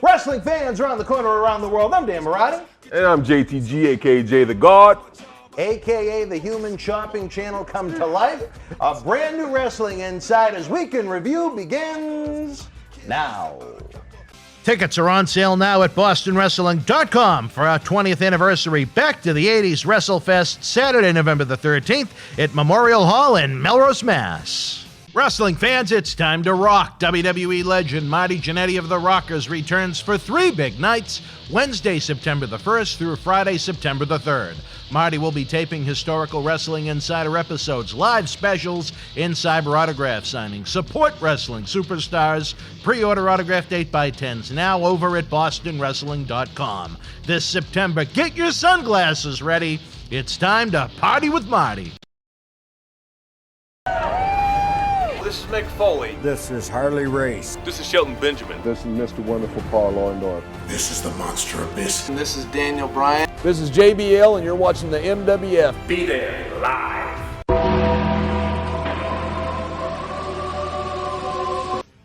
Wrestling fans around the corner, around the world, I'm Dan Marty. And I'm JTG, aka Jay the God. AKA the Human Shopping Channel come to life. A brand new Wrestling Insiders Weekend Review begins now. Tickets are on sale now at bostonwrestling.com for our 20th anniversary Back to the 80s WrestleFest, Saturday, November the 13th at Memorial Hall in Melrose, Mass. Wrestling fans, it's time to rock. WWE legend Marty Jannetty of the Rockers returns for 3 big nights, Wednesday, September the 1st through Friday, September the 3rd. Marty will be taping historical Wrestling Insider episodes, live specials, in-cyber autograph signings, support wrestling superstars, pre-order autographed 8x10s now over at bostonwrestling.com. This September, get your sunglasses ready. It's time to party with Marty. This is Mick Foley. This is Harley Race. This is Shelton Benjamin. This is Mr. Wonderful Paul Orndorff. This is the Monster Abyss. And this is Daniel Bryan. This is JBL, and you're watching the MWF. Be there live.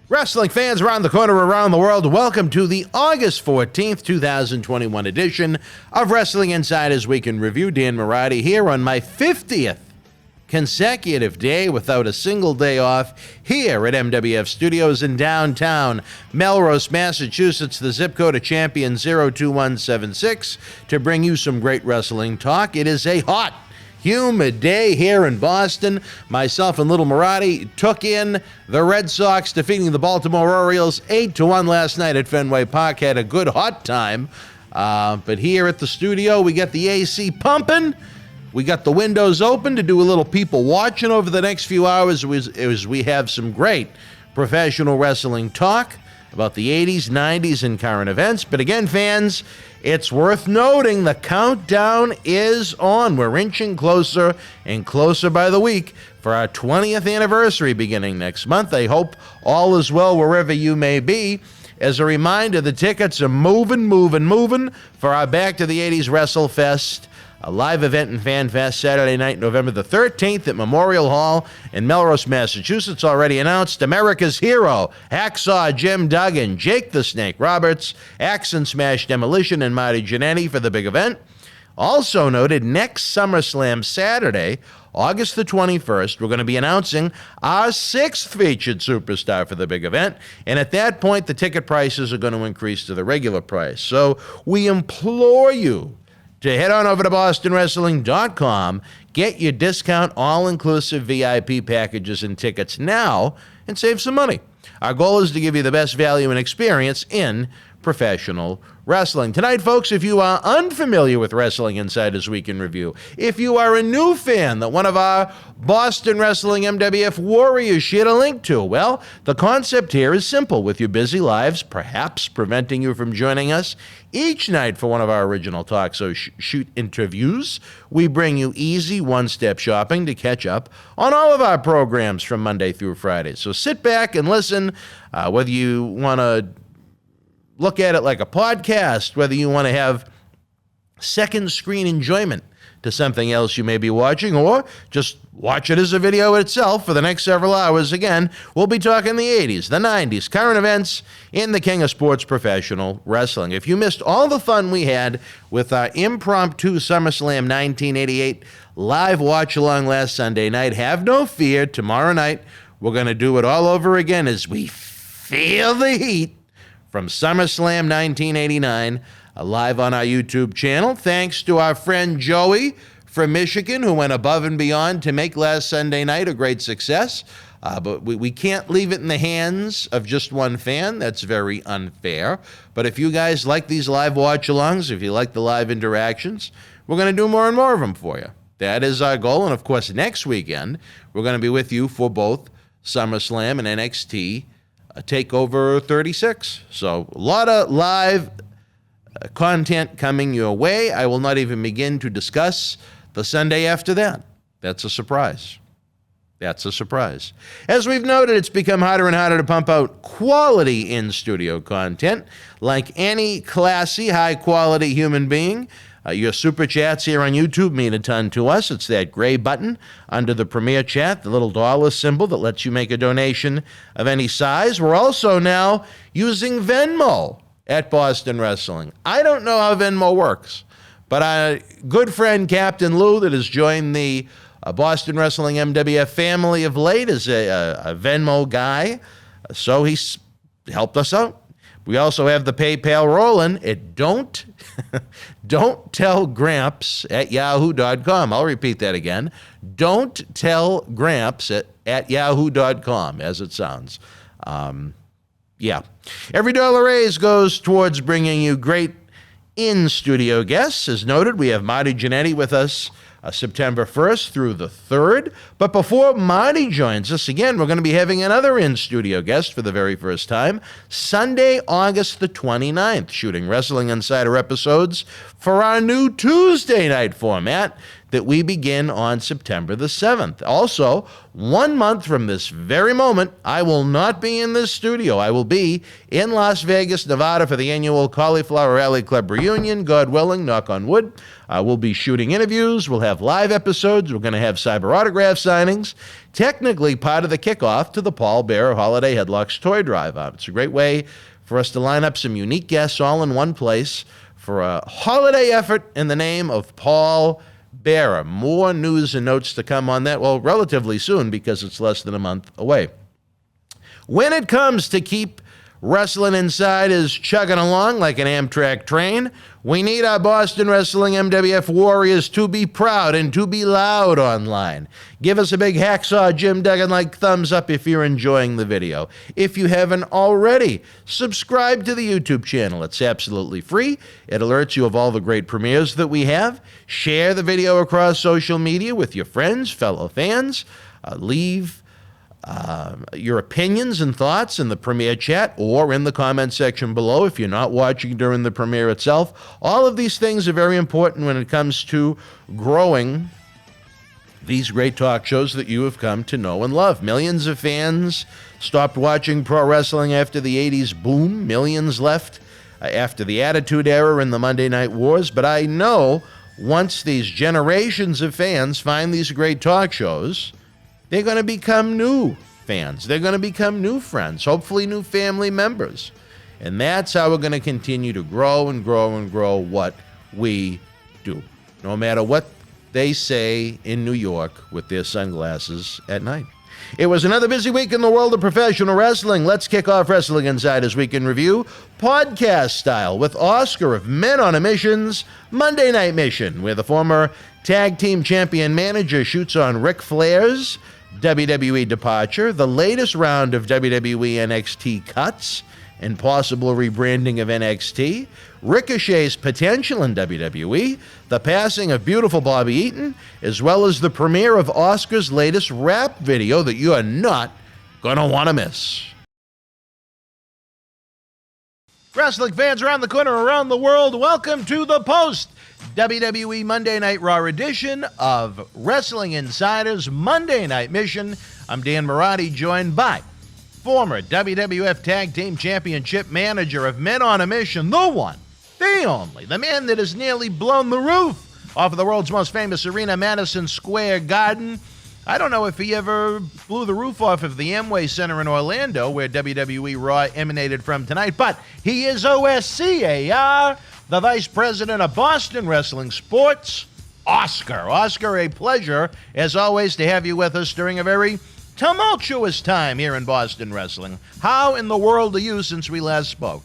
Wrestling fans around the corner, around the world, welcome to the August 14th, 2021 edition of Wrestling Insiders Weekend Review. Dan Marty here on my 50th consecutive day without a single day off here at MWF Studios in downtown Melrose, Massachusetts, the zip code of Champion 02176, to bring you some great wrestling talk. It is a hot, humid day here in Boston. Myself and Little Marty took in the Red Sox defeating the Baltimore Orioles 8-1 last night at Fenway Park. Had a good hot time, but here at the studio we got the AC pumping. We got the windows open to do a little people watching over the next few hours as we have some great professional wrestling talk about the 80s, 90s, and current events. But again, fans, it's worth noting the countdown is on. We're inching closer and closer by the week for our 20th anniversary beginning next month. I hope all is well wherever you may be. As a reminder, the tickets are moving for our Back to the 80s WrestleFest, a live event in Fanfest Saturday night, November the 13th at Memorial Hall in Melrose, Massachusetts. Already announced America's Hero, Hacksaw Jim Duggan, Jake the Snake Roberts, Axe and Smash Demolition, and Marty Jannetty for the big event. Also noted, next SummerSlam Saturday, August the 21st, we're going to be announcing our 6th featured superstar for the big event. And at that point, the ticket prices are going to increase to the regular price. So we implore you to head on over to bostonwrestling.com, get your discount all-inclusive VIP packages and tickets now, and save some money. Our goal is to give you the best value and experience in professional wrestling. Tonight, folks, if you are unfamiliar with Wrestling Insiders Weekend Review, if you are a new fan that one of our Boston Wrestling MWF Warriors shared a link to, well, the concept here is simple. With your busy lives perhaps preventing you from joining us each night for one of our original Talk So Shoot interviews, we bring you easy one-step shopping to catch up on all of our programs from Monday through Friday. So sit back and listen, whether you want to look at it like a podcast, whether you want to have second screen enjoyment to something else you may be watching, or just watch it as a video itself for the next several hours. Again, we'll be talking the 80s, the 90s, current events in the king of sports professional wrestling. If you missed all the fun we had with our impromptu SummerSlam 1988 live watch-along last Sunday night, have no fear. Tomorrow night, we're going to do it all over again as we feel the heat from SummerSlam 1989, live on our YouTube channel. Thanks to our friend Joey from Michigan, who went above and beyond to make last Sunday night a great success. But we can't leave it in the hands of just one fan. That's very unfair. But if you guys like these live watch-alongs, if you like the live interactions, we're going to do more and more of them for you. That is our goal. And, of course, next weekend, we're going to be with you for both SummerSlam and NXT TakeOver 36. So a lot of live content coming your way. I will not even begin to discuss the Sunday after that. That's a surprise. That's a surprise. As we've noted, it's become harder and harder to pump out quality in-studio content. Like any classy, high-quality human being, your super chats here on YouTube mean a ton to us. It's that gray button under the Premier Chat, the little dollar symbol that lets you make a donation of any size. We're also now using Venmo at Boston Wrestling. I don't know how Venmo works, but our good friend Captain Lou that has joined the Boston Wrestling MWF family of late is a Venmo guy, so he's helped us out. We also have the PayPal rolling at don't tell Gramps at yahoo.com. I'll repeat that again. Don't tell Gramps at yahoo.com, as it sounds. Yeah. Every dollar raised goes towards bringing you great in-studio guests. As noted, we have Marty Jannetty with us September 1st through the 3rd. But before Marty joins us again, we're going to be having another in-studio guest for the very first time, Sunday, August the 29th, shooting Wrestling Insider episodes for our new Tuesday night format that we begin on September the 7th. Also, 1 month from this very moment, I will not be in this studio. I will be in Las Vegas, Nevada for the annual Cauliflower Alley Club reunion, God willing, knock on wood. We'll be shooting interviews. We'll have live episodes. We're going to have cyber autograph signings. Technically part of the kickoff to the Paul Bearer Holiday Headlocks Toy Drive. It's a great way for us to line up some unique guests all in one place for a holiday effort in the name of Paul Bearer. More news and notes to come on that, well, relatively soon because it's less than a month away. When it comes to keep Wrestling Inside is chugging along like an Amtrak train, we need our Boston Wrestling MWF Warriors to be proud and to be loud online. Give us a big Hacksaw Jim Duggan-like thumbs up if you're enjoying the video. If you haven't already, subscribe to the YouTube channel. It's absolutely free. It alerts you of all the great premieres that we have. Share the video across social media with your friends, fellow fans. Leave your opinions and thoughts in the premiere chat or in the comment section below if you're not watching during the premiere itself. All of these things are very important when it comes to growing these great talk shows that you have come to know and love. Millions of fans stopped watching pro wrestling after the 80s boom. Millions left after the Attitude Era and the Monday Night Wars. But I know once these generations of fans find these great talk shows, they're going to become new fans. They're going to become new friends, hopefully new family members. And that's how we're going to continue to grow and grow and grow what we do, no matter what they say in New York with their sunglasses at night. It was another busy week in the world of professional wrestling. Let's kick off Wrestling Insider's Week in Review, podcast style, with Oscar of Men on a Mission's Monday Night Mission, where the former tag team champion manager shoots on Ric Flair's WWE departure, the latest round of WWE NXT cuts and possible rebranding of NXT, Ricochet's potential in WWE, the passing of beautiful Bobby Eaton, as well as the premiere of Oscar's latest rap video that you are not going to want to miss. Wrestling fans around the corner, around the world, welcome to the post WWE Monday Night Raw edition of Wrestling Insider's Monday Night Mission. I'm Dan Marotti, joined by former WWF Tag Team Championship manager of Men on a Mission, the one, the only, the man that has nearly blown the roof off of the world's most famous arena, Madison Square Garden. I don't know if he ever blew the roof off of the Amway Center in Orlando, where WWE Raw emanated from tonight, but he is OSCAR, the Vice President of Boston Wrestling Sports, Oscar. Oscar, a pleasure, as always, to have you with us during a very tumultuous time here in Boston Wrestling. How in the world are you since we last spoke?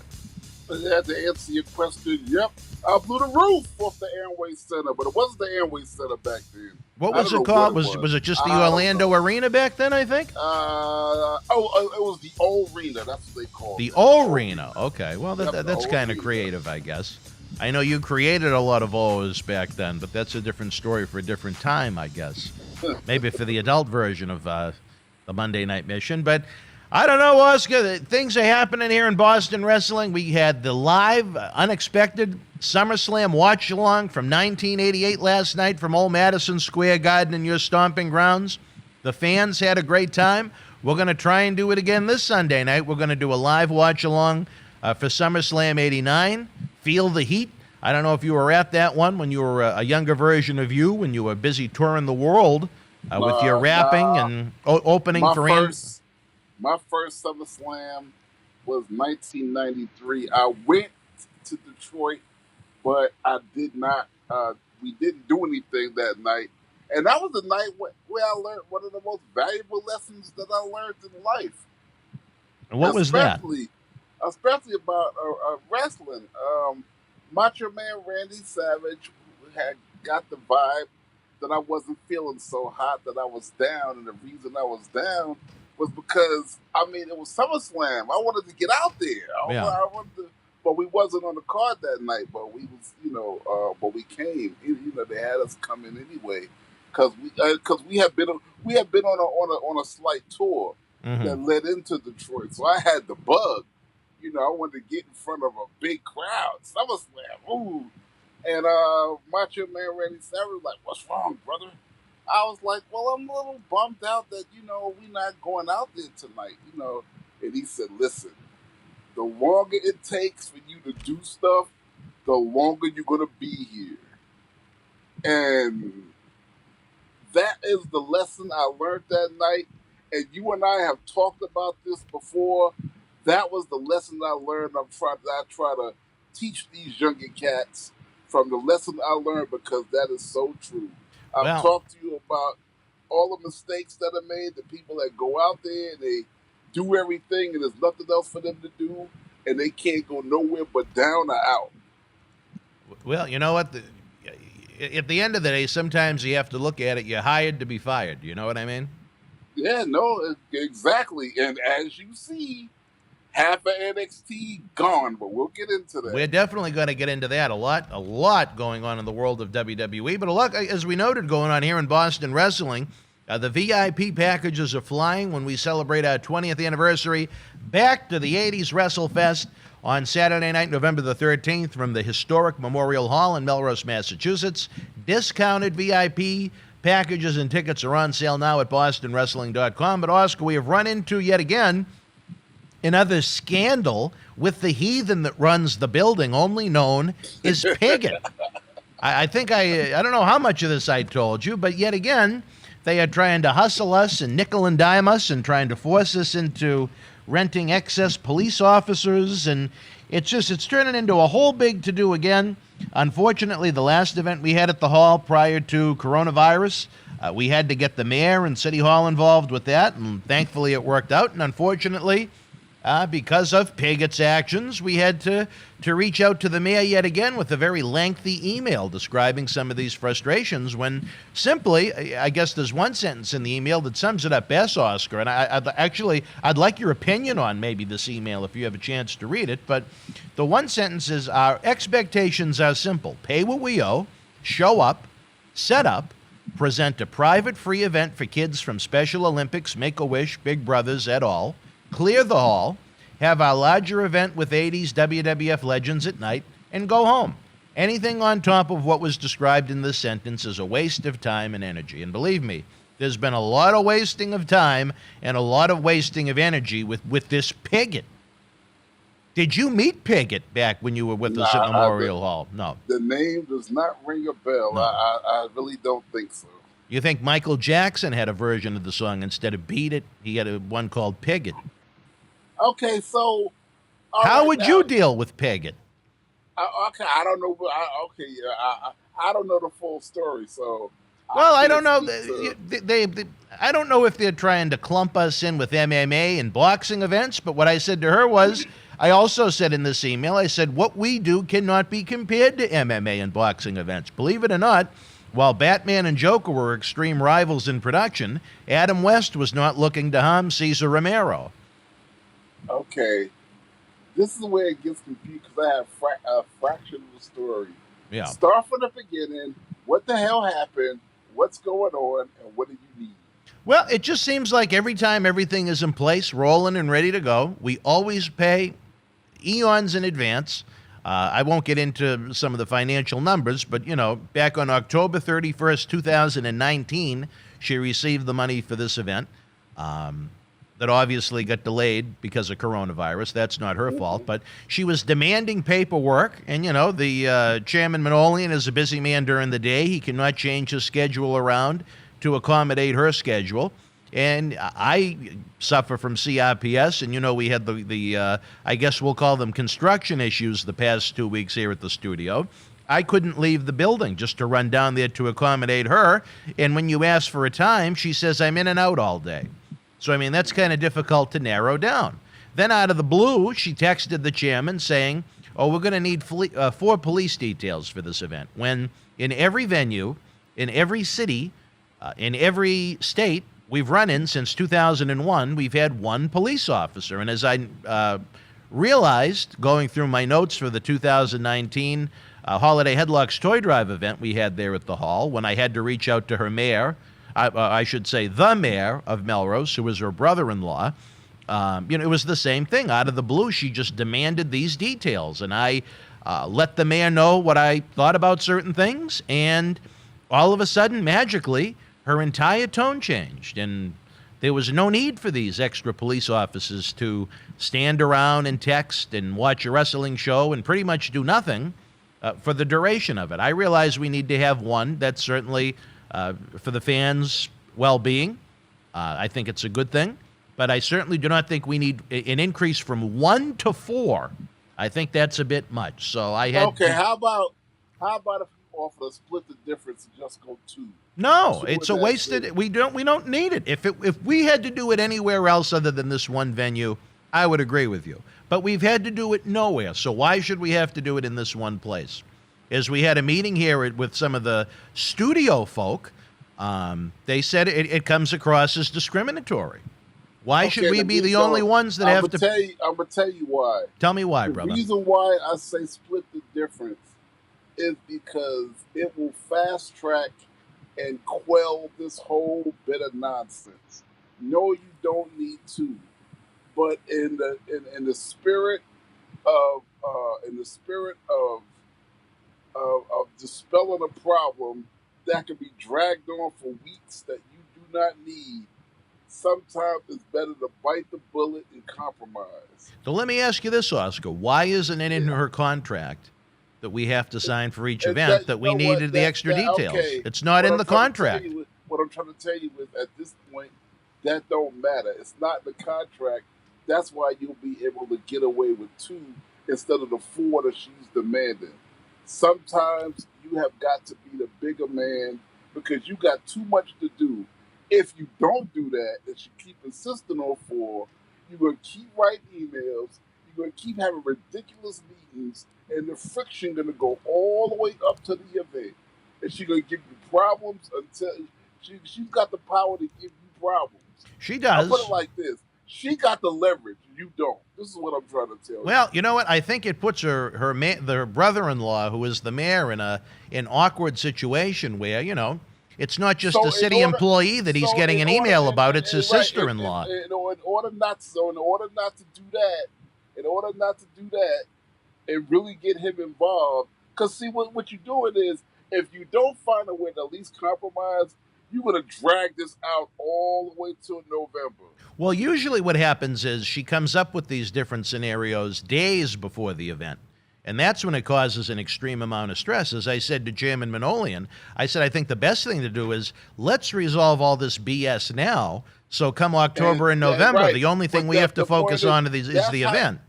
I had to answer your question. Yep, I blew the roof off the Amway Center, but it wasn't the Amway Center back then. What was it called? Was it just the Orlando Arena back then, I think? It was the O-Rena. That's what they called it. The O-Rena. Okay, well, Yep, that's kind of creative, I guess. I know you created a lot of O's back then, but that's a different story for a different time, I guess. Maybe for the adult version of the Monday Night Mission. But I don't know, Oscar. Things are happening here in Boston Wrestling. We had the live, unexpected SummerSlam watch-along from 1988 last night from old Madison Square Garden in your stomping grounds. The fans had a great time. We're going to try and do it again this Sunday night. We're going to do a live watch-along for SummerSlam 89. Feel the Heat. I don't know if you were at that one when you were a younger version of you, when you were busy touring the world with your rapping and opening for him. My first SummerSlam was 1993. I went to Detroit, but I did not. We didn't do anything that night, and that was the night where I learned one of the most valuable lessons that I learned in life. And what was that? Especially about wrestling. Macho Man Randy Savage had got the vibe that I wasn't feeling so hot, that I was down, and the reason I was down was because, it was SummerSlam. I wanted to get out there. I wanted to, but we wasn't on the card that night. But we was, but we came. They had us come in anyway because we had been on a slight tour that led into Detroit. So I had the bug. I wanted to get in front of a big crowd. SummerSlam, ooh. And Macho Man Randy Savage was like, "What's wrong, brother?" I was like, "Well, I'm a little bummed out that, we're not going out there tonight, And he said, "Listen, the longer it takes for you to do stuff, the longer you're going to be here." And that is the lesson I learned that night. And you and I have talked about this before. That was the lesson I learned. I try to teach these younger cats from the lesson I learned, because that is so true. I've talked to you about all the mistakes that are made, the people that go out there and they do everything and there's nothing else for them to do, and they can't go nowhere but down or out. Well, you know what? At the end of the day, sometimes you have to look at it. You're hired to be fired. You know what I mean? Yeah, no, exactly. And as you see, half of NXT gone, but we'll get into that. We're definitely going to get into that. A lot going on in the world of WWE, but a lot, as we noted, going on here in Boston Wrestling. The VIP packages are flying when we celebrate our 20th anniversary back to the 80s WrestleFest on Saturday night, November the 13th, from the historic Memorial Hall in Melrose, Massachusetts. Discounted VIP packages and tickets are on sale now at bostonwrestling.com. But, Oscar, we have run into, yet again, another scandal with the heathen that runs the building, only known as Pagan. I think I don't know how much of this I told you, but yet again, they are trying to hustle us and nickel and dime us and trying to force us into renting excess police officers, and it's turning into a whole big to-do again. Unfortunately, the last event we had at the hall prior to coronavirus, we had to get the mayor and City Hall involved with that, and thankfully it worked out. And unfortunately, because of Pigot's actions, we had to reach out to the mayor yet again with a very lengthy email describing some of these frustrations, when simply, I guess there's one sentence in the email that sums it up best, Oscar, and I'd like your opinion on maybe this email if you have a chance to read it, but the one sentence is, "Our expectations are simple. Pay what we owe, show up, set up, present a private free event for kids from Special Olympics, Make-A-Wish, Big Brothers, et al., clear the hall, have our larger event with 80s WWF legends at night, and go home. Anything on top of what was described in this sentence is a waste of time and energy." And believe me, there's been a lot of wasting of time and a lot of wasting of energy with this Pigot. Did you meet Pigot back when you were with us at Memorial Hall? No. The name does not ring a bell. No. I really don't think so. You think Michael Jackson had a version of the song instead of Beat It? He had one called Pigot. Okay, so how would you deal with Pigot? I don't know. I don't know the full story. So, well, I don't know. I don't know if they're trying to clump us in with MMA and boxing events. But what I said to her was, I also said in this email, I said, what we do cannot be compared to MMA and boxing events. Believe it or not, while Batman and Joker were extreme rivals in production, Adam West was not looking to harm Cesar Romero. Okay, this is where it gets confused, because I have a fraction of the story. Yeah. Start from the beginning. What the hell happened? What's going on? And what do you need? Well, it just seems like every time everything is in place, rolling and ready to go, we always pay eons in advance. I won't get into some of the financial numbers, but, back on October 31st, 2019, she received the money for this event. That obviously got delayed because of coronavirus. That's not her fault, but she was demanding paperwork, and, the Chairman Manolian is a busy man during the day. He cannot change his schedule around to accommodate her schedule. And I suffer from CRPS, and we had the I guess we'll call them construction issues the past 2 weeks here at the studio. I couldn't leave the building just to run down there to accommodate her. And when you ask for a time, she says, I'm in and out all day. So, I mean, that's kind of difficult to narrow down. Then out of the blue, she texted the chairman saying, we're going to need 4 police details for this event. When in every venue, in every city, in every state we've run in since 2001, we've had 1 police officer. And as I realized going through my notes for the 2019 Holiday Headlocks Toy Drive event we had there at the hall, when I had to reach out to her mayor, I should say the mayor of Melrose, who was her brother-in-law, it was the same thing. Out of the blue, she just demanded these details. And I let the mayor know what I thought about certain things. And all of a sudden, magically, her entire tone changed. And there was no need for these extra police officers to stand around and text and watch a wrestling show and pretty much do nothing for the duration of it. I realize we need to have 1. That's certainly for the fans' well-being. I think it's a good thing. But I certainly do not think we need an increase from 1 to 4. I think that's a bit much. So I had. Okay, how about if you offer to split the difference and just go 2? No, it's a wasted. We don't need it. If we had to do it anywhere else other than this one venue, I would agree with you. But we've had to do it nowhere. So why should we have to do it in this one place? As we had a meeting here with some of the studio folk, they said it comes across as discriminatory. Why should we be the only ones that have to? I'm gonna tell you why. Tell me why, brother. The reason why I say split the difference is because it will fast track and quell this whole bit of nonsense. No, you don't need to. But in the spirit of dispelling a problem that can be dragged on for weeks that you do not need, sometimes it's better to bite the bullet and compromise. So let me ask you this, Oscar. Why isn't it in her contract that we have to sign for each event that we needed the extra details? Okay. It's not in the contract. What I'm trying to tell you is, at this point, that don't matter. It's not in the contract. That's why you'll be able to get away with 2 instead of the 4 that she's demanding. Sometimes you have got to be the bigger man because you got too much to do. If you don't do that, and you keep insisting on 4, you're going to keep writing emails, you're going to keep having ridiculous meetings, and the friction going to go all the way up to the event. And she's going to give you problems until she's got the power to give you problems. She does. I'll put it like this. She got the leverage. You don't. This is what I'm trying to tell you. Well, you know what? I think it puts her brother-in-law, who is the mayor, in an awkward situation where, it's not just a city employee that he's getting an email about. It's his sister-in-law. In order not to do that, and really get him involved, because see what you're doing is, if you don't find a way to at least compromise, you're going to drag this out all the way till November. Well, usually what happens is she comes up with these different scenarios days before the event. And that's when it causes an extreme amount of stress. As I said to Chairman Manolian, I said, I think the best thing to do is let's resolve all this BS now. So come October and November, right. the only thing we have to focus on is the event.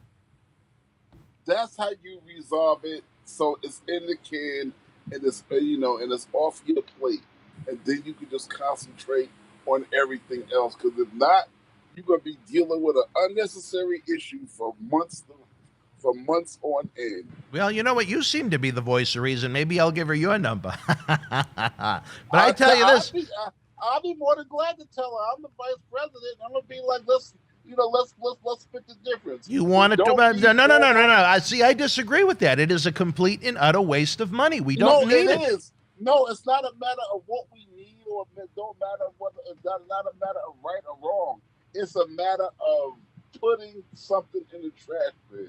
That's how you resolve it. So it's in the can and it's, and it's off your plate. And then you can just concentrate on everything else. Because if not, you're going to be dealing with an unnecessary issue for months on end. Well, you know what? You seem to be the voice of reason. Maybe I'll give her your number. But I tell you this. I'll be more than glad to tell her. I'm the vice president. I'm going to be like, let's split the difference. You want it to? No. See, I disagree with that. It is a complete and utter waste of money. We don't need it. It is. No, it's not a matter of what we need, or it don't matter whether it's not a matter of right or wrong. It's a matter of putting something in the trash bin.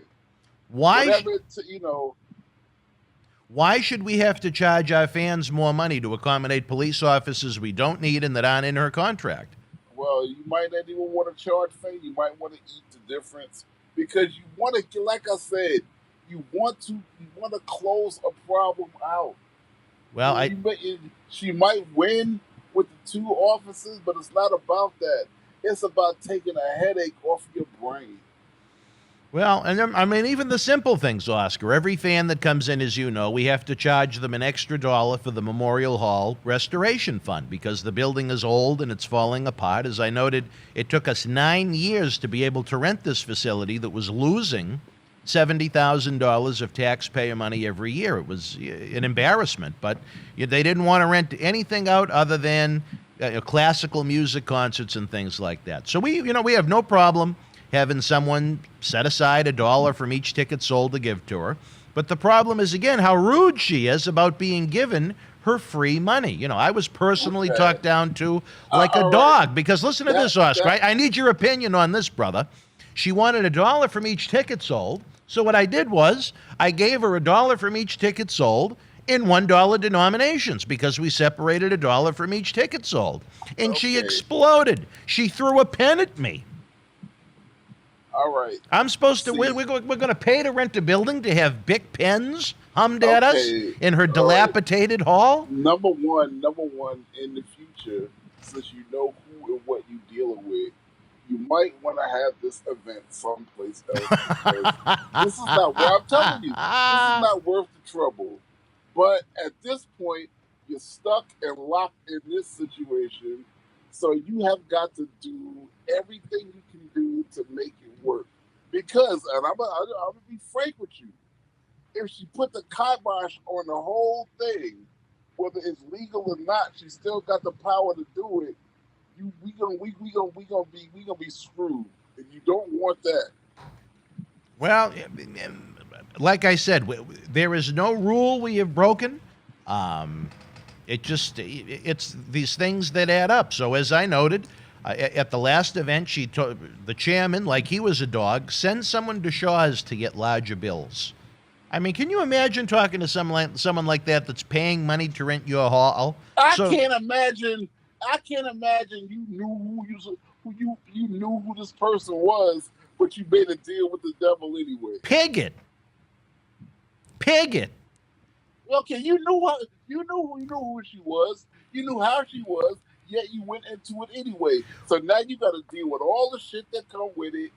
Why should we have to charge our fans more money to accommodate police officers we don't need and that aren't in her contract? Well, you might not even want to charge fee. You might want to eat the difference because you want to, like I said, you want to close a problem out. Well, she might win with the 2 officers, but it's not about that. It's about taking a headache off your brain. Well, and I mean, even the simple things, Oscar. Every fan that comes in, as you know, we have to charge them an extra $1 for the Memorial Hall Restoration Fund because the building is old and it's falling apart. As I noted, it took us 9 years to be able to rent this facility that was losing $70,000 of taxpayer money every year. It was an embarrassment, but they didn't want to rent anything out other than classical music concerts and things like that. So we have no problem having someone set aside $1 from each ticket sold to give to her. But the problem is, again, how rude she is about being given her free money. I was personally talked down to like a dog because listen to this, Oscar. I need your opinion on this, brother. She wanted $1 from each ticket sold. So what I did was I gave her $1 from each ticket sold in $1 denominations because we separated $1 from each ticket sold. And she exploded. She threw a pen at me. All right. I'm supposed to. We're going to pay to rent a building to have Bic pens hummed at us in her dilapidated hall. Number one, in the future, since you know who and what you're dealing with, you might want to have this event someplace else. This is not. Well, I'm telling you, this is not worth the trouble. But at this point, you're stuck and locked in this situation. So you have got to do everything you can do to make it work. Because, and I'm gonna be frank with you, if she put the kibosh on the whole thing, whether it's legal or not, she still got the power to do it. We gonna be screwed, and you don't want that. Well, like I said, there is no rule we have broken. It's these things that add up. So as I noted, at the last event, she told the chairman, like he was a dog, send someone to Shaw's to get larger bills. I mean, can you imagine talking to someone like that that's paying money to rent your hall? I can't imagine you knew you knew who this person was, but you made a deal with the devil anyway. Pig it. Okay, you knew who she was. You knew how she was. Yet you went into it anyway. So now you got to deal with all the shit that come with it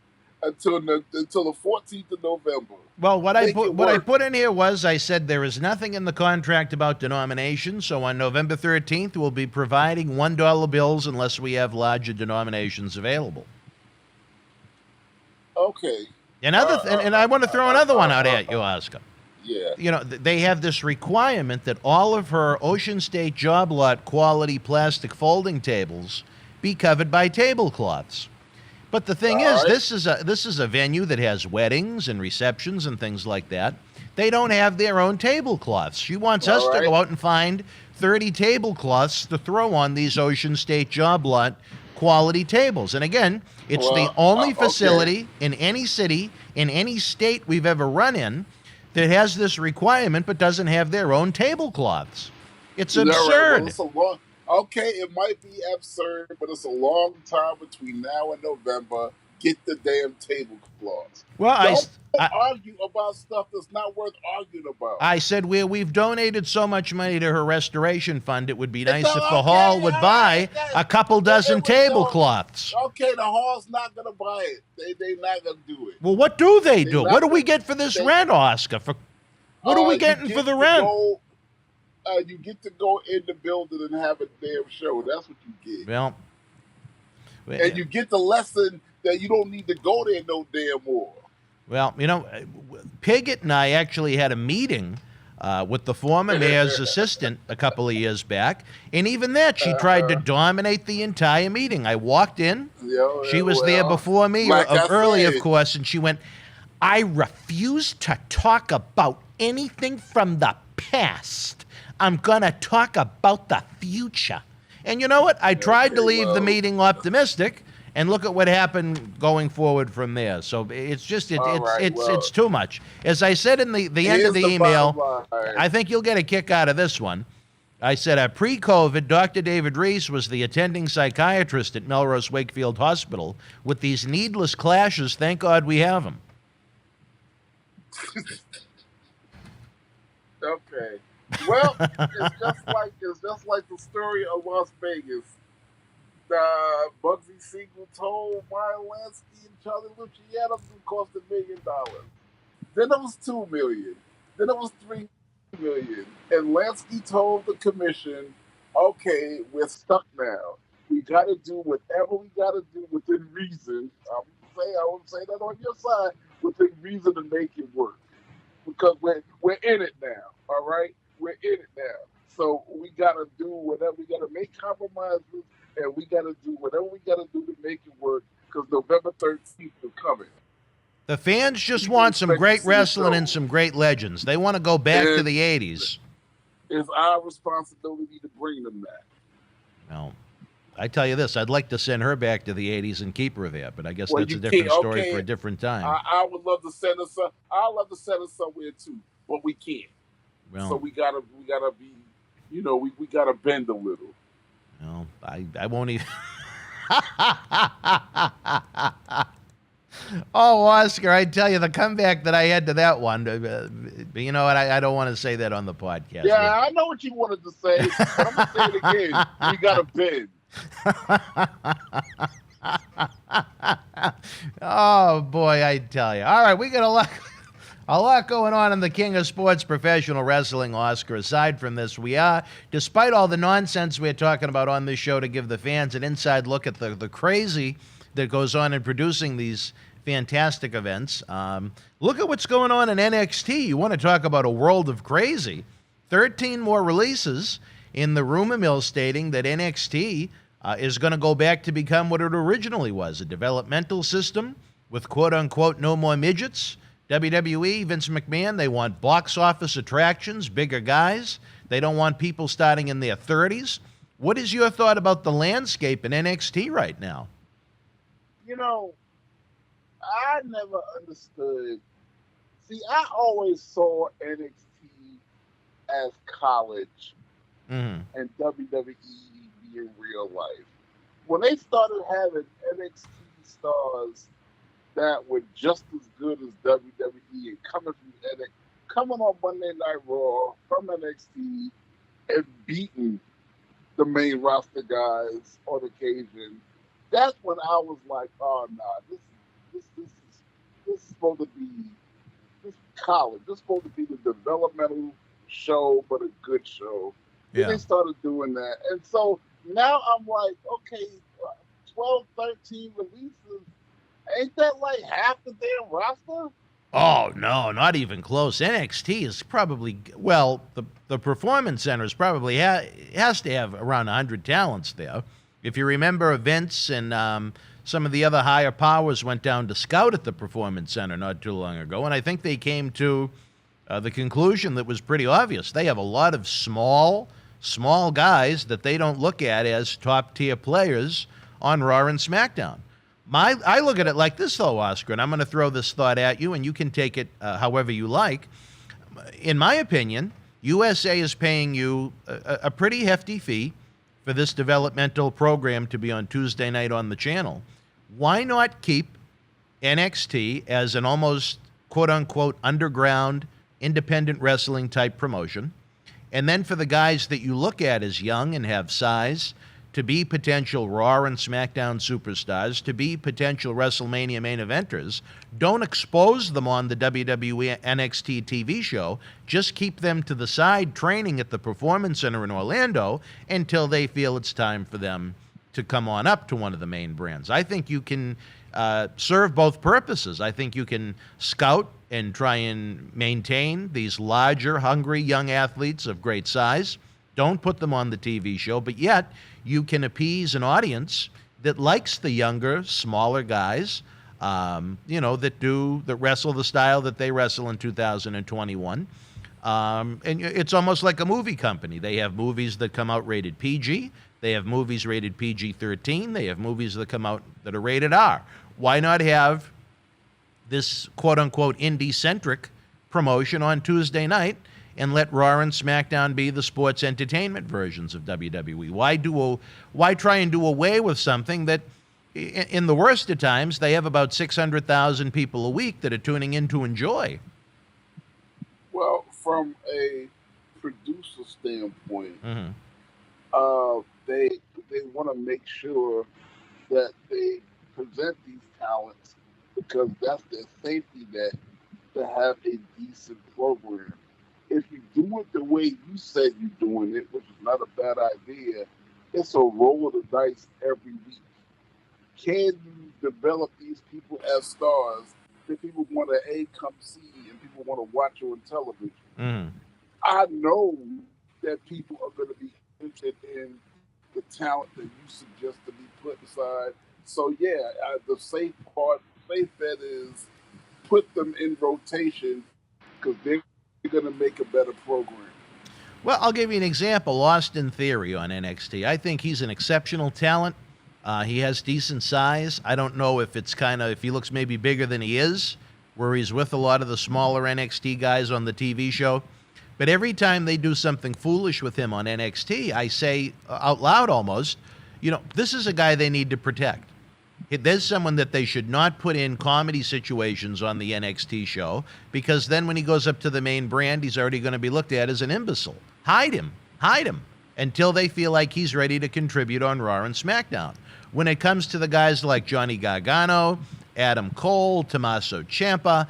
until the 14th of November. Well, what I put in here was I said there is nothing in the contract about denominations. So on November 13th, we'll be providing $1 bills unless we have larger denominations available. Okay. And I want to throw another one out at you, Oscar. Yeah. They have this requirement that all of her Ocean State job lot quality plastic folding tables be covered by tablecloths. But the thing is, this is a venue that has weddings and receptions and things like that. They don't have their own tablecloths. She wants us to go out and find 30 tablecloths to throw on these Ocean State job lot quality tables. And again, it's the only facility in any city, in any state we've ever run in that has this requirement but doesn't have their own tablecloths. It's absurd. Well, it might be absurd, but it's a long time between now and November. Get the damn tablecloths. Well, Don't argue about stuff that's not worth arguing about. I said we've donated so much money to her restoration fund, it would be nice if the hall would buy a couple dozen tablecloths. Okay, the hall's not going to buy it. They're not going to do it. Well, what do they do? What do we get for this rent, Oscar? What are we getting for the rent? You get to go in the building and have a damn show. That's what you get. Well, and you get the lesson that you don't need to go there no damn more. Well, Piggott and I actually had a meeting with the former mayor's assistant a couple of years back, and even that, she tried to dominate the entire meeting. I walked in, she was there before me, early, of course, and she went, I refuse to talk about anything from the past. I'm going to talk about the future. And you know what? I tried to leave the meeting optimistic, and look at what happened going forward from there. So it's just it's too much. As I said in the end of the email, I think you'll get a kick out of this one. I said, pre-COVID, Dr. David Reese was the attending psychiatrist at Melrose Wakefield Hospital. With these needless clashes, thank God we have him. Okay. Well, it's just like the story of Las Vegas. Bugsy Siegel told Brian Lansky and Charlie Luciano it cost $1 million. Then it was $2 million. Then it was $3 million. And Lansky told the commission, "Okay, we're stuck now. We got to do whatever we got to do within reason." I would say that on your side, within reason to make it work, because we're in it now. All right, we're in it now. So we got to do whatever we got to make compromises, and we got to do whatever we got to do to make it work. Because November 13th is coming. The fans just want some great wrestling and some great legends. They want to go back to the 80s. It's our responsibility to bring them that. Well, I tell you this, I'd like to send her back to the 80s and keep her there, but I guess that's a different story for a different time. I would love to send her I'd love to send her somewhere too, but we can't. Well, so we gotta be, we gotta bend a little. No, I won't even. Oh, Oscar, I tell you, the comeback that I had to that one, but you know what? I don't want to say that on the podcast. Yeah, I know what you wanted to say, but I'm going to say it again. We got to bend. Oh, boy, I tell you. All right, we got a lot going on in the King of Sports Professional Wrestling, Oscar. Aside from this, we are, despite all the nonsense we're talking about on this show to give the fans an inside look at the crazy that goes on in producing these fantastic events. Look at what's going on in NXT. You want to talk about a world of crazy. 13 more releases in the rumor mill stating that NXT is going to go back to become what it originally was, a developmental system with quote-unquote no more midgets. WWE, Vince McMahon, they want box office attractions, bigger guys. They don't want people starting in their 30s. What is your thought about the landscape in NXT right now? I never understood. See, I always saw NXT as college and WWE being real life. When they started having NXT stars that were just as good as WWE and coming on Monday Night Raw from NXT and beating the main roster guys on occasion, that's when I was like, "Oh no, this is supposed to be this college. This is supposed to be the developmental show, but a good show." Yeah. Then they started doing that, and so now I'm like, okay, 12, 13 releases. Ain't that like half the damn roster? Oh, no, not even close. NXT is probably, well, the Performance Center is probably has to have around 100 talents there. If you remember, Vince and some of the other higher powers went down to scout at the Performance Center not too long ago, and I think they came to the conclusion that was pretty obvious. They have a lot of small guys that they don't look at as top-tier players on Raw and SmackDown. I look at it like this, though, Oscar, and I'm going to throw this thought at you, and you can take it however you like. In my opinion, USA is paying you a pretty hefty fee for this developmental program to be on Tuesday night on the channel. Why not keep NXT as an almost quote-unquote underground independent wrestling type promotion, and then for the guys that you look at as young and have size to be potential Raw and SmackDown superstars, to be potential WrestleMania main eventers, don't expose them on the WWE NXT TV show. Just keep them to the side training at the Performance Center in Orlando until they feel it's time for them to come on up to one of the main brands. I think you can serve both purposes. I think you can scout and try and maintain these larger, hungry young athletes of great size. Don't put them on the TV show, but yet you can appease an audience that likes the younger, smaller guys, that wrestle the style that they wrestle in 2021. And it's almost like a movie company. They have movies that come out rated PG. They have movies rated PG-13. They have movies that come out that are rated R. Why not have this quote-unquote indie-centric promotion on Tuesday night and let Raw and SmackDown be the sports entertainment versions of WWE? Why try and do away with something that, in the worst of times, they have about 600,000 people a week that are tuning in to enjoy? Well, from a producer standpoint, they want to make sure that they present these talents because that's their safety net to have a decent program. If you do it the way you said you're doing it, which is not a bad idea, it's a roll of the dice every week. Can you develop these people as stars that people want to come see and people want to watch on television? Mm. I know that people are going to be interested in the talent that you suggest to be put aside. So yeah, the safe bet is put them in rotation because they're going to make a better program. Well, I'll give you an example. Austin Theory on NXT. I think he's an exceptional talent. He has decent size. I don't know if it's if he looks maybe bigger than he is, where he's with a lot of the smaller NXT guys on the TV show. But every time they do something foolish with him on NXT, I say out loud almost, this is a guy they need to protect. There's someone that they should not put in comedy situations on the NXT show because then when he goes up to the main brand, he's already going to be looked at as an imbecile. Hide him until they feel like he's ready to contribute on Raw and SmackDown. When it comes to the guys like Johnny Gargano, Adam Cole, Tommaso Ciampa,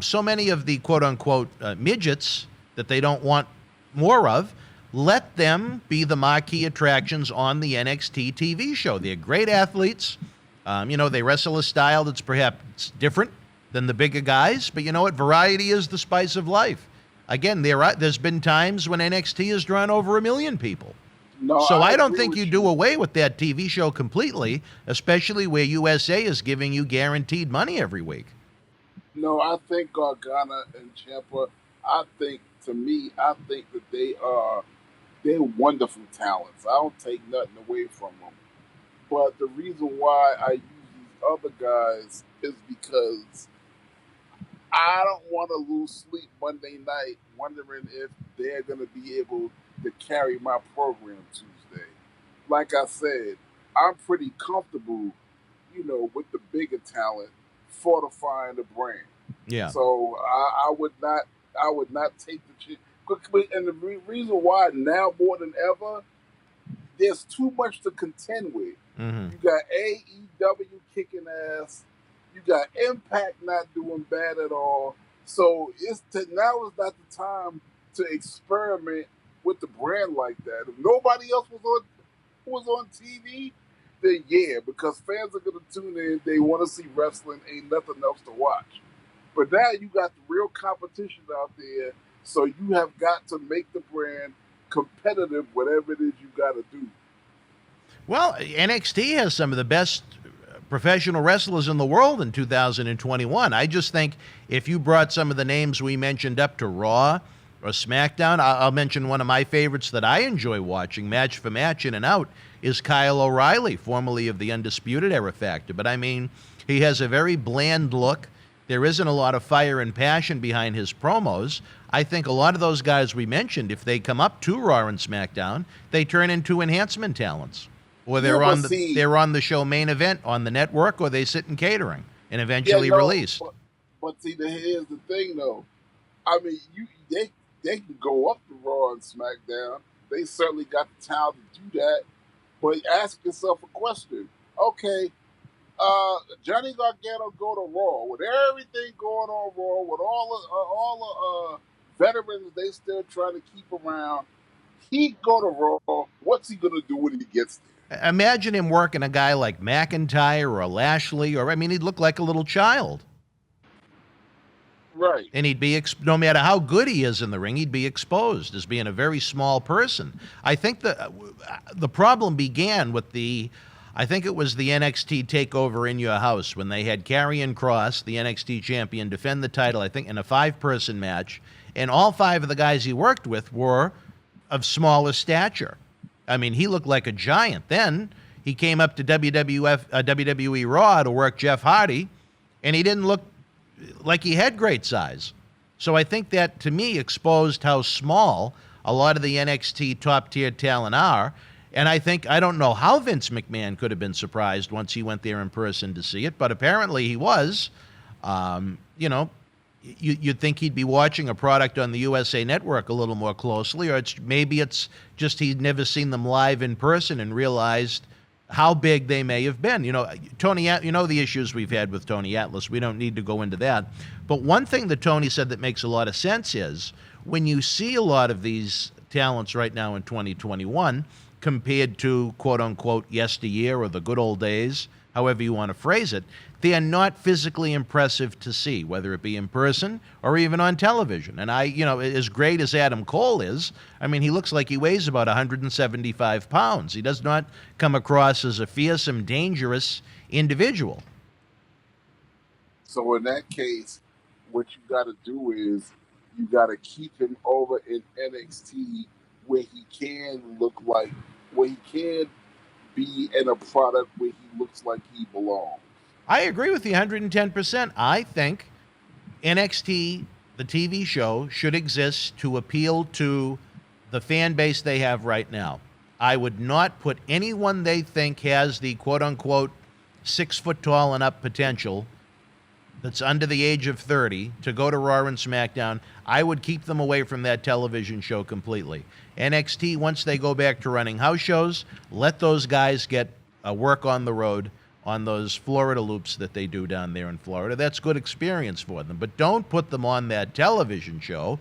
so many of the quote-unquote midgets that they don't want more of, let them be the marquee attractions on the NXT TV show. They're great athletes. They wrestle a style that's perhaps different than the bigger guys, but you know what? Variety is the spice of life. Again, there's been times when NXT has drawn over 1 million people. No, so I don't agree think with you do away with that TV show completely, especially where USA is giving you guaranteed money every week. No, I think Gargano and Ciampa, I think that they're wonderful talents. I don't take nothing away from them. But the reason why I use these other guys is because I don't want to lose sleep Monday night wondering if they're going to be able to carry my program Tuesday. Like I said, I'm pretty comfortable, with the bigger talent fortifying the brand. Yeah. So I would not take the chance. And the reason why now more than ever, there's too much to contend with. Mm-hmm. You got AEW kicking ass. You got Impact not doing bad at all. So now is not the time to experiment with the brand like that. If nobody else was on TV, then yeah, because fans are going to tune in. They want to see wrestling. Ain't nothing else to watch. But now you got the real competition out there. So you have got to make the brand competitive, whatever it is you got to do. Well, NXT has some of the best professional wrestlers in the world in 2021. I just think if you brought some of the names we mentioned up to Raw or SmackDown, I'll mention one of my favorites that I enjoy watching, match for match, in and out, is Kyle O'Reilly, formerly of the Undisputed Era Factor. But I mean, he has a very bland look. There isn't a lot of fire and passion behind his promos. I think a lot of those guys we mentioned, if they come up to Raw and SmackDown, they turn into enhancement talents. Or they're on the show main event on the network, or they sit in catering and eventually released. But see, here's the thing, though. I mean, they can go up to Raw and SmackDown. They certainly got the talent to do that. But ask yourself a question. Okay, Johnny Gargano go to Raw with everything going on Raw with all the veterans they still trying to keep around. He go to Raw. What's he gonna do when he gets there? Imagine him working a guy like McIntyre or Lashley, he'd look like a little child. Right. And he'd be, no matter how good he is in the ring, he'd be exposed as being a very small person. I think the problem began with I think it was the NXT TakeOver in Your House when they had Karrion Kross, the NXT champion, defend the title, I think, in a 5-person match. And all 5 of the guys he worked with were of smaller stature. I mean, he looked like a giant. Then he came up to WWE Raw to work Jeff Hardy, and he didn't look like he had great size. So I think that, to me, exposed how small a lot of the NXT top-tier talent are. And I don't know how Vince McMahon could have been surprised once he went there in person to see it, but apparently he was. you'd think he'd be watching a product on the USA Network a little more closely, or maybe it's just he'd never seen them live in person and realized how big they may have been. Tony, the issues we've had with Tony Atlas. We don't need to go into that. But one thing that Tony said that makes a lot of sense is when you see a lot of these talents right now in 2021 compared to quote-unquote yesteryear or the good old days, however you want to phrase it, they are not physically impressive to see, whether it be in person or even on television. And as great as Adam Cole is, he looks like he weighs about 175 pounds. He does not come across as a fearsome, dangerous individual. So in that case, what you got to do is you got to keep him over in NXT where he can be in a product where he looks like he belongs. I agree with you 110%. I think NXT, the TV show, should exist to appeal to the fan base they have right now. I would not put anyone they think has the quote-unquote 6 foot tall and up potential that's under the age of 30 to go to Raw and SmackDown. I would keep them away from that television show completely. NXT, once they go back to running house shows, let those guys get work on the road on those Florida loops that they do down there in Florida. That's good experience for them. But don't put them on that television show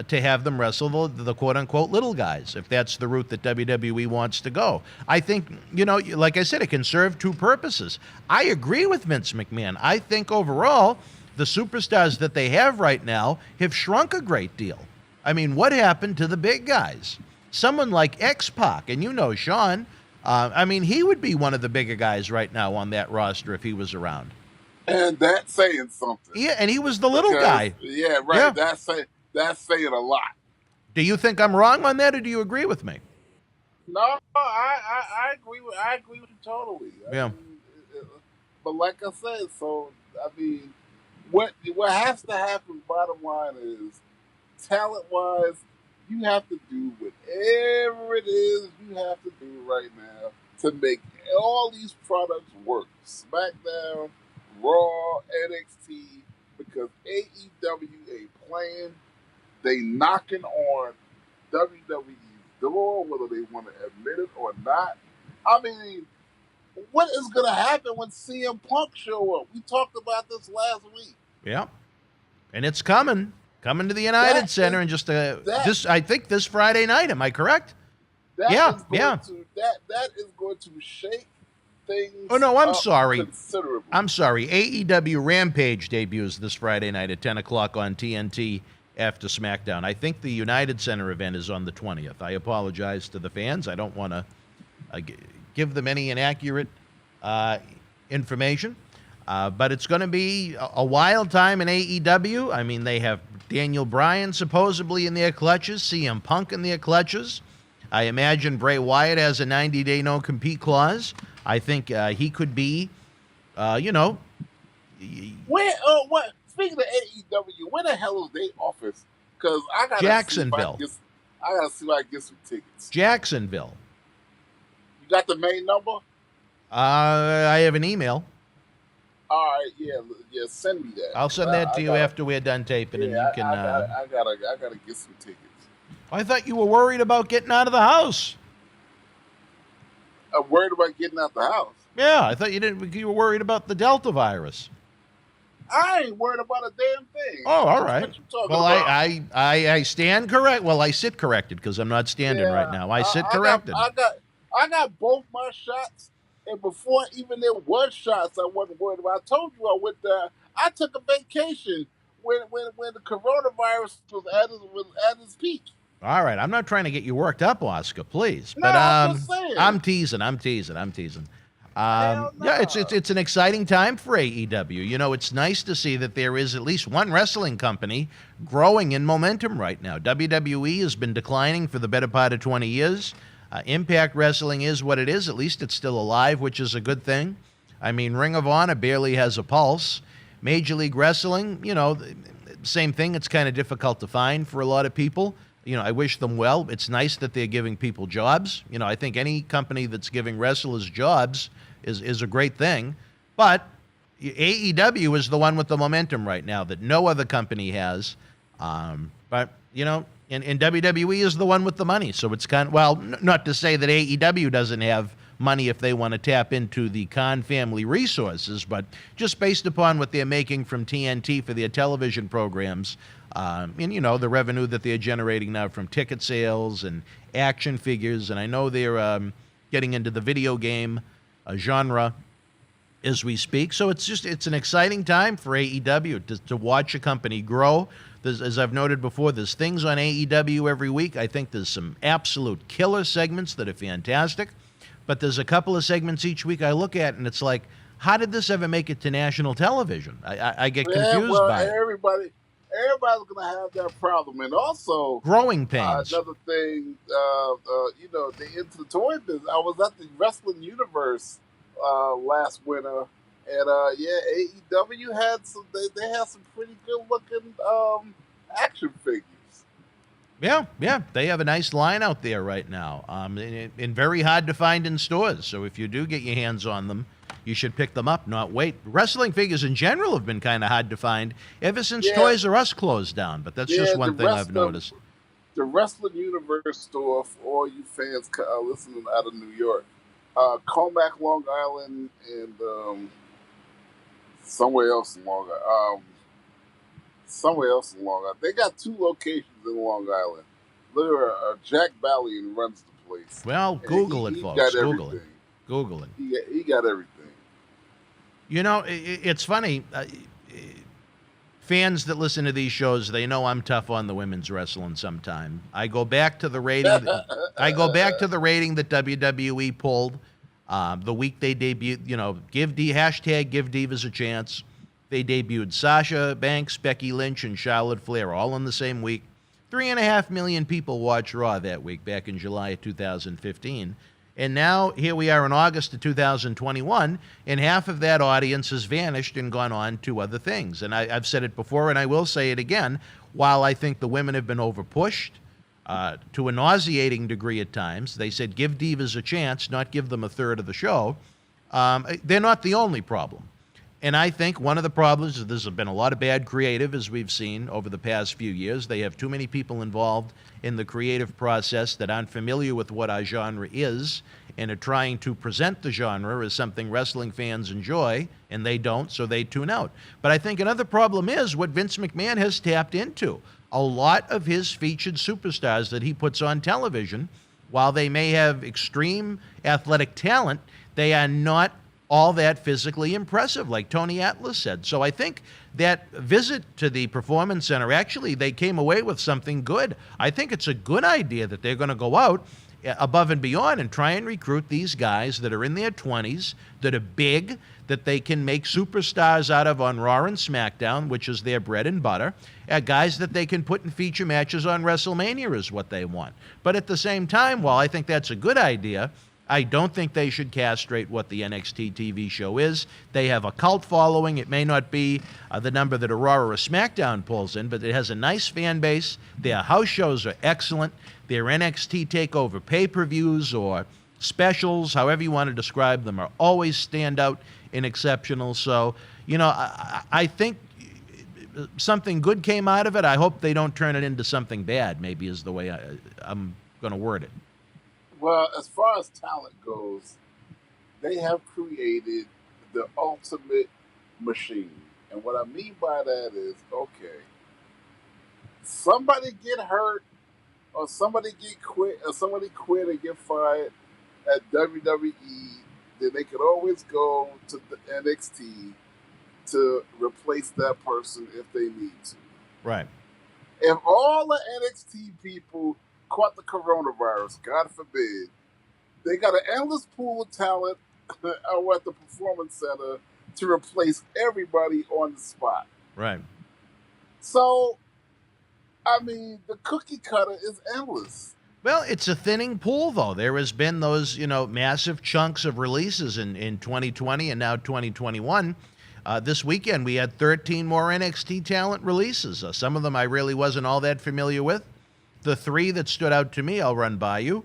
to have them wrestle the quote-unquote little guys, if that's the route that WWE wants to go. I think, like I said, it can serve two purposes. I agree with Vince McMahon. I think overall, the superstars that they have right now have shrunk a great deal. What happened to the big guys? Someone like X-Pac, and Sean, he would be one of the bigger guys right now on that roster if he was around. And that's saying something. Yeah, and he was the little guy. Yeah, right. Yeah. That's saying a lot. Do you think I'm wrong on that, or do you agree with me? No, I agree with you totally. But like I said, what has to happen, bottom line is, talent-wise, you have to do whatever it is you have to do right now to make all these products work. SmackDown, Raw, NXT, because AEW ain't playing. They knocking on WWE's door, whether they want to admit it or not. What is going to happen when CM Punk show up? We talked about this last week. Yeah, and it's coming to the United Center in just I think this Friday night. Am I correct? That is going to shake things. Oh no, I'm sorry. Considerably. I'm sorry. AEW Rampage debuts this Friday night at 10 o'clock on TNT after SmackDown. I think the United Center event is on the 20th. I apologize to the fans. I don't want to give them any inaccurate information. But it's going to be a wild time in AEW. They have Daniel Bryan supposedly in their clutches, CM Punk in their clutches. I imagine Bray Wyatt has a 90-day no-compete clause. I think he could be, Where? What? Speaking of AEW, where the hell is their office? Because I got Jacksonville. I gotta see if I can get some tickets. Jacksonville. You got the main number? I have an email. All right, yeah, send me that. I'll send that to you after we're done taping, and you can. I gotta get some tickets. I thought you were worried about getting out of the house. I'm worried about getting out the house. Yeah, I thought you were worried about the Delta virus. I ain't worried about a damn thing. Oh, all right. What you talking well, about? I stand correct. Well, I sit corrected because I'm not standing right now. I sit corrected. I got both my shots, and before even there was shots, I wasn't worried about. I told you I went there. I took a vacation when the coronavirus was at its peak. All right, I'm not trying to get you worked up, Oscar, please. No, But I'm just saying. I'm teasing. Hell no. Yeah, it's an exciting time for AEW. It's nice to see that there is at least one wrestling company growing in momentum right now. WWE has been declining for the better part of 20 years. Impact Wrestling is what it is. At least it's still alive, which is a good thing. Ring of Honor barely has a pulse. Major League Wrestling, same thing. It's kind of difficult to find for a lot of people. I wish them well. It's nice that they're giving people jobs. I think any company that's giving wrestlers jobs is a great thing. But AEW is the one with the momentum right now that no other company has. But, you know, and WWE is the one with the money. So it's kind of, well, not to say that AEW doesn't have money if they want to tap into the Khan family resources, but just based upon what they're making from TNT for their television programs, and, you know, the revenue that they're generating now from ticket sales and action figures, and I know they're getting into the video game genre as we speak. So it's an exciting time for AEW to watch a company grow. As I've noted before, there's things on AEW every week. I think there's some absolute killer segments that are fantastic, but there's a couple of segments each week I look at, and it's like, how did this ever make it to national television? I get confused by it. Everybody's going to have that problem. And also, growing pains. Another thing, you know, they into the toy business. I was at the Wrestling Universe last winter, and AEW had they had some pretty good looking action figures. Yeah, they have a nice line out there right now, and very hard to find in stores. So if you do get your hands on them, you should pick them up, not wait. Wrestling figures in general have been kind of hard to find ever since Toys R Us closed down, but that's just one thing I've noticed. The Wrestling Universe store, for all you fans listening out of New York, Comac, Long Island, and somewhere else in Long Island. They got 2 locations in Long Island. Literally, Jack Ballion runs the place. Well, Google it, folks. Google it. Google it. He got everything. You know, it's funny. Fans that listen to these shows, they know I'm tough on the women's wrestling sometime. I go back to the rating. I go back to the rating that WWE pulled the week they debuted. You know, give Divas a chance. They debuted Sasha Banks, Becky Lynch, and Charlotte Flair all in the same week. 3.5 million people watched Raw that week back in July of 2015. And now here we are in August of 2021, and half of that audience has vanished and gone on to other things. And I've said it before, and I will say it again. While I think the women have been overpushed to a nauseating degree at times, they said give divas a chance, not give them a third of the show. They're not the only problem. And I think one of the problems is there's been a lot of bad creative, as we've seen over the past few years. They have too many people involved in the creative process that aren't familiar with what our genre is and are trying to present the genre as something wrestling fans enjoy, and they don't, so they tune out. But I think another problem is what Vince McMahon has tapped into. A lot of his featured superstars that he puts on television, while they may have extreme athletic talent, they are not all that physically impressive, like Tony Atlas said. So I think that visit to the Performance Center, actually, they came away with something good. I think it's a good idea that they're going to go out above and beyond and try and recruit these guys that are in their 20s, that are big, that they can make superstars out of on Raw and SmackDown, which is their bread and butter. Guys that they can put in feature matches on WrestleMania is what they want. But at the same time, while I think that's a good idea, I don't think they should castrate what the NXT TV show is. They have a cult following. It may not be the number that a Raw or a SmackDown pulls in, but it has a nice fan base. Their house shows are excellent. Their NXT TakeOver pay-per-views or specials, however you want to describe them, are always stand out and exceptional. So, you know, I think something good came out of it. I hope they don't turn it into something bad, maybe is the way I'm going to word it. Well, as far as talent goes, they have created the ultimate machine. And what I mean by that is, okay, somebody get hurt or somebody get quit or somebody quit or get fired at WWE, then they could always go to the NXT to replace that person if they need to. Right. If all the NXT people caught the coronavirus, God forbid, they got an endless pool of talent out at the Performance Center to replace everybody on the spot. Right. So, I mean, the cookie cutter is endless. Well, it's a thinning pool, though. There has been those, massive chunks of releases in 2020 and now 2021. This weekend, we had 13 more NXT talent releases. Some of them I really wasn't all that familiar with. The 3 that stood out to me, I'll run by you.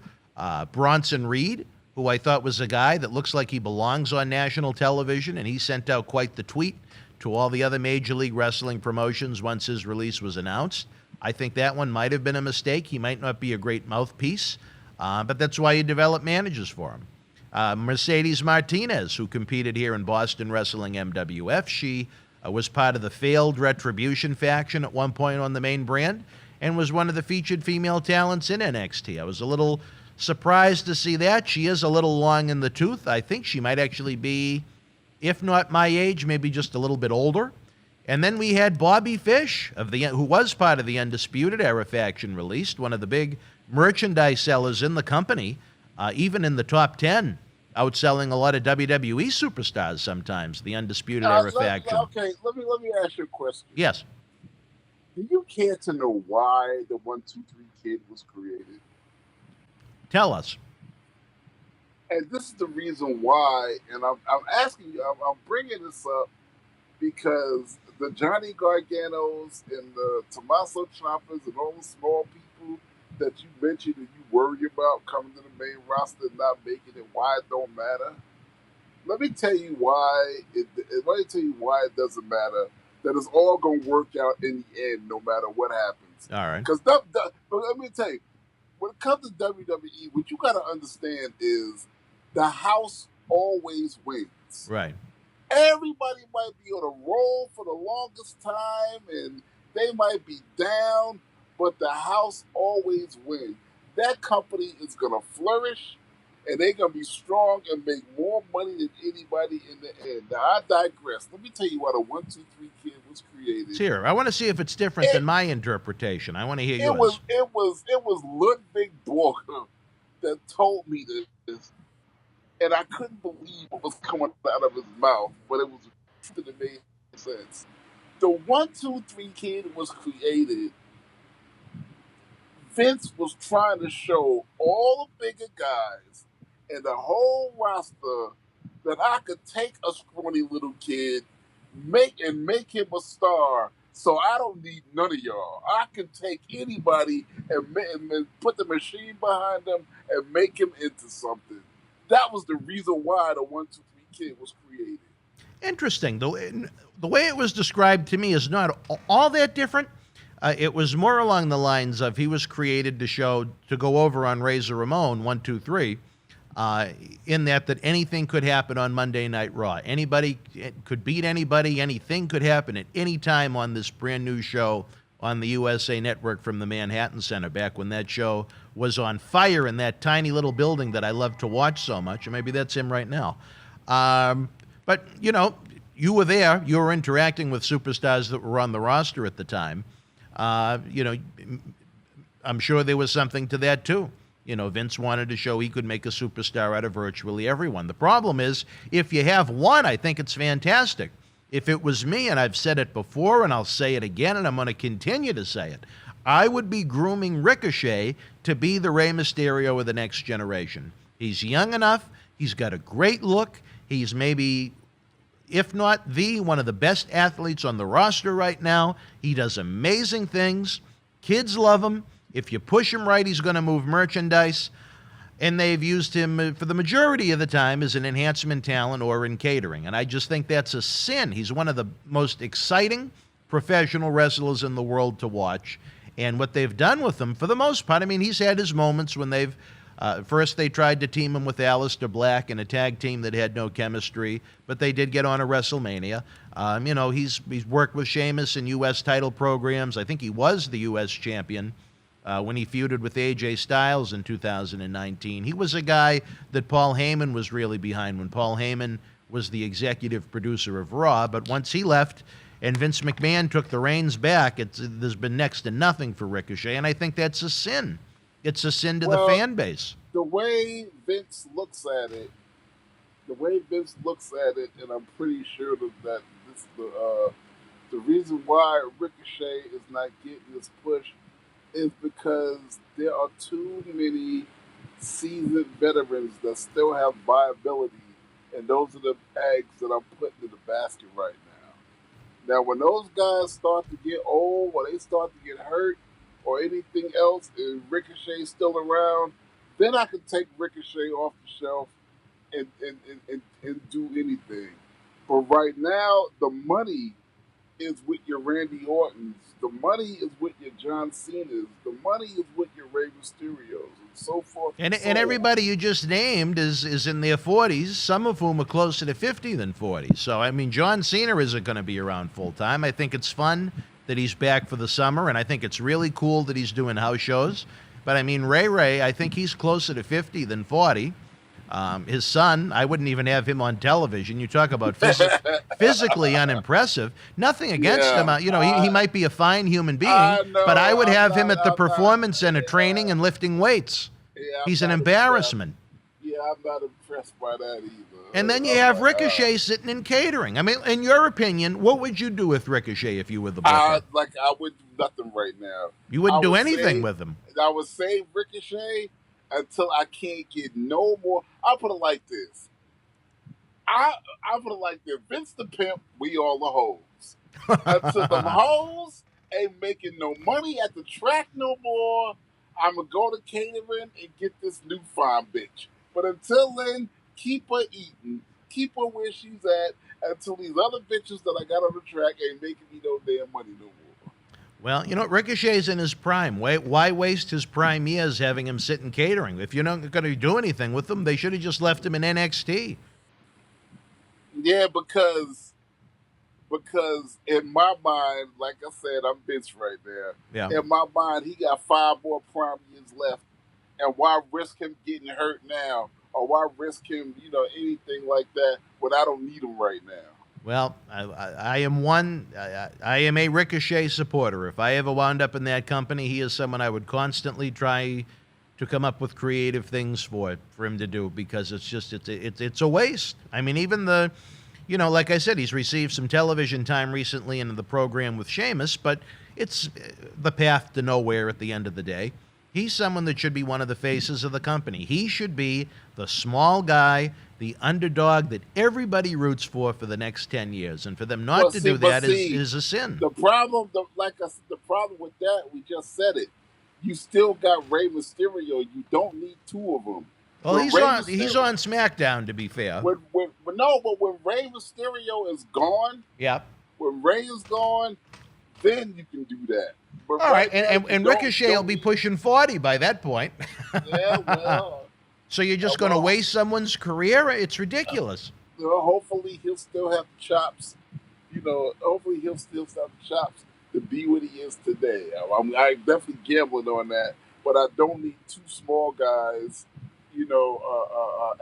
Bronson Reed, who I thought was a guy that looks like he belongs on national television, and he sent out quite the tweet to all the other Major League Wrestling promotions once his release was announced. I think that one might have been a mistake. He might not be a great mouthpiece, but that's why you develop managers for him. Mercedes Martinez, who competed here in Boston Wrestling MWF, she was part of the failed Retribution faction at one point on the main brand and was one of the featured female talents in NXT. I was a little surprised to see that. She is a little long in the tooth. I think she might actually be, if not my age, maybe just a little bit older. And then we had Bobby Fish, who was part of the Undisputed Era faction released, one of the big merchandise sellers in the company, even in the top 10, outselling a lot of WWE superstars sometimes, the Undisputed Era faction. Okay, let me ask you a question. Yes. Do you care to know why the 1-2-3 Kid was created? Tell us. And this is the reason why, and I'm asking you, I'm bringing this up because the Johnny Garganos and the Tommaso Ciampas and all the small people that you mentioned and you worry about coming to the main roster and not making it, why it don't matter. Let me tell you why it doesn't matter. That it's all going to work out in the end, no matter what happens. All right. Because let me tell you, when it comes to WWE, what you got to understand is the house always wins. Right. Everybody might be on a roll for the longest time, and they might be down, but the house always wins. That company is going to flourish, and they're going to be strong and make more money than anybody in the end. Now, I digress. Let me tell you why the 1-2-3 Kid was created. Here, I want to see if it's different than my interpretation. I want to hear yours. It was Ludwig Borger that told me this, and I couldn't believe what was coming out of his mouth, but it was that made sense. The 1-2-3 Kid was created. Vince was trying to show all the bigger guys and the whole roster that I could take a scrawny little kid, make him a star. So I don't need none of y'all. I can take anybody and put the machine behind them and make him into something. That was the reason why the 1-2-3 Kid was created. Interesting. The way it was described to me is not all that different. It was more along the lines of he was created to go over on Razor Ramon 1-2-3, in that anything could happen on Monday Night Raw. Anybody could beat anybody. Anything could happen at any time on this brand new show on the USA Network from the Manhattan Center, back when that show was on fire in that tiny little building that I love to watch so much. And maybe that's him right now. But, you were there. You were interacting with superstars that were on the roster at the time. I'm sure there was something to that, too. Vince wanted to show he could make a superstar out of virtually everyone. The problem is, if you have one, I think it's fantastic. If it was me, and I've said it before, and I'll say it again, and I'm going to continue to say it, I would be grooming Ricochet to be the Rey Mysterio of the next generation. He's young enough. He's got a great look. He's maybe, if not one of the best athletes on the roster right now. He does amazing things. Kids love him. If you push him right, he's going to move merchandise. And they've used him for the majority of the time as an enhancement talent or in catering. And I just think that's a sin. He's one of the most exciting professional wrestlers in the world to watch. And what they've done with him, for the most part, he's had his moments when they've first they tried to team him with Aleister Black in a tag team that had no chemistry, but they did get on a WrestleMania. He's worked with Sheamus in U.S. title programs. I think he was the U.S. champion when he feuded with AJ Styles in 2019. He was a guy that Paul Heyman was really behind when Paul Heyman was the executive producer of Raw, but once he left and Vince McMahon took the reins back, there's been next to nothing for Ricochet, and I think that's a sin. It's a sin to the fan base. The way Vince looks at it, and I'm pretty sure that this the reason why Ricochet is not getting this push is because there are too many seasoned veterans that still have viability, and those are the eggs that I'm putting in the basket right now. Now, when those guys start to get old, or they start to get hurt, or anything else, and Ricochet's still around, then I could take Ricochet off the shelf and do anything. But right now, the money is with your Randy Ortons. The money is with your John Cena's. The money is with your Rey Mysterios, and so forth. And so on. everybody you just named is in their 40s, some of whom are closer to 50 than 40. So, I mean, John Cena isn't going to be around full time. I think it's fun that he's back for the summer, and I think it's really cool that he's doing house shows. But, I mean, Ray, I think he's closer to 50 than 40. His son, I wouldn't even have him on television. You talk about physically unimpressive. Nothing against him. He might be a fine human being, but I would have him at the Performance Center training and lifting weights. He's an embarrassment. I'm not impressed by that either. And then you have Ricochet sitting in catering. I mean, in your opinion, what would you do with Ricochet if you were the booker? I would do nothing right now. You wouldn't do anything with him. I would save Ricochet until I can't get no more. I'll put it like this. I'll put it like this. Vince the Pimp, we all the hoes. Until the hoes ain't making no money at the track no more, I'm going to go to catering and get this new fine bitch. But until then, keep her eating. Keep her where she's at until these other bitches that I got on the track ain't making me no damn money no more. Well, Ricochet's in his prime. Why waste his prime years having him sit in catering? If you're not going to do anything with him, they should have just left him in NXT. Yeah, because in my mind, like I said, I'm Vince right there. Yeah. In my mind, he got 5 more prime years left. And why risk him getting hurt now? Or why risk him, anything like that when I don't need him right now? Well, I am a Ricochet supporter. If I ever wound up in that company, he is someone I would constantly try to come up with creative things for him to do, because it's a waste. I mean, even like I said, he's received some television time recently in the program with Sheamus, but it's the path to nowhere at the end of the day. He's someone that should be one of the faces of the company. He should be the small guy, the underdog that everybody roots for the next 10 years. And for them not to do that is a sin. The problem, the problem with that, we just said it. You still got Rey Mysterio. You don't need 2 of them. Well, he's on SmackDown, to be fair. But when Rey Mysterio is gone, when Rey is gone, then you can do that. But all right, and Ricochet will be pushing 40 by that point. Yeah, well. So you're just going to waste someone's career? It's ridiculous. Hopefully he'll still have the chops. Hopefully he'll still have the chops to be what he is today. I'm definitely gambling on that, but I don't need 2 small guys,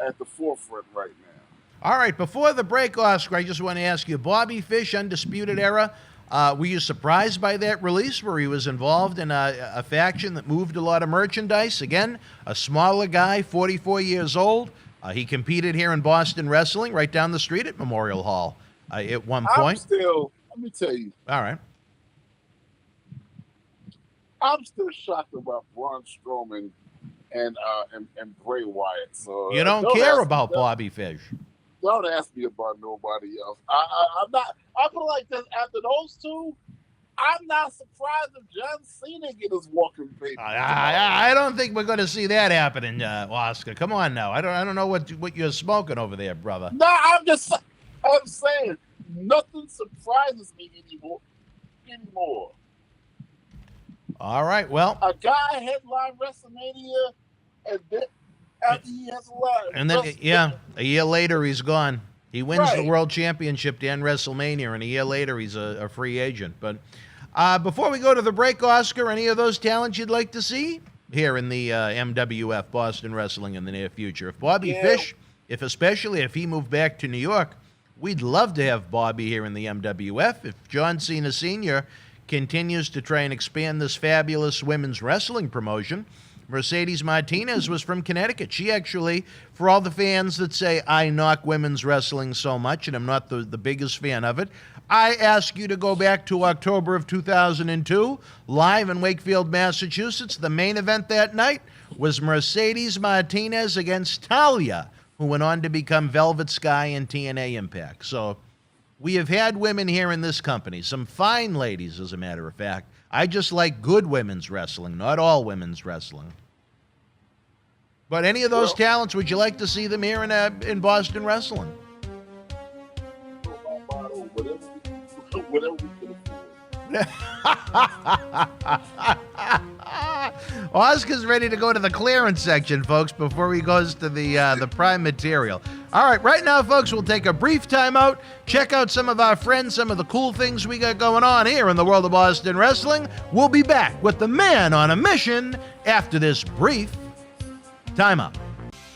at the forefront right now. All right, before the break, Oscar, I just want to ask you, Bobby Fish, Undisputed Era, were you surprised by that release where he was involved in a faction that moved a lot of merchandise? Again, a smaller guy, 44 years old. He competed here in Boston Wrestling right down the street at Memorial Hall at one point. Let me tell you. All right. I'm still shocked about Braun Strowman and Bray Wyatt. So you don't care about Bobby Fish. Don't ask me about nobody else. I'm not. I feel like this after those 2. I'm not surprised if John Cena get his walking paper. I don't think we're going to see that happening, Oscar. Come on now. I don't know what you're smoking over there, brother. No, I'm saying nothing surprises me anymore. All right. Well, a guy headline WrestleMania, and then after he has a lot, and then a year later he's gone. He wins the World Championship to end WrestleMania, and a year later he's a free agent. But before we go to the break, Oscar, any of those talents you'd like to see here in the MWF, Boston Wrestling, in the near future? If Bobby Fish, especially if he moved back to New York, we'd love to have Bobby here in the MWF. If John Cena Sr. continues to try and expand this fabulous women's wrestling promotion, Mercedes Martinez was from Connecticut. She actually, for all the fans that say I knock women's wrestling so much and I'm not the biggest fan of it, I ask you to go back to October of 2002, live in Wakefield, Massachusetts. The main event that night was Mercedes Martinez against Talia, who went on to become Velvet Sky and TNA Impact. So we have had women here in this company, some fine ladies, as a matter of fact. I just like good women's wrestling, not all women's wrestling. But any of those talents, would you like to see them here in Boston Wrestling? Whatever we can afford. Oscar's ready to go to the clearance section, folks, before he goes to the prime material. All right, right now, folks, we'll take a brief time out, check out some of our friends, some of the cool things we got going on here in the world of Boston Wrestling. We'll be back with the man on a mission after this brief timeout.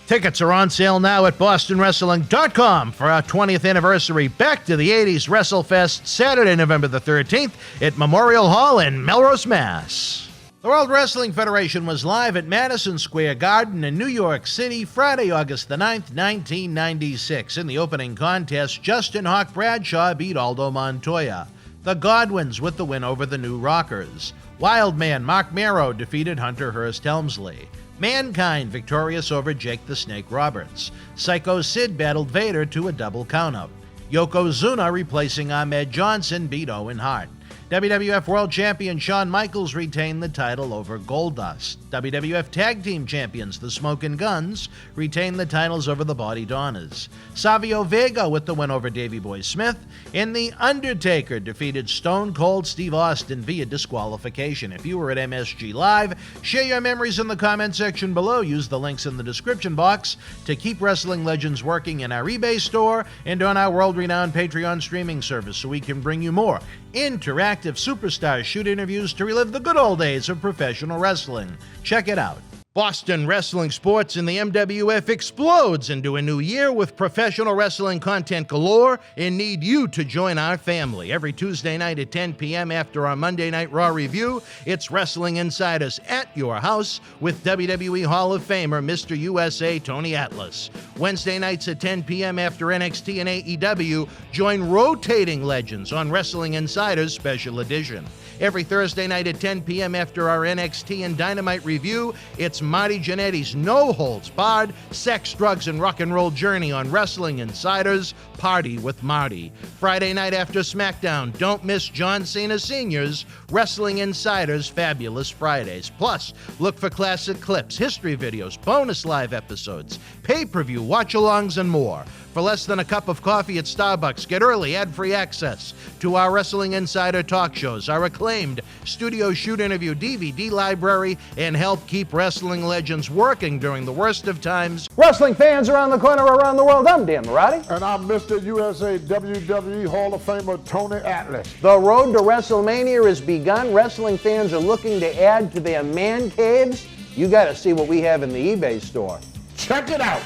Tickets are on sale now at bostonwrestling.com for our 20th anniversary Back to the 80s WrestleFest, Saturday, November the 13th at Memorial Hall in Melrose, Mass. The World Wrestling Federation was live at Madison Square Garden in New York City Friday, August the 9th, 1996. In the opening contest, Justin Hawk Bradshaw beat Aldo Montoya. The Godwins with the win over the New Rockers. Wildman Mark Mero defeated Hunter Hearst Helmsley. Mankind victorious over Jake the Snake Roberts. Psycho Sid battled Vader to a double countout. Yokozuna replacing Ahmed Johnson beat Owen Hart. WWF World Champion Shawn Michaels retained the title over Goldust. WWF Tag Team Champions, the Smokin' Guns, retained the titles over the Body Donners. Savio Vega with the win over Davey Boy Smith. And The Undertaker defeated Stone Cold Steve Austin via disqualification. If you were at MSG Live, share your memories in the comment section below. Use the links in the description box to keep Wrestling Legends working in our eBay store and on our world-renowned Patreon streaming service so we can bring you more interactive superstar shoot interviews to relive the good old days of professional wrestling. Check it out. Boston Wrestling Sports in the MWF explodes into a new year with professional wrestling content galore and need you to join our family. Every Tuesday night at 10 p.m. after our Monday Night Raw review, it's Wrestling Insiders at your house with WWE Hall of Famer Mr. USA Tony Atlas. Wednesday nights at 10 p.m. after NXT and AEW, join rotating legends on Wrestling Insiders Special Edition. Every Thursday night at 10 p.m. after our NXT and Dynamite review, it's Marty Jannetty's no-holds-barred sex, drugs, and rock and roll journey on Wrestling Insiders Party with Marty. Friday night after SmackDown, don't miss John Cena Sr.'s Wrestling Insiders Fabulous Fridays. Plus, look for classic clips, history videos, bonus live episodes, pay-per-view watch-alongs, and more. For less than a cup of coffee at Starbucks, get early ad-free access to our Wrestling Insider talk shows, our acclaimed studio shoot interview DVD library, and help keep wrestling legends working during the worst of times. Wrestling fans around the corner, around the world, I'm Dan Marotti. And I'm Mr. USA WWE Hall of Famer Tony Atlas. The road to WrestleMania has begun. Wrestling fans are looking to add to their man caves. You got to see what we have in the eBay store. Check it out.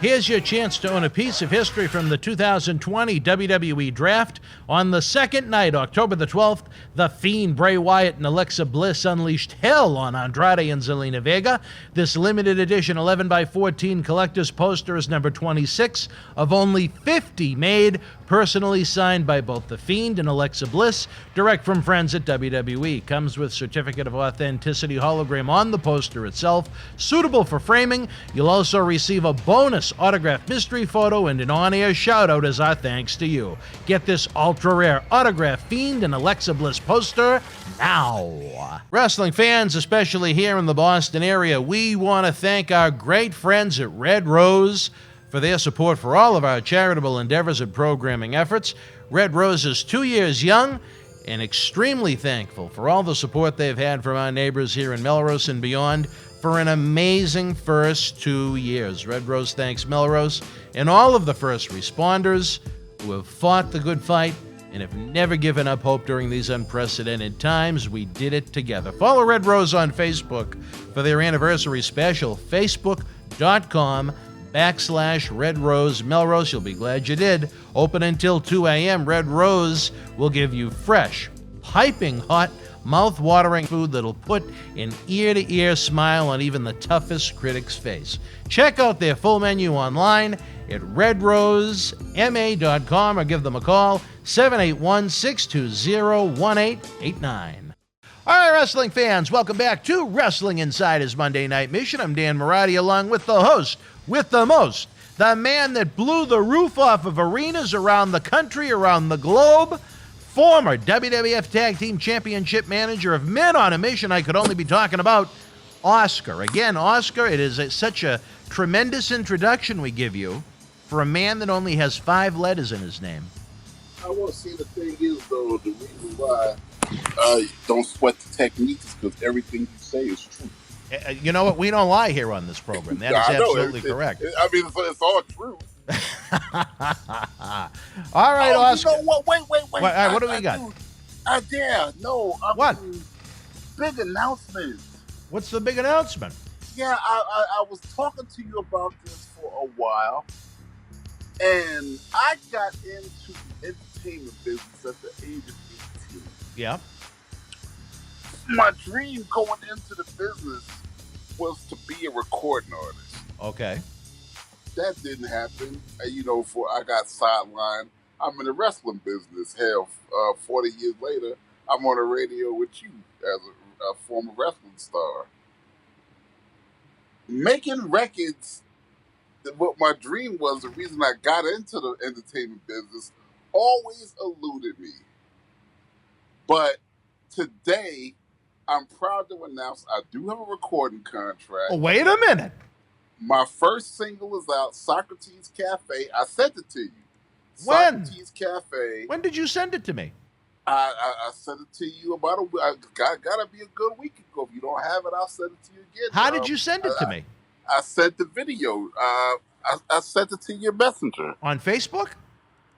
Here's your chance to own a piece of history from the 2020 WWE Draft. On the second night, October the 12th, The Fiend, Bray Wyatt, and Alexa Bliss unleashed hell on Andrade and Zelina Vega. This limited edition 11x14 collector's poster is number 26 of only 50 made, personally signed by both The Fiend and Alexa Bliss, direct from friends at WWE. Comes with certificate of authenticity hologram on the poster itself, suitable for framing. You'll also receive a bonus autographed mystery photo and an on-air shout-out as our thanks to you. Get this ultra-rare autographed Fiend and Alexa Bliss poster now. Wrestling fans, especially here in the Boston area, we want to thank our great friends at Red Rose for their support for all of our charitable endeavors and programming efforts. Red Rose is 2 years young and extremely thankful for all the support they've had from our neighbors here in Melrose and beyond for an amazing first 2 years. Red Rose thanks Melrose and all of the first responders who have fought the good fight and have never given up hope during these unprecedented times. We did it together. Follow Red Rose on Facebook for their anniversary special, facebook.com/Red Rose Melrose. You'll be glad you did. Open until 2 a.m. Red Rose will give you fresh, piping hot, mouth-watering food that'll put an ear-to-ear smile on even the toughest critic's face. Check out their full menu online at redrosema.com or give them a call, 781-620-1889. All right, wrestling fans, welcome back to Wrestling Insider's Monday Night Mission. I'm Dan Marotti, along with the host with the most, the man that blew the roof off of arenas around the country, around the globe, former WWF Tag Team Championship manager of Men on a Mission. I could only be talking about Oscar. Again, Oscar, it is such a tremendous introduction we give you for a man that only has 5 letters in his name. I want to say the thing is, though, the reason why don't sweat the techniques is because everything you say is true. You know what? We don't lie here on this program. That is absolutely correct. I mean, it's all true. All right, Oscar. You know what? Wait. What do we got? What? Big announcement. What's the big announcement? Yeah, I was talking to you about this for a while, and I got into the entertainment business at the age of 18. Yeah. My dream going into the business was to be a recording artist. Okay. That didn't happen. I got sidelined. I'm in the wrestling business. Hell, 40 years later, I'm on the radio with you as a former wrestling star. Making records, what my dream was, the reason I got into the entertainment business, always eluded me. But today, I'm proud to announce I do have a recording contract. Oh, wait a minute. My first single is out, Socrates Cafe. I sent it to you. When? Socrates Cafe. When did you send it to me? I sent it to you about a week. Gotta be a good week ago. If you don't have it, I'll send it to you again. How did you send it to me? I sent the video. I sent it to your messenger. On Facebook?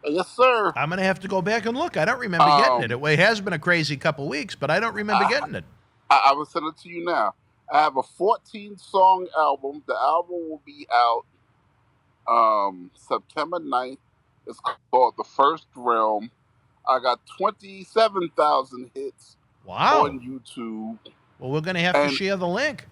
Yes, sir. I'm going to have to go back and look. I don't remember getting it. It has been a crazy couple weeks, but I don't remember getting it. I will send it to you now. I have a 14-song album. The album will be out September 9th. It's called The First Realm. I got 27,000 hits on YouTube. Well, we're going to have to share the link.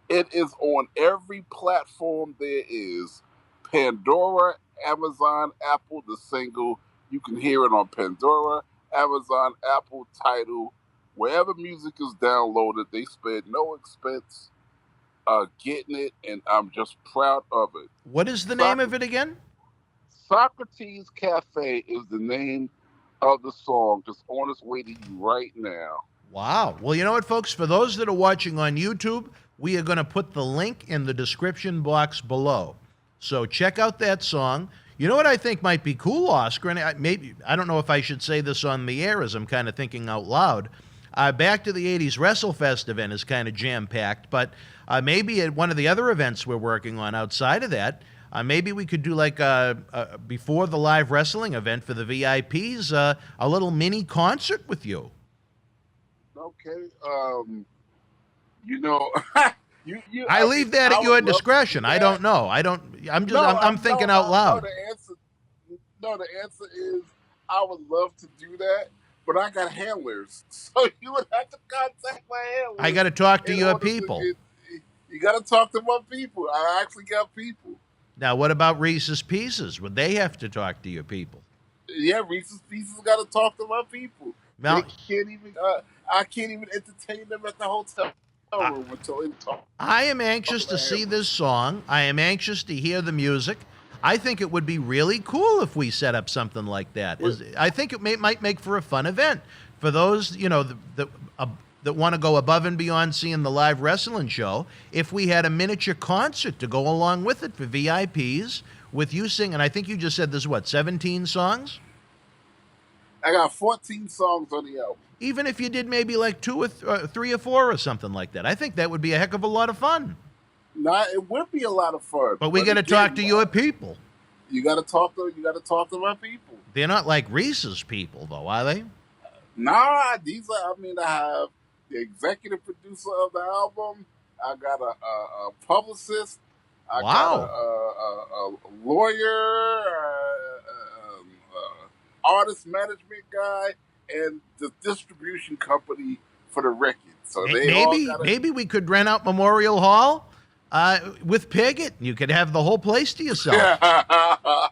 It is on every platform there is. Pandora, Amazon, Apple, the single. You can hear it on Pandora, Amazon, Apple, Tidal. Wherever music is downloaded, they spared no expense getting it, and I'm just proud of it. What is the name of it again? Socrates Cafe is the name of the song. Just on its way to you right now. Wow. Well, you know what, folks? For those that are watching on YouTube, we are going to put the link in the description box below. So check out that song. You know what I think might be cool, Oscar? And I don't know if I should say this on the air as I'm kind of thinking out loud. Back to the 80s WrestleFest event is kind of jam-packed, but maybe at one of the other events we're working on outside of that, maybe we could do like before the live wrestling event for the VIPs, a little mini concert with you. Okay. I leave that at your discretion. I don't know. I'm thinking out loud. The answer is I would love to do that, but I got handlers, so you would have to contact my handlers. I got to talk to your people. You got to talk to my people. I actually got people. Now, what about Reese's Pieces? Would they have to talk to your people? Yeah, Reese's Pieces got to talk to my people. Now, I can't even entertain them at the hotel room until they talk. I am anxious to see this song. I am anxious to hear the music. I think it would be really cool if we set up something like that. I think it might make for a fun event for those that want to go above and beyond seeing the live wrestling show. If we had a miniature concert to go along with it for VIPs with you singing, I think you just said there's 17 songs? I got 14 songs on the album. Even if you did maybe like 2 or 3 or 4 or something like that, I think that would be a heck of a lot of fun. Nah, it would be a lot of fun. But we got to talk to your people. You got to talk to my people. They're not like Reese's people, though, are they? Nah, I have the executive producer of the album. I got a publicist. I got a lawyer, artist management guy, and the distribution company for the record. So maybe we could rent out Memorial Hall with Piggott. You could have the whole place to yourself. All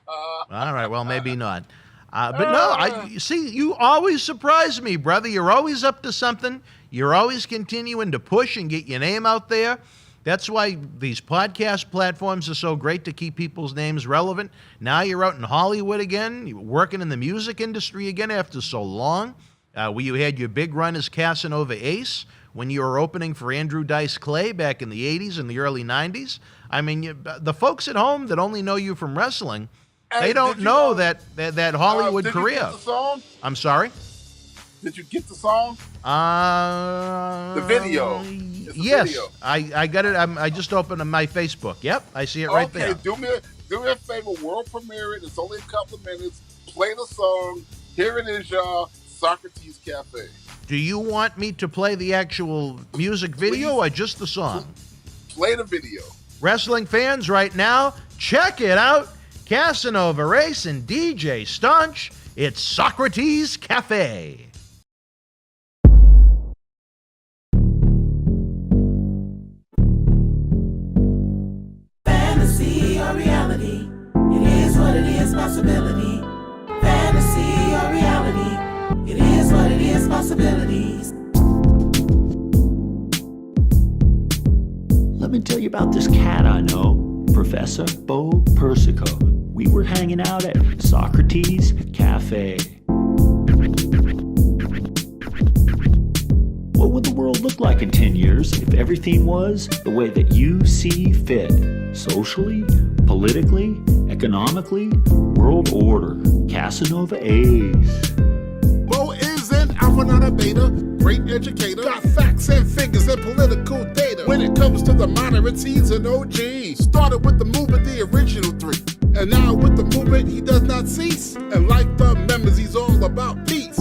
right, well, maybe not. But no, you always surprise me, brother. You're always up to something. You're always continuing to push and get your name out there. That's why these podcast platforms are so great to keep people's names relevant. Now you're out in Hollywood again. You're working in the music industry again after so long. You had your big run as Casanova Ace when you were opening for Andrew Dice Clay back in the 80s and the early 90s. I mean, the folks at home that only know you from wrestling, they don't know that Hollywood did career. You get the song? I'm sorry? Did you get the song? The video. It's a Yes, video. I got it. I just opened my Facebook. Yep, I see it right there. Do me a favor. World premiere it. It's only a couple of minutes. Play the song. Here it is, y'all. Socrates Cafe. Do you want me to play the actual music video or just the song? Play the video. Wrestling fans, right now, check it out. Casanova Race and DJ Staunch. It's Socrates Cafe. Fantasy or reality, it is what it is, possibility. Fantasy or reality, it is what it is, possibilities. Let me tell you about this cat I know, Professor Bo Persico. We were hanging out at Socrates Cafe. What would the world look like in 10 years if everything was the way that you see fit? Socially, politically, economically, world order. Casanova Ace. Bo is an alpha, not a beta. Great educator. Got facts and figures and political data. When it comes to the moderates, he's an OG. Started with the movement, the original three. And now with the movement, he does not cease. And like the members, he's all about peace.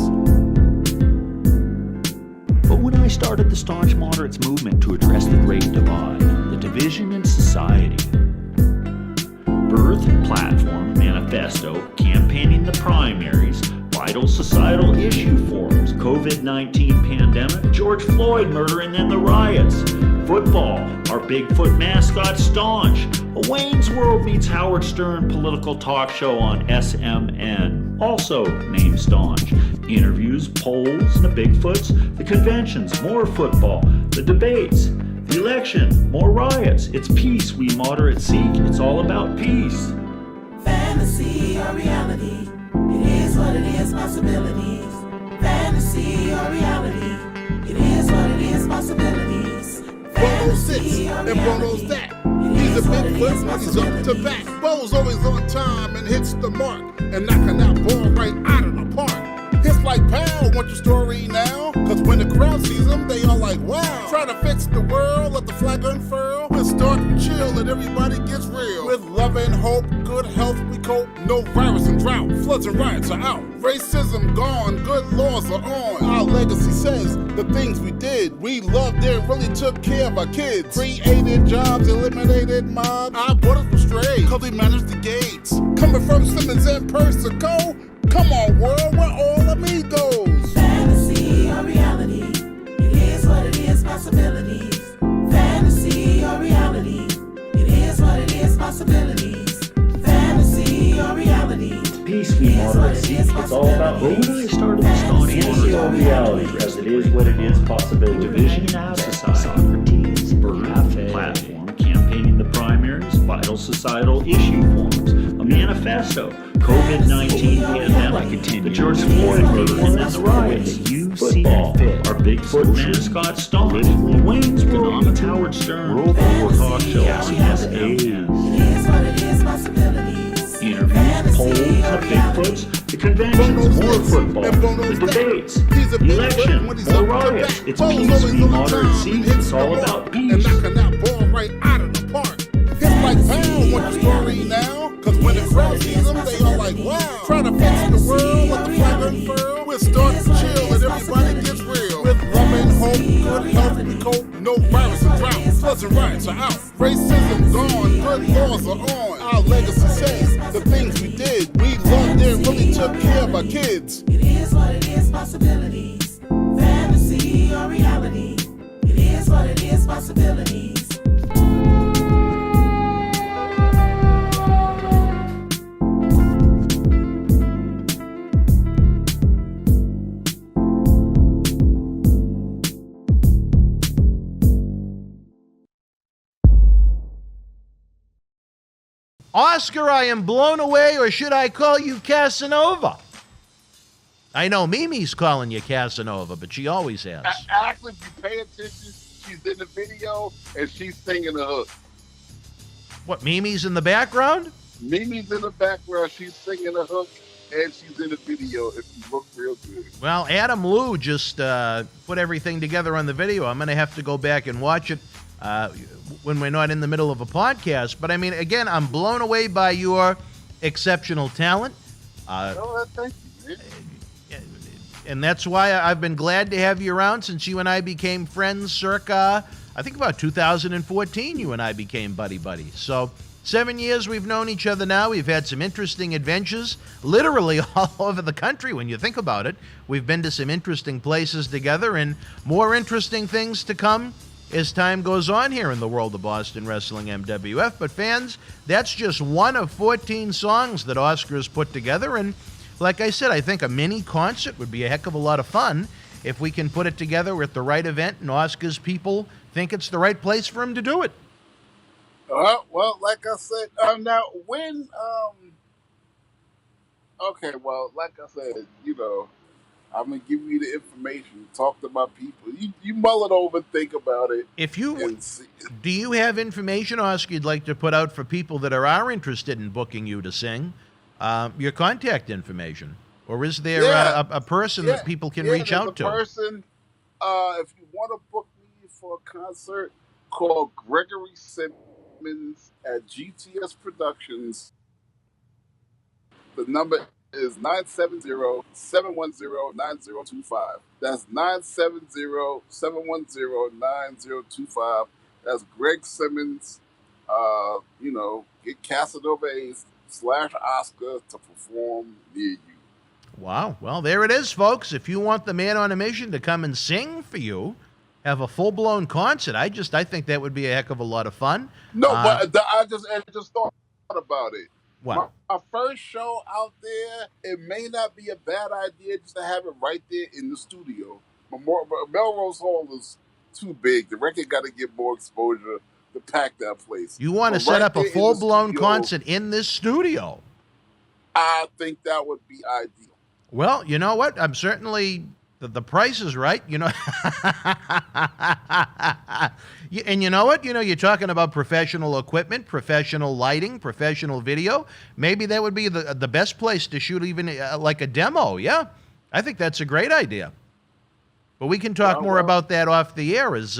But when I started the staunch moderates movement to address the great divide, the division in society, birth, platform, manifesto, campaigning the primaries, vital societal issue forums, COVID-19 pandemic, George Floyd murder and then the riots, football, our Bigfoot mascot Staunch, a Wayne's World meets Howard Stern political talk show on SMN, also named Staunch, interviews, polls, the Bigfoots, the conventions, more football, the debates, the election, more riots, it's peace we moderates seek, it's all about peace. Fantasy or reality, it is what it is, possibilities. Fantasy or reality, it is what it is, possibilities. Bono's this and Bono's that. He's a Bigfoot when he's up to bat. Bo's always on time and hits the mark. And knocking that ball right out of the park. Hits like pow, want your story now? Cause when the crowd sees him, they all like, wow. Try to fix the world, let the flag unfurl. We'll start to chill and everybody gets real. With love and hope, good health we cope. No virus and drought, floods and riots are out. Racism gone, good laws are on. Our legacy says the things we did. We loved and really took care of our kids. Created jobs, eliminated mobs. Our borders were straight, cause we managed the gates. Coming from Simmons and Persico. Come on, world, we're all amigos. Fantasy or reality, it is what it is, possibilities. Fantasy or reality, it is what it is, possibilities. Fantasy or reality. Peace we moderates seek, it's all about peace. When I started the staunch fantasy or reality, as it is what it is, possibility. Division in society, Socrates, birth, platform, campaigning the primaries, vital societal issue forums, a manifesto, COVID-19 pandemic, the George Floyd murder and then the riots, football, our Bigfoot mascot Staunch, Wayne's World meets Howard Stern, World War talk show on SMN, interviews, polls, the Bigfoots, the conventions, more football, the debates, the election, more riots, it's peace we moderates seek, it's all about peace. And knocking that ball right out of the park. Hits like pow, want your story now? Cause when the crowd sees them, they all like, wow. Try to fix the world, let the flag unfurl. We'll start to chill and everybody gets real. With love and hope, good health we cope. No virus and drought, floods and riots are out. Racism gone, good laws are on. Our legacy says the things we did. We loved and really took care of our kids. It is what it is, possibilities. Fantasy or reality, it is what it is, possibilities. Oscar, I am blown away, or should I call you Casanova? I know Mimi's calling you Casanova, but she always has. Actually, if you pay attention, she's in the video and she's singing the hook. What, Mimi's in the background? Mimi's in the background, she's singing the hook, and she's in the video if you look real good. Well, Adam Liu just put everything together on the video. I'm going to have to go back and watch it when we're not in the middle of a podcast. But, I mean, again, I'm blown away by your exceptional talent. Thank you, man. And that's why I've been glad to have you around since you and I became friends circa, I think about 2014, you and I became buddy-buddy. So 7 years we've known each other now. We've had some interesting adventures, literally all over the country when you think about it. We've been to some interesting places together and more interesting things to come as time goes on here in the world of Boston Wrestling MWF. But fans, that's just one of 14 songs that Oscar's put together. And like I said, I think a mini concert would be a heck of a lot of fun if we can put it together at the right event and Oscar's people think it's the right place for him to do it. Well, like I said, now when, okay, well, like I said, I'm going to give you the information, talk to my people. You mull it over, think about it. Do you have information, Oscar, you'd like to put out for people that are interested in booking you to sing? Your contact information, or is there a person that people can reach out to? Person, if you want to book me for a concert, call Gregory Simmons at GTS Productions. The number is 970-710-9025. That's 970-710-9025. That's Greg Simmons. Get Casanova /Oscar to perform near you. Wow. Well, there it is, folks. If you want the man on a mission to come and sing for you, have a full-blown concert, I think that would be a heck of a lot of fun. No, but I just thought about it. What? My first show out there, it may not be a bad idea just to have it right there in the studio. Melrose Hall is too big. The record got to get more exposure to pack that place. You want to set up a full-blown concert in this studio? I think that would be ideal. Well, you know what? I'm certainly... The price is right, And you know what? You're talking about professional equipment, professional lighting, professional video. Maybe that would be the best place to shoot even like a demo. Yeah, I think that's a great idea. But we can talk more about that off the air as,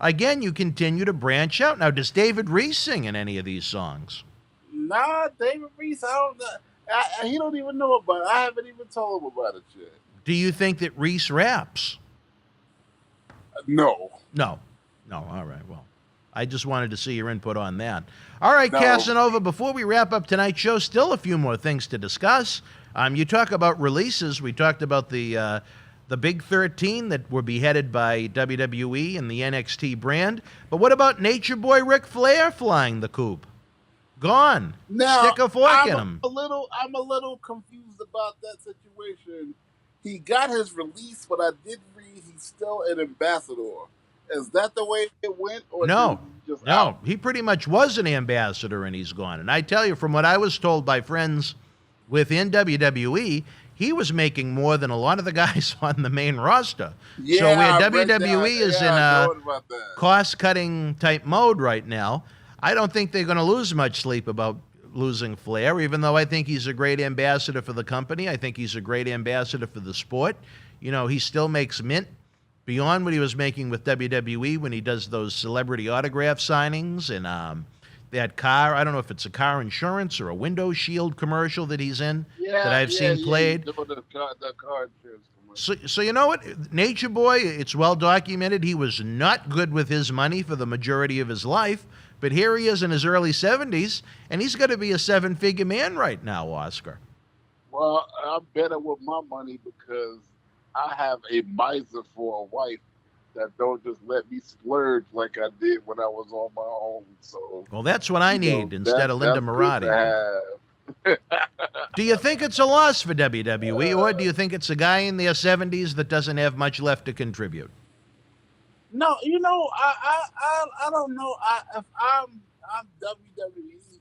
again, you continue to branch out. Now, does David Reese sing in any of these songs? Nah, David Reese, I don't know. He don't even know about it. I haven't even told him about it yet. Do you think that Reese raps? No. All right. Well, I just wanted to see your input on that. All right, no. Casanova, before we wrap up tonight's show, still a few more things to discuss. You talk about releases. We talked about the Big 13 that were beheaded by WWE and the NXT brand. But what about Nature Boy Ric Flair flying the coop? Gone. Now, stick a fork in him. I'm a little confused about that situation. He got his release, but I did read he's still an ambassador. Is that the way it went? Or no. Out? He pretty much was an ambassador and he's gone. And I tell you, from what I was told by friends within WWE, he was making more than a lot of the guys on the main roster. Yeah, so where WWE is in a cost-cutting type mode right now, I don't think they're going to lose much sleep about losing Flair, even though I think he's a great ambassador for the company. I think he's a great ambassador for the sport. He still makes mint beyond what he was making with WWE when he does those celebrity autograph signings and that car. I don't know if it's a car insurance or a window shield commercial that he's in that I've seen played. The car insurance commercial. So you know what? Nature Boy, it's well documented. He was not good with his money for the majority of his life. But here he is in his early 70s, and he's going to be a seven-figure man right now, Oscar. Well, I'm better with my money because I have a miser for a wife that don't just let me splurge like I did when I was on my own. So, well, that's what I need instead of Linda Marotti. Do you think it's a loss for WWE, or do you think it's a guy in their 70s that doesn't have much left to contribute? No, I don't know. If I'm WWE,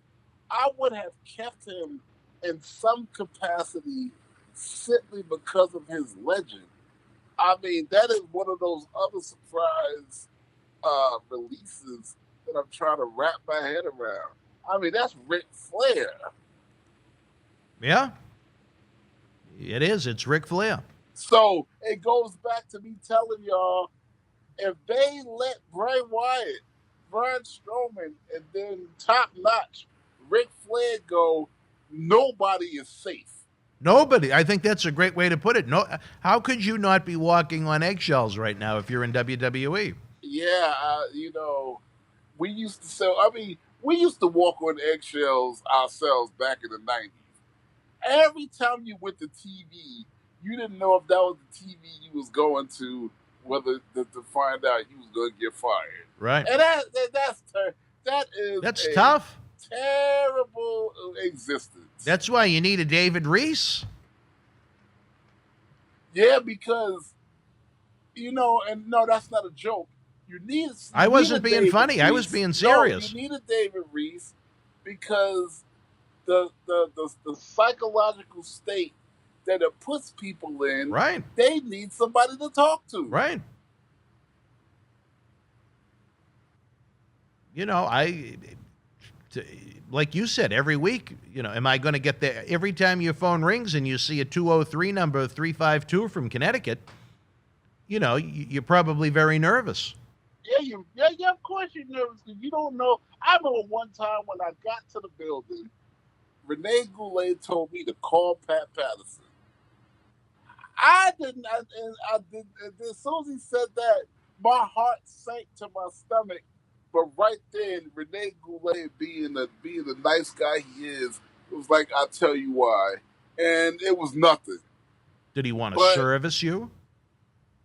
I would have kept him in some capacity simply because of his legend. I mean, that is one of those other surprise releases that I'm trying to wrap my head around. I mean, that's Ric Flair. Yeah, it is. It's Ric Flair. So it goes back to me telling y'all, if they let Bray Wyatt, Braun Strowman, and then top notch Ric Flair go, nobody is safe. Nobody. I think that's a great way to put it. No, how could you not be walking on eggshells right now if you're in WWE? Yeah, we used to sell. I mean, we used to walk on eggshells ourselves back in the 90s. Every time you went to TV, you didn't know if that was the TV you was going to, whether to find out you was going to get fired. Right. And that's tough. Terrible existence. That's why you need a David Reese. Yeah, because and no, that's not a joke. I wasn't being funny. I was being serious. No, you need a David Reese because the psychological state that it puts people in, right? They need somebody to talk to, right? Like you said, every week, am I going to get there? Every time your phone rings and you see a 203 number 352 from Connecticut, you're probably very nervous. Yeah, of course you're nervous because you don't know. I remember one time when I got to the building, Renee Goulet told me to call Pat Patterson. I didn't, and as soon as he said that, my heart sank to my stomach. But right then, Renee Goulet, being the nice guy he is, it was like, I'll tell you why. And it was nothing. Did he want to service you?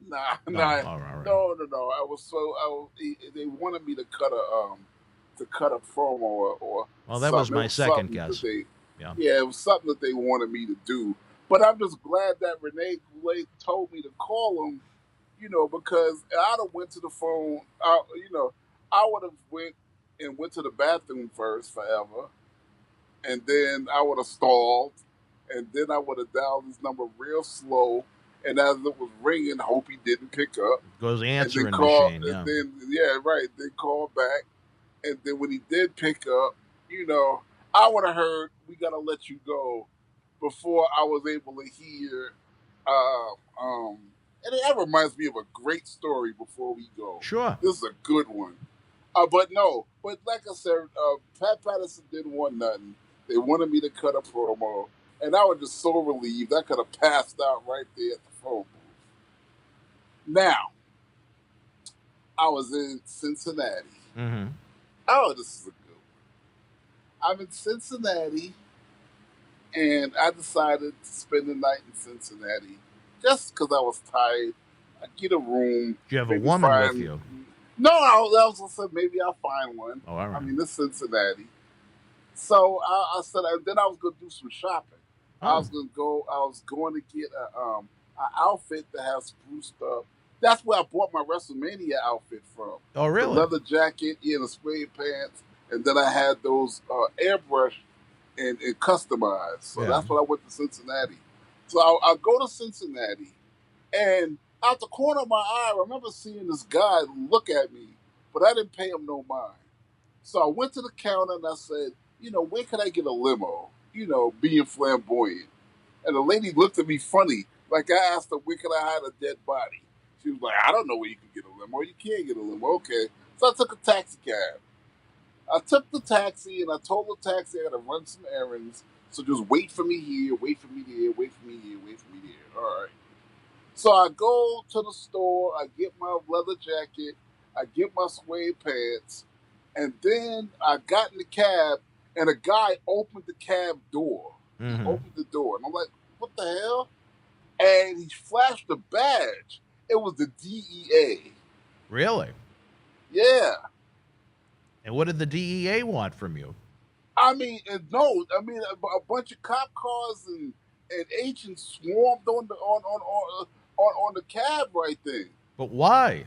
Nah. All right. No. They wanted me to cut a promo or well, that was my second guess. It was something that they wanted me to do. But I'm just glad that Renee Goulet told me to call him, because I'd have went to the phone, I would have went to the bathroom first forever, and then I would have stalled, and then I would have dialed his number real slow, and as it was ringing, hope he didn't pick up. Goes answering machine, yeah. Then call back, and then when he did pick up, I would have heard, "We gotta let you go," before I was able to hear. And that reminds me of a great story. Before we go, sure, this is a good one. But like I said, Pat Patterson didn't want nothing. They wanted me to cut a promo, and I was just so relieved. I could have passed out right there at the phone booth. Now, I was in Cincinnati. Mm-hmm. Oh, this is a good one. I'm in Cincinnati, and I decided to spend the night in Cincinnati just because I was tired. I get a room. Do you have a woman with you? No, I was going to say maybe I'll find one. Oh, all right. I mean, this is Cincinnati. So I said, and then I was going to do some shopping. Oh. I was going to get an outfit to have spruced up. That's where I bought my WrestleMania outfit from. Oh, really? The leather jacket, the suede pants, and then I had those airbrush and customized. So that's what I went to Cincinnati. So I go to Cincinnati, and out the corner of my eye, I remember seeing this guy look at me, but I didn't pay him no mind. So I went to the counter and I said, where can I get a limo? Being flamboyant. And the lady looked at me funny, like I asked her, where can I hide a dead body? She was like, I don't know where you can get a limo. You can't get a limo. Okay. So I took a taxi cab. I took the taxi and I told the taxi I got to run some errands. So just wait for me here, wait for me there, wait for me here, wait for me there. All right. So I go to the store, I get my leather jacket, I get my suede pants, and then I got in the cab, and a guy opened the cab door. Mm-hmm. He opened the door, and I'm like, what the hell? And he flashed a badge. It was the DEA. Really? Yeah. And what did the DEA want from you? I mean, a bunch of cop cars and agents swarmed on the cab right there. But why?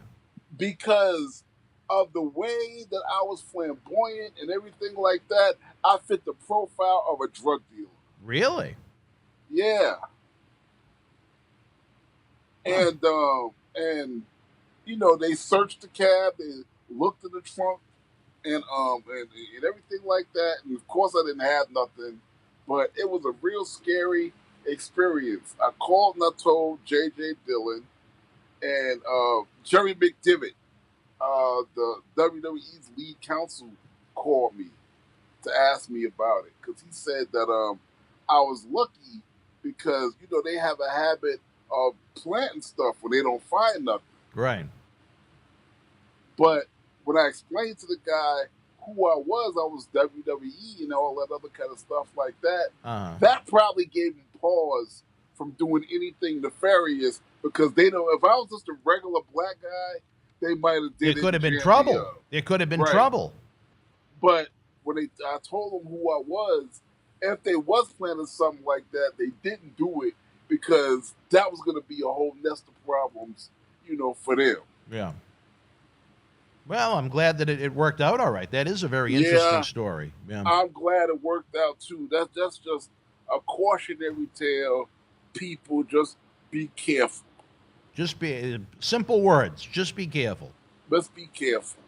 Because of the way that I was flamboyant and everything like that, I fit the profile of a drug dealer. Really? Yeah. And you know, they searched the cab, they looked in the trunk, and everything like that. And of course, I didn't have nothing, but it was a real scary experience. I called and I told J.J. Dillon and Jerry McDivitt, the WWE's lead counsel, called me to ask me about it because he said that I was lucky because, you know, they have a habit of planting stuff when they don't find nothing. Right. But when I explained to the guy who I was WWE and all that other kind of stuff like that, that probably gave him pause from doing anything nefarious because they know if I was just a regular black guy, they might have did it. It could have been trouble. It could have been trouble. But when I told them who I was, if they was planning something like that, they didn't do it because that was going to be a whole nest of problems, you know, for them. Yeah. Well, I'm glad that it worked out all right. That is a very interesting story. Yeah. I'm glad it worked out, too. That's just a cautionary tale. People, just be careful. Just be simple words. Just be careful. Let's be careful.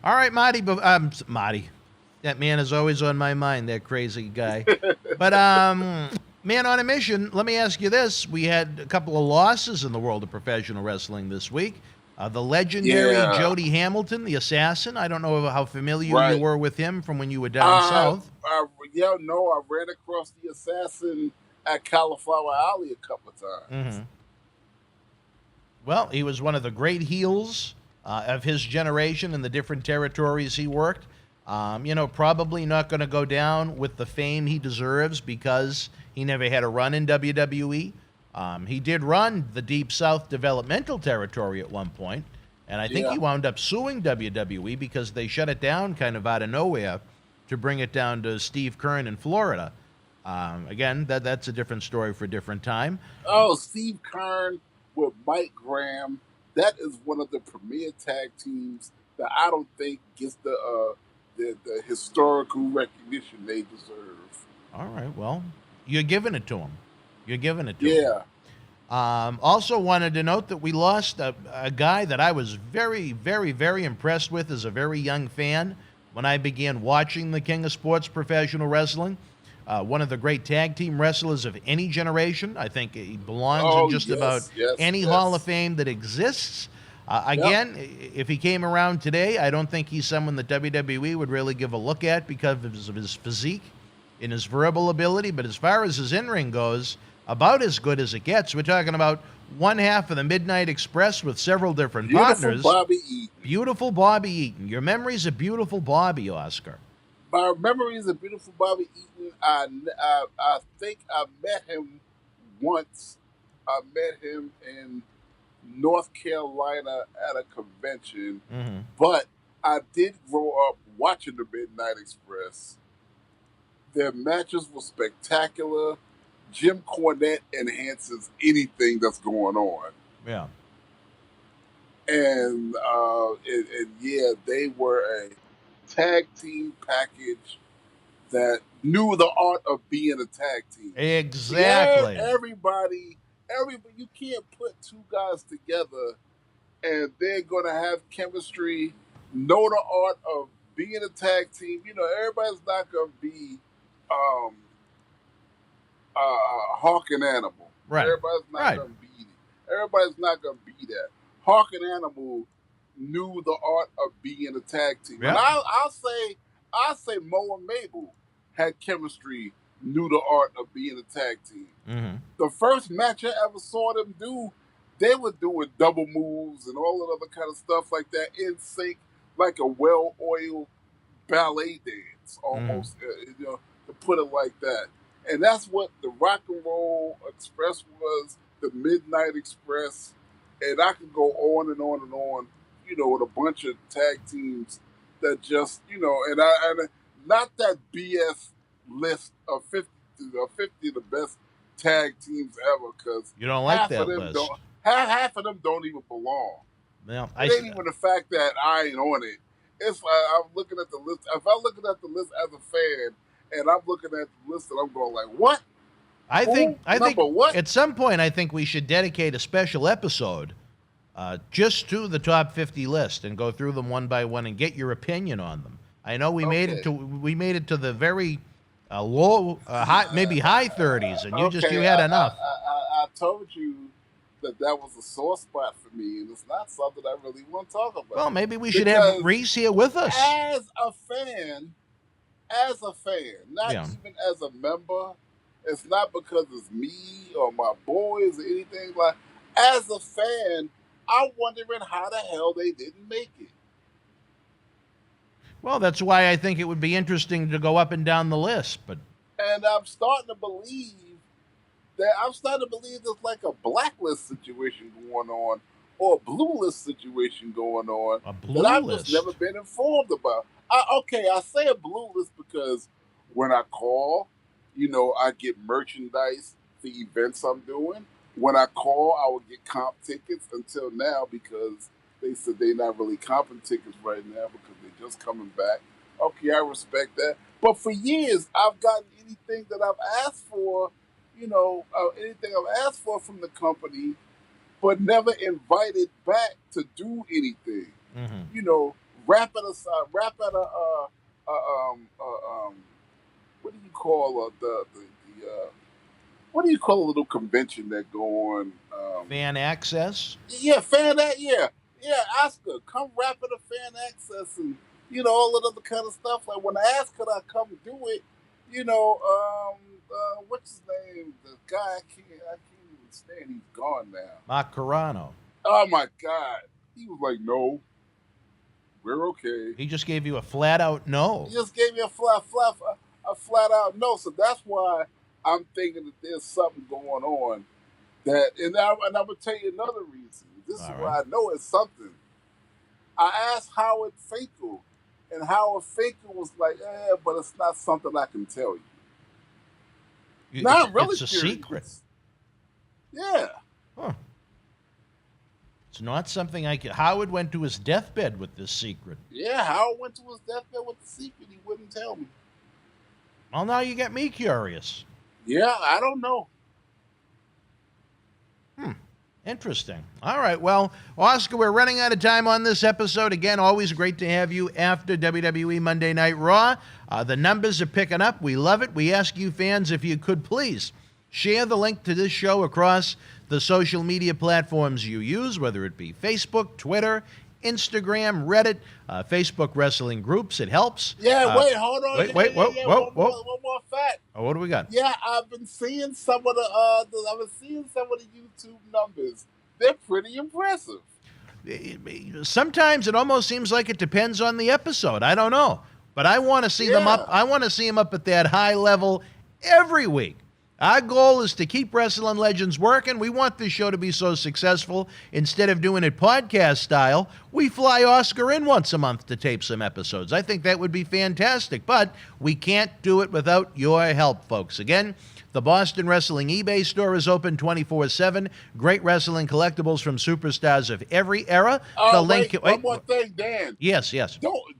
All right, Marty. Marty. That man is always on my mind, that crazy guy. But, man on a mission, let me ask you this. We had a couple of losses in the world of professional wrestling this week. The legendary Jody Hamilton, the assassin. I don't know how familiar you were with him from when you were down south. I ran across the assassin at Cauliflower Alley a couple of times. Mm-hmm. Well, he was one of the great heels of his generation in the different territories he worked. You know, probably not going to go down with the fame he deserves because he never had a run in WWE. He did run the Deep South developmental territory at one point, and I think he wound up suing WWE because they shut it down kind of out of nowhere to bring it down to Steve Kern in Florida. Again, that's a different story for a different time. Oh, Steve Kern with Mike Graham. That is one of the premier tag teams that I don't think gets the historical recognition they deserve. All right, well, you're giving it to them. You're giving it to him. Also wanted to note that we lost a guy that I was very, very, very impressed with as a very young fan when I began watching the King of Sports Professional Wrestling. One of the great tag team wrestlers of any generation. I think he belongs in just about any Hall of Fame that exists. Again, if he came around today, I don't think he's someone that WWE would really give a look at because of his physique and his verbal ability. But as far as his in-ring goes, about as good as it gets. We're talking about one half of the Midnight Express with several different partners. Beautiful Bobby Eaton. Your memories of Beautiful Bobby, Oscar. My memories of Beautiful Bobby Eaton, I think I met him once. I met him in North Carolina at a convention. Mm-hmm. But I did grow up watching the Midnight Express. Their matches were spectacular. Jim Cornette enhances anything that's going on. Yeah. And they were a tag team package that knew the art of being a tag team. Exactly. Everybody, you can't put two guys together and they're going to have chemistry, know the art of being a tag team. You know, everybody's not going to be Hawk and Animal. Right. Everybody's not going to be it. Everybody's not going to be that. Hawk and Animal knew the art of being a tag team. Yeah. And I'll say Mo and Mabel had chemistry, knew the art of being a tag team. Mm-hmm. The first match I ever saw them do, they were doing double moves and all that other kind of stuff like that in sync, like a well-oiled ballet dance, almost, you know, to put it like that. And that's what the Rock and Roll Express was, the Midnight Express, and I can go on and on and on, you know, with a bunch of tag teams that just, you know, and not that BS list of 50 of the best tag teams ever, because you don't like that list. Half of them don't even belong. Well, it ain't even the fact that I ain't on it. It's like I'm looking at the list. If I'm looking at the list as a fan, and I'm looking at the list and I'm going like, what? I think Number what? at some point I think we should dedicate a special episode just to the top 50 list and go through them one by one and get your opinion on them. I know we made it to the very low, maybe high 30s, and you had enough. I told you that was a sore spot for me, and it's not something I really want to talk about. Well, maybe we should have Reese here with us. As a fan, not even as a member. It's not because it's me or my boys or anything like. As a fan, I'm wondering how the hell they didn't make it. Well, that's why I think it would be interesting to go up and down the list. And I'm starting to believe there's like a blacklist situation going on or a blue list situation going on that I've just never been informed about. I say a blue list because when I call, I get merchandise for events I'm doing. When I call, I will get comp tickets until now because they said they're not really comping tickets right now because they're just coming back. Okay, I respect that. But for years, I've gotten anything that I've asked for, anything I've asked for from the company, but never invited back to do anything. Mm-hmm. Wrap at what do you call what do you call a little convention that go on? Fan access? Yeah, Yeah, Oscar, come wrap at a fan access and, all that other kind of stuff. Like when I asked could I come do it, what's his name? The guy I can't even stand. He's gone now. Mark Carano. Oh my God. He was like, no, we're okay. He just gave you a flat out no. He just gave me a flat out no. So that's why I'm thinking that there's something going on that, and I'm gonna tell you another reason. This is why I know it's something. I asked Howard Finkel, and Howard Finkel was like, but it's not something I can tell you. It's a secret. Yeah. Huh. It's not something I can. Howard went to his deathbed with this secret. Yeah, Howard went to his deathbed with the secret. He wouldn't tell me. Well, now you get me curious. Yeah, I don't know. Interesting. All right. Well, Oscar, we're running out of time on this episode. Again, always great to have you after WWE Monday Night Raw. The numbers are picking up. We love it. We ask you fans if you could please share the link to this show across the social media platforms you use, whether it be Facebook, Twitter, Instagram, Reddit, Facebook wrestling groups. It helps. Yeah, wait, hold on. Whoa. One more fact. Oh, what do we got? Yeah, I've been seeing some of the YouTube numbers. They're pretty impressive. Sometimes it almost seems like it depends on the episode. I don't know, but I want to see them up. I want to see them up at that high level every week. Our goal is to keep Wrestling Legends working. We want this show to be so successful. Instead of doing it podcast style, we fly Oscar in once a month to tape some episodes. I think that would be fantastic, but we can't do it without your help, folks. Again, the Boston Wrestling eBay store is open 24/7. Great wrestling collectibles from superstars of every era. One more thing, Dan. Yes.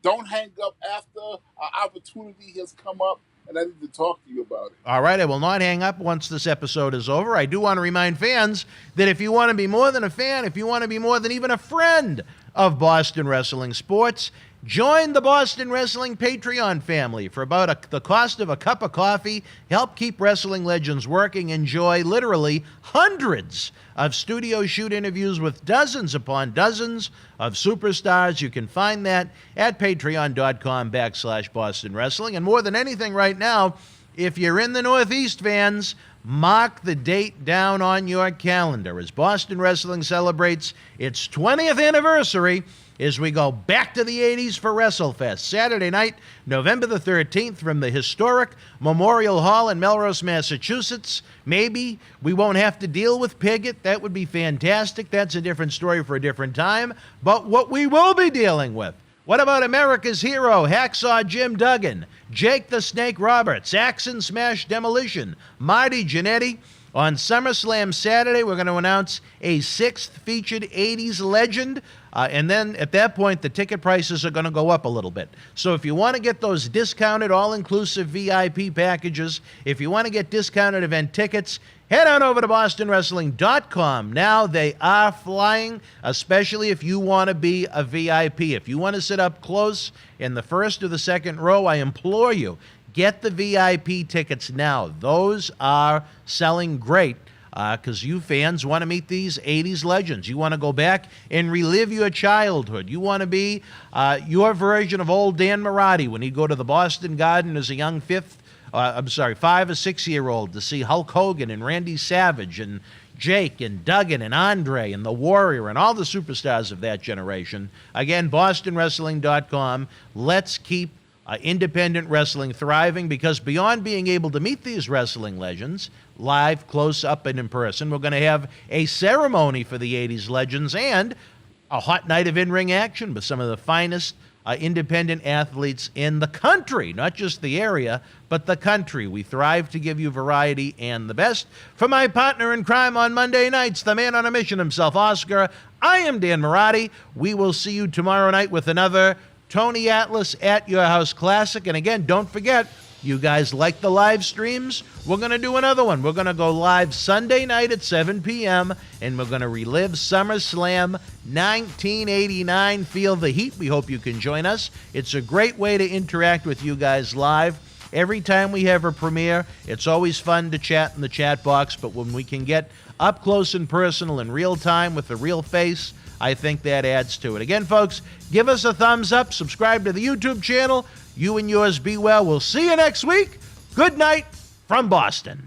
Don't hang up after an opportunity has come up. And I need to talk to you about it. All right, I will not hang up once this episode is over. I do want to remind fans that if you want to be more than a fan, if you want to be more than even a friend of Boston Wrestling Sports, join the Boston Wrestling Patreon family for about the cost of a cup of coffee. Help keep Wrestling Legends working. Enjoy literally hundreds of studio shoot interviews with dozens upon dozens of superstars. You can find that at patreon.com/Boston Wrestling. And more than anything right now, if you're in the Northeast, fans, mark the date down on your calendar as Boston Wrestling celebrates its 20th anniversary as we go back to the 80s for WrestleFest. Saturday night, November the 13th, from the historic Memorial Hall in Melrose, Massachusetts. Maybe we won't have to deal with Piggott. That would be fantastic. That's a different story for a different time. But what we will be dealing with, what about America's hero, Hacksaw Jim Duggan, Jake the Snake Roberts, Axe and Smash Demolition, Marty Jannetty, On SummerSlam Saturday, we're going to announce a sixth featured 80s legend. And then at that point, the ticket prices are going to go up a little bit. So if you want to get those discounted, all-inclusive VIP packages, if you want to get discounted event tickets, head on over to BostonWrestling.com. Now they are flying, especially if you want to be a VIP. If you want to sit up close in the first or the second row, I implore you, get the VIP tickets now. Those are selling great because you fans want to meet these 80s legends. You want to go back and relive your childhood. You want to be your version of old Dan Marotti when he'd go to the Boston Garden as a young 5 or 6-year-old to see Hulk Hogan and Randy Savage and Jake and Duggan and Andre and The Warrior and all the superstars of that generation. Again, BostonWrestling.com. Let's keep independent wrestling thriving, because beyond being able to meet these wrestling legends live, close up, and in person, we're going to have a ceremony for the 80s legends and a hot night of in-ring action with some of the finest independent athletes in the country, not just the area, but the country. We thrive to give you variety and the best. For my partner in crime on Monday nights, the man on a mission himself, Oscar, I am Dan Marotti. We will see you tomorrow night with another Tony Atlas at Your House Classic. And again, don't forget, you guys like the live streams? We're going to do another one. We're going to go live Sunday night at 7 p.m., and we're going to relive SummerSlam 1989. Feel the heat. We hope you can join us. It's a great way to interact with you guys live. Every time we have a premiere, it's always fun to chat in the chat box, but when we can get up close and personal in real time with the real face, I think that adds to it. Again, folks, give us a thumbs up, subscribe to the YouTube channel. You and yours be well. We'll see you next week. Good night from Boston.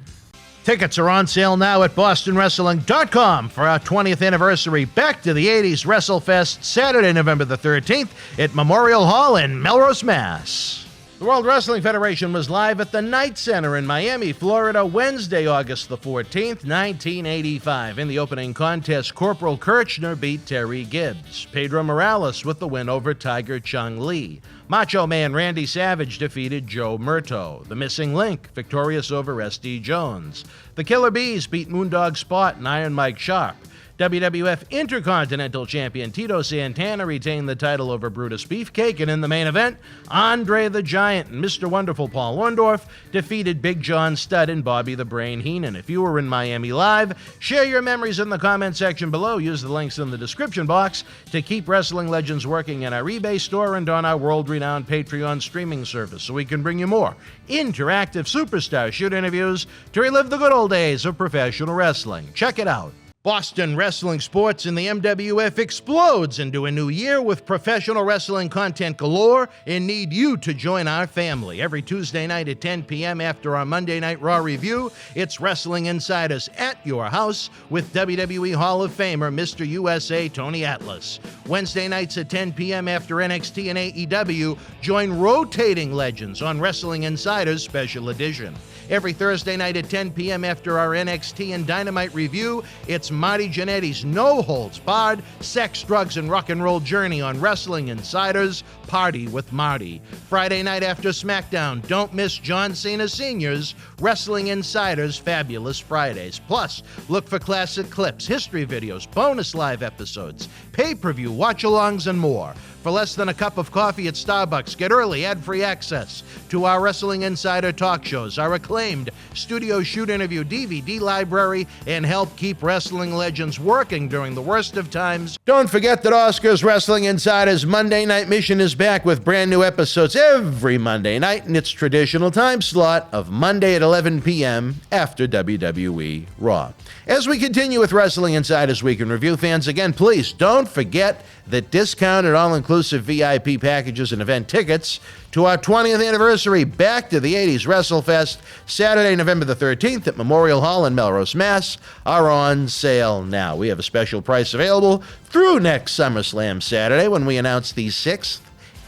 Tickets are on sale now at BostonWrestling.com for our 20th anniversary Back to the 80s WrestleFest, Saturday, November the 13th at Memorial Hall in Melrose, Mass. The World Wrestling Federation was live at the Knight Center in Miami, Florida, Wednesday, August the 14th, 1985. In the opening contest, Corporal Kirchner beat Terry Gibbs. Pedro Morales with the win over Tiger Chung Lee. Macho Man Randy Savage defeated Joe Murto. The Missing Link, victorious over S.D. Jones. The Killer Bees beat Moondog Spot and Iron Mike Sharp. WWF Intercontinental Champion Tito Santana retained the title over Brutus Beefcake, and in the main event, Andre the Giant and Mr. Wonderful Paul Orndorff defeated Big John Studd and Bobby the Brain Heenan. If you were in Miami live, share your memories in the comment section below. Use the links in the description box to keep Wrestling Legends working in our eBay store and on our world-renowned Patreon streaming service, so we can bring you more interactive superstar shoot interviews to relive the good old days of professional wrestling. Check it out. Boston Wrestling Sports in the MWF explodes into a new year with professional wrestling content galore and need you to join our family. Every Tuesday night at 10 p.m. after our Monday Night Raw review, it's Wrestling Insiders at Your House with WWE Hall of Famer Mr. USA Tony Atlas. Wednesday nights at 10 p.m. after NXT and AEW, join rotating legends on Wrestling Insiders Special Edition. Every Thursday night at 10 p.m. after our NXT and Dynamite review, it's Marty Jannetty's No Holds Barred Sex, Drugs, and Rock and Roll journey on Wrestling Insiders Party with Marty. Friday night after SmackDown, don't miss John Cena Sr.'s Wrestling Insiders Fabulous Fridays. Plus, look for classic clips, history videos, bonus live episodes, pay-per-view watch-alongs, and more. For less than a cup of coffee at Starbucks, get early ad-free access to our Wrestling Insider talk shows, our acclaimed studio shoot interview DVD library, and help keep wrestling legends working during the worst of times. Don't forget that Oscar's Wrestling Insider's Monday Night Mission is back with brand new episodes every Monday night in its traditional time slot of Monday at 11 p.m. after WWE Raw. As we continue with Wrestling Insider's Week in Review, fans, again, please don't forget that discounted all-inclusive VIP packages and event tickets to our 20th anniversary Back to the 80s WrestleFest, Saturday, November the 13th at Memorial Hall in Melrose, Mass, are on sale now. We have a special price available through next SummerSlam Saturday when we announce the 6th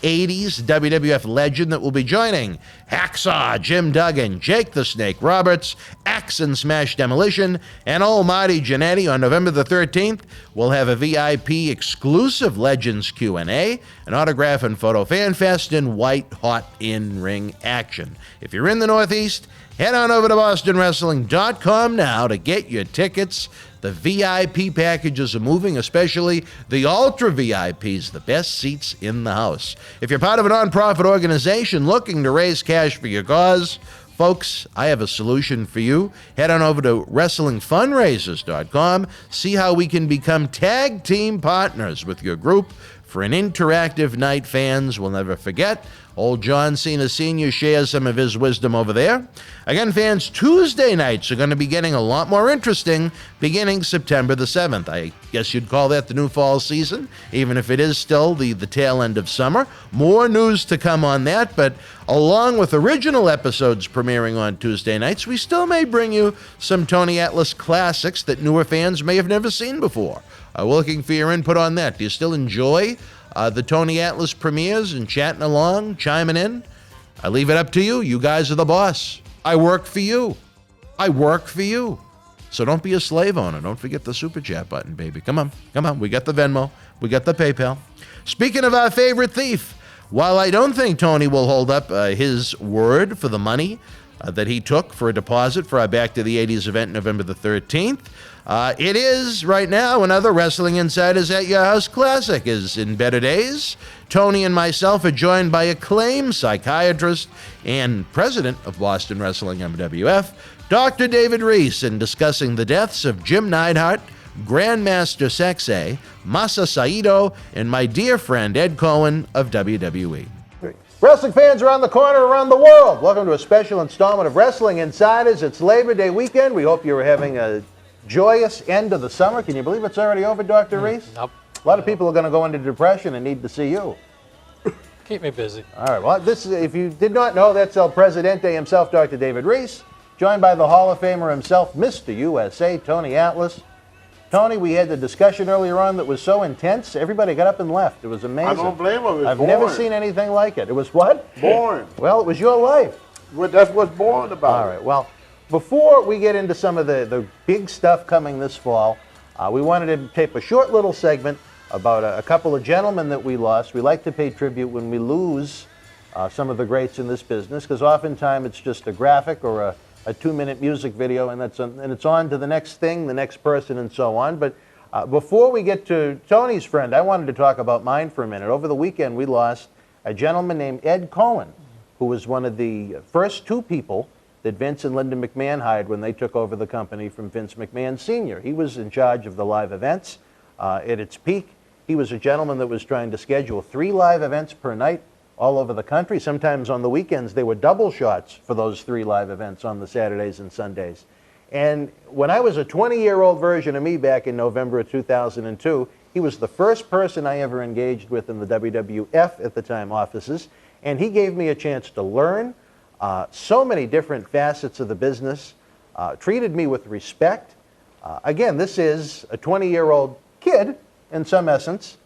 80s WWF legend that will be joining Hacksaw, Jim Duggan, Jake the Snake Roberts, Axe and Smash Demolition, and old Marty Jannetty. On November the 13th, we'll have a VIP exclusive Legends Q&A, an autograph and photo fan fest, and white-hot in-ring action. If you're in the Northeast, head on over to BostonWrestling.com now to get your tickets. The VIP packages are moving, especially the Ultra VIPs, the best seats in the house. If you're part of a nonprofit organization looking to raise cash for your cause, folks, I have a solution for you. Head on over to WrestlingFundraisers.com. See how we can become tag team partners with your group for an interactive night fans will never forget. Old John Cena Sr. shares some of his wisdom over there. Again, fans, Tuesday nights are going to be getting a lot more interesting beginning September the 7th. I guess you'd call that the new fall season, even if it is still the tail end of summer. More news to come on that, but along with original episodes premiering on Tuesday nights, we still may bring you some Tony Atlas classics that newer fans may have never seen before. We're looking for your input on that. Do you still enjoy the Tony Atlas premieres and chatting along, chiming in? I leave it up to you. You guys are the boss. I work for you. I work for you. So don't be a slave owner. Don't forget the Super Chat button, baby. Come on. Come on. We got the Venmo. We got the PayPal. Speaking of our favorite thief, while I don't think Tony will hold up his word for the money that he took for a deposit for our Back to the 80s event November the 13th, it is, right now, another Wrestling Insiders at Your House classic is in better days. Tony and myself are joined by acclaimed psychiatrist and president of Boston Wrestling MWF, Dr. David Reese, in discussing the deaths of Jim Neidhart, Grandmaster Sexay, Masa Saito, and my dear friend Ed Cohen of WWE. Wrestling fans around the corner, around the world, welcome to a special installment of Wrestling Insiders. It's Labor Day weekend. We hope you're having a joyous end of the summer. Can you believe it's already over, Dr. Reese? Nope. A lot of people are going to go into depression and need to see you. Keep me busy. All right. Well, this, if you did not know, that's El Presidente himself, Dr. David Reese, joined by the Hall of Famer himself, Mr. USA, Tony Atlas. Tony, we had the discussion earlier on that was so intense, everybody got up and left. It was amazing. I don't blame him. I've never seen anything like it. It was what? Boring. Well, it was your life. Well, that's what's boring about it. All right. Well, before we get into some of the big stuff coming this fall, we wanted to tape a short little segment about a couple of gentlemen that we lost. We like to pay tribute when we lose some of the greats in this business, because oftentimes it's just a graphic or a 2-minute music video, and it's on to the next thing, the next person, and so on. But before we get to Tony's friend, I wanted to talk about mine for a minute. Over the weekend, we lost a gentleman named Ed Cohen, who was one of the first two people that Vince and Linda McMahon hired when they took over the company from Vince McMahon Sr. He was in charge of the live events at its peak. He was a gentleman that was trying to schedule 3 live events per night all over the country. Sometimes on the weekends, they were double shots for those 3 live events on the Saturdays and Sundays. And when I was a 20-year-old version of me back in November of 2002, he was the first person I ever engaged with in the WWF at the time offices, and he gave me a chance to learn so many different facets of the business, treated me with respect. Again, this is a 20-year-old kid, in some essence,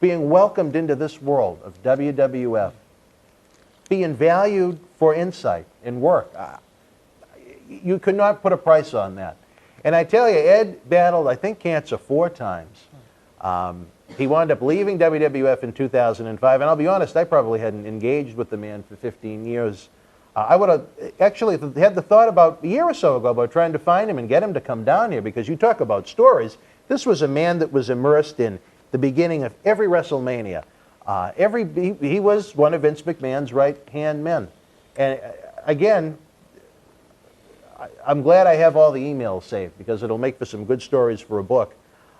being welcomed into this world of WWF, being valued for insight and work. You could not put a price on that. And I tell you, Ed battled, I think, cancer 4 times. He wound up leaving WWF in 2005, and I'll be honest, I probably hadn't engaged with the man for 15 years. I would have actually had the thought about a year or so ago about trying to find him and get him to come down here, because you talk about stories. This was a man that was immersed in the beginning of every WrestleMania. He was one of Vince McMahon's right-hand men. And again, I'm glad I have all the emails saved, because it'll make for some good stories for a book.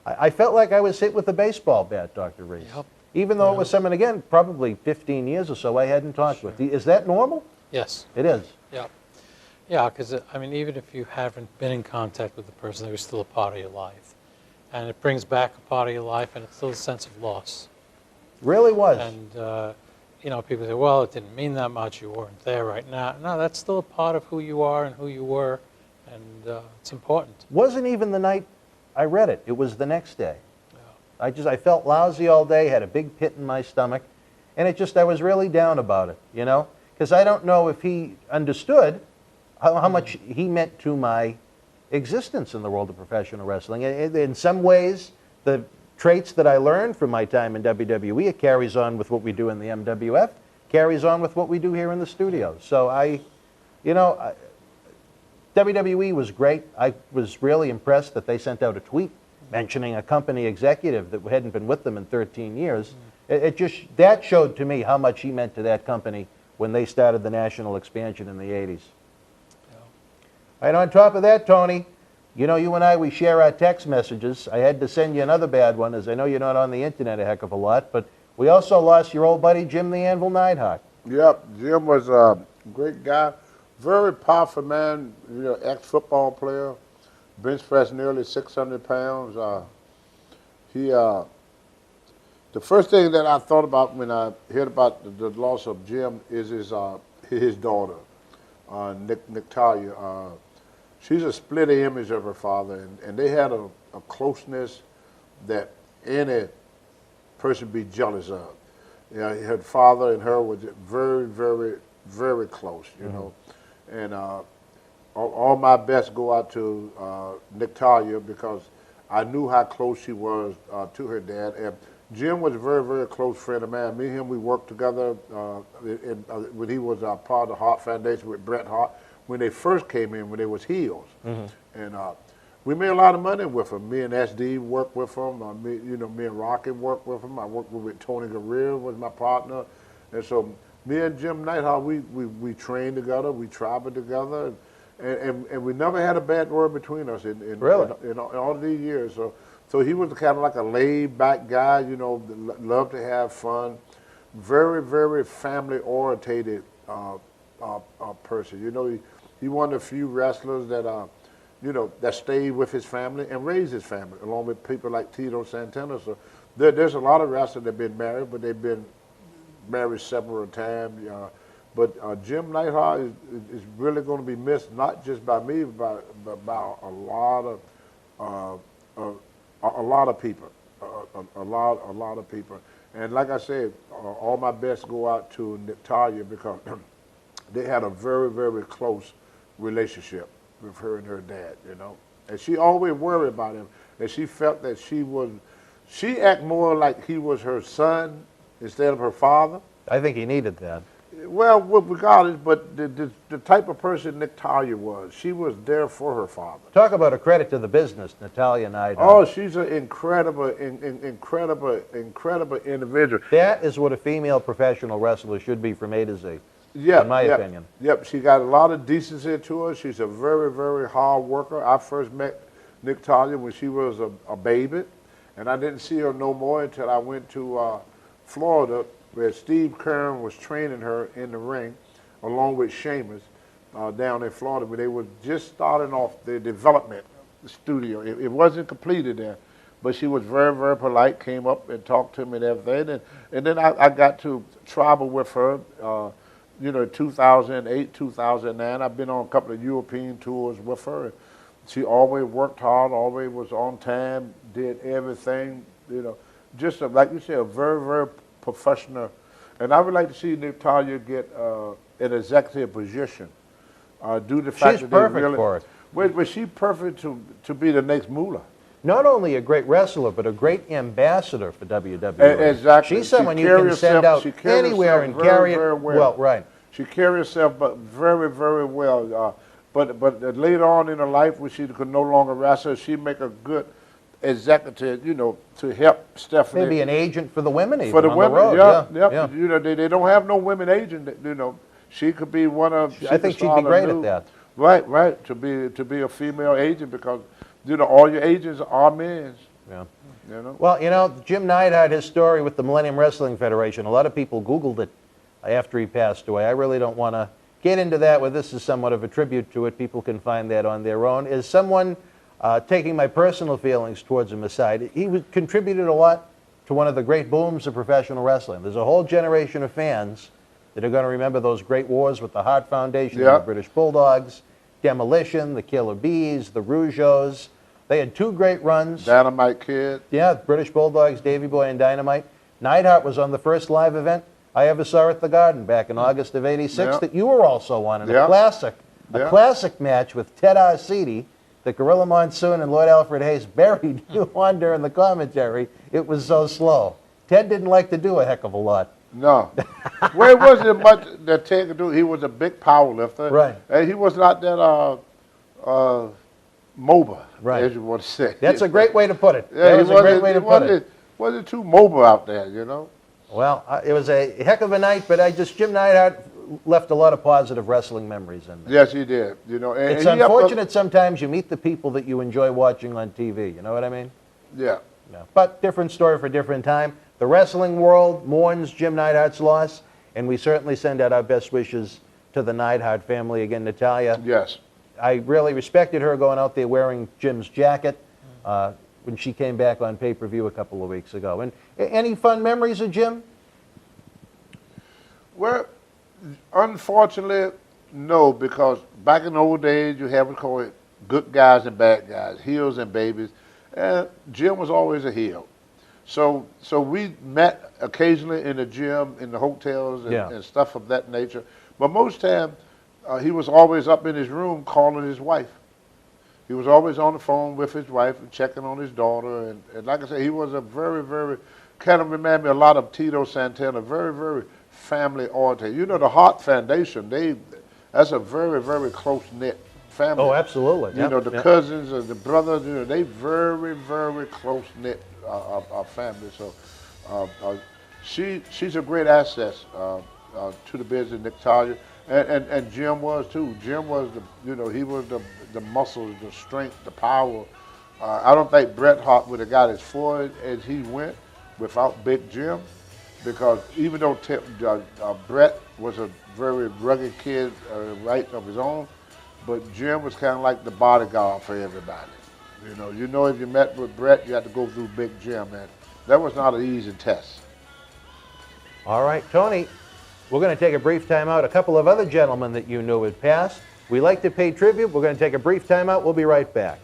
I felt like I was hit with a baseball bat, Dr. Reese. Yep. Even though it was someone, again, probably 15 years or so I hadn't talked with. Is that normal? Yes. It is? Yeah. Yeah, because, I mean, even if you haven't been in contact with the person, they were still a part of your life. And it brings back a part of your life, and it's still a sense of loss. Really was. And, you know, people say, well, it didn't mean that much, you weren't there right now. No, that's still a part of who you are and who you were, and it's important. Wasn't even the night I read it. It was the next day. Yeah. I felt lousy all day, had a big pit in my stomach. And I was really down about it, you know, because I don't know if he understood how much he meant to my existence in the world of professional wrestling. In some ways, the traits that I learned from my time in WWE, it carries on with what we do in the MWF, carries on with what we do here in the studio. So WWE was great. I was really impressed that they sent out a tweet mentioning a company executive that hadn't been with them in 13 years. That showed to me how much he meant to that company when they started the national expansion in the 80s. And on top of that, Tony, you know, you and I, we share our text messages. I had to send you another bad one, as I know you're not on the internet a heck of a lot, but we also lost your old buddy, Jim the Anvil Neidhart. Yep, Jim was a great guy, very powerful man, you know, ex-football player, bench pressed nearly 600 pounds. The first thing that I thought about when I heard about the loss of Jim is his daughter, Natalia. She's a split image of her father, and they had a closeness that any person be jealous of. You know, her father and her was very, very, very close, you know. And all my best go out to Natalia because I knew how close she was to her dad. And Jim was a very, very close friend of mine. Me and him, we worked together when he was part of the Hart Foundation with Bret Hart. When they first came in, when they was heels. And we made a lot of money with them. Me and SD worked with them. Me and Rocky worked with them. I worked with Tony Guerrero, was my partner. And so me and Jim Neidhart, we trained together, we traveled together, and we never had a bad word between us in all these years. So he was kind of like a laid-back guy, you know, loved to have fun, very, very family-orientated person. You know, he one of the few wrestlers that, you know, that stayed with his family and raised his family, along with people like Tito Santana. So there's a lot of wrestlers that have been married, but they've been married several times. But Jim Neidhart is really going to be missed, not just by me, but by a lot of people, a lot of people. And like I said, all my best go out to Natalia because they had a very, very close relationship with her and her dad, you know. And she always worried about him. And she felt that she acted more like he was her son instead of her father. I think he needed that. Well, regardless, but the type of person Natalia was, she was there for her father. Talk about a credit to the business, Natalia Neidhart. Oh, she's an incredible individual. That is what a female professional wrestler should be from A to Z, in my opinion. Yep, she got a lot of decency to her. She's a very, very hard worker. I first met Natalia when she was a baby, and I didn't see her no more until I went to Florida, where Steve Kern was training her in the ring, along with Sheamus, down in Florida, where they were just starting off the development studio. It wasn't completed there, but she was very, very polite, came up and talked to me and everything. And then I got to travel with her, 2008, 2009. I've been on a couple of European tours with her. She always worked hard, always was on time, did everything, you know, just like you said, a very, very professional. And I would like to see Natalia get an executive position due to the fact she's that perfect for it. Was she perfect to be the next Moolah? Not only a great wrestler, but a great ambassador for WWE. Exactly. She's someone you can send out anywhere and carry it well. Right. She carries herself very, very well. But later on in her life, when she could no longer wrestle, she make a good executive, you know, to help Stephanie. Maybe an agent for the women, even for the on women. The road. Yeah. You know, they don't have no women agent. You know, she could be one of. I think she'd be great at that. Right. To be a female agent because, you know, all your agents are men. Yeah. You know. Well, you know, Jim Neidhart, his story with the Millennium Wrestling Federation. A lot of people Googled it after he passed away. I really don't want to get into that. Where this is somewhat of a tribute to it. People can find that on their own. Is someone. Taking my personal feelings towards him aside, he contributed a lot to one of the great booms of professional wrestling. There's a whole generation of fans that are going to remember those great wars with the Hart Foundation, the British Bulldogs, Demolition, the Killer Bees, the Rougeaus. They had two great runs. Dynamite Kid. Yeah, British Bulldogs, Davey Boy and Dynamite. Neidhart was on the first live event. I ever saw at the Garden back in August of '86 Yeah. that you were also on in Yeah. a classic match with Ted Arcidi that Gorilla Monsoon and Lord Alfred Hayes buried you on during the commentary. It was so slow. Ted didn't like to do a heck of a lot. No. Well, it wasn't much that Ted could do. He was a big power lifter. Right. And he was not that mobile, Right. as you want to say. That's a great way to put it. Yeah, That was a great way to put it. Wasn't too mobile out there, you know. Well, it was a heck of a night, but Jim Neidhart left a lot of positive wrestling memories in there. Yes, he did. You know, and It's he unfortunate sometimes you meet the people that you enjoy watching on TV. You know what I mean? Yeah. Yeah. But different story for different time. The wrestling world mourns Jim Neidhart's loss, and we certainly send out our best wishes to the Neidhart family. Again, Natalia. Yes. I really respected her going out there wearing Jim's jacket when she came back on pay-per-view a couple of weeks ago. And any fun memories of Jim? Well, unfortunately, no, because back in the old days, you have to call it good guys and bad guys, heels and babies. And Jim was always a heel. So we met occasionally in the gym, in the hotels, and stuff of that nature. But most time, he was always up in his room calling his wife. He was always on the phone with his wife and checking on his daughter. And like I said, he was a very, very, kind of reminded me a lot of Tito Santana, very, very family-oriented. You know, the Hart Foundation, that's a very, very close-knit family. Oh, absolutely. You know, the cousins and the brothers, you know, they very, very close-knit family. So she's a great asset to the business, Natalia. And Jim was too. Jim was he was the muscles, the strength, the power. I don't think Bret Hart would have got as far as he went without Big Jim, because even though Bret was a very rugged kid, right of his own, but Jim was kind of like the bodyguard for everybody. You know, if you met with Bret, you had to go through Big Jim, and that was not an easy test. All right, Tony. We're going to take a brief time out. A couple of other gentlemen that you knew had passed. We like to pay tribute. We're going to take a brief time out. We'll be right back.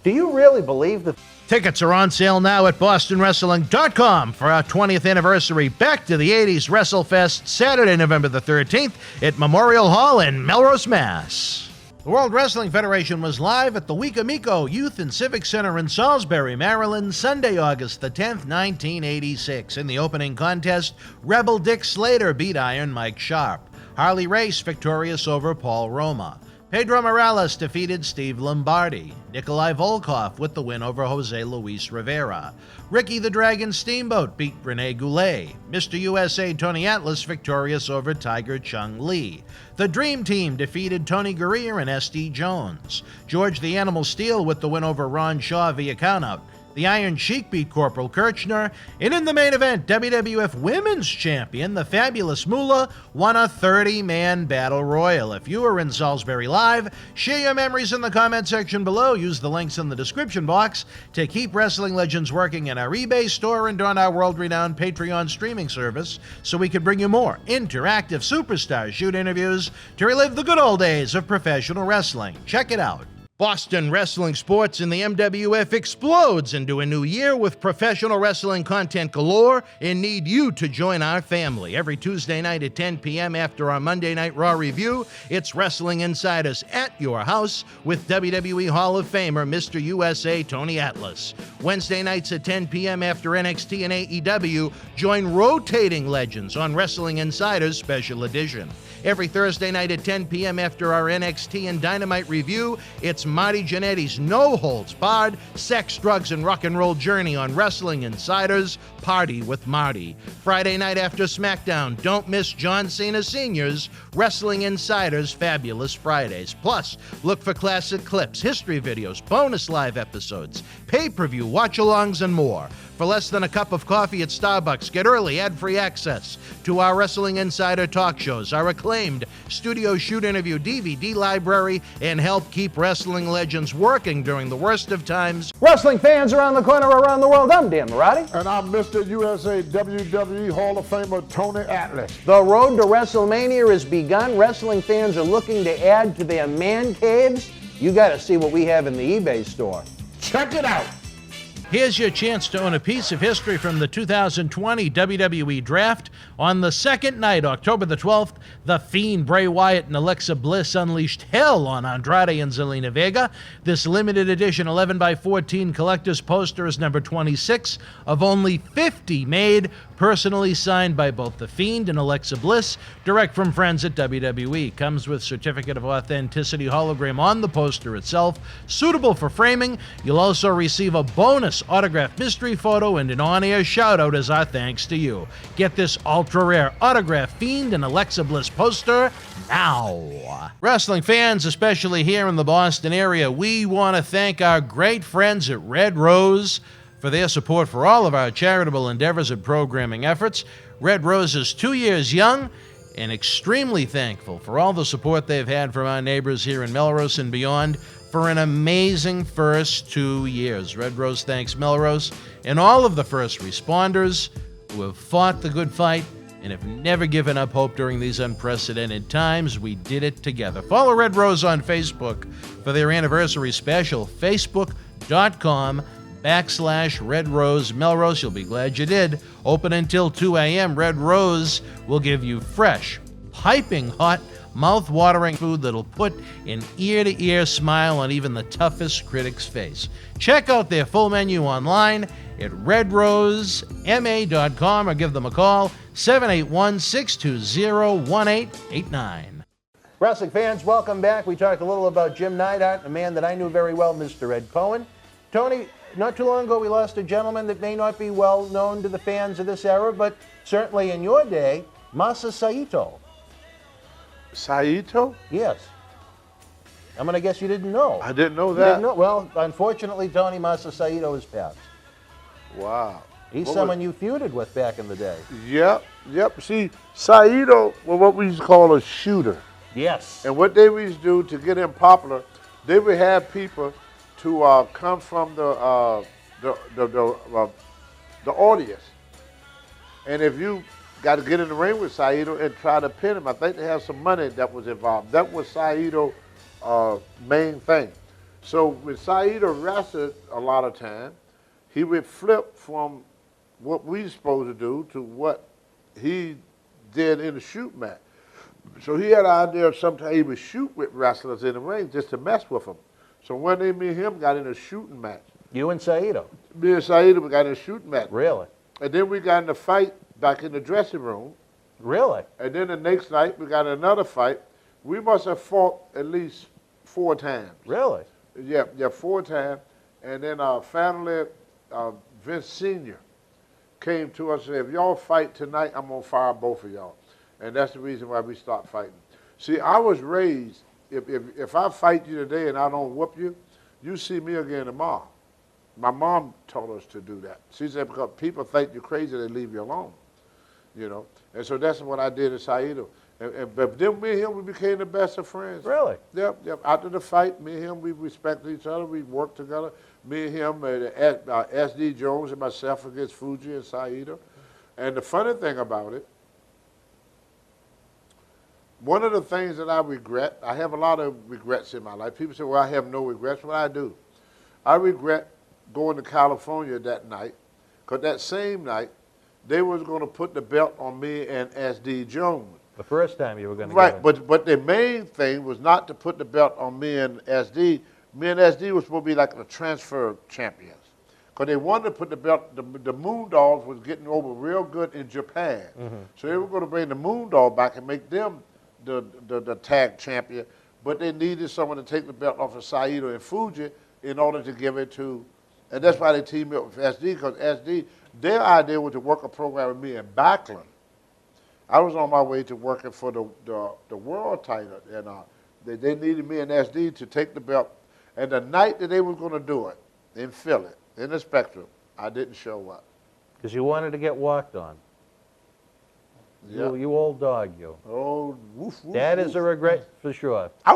Do you really believe that... Tickets are on sale now at BostonWrestling.com for our 20th anniversary Back to the 80s WrestleFest, Saturday, November the 13th at Memorial Hall in Melrose, Mass. The World Wrestling Federation was live at the Wicomico Youth and Civic Center in Salisbury, Maryland, Sunday, August the 10th, 1986. In the opening contest, Rebel Dick Slater beat Iron Mike Sharp. Harley Race victorious over Paul Roma. Pedro Morales defeated Steve Lombardi. Nikolai Volkov with the win over Jose Luis Rivera. Ricky the Dragon Steamboat beat Rene Goulet. Mr. USA Tony Atlas victorious over Tiger Chung Lee. The Dream Team defeated Tony Gurria and S.D. Jones. George the Animal Steel with the win over Ron Shaw via countout. The Iron Sheik beat Corporal Kirchner. And in the main event, WWF Women's Champion, the Fabulous Moolah, won a 30-man battle royal. If you are in Salisbury Live, share your memories in the comment section below. Use the links in the description box to keep Wrestling Legends working in our eBay store and on our world-renowned Patreon streaming service so we can bring you more interactive superstar shoot interviews to relive the good old days of professional wrestling. Check it out. Boston Wrestling Sports in the MWF explodes into a new year with professional wrestling content galore and need you to join our family. Every Tuesday night at 10 p.m. after our Monday Night Raw review, it's Wrestling Insiders at your house with WWE Hall of Famer Mr. USA Tony Atlas. Wednesday nights at 10 p.m. after NXT and AEW, join rotating legends on Wrestling Insiders Special Edition. Every Thursday night at 10 p.m. after our NXT and Dynamite review, it's Marty Jannetty's no-holds-barred sex, drugs, and rock and roll journey on Wrestling Insiders Party with Marty. Friday night after SmackDown, don't miss John Cena Sr.'s Wrestling Insiders Fabulous Fridays. Plus, look for classic clips, history videos, bonus live episodes, pay-per-view watch-alongs, and more. For less than a cup of coffee at Starbucks, get early ad-free access to our Wrestling Insider talk shows, our acclaimed studio shoot interview DVD library, and help keep wrestling legends working during the worst of times. Wrestling fans around the corner, around the world, I'm Dan Marotti. And I'm Mr. USA WWE Hall of Famer Tony Atlas. The road to WrestleMania has begun. Wrestling fans are looking to add to their man caves. You got to see what we have in the eBay store. Check it out. Here's your chance to own a piece of history from the 2020 WWE Draft. On the second night, October the 12th, The Fiend, Bray Wyatt, and Alexa Bliss unleashed hell on Andrade and Zelina Vega. This limited edition 11x14 collector's poster is number 26 of only 50 made, personally signed by both The Fiend and Alexa Bliss, direct from friends at WWE. Comes with certificate of authenticity hologram on the poster itself, suitable for framing. You'll also receive a bonus autographed mystery photo and an on-air shout-out as our thanks to you. Get this ultra-rare autographed Fiend and Alexa Bliss poster now. Wrestling fans, especially here in the Boston area, we want to thank our great friends at Red Rose for their support for all of our charitable endeavors and programming efforts. Red Rose is 2 years young and extremely thankful for all the support they've had from our neighbors here in Melrose and beyond for an amazing first 2 years. Red Rose thanks Melrose and all of the first responders who have fought the good fight and have never given up hope during these unprecedented times. We did it together. Follow Red Rose on Facebook for their anniversary special, facebook.com/Red Rose Melrose. You'll be glad you did. Open until 2 a.m. Red Rose will give you fresh, piping hot, mouth-watering food that'll put an ear-to-ear smile on even the toughest critic's face. Check out their full menu online at redrosema.com or give them a call, 781-620-1889. Wrestling fans, welcome back. We talked a little about Jim Neidhart, a man that I knew very well, Mr. Ed Cohen. Tony, not too long ago we lost a gentleman that may not be well known to the fans of this era, but certainly in your day, Masa Saito. Saito? Yes. I'm going to guess you didn't know. I didn't know You that. didn't know? Well, unfortunately, Tony, Masa Saito has passed. Wow. He's What someone you feuded with back in the day. Yep. See, Saito was what we used to call a shooter. Yes. And what they used to do to get him popular, they would have people to come from the audience. And if you got to get in the ring with Saito and try to pin him, I think they have some money that was involved. That was Saito's main thing. So when Saito wrestled a lot of time, he would flip from what we supposed to do to what he did in the shoot match. So he had an idea of sometimes he would shoot with wrestlers in the ring just to mess with them. So one day me and him got in a shooting match. You and Saito? Me and Saito, we got in a shooting match. Really? And then we got in a fight back in the dressing room. Really? And then the next night we got another fight. We must have fought at least 4 times. Really? Yeah, 4 times. And then our family, Vince Sr. came to us and said, if y'all fight tonight, I'm going to fire both of y'all. And that's the reason why we stopped fighting. See, I was raised, if I fight you today and I don't whoop you, you see me again tomorrow. My mom told us to do that. She said, because people think you're crazy, they leave you alone. You know? And so that's what I did at Saito. But then me and him, we became the best of friends. Really? Yep. After the fight, me and him, we respected each other. We worked together. Me and him, S.D. Jones and myself against Fuji and Saito. And the funny thing about it, one of the things that I regret, I have a lot of regrets in my life. People say, well, I have no regrets. Well, I do. I regret going to California that night, because that same night, they was going to put the belt on me and S.D. Jones. The first time you were going to Right, but the main thing was not to put the belt on me and S.D. Me and S.D. was supposed to be like the transfer champions. Because they wanted to put the belt, the Moondogs was getting over real good in Japan. Mm-hmm. So they were going to bring the Moondog back and make them the tag champion, but they needed someone to take the belt off of Saito and Fuji in order to give it to, and that's why they teamed up with SD, because SD, their idea was to work a program with me in Backlund. I was on my way to working for the world title, and they needed me and SD to take the belt, and the night that they were going to do it, in Philly, in the Spectrum, I didn't show up. Because you wanted to get walked on. Yeah. You old dog, you. Oh, woof, woof, That woof. is a regret for sure. Ow!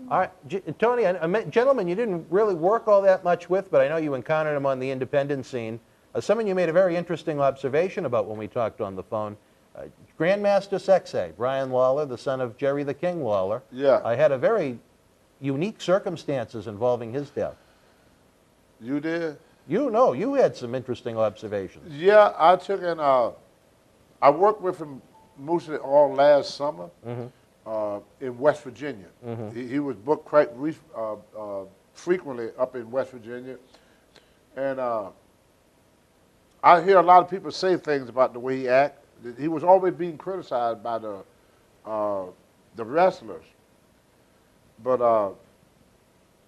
All right, Tony, a gentleman you didn't really work all that much with, but I know you encountered him on the independent scene. Someone you made a very interesting observation about when we talked on the phone. Grandmaster Sexay, Brian Lawler, the son of Jerry the King Lawler. Yeah. I had a very unique circumstances involving his death. You did? You had some interesting observations. Yeah, I took in. I worked with him mostly all last summer in West Virginia. He was booked quite frequently up in West Virginia, and I hear a lot of people say things about the way he acts. He was always being criticized by the wrestlers, but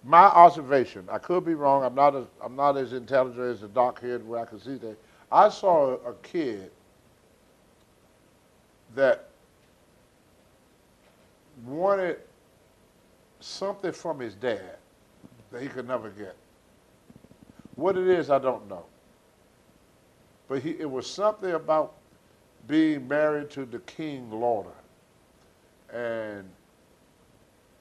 my observation, I could be wrong. I'm not as intelligent as the doc here where I can see that. I saw a kid that wanted something from his dad that he could never get. What it is, I don't know. But it was something about being married to the King Lauder. And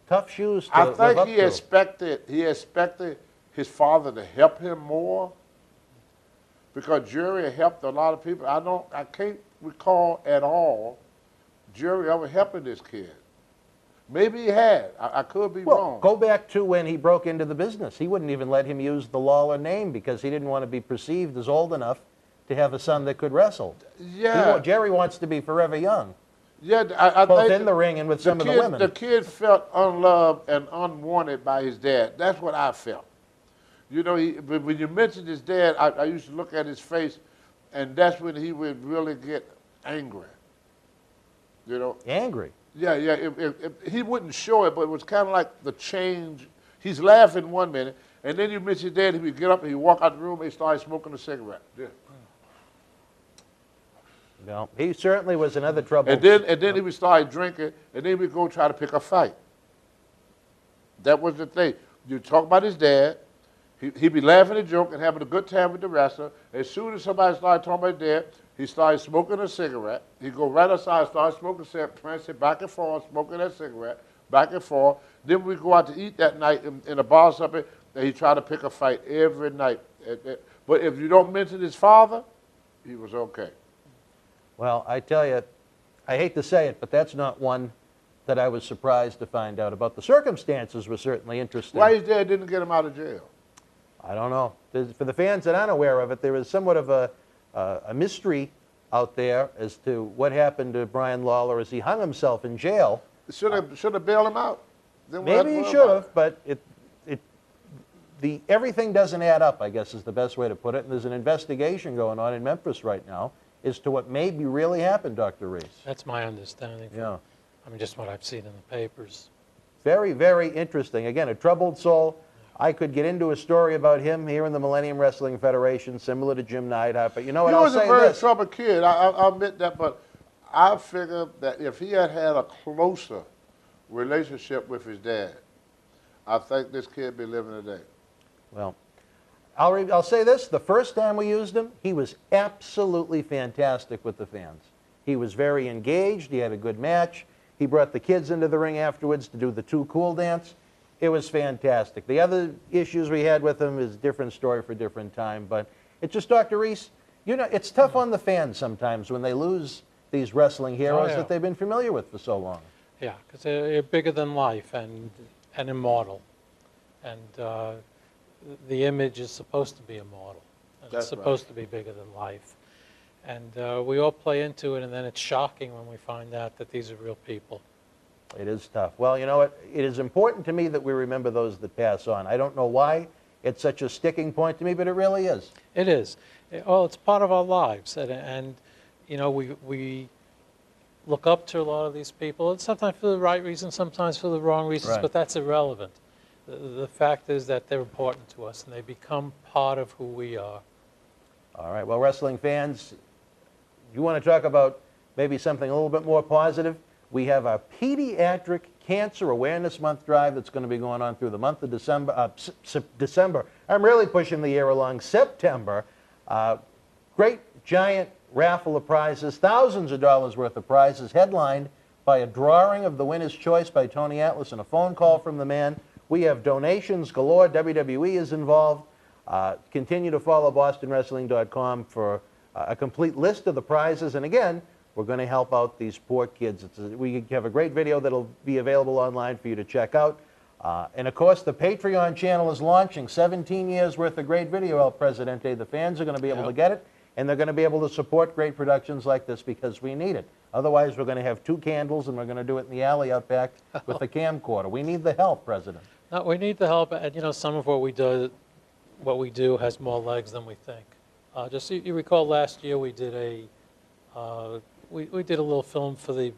tough shoes to I live think up he to. expected his father to help him more, because Jerry helped a lot of people. I can't recall at all Jerry ever helping this kid. Maybe he had. I could be wrong. Go back to when he broke into the business. He wouldn't even let him use the Lawler name because he didn't want to be perceived as old enough to have a son that could wrestle. Yeah. Jerry wants to be forever young. Yeah, I both think in the ring and with some of the women. The kid felt unloved and unwanted by his dad. That's what I felt. You know, when you mentioned his dad, I used to look at his face, and that's when he would really get angry. You know? Angry? Yeah. He wouldn't show it, but it was kind of like the change. He's laughing 1 minute, and then you mention his dad, he would get up and he'd walk out the room and he'd start smoking a cigarette. Yeah. No, he certainly was another trouble. And then he would start drinking, and then he would go try to pick a fight. That was the thing. You talk about his dad, he'd be laughing and joking and having a good time with the wrestler. As soon as somebody started talking about his dad, he started smoking a cigarette. He'd go right outside, start smoking a cigarette, prancing back and forth, smoking that cigarette, back and forth. Then we'd go out to eat that night in a bar or something, and he'd try to pick a fight every night. But if you don't mention his father, he was okay. Well, I tell you, I hate to say it, but that's not one that I was surprised to find out about. The circumstances were certainly interesting. Why his dad didn't get him out of jail? I don't know. For the fans that aren't aware of it, there is somewhat of a mystery out there as to what happened to Brian Lawler as he hung himself in jail. Should have bailed him out. Then Maybe he should have, but everything doesn't add up, I guess is the best way to put it. And there's an investigation going on in Memphis right now as to what maybe really happened, Dr. Reese. That's my understanding. Yeah. I mean, just what I've seen in the papers. Very, very interesting. Again, a troubled soul. I could get into a story about him here in the Millennium Wrestling Federation, similar to Jim Neidhart, but you know what, I'll say this. He was a very troubled kid, I'll admit that, but I figured that if he had had a closer relationship with his dad, I think this kid would be living today. Well, I'll say this, the first time we used him, he was absolutely fantastic with the fans. He was very engaged, he had a good match, he brought the kids into the ring afterwards to do the Too Cool dance. It was fantastic. The other issues we had with him is a different story for a different time, but it's just, Dr. Reese, you know, it's tough on the fans sometimes when they lose these wrestling heroes that they've been familiar with for so long. Yeah, because they're bigger than life and immortal. And the image is supposed to be immortal. And it's supposed to be bigger than life. And we all play into it, and then it's shocking when we find out that these are real people. It is tough. Well, you know what? It is important to me that we remember those that pass on. I don't know why it's such a sticking point to me, but it really is. It is. Well, it's part of our lives. And you know, we look up to a lot of these people, and sometimes for the right reasons, sometimes for the wrong reasons, but that's irrelevant. The fact is that they're important to us, and they become part of who we are. All right. Well, wrestling fans, you want to talk about maybe something a little bit more positive? We have a Pediatric Cancer Awareness Month drive that's going to be going on through the month of December. I'm really pushing the year along. September. Great giant raffle of prizes, thousands of dollars worth of prizes, headlined by a drawing of the winner's choice by Tony Atlas and a phone call from the man. We have donations galore. WWE is involved. Continue to follow BostonWrestling.com for a complete list of the prizes. And again, we're going to help out these poor kids. We have a great video that'll be available online for you to check out. And of course, the Patreon channel is launching. 17 years worth of great video, El Presidente. The fans are going to be able to get it, and they're going to be able to support great productions like this because we need it. Otherwise, we're going to have 2 candles, and we're going to do it in the alley out back with the camcorder. We need the help, President. No, we need the help, and you know, some of what we do has more legs than we think. Just so you recall, last year we did we did a little film for the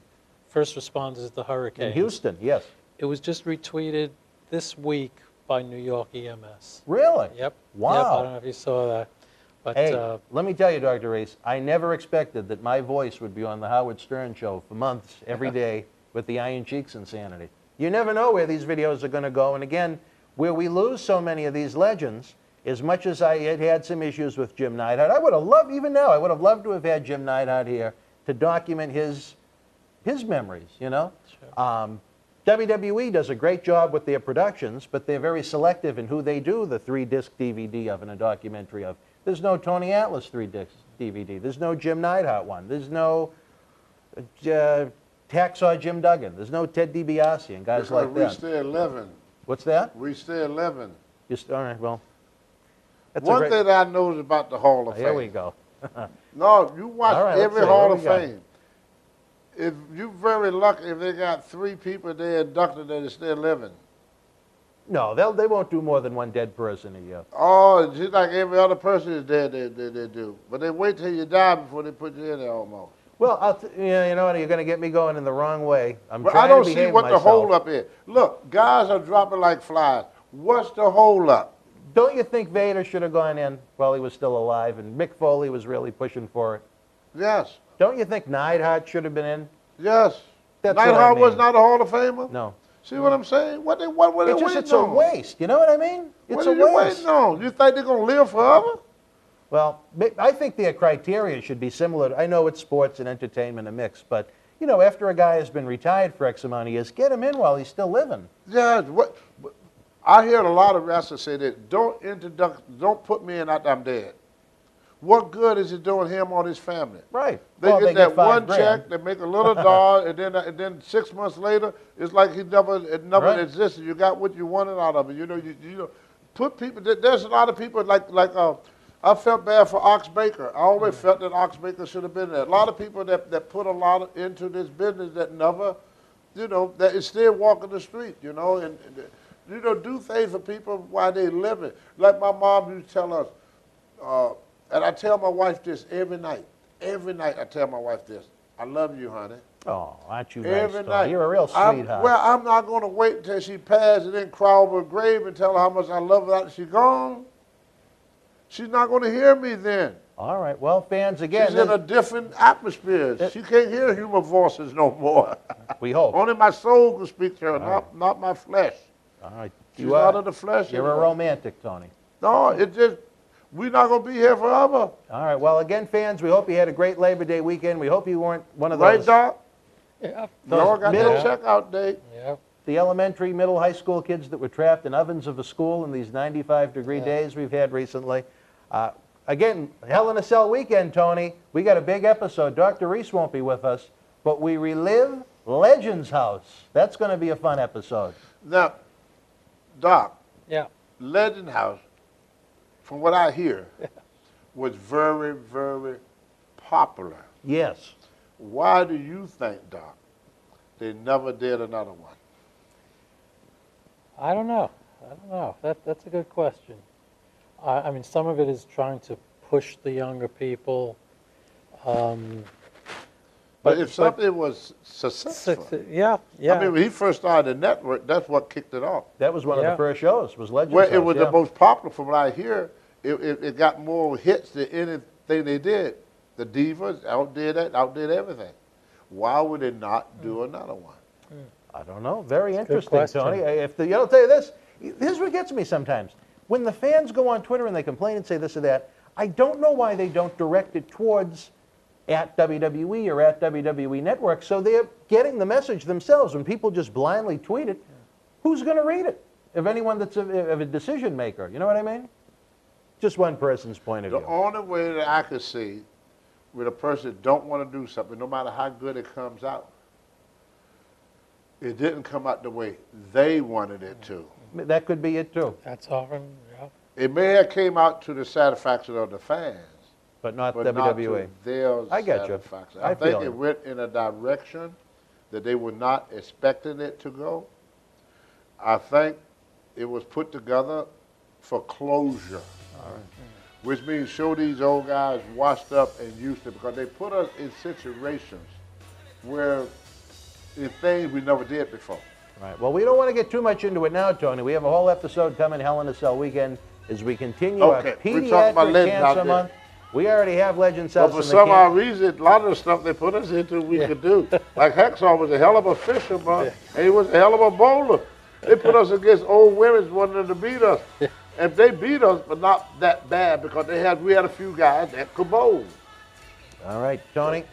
first responders at the hurricane. In Houston, yes. It was just retweeted this week by New York EMS. Really? Yep. Wow. Yep, I don't know if you saw that. But, hey, let me tell you, Dr. Reese, I never expected that my voice would be on the Howard Stern show for months, every day, with the Iron Cheeks insanity. You never know where these videos are going to go. And again, where we lose so many of these legends, as much as I had some issues with Jim Neidhart, I would have loved, even now, I would have loved to have had Jim Neidhart here to document his memories, you know? Sure. WWE does a great job with their productions, but they're very selective in who they do the 3-disc DVD of and a documentary of. There's no Tony Atlas 3-disc DVD. There's no Jim Neidhart one. There's no Hacksaw Jim Duggan. There's no Ted DiBiase and guys like that. We stay 11. What's that? We stay 11. All right, well. That's one thing I know about the Hall of Fame. Here we go. No, you watch every Hall of Fame. If you're very lucky if they got 3 people there inducted that is still living. No, they won't do more than 1 dead person a year. Oh, just like every other person is dead, they do. But they wait till you die before they put you in there almost. Well, you know what, you're going to get me going in the wrong way. But I don't see what the hold-up is. Look, guys are dropping like flies. What's the hold-up? Don't you think Vader should have gone in while he was still alive and Mick Foley was really pushing for it? Yes. Don't you think Neidhart should have been in? Yes. That's Neidhart was not a Hall of Famer? No. See what I'm saying? What were they waiting on? It's a waste. You know what I mean? It's a waste. What are you waiting on? You think they're going to live forever? Well, I think their criteria should be similar. I know it's sports and entertainment a mix, but, you know, after a guy has been retired for X amount of years, get him in while he's still living. Yeah. I hear a lot of wrestlers say that, don't put me in after I'm dead. What good is it doing him or his family? Right. They get that one check, they make a little dollar, and then 6 months later, it's like it never existed. You got what you wanted out of it. You know, you put people. There's a lot of people like I felt bad for Ox Baker. I always felt that Ox Baker should have been there. A lot of people that put a lot into this business that never, you know, that is still walking the street. You know, and you know, do things for people while they living. Like my mom used to tell us. And I tell my wife this every night. Every night I tell my wife this. I love you, honey. Oh, aren't you every nice, night. You're a real sweetheart. Well, I'm not going to wait until she passes and then crawl over her grave and tell her how much I love her after she's gone. She's not going to hear me then. All right. Well, fans, again. She's in a different atmosphere. She can't hear human voices no more. We hope. Only my soul can speak to her, not my flesh. All right. She's out of the flesh. You're a romantic, Tony. No, it just... We're not going to be here forever. All right. Well, again, fans, we hope you had a great Labor Day weekend. We hope you weren't one of those. Right, Doc? Yeah. Y'all got middle checkout date. Yeah. The elementary, middle, high school kids that were trapped in ovens of a school in these 95-degree days we've had recently. Again, Hell in a Cell weekend, Tony. We got a big episode. Dr. Reese won't be with us, but we relive Legends House. That's going to be a fun episode. Now, Doc. Yeah. Legend House, from what I hear, was very, very popular. Yes. Why do you think, Doc, they never did another one? I don't know. That's a good question. I mean, some of it is trying to push the younger people. But if something was successful. Yeah. I mean, when he first started the network, that's what kicked it off. That was one of the first shows, was Legends Well, House, it was the most popular from what I hear. It got more hits than anything they did. The Divas outdid everything. Why would they not do another one? I don't know. Very interesting, Tony. I'll tell you this. Here's what gets me sometimes. When the fans go on Twitter and they complain and say this or that, I don't know why they don't direct it towards at WWE or at WWE Network, so they're getting the message themselves. When people just blindly tweet it, who's going to read it? If anyone that's of a decision maker, you know what I mean? Just one person's point of view. The only way that I could see with a person that don't want to do something, no matter how good it comes out, it didn't come out the way they wanted it to. That could be it too. That's often, yeah. It may have came out to the satisfaction of the fans, But not but WWE. not to their I get you. satisfaction. I I think feel it you. went in a direction that they were not expecting it to go. I think it was put together for closure, which means show these old guys washed up and used to, because they put us in situations where in things we never did before. Right. Well, we don't want to get too much into it now, Tony. We have a whole episode coming, Hell in a Cell weekend, as we continue Okay, our we're talking about pediatric legends out cancer there. month. We already have Legend But Cells for in the some camp. odd reason, a lot of the stuff they put us into, we could do. Like Hacksaw was a hell of a fisherman, and he was a hell of a bowler. They put us against old women wanting to beat us. And they beat us, but not that bad, because we had a few guys that could bowl. All right, Tony,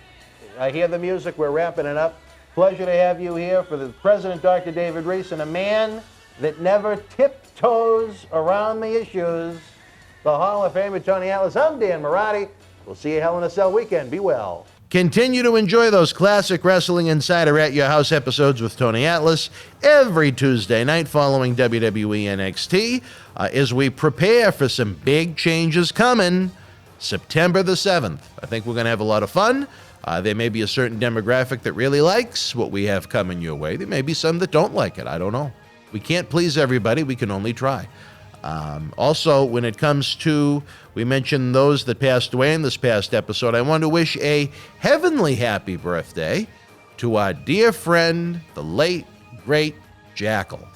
I hear the music. We're wrapping it up. Pleasure to have you here for the President, Dr. David Reese, and a man that never tiptoes around the issues, the Hall of Famer, Tony Atlas. I'm Dan Marotti. We'll see you Hell in a Cell weekend. Be well. Continue to enjoy those classic Wrestling Insider at Your House episodes with Tony Atlas every Tuesday night following WWE NXT as we prepare for some big changes coming September the 7th. I think we're going to have a lot of fun. There may be a certain demographic that really likes what we have coming your way. There may be some that don't like it. I don't know. We can't please everybody. We can only try. Also, when it comes to, we mentioned those that passed away in this past episode, I want to wish a heavenly happy birthday to our dear friend, the late, great Jackal.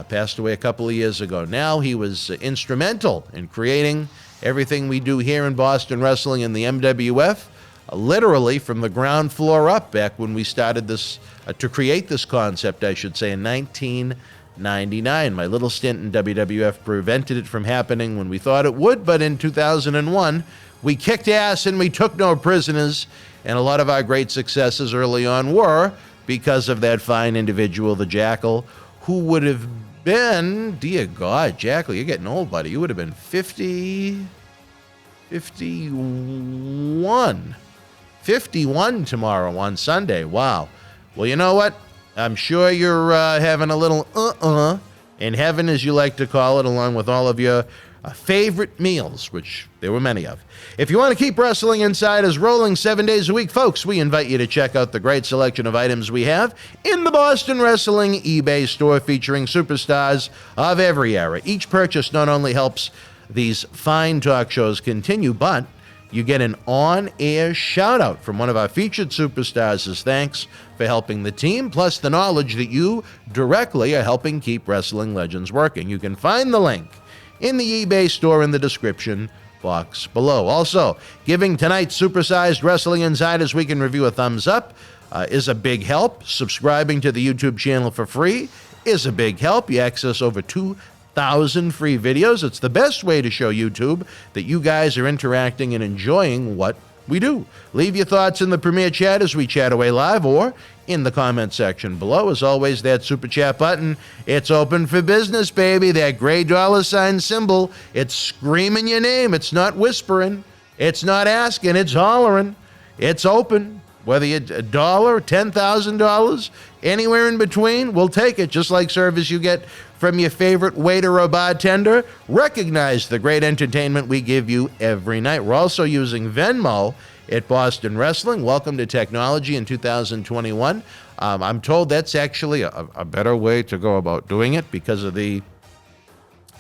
Passed away a couple of years ago now. He was instrumental in creating everything we do here in Boston Wrestling in the MWF, literally from the ground floor up back when we started this, to create this concept, I should say, in 1999. My little stint in WWF prevented it from happening when we thought it would, but in 2001, we kicked ass and we took no prisoners, and a lot of our great successes early on were because of that fine individual, the Jackal, who would have been, dear God, Jackal, you're getting old, buddy. You would have been 51 tomorrow on Sunday. Wow. Well, you know what? I'm sure you're having a little in heaven, as you like to call it, along with all of your favorite meals, which there were many of. If you want to keep Wrestling Insiders rolling 7 days a week, folks, we invite you to check out the great selection of items we have in the Boston Wrestling eBay store featuring superstars of every era. Each purchase not only helps these fine talk shows continue, but you get an on-air shout-out from one of our featured superstars as thanks for helping the team, plus the knowledge that you directly are helping keep Wrestling Legends working. You can find the link in the eBay store in the description box below. Also, giving tonight's supersized Wrestling Insiders Week in Review a thumbs up is a big help. Subscribing to the YouTube channel for free is a big help. You access over 2,000 free videos. It's the best way to show YouTube that you guys are interacting and enjoying what we do. Leave your thoughts in the Premier Chat as we chat away live or in the comment section below. As always, that Super Chat button, it's open for business, baby. That gray $ symbol, it's screaming your name. It's not whispering. It's not asking. It's hollering. It's open. Whether you're $1, $10,000, anywhere in between, we'll take it. Just like service you get from your favorite waiter or bartender. Recognize the great entertainment we give you every night. We're also using Venmo at Boston Wrestling. Welcome to technology in 2021. I'm told that's actually a better way to go about doing it because of the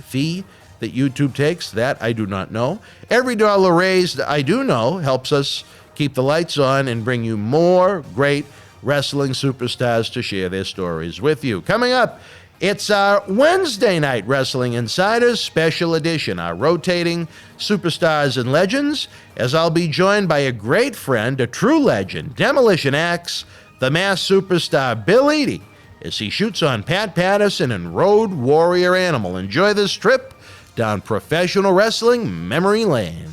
fee that YouTube takes. That I do not know. Every dollar raised, I do know, helps us keep the lights on and bring you more great wrestling superstars to share their stories with you. Coming up, it's our Wednesday night Wrestling Insiders Special Edition, our rotating superstars and legends, as I'll be joined by a great friend, a true legend, Demolition Axe, the masked superstar Bill Eadie, as he shoots on Pat Patterson and Road Warrior Animal. Enjoy this trip down professional wrestling memory lane.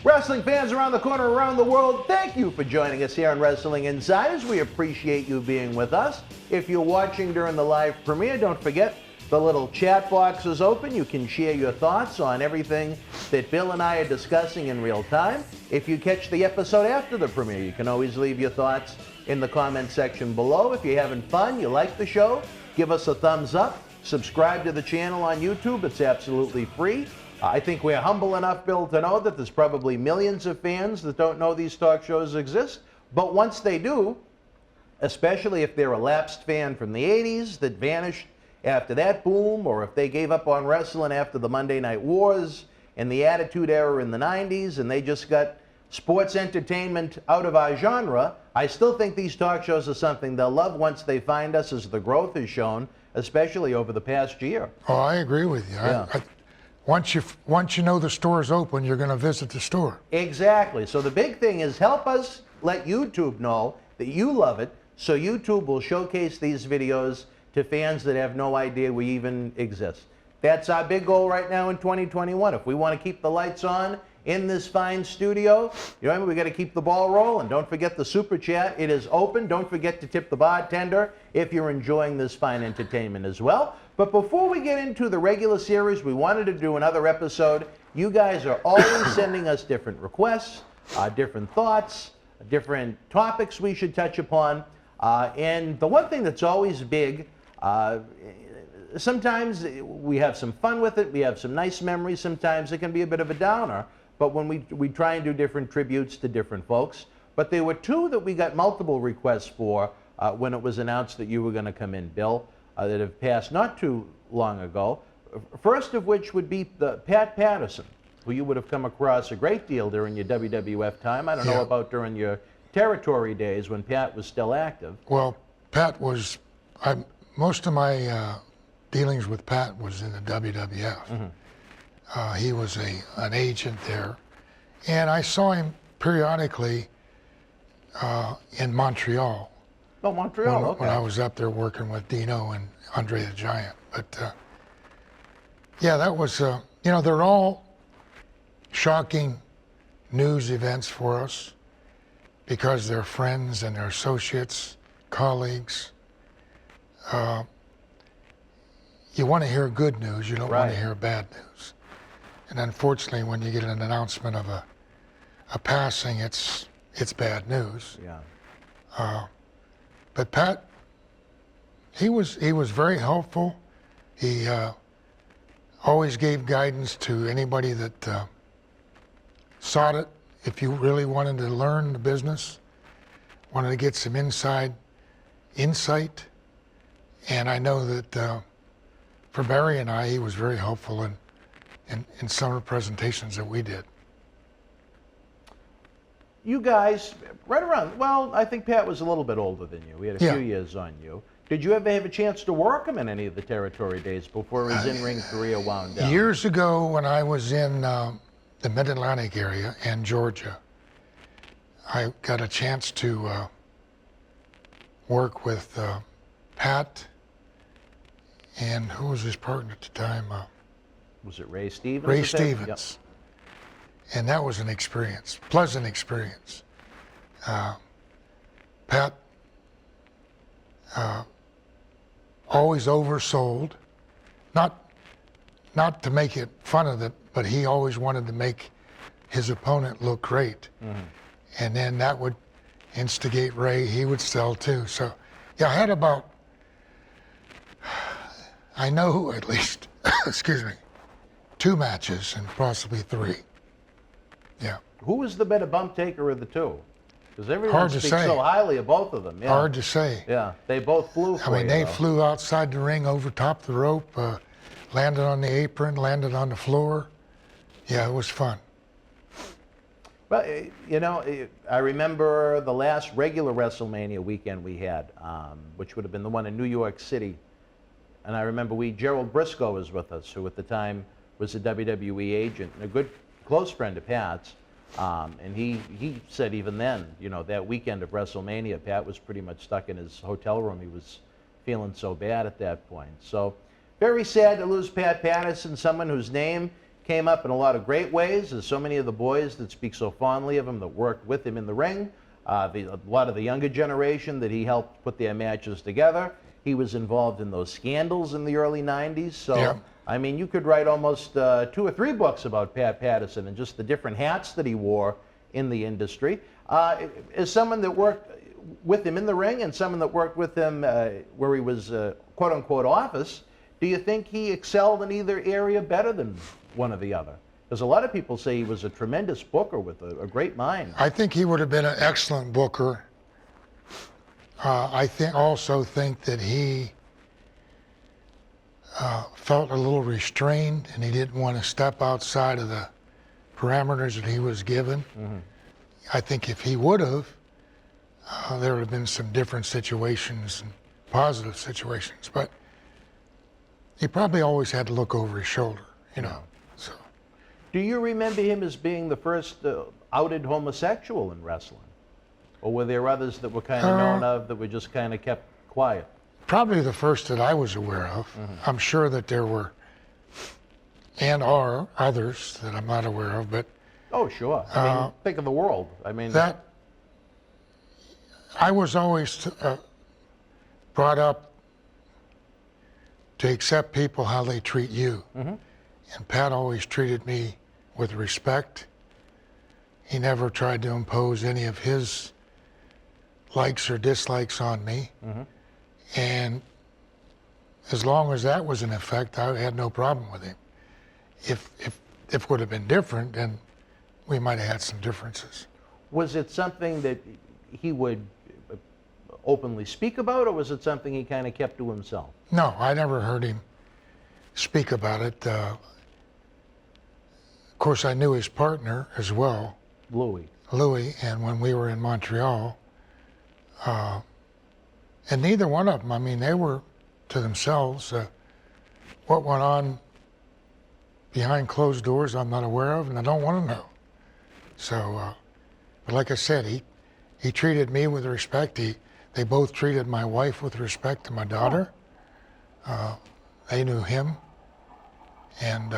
Wrestling fans around the corner, around the world, thank you for joining us here on Wrestling Insiders. We appreciate you being with us. If you're watching during the live premiere, don't forget The little chat box is open. You can share your thoughts on everything that Bill and I are discussing in real time. If you catch the episode after the premiere, you can always leave your thoughts in the comment section below. If you're having fun, you like the show, give us a thumbs up. Subscribe to the channel on YouTube. It's absolutely free. I think we're humble enough, Bill, to know that there's probably millions of fans that don't know these talk shows exist. But once they do, especially if they're a lapsed fan from the 80s that vanished after that boom, or if they gave up on wrestling after the Monday Night Wars and the Attitude Era in the 90s and they just got sports entertainment out of our genre, I still think these talk shows are something they'll love once they find us, as the growth is shown, especially over the past year. Oh, I agree with you. Yeah. Once you know the store's open, you're going to visit the store. Exactly. So the big thing is help us let YouTube know that you love it, so YouTube will showcase these videos to fans that have no idea we even exist. That's our big goal right now in 2021. If we want to keep the lights on in this fine studio, we got to keep the ball rolling. Don't forget the super chat. It is open. Don't forget to tip the bartender if you're enjoying this fine entertainment as well. But before we get into the regular series, we wanted to do another episode. You guys are always sending us different requests, different thoughts, different topics we should touch upon. And the one thing that's always big, sometimes we have some fun with it, we have some nice memories, sometimes it can be a bit of a downer, but when we try and do different tributes to different folks. But there were two that we got multiple requests for when it was announced that you were going to come in, Bill, that have passed not too long ago. First of which would be the Pat Patterson, who you would have come across a great deal during your WWF time. I don't know about during your territory days when Pat was still active. Well, Pat was, most of my dealings with Pat was in the WWF. Mm-hmm. He was an agent there, and I saw him periodically in Montreal. Oh, Montreal, okay. When I was up there working with Dino and Andre the Giant. But yeah, that was, they're all shocking news events for us because they're friends and they're associates, colleagues. You want to hear good news, you don't want to hear bad news. And unfortunately, when you get an announcement of a passing, it's bad news. Yeah. But Pat, he was very helpful. He always gave guidance to anybody that sought it. If you really wanted to learn the business, wanted to get some inside insight, and I know that for Barry and I, he was very helpful in some of the presentations that we did. You guys, right around, well, I think Pat was a little bit older than you. We had a few years on you. Did you ever have a chance to work him in any of the territory days before his in-ring career wound down? Years ago, when I was in the Mid-Atlantic area and Georgia, I got a chance to work with Pat and who was his partner at the time? Was it Ray Stevens? Ray Stevens. Yep. And that was an experience, pleasant experience. Pat always oversold, not to make it fun of it, but he always wanted to make his opponent look great. Mm-hmm. And then that would instigate Ray, he would sell too. So yeah, I had about, I know at least, excuse me, 2 matches and possibly 3. Yeah. Who was the better bump taker of the two? Because everyone speaks so highly of both of them. Yeah. Hard to say. Yeah, they both flew for I mean, they flew outside the ring, over top the rope, landed on the apron, landed on the floor. Yeah, it was fun. Well, I remember the last regular WrestleMania weekend we had, which would have been the one in New York City. And I remember Gerald Briscoe was with us, who at the time was a WWE agent and a good close friend of Pat's. And he said even then, that weekend of WrestleMania, Pat was pretty much stuck in his hotel room. He was feeling so bad at that point. So very sad to lose Pat Patterson, someone whose name came up in a lot of great ways. There's so many of the boys that speak so fondly of him that worked with him in the ring. A lot of the younger generation that he helped put their matches together. He was involved in those scandals in the early 90s. So, Yeah. I mean, you could write almost 2 or 3 books about Pat Patterson and just the different hats that he wore in the industry. As someone that worked with him in the ring and someone that worked with him where he was quote-unquote office, do you think he excelled in either area better than one or the other? Because a lot of people say he was a tremendous booker with a great mind. I think he would have been an excellent booker. I also think that he felt a little restrained, and he didn't want to step outside of the parameters that he was given. Mm-hmm. I think if he would have, there would have been some different situations and positive situations, but he probably always had to look over his shoulder, you know. So, Do you remember him as being the first outed homosexual in wrestling? Or were there others that were kind of known of that were just kind of kept quiet? probably the first that I was aware of. I'm sure that there were and are others that I'm not aware of, but Oh, sure. I mean, think of the world. I mean, that I was always brought up to accept people how they treat you. And Pat always treated me with respect. He never tried to impose any of his likes or dislikes on me. And as long as that was in effect, I had no problem with him. If it would have been different, then we might have had some differences. was it something that he would openly speak about, or was it something he kind of kept to himself? No, I never heard him speak about it. Of course, I knew his partner as well, Louis. and when we were in Montreal, and neither one of them, I mean, they were to themselves. What went on behind closed doors, I'm not aware of, and I don't want to know. So, but like I said, he treated me with respect. They both treated my wife with respect and my daughter. They knew him, and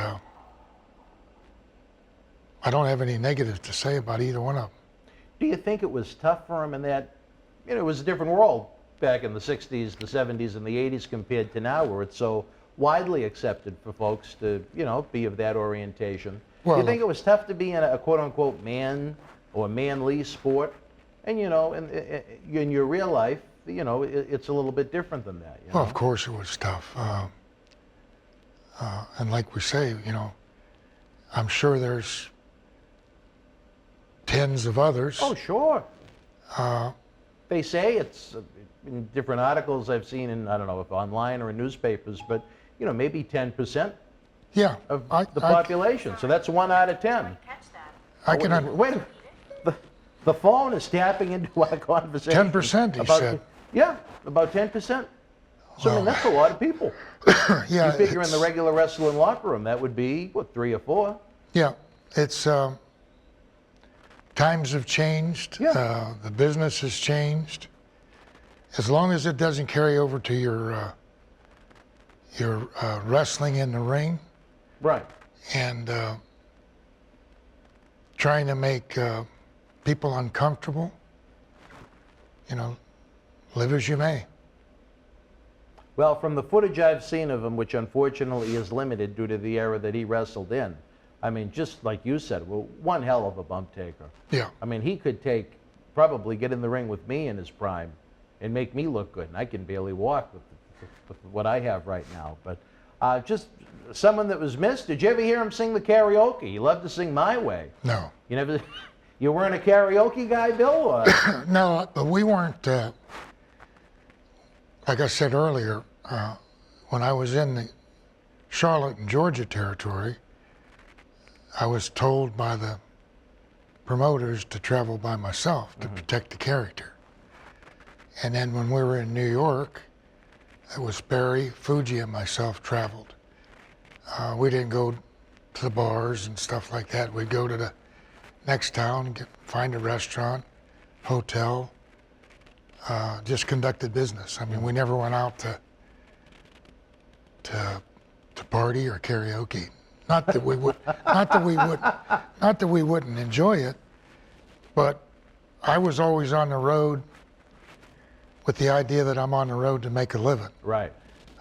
I don't have any negatives to say about either one of them. Do you think it was tough for him in that, you know, it was a different world back in the 60s, the 70s, and the 80s compared to now, where it's so widely accepted for folks to, you know, be of that orientation? Well, Do you think it was tough to be in a quote-unquote man or manly sport? And, you know, in your real life, you know, it's a little bit different than that. You know? Well, of course it was tough. And like we say, you know, I'm sure there's tens of others. Oh, sure. They say it's in different articles I've seen in, I don't know if online or in newspapers, but, you know, maybe 10% Yeah, of the population. So that's 1 out of 10. I can. Wait, the phone is tapping into our conversation. 10%, he about, said. Yeah, about 10%. So, I mean, that's a lot of people. Yeah, You figure in the regular wrestling locker room, that would be, what, 3 or 4? Yeah, it's times have changed. Yeah. The business has changed. As long as it doesn't carry over to your wrestling in the ring Right. and trying to make people uncomfortable, you know, live as you may. Well, from the footage I've seen of him, which unfortunately is limited due to the era that he wrestled in, I mean, just like you said, well, one hell of a bump taker. Yeah. I mean, he could probably get in the ring with me in his prime and make me look good, and I can barely walk with what I have right now. But just someone that was missed. Did you ever hear him sing the karaoke? He loved to sing My Way. No. You never? You weren't a karaoke guy, Bill? Or? No, but we weren't, like I said earlier, when I was in the Charlotte and Georgia territory, I was told by the promoters to travel by myself to protect the character. And then when we were in New York, it was Barry, Fuji, and myself traveled. We didn't go to the bars and stuff like that. We'd go to the next town, find a restaurant, hotel, just conducted business. I mean, we never went out to party or karaoke. Not that we would, not that we wouldn't enjoy it, but I was always on the road with the idea that I'm on the road to make a living. Right.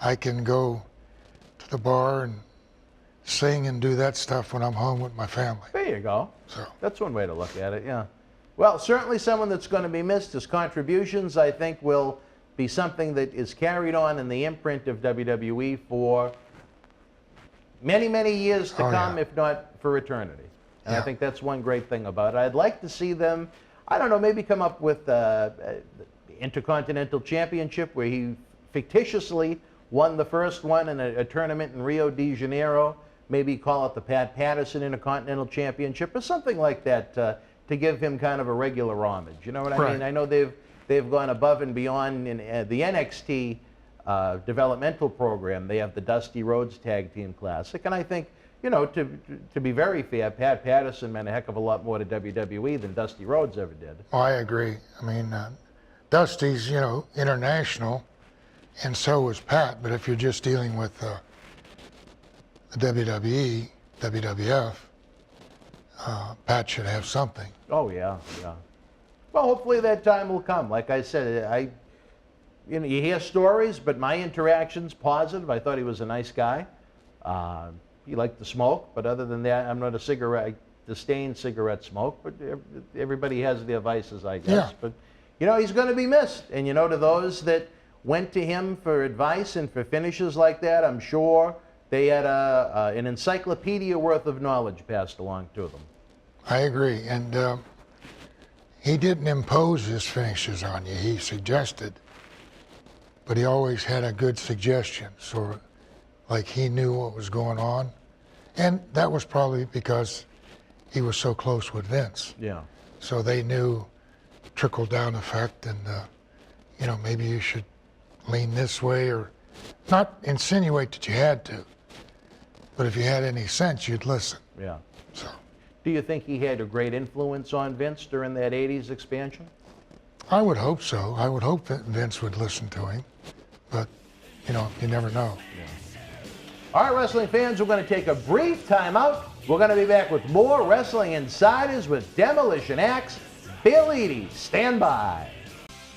I can go to the bar and sing and do that stuff when I'm home with my family. There you go. So That's one way to look at it, yeah. Well, certainly someone that's going to be missed. His contributions, I think, will be something that is carried on in the imprint of WWE for many, many years to come, if not for eternity. And I think that's one great thing about it. I'd like to see them, I don't know, maybe come up with the Intercontinental Championship where he fictitiously won the first one in a tournament in Rio de Janeiro. Maybe call it the Pat Patterson Intercontinental Championship or something like that to give him kind of a regular homage. You know what I mean? I know they've gone above and beyond in the NXT developmental program. They have the Dusty Rhodes Tag Team Classic, and I think, you know, to be very fair, Pat Patterson meant a heck of a lot more to WWE than Dusty Rhodes ever did. Oh, I agree. I mean, Dusty's, you know, international, and so was Pat. But if you're just dealing with the WWE, WWF, Pat should have something. Oh yeah, yeah. Well, hopefully that time will come. Like I said, you hear stories, but my interaction's positive. I thought he was a nice guy. He liked to smoke, but other than that, I'm not I disdain cigarette smoke, but everybody has their vices, I guess. Yeah. But, you know, he's going to be missed. And, you know, to those that went to him for advice and for finishes like that, I'm sure they had an encyclopedia worth of knowledge passed along to them. I agree. And he didn't impose his finishes on you. He suggested, but he always had a good suggestion, sort of like he knew what was going on. And that was probably because he was so close with Vince. Yeah. So they knew trickle-down effect, and, you know, maybe you should lean this way, or not insinuate that you had to, but if you had any sense, you'd listen. Yeah. So. Do you think he had a great influence on Vince during that 80s expansion? I would hope so. I would hope that Vince would listen to him, but, you know, you never know. Yeah. All right, wrestling fans, we're going to take a brief time out. We're going to be back with more Wrestling Insiders with Demolition Axe, Bill Eadie. Stand by.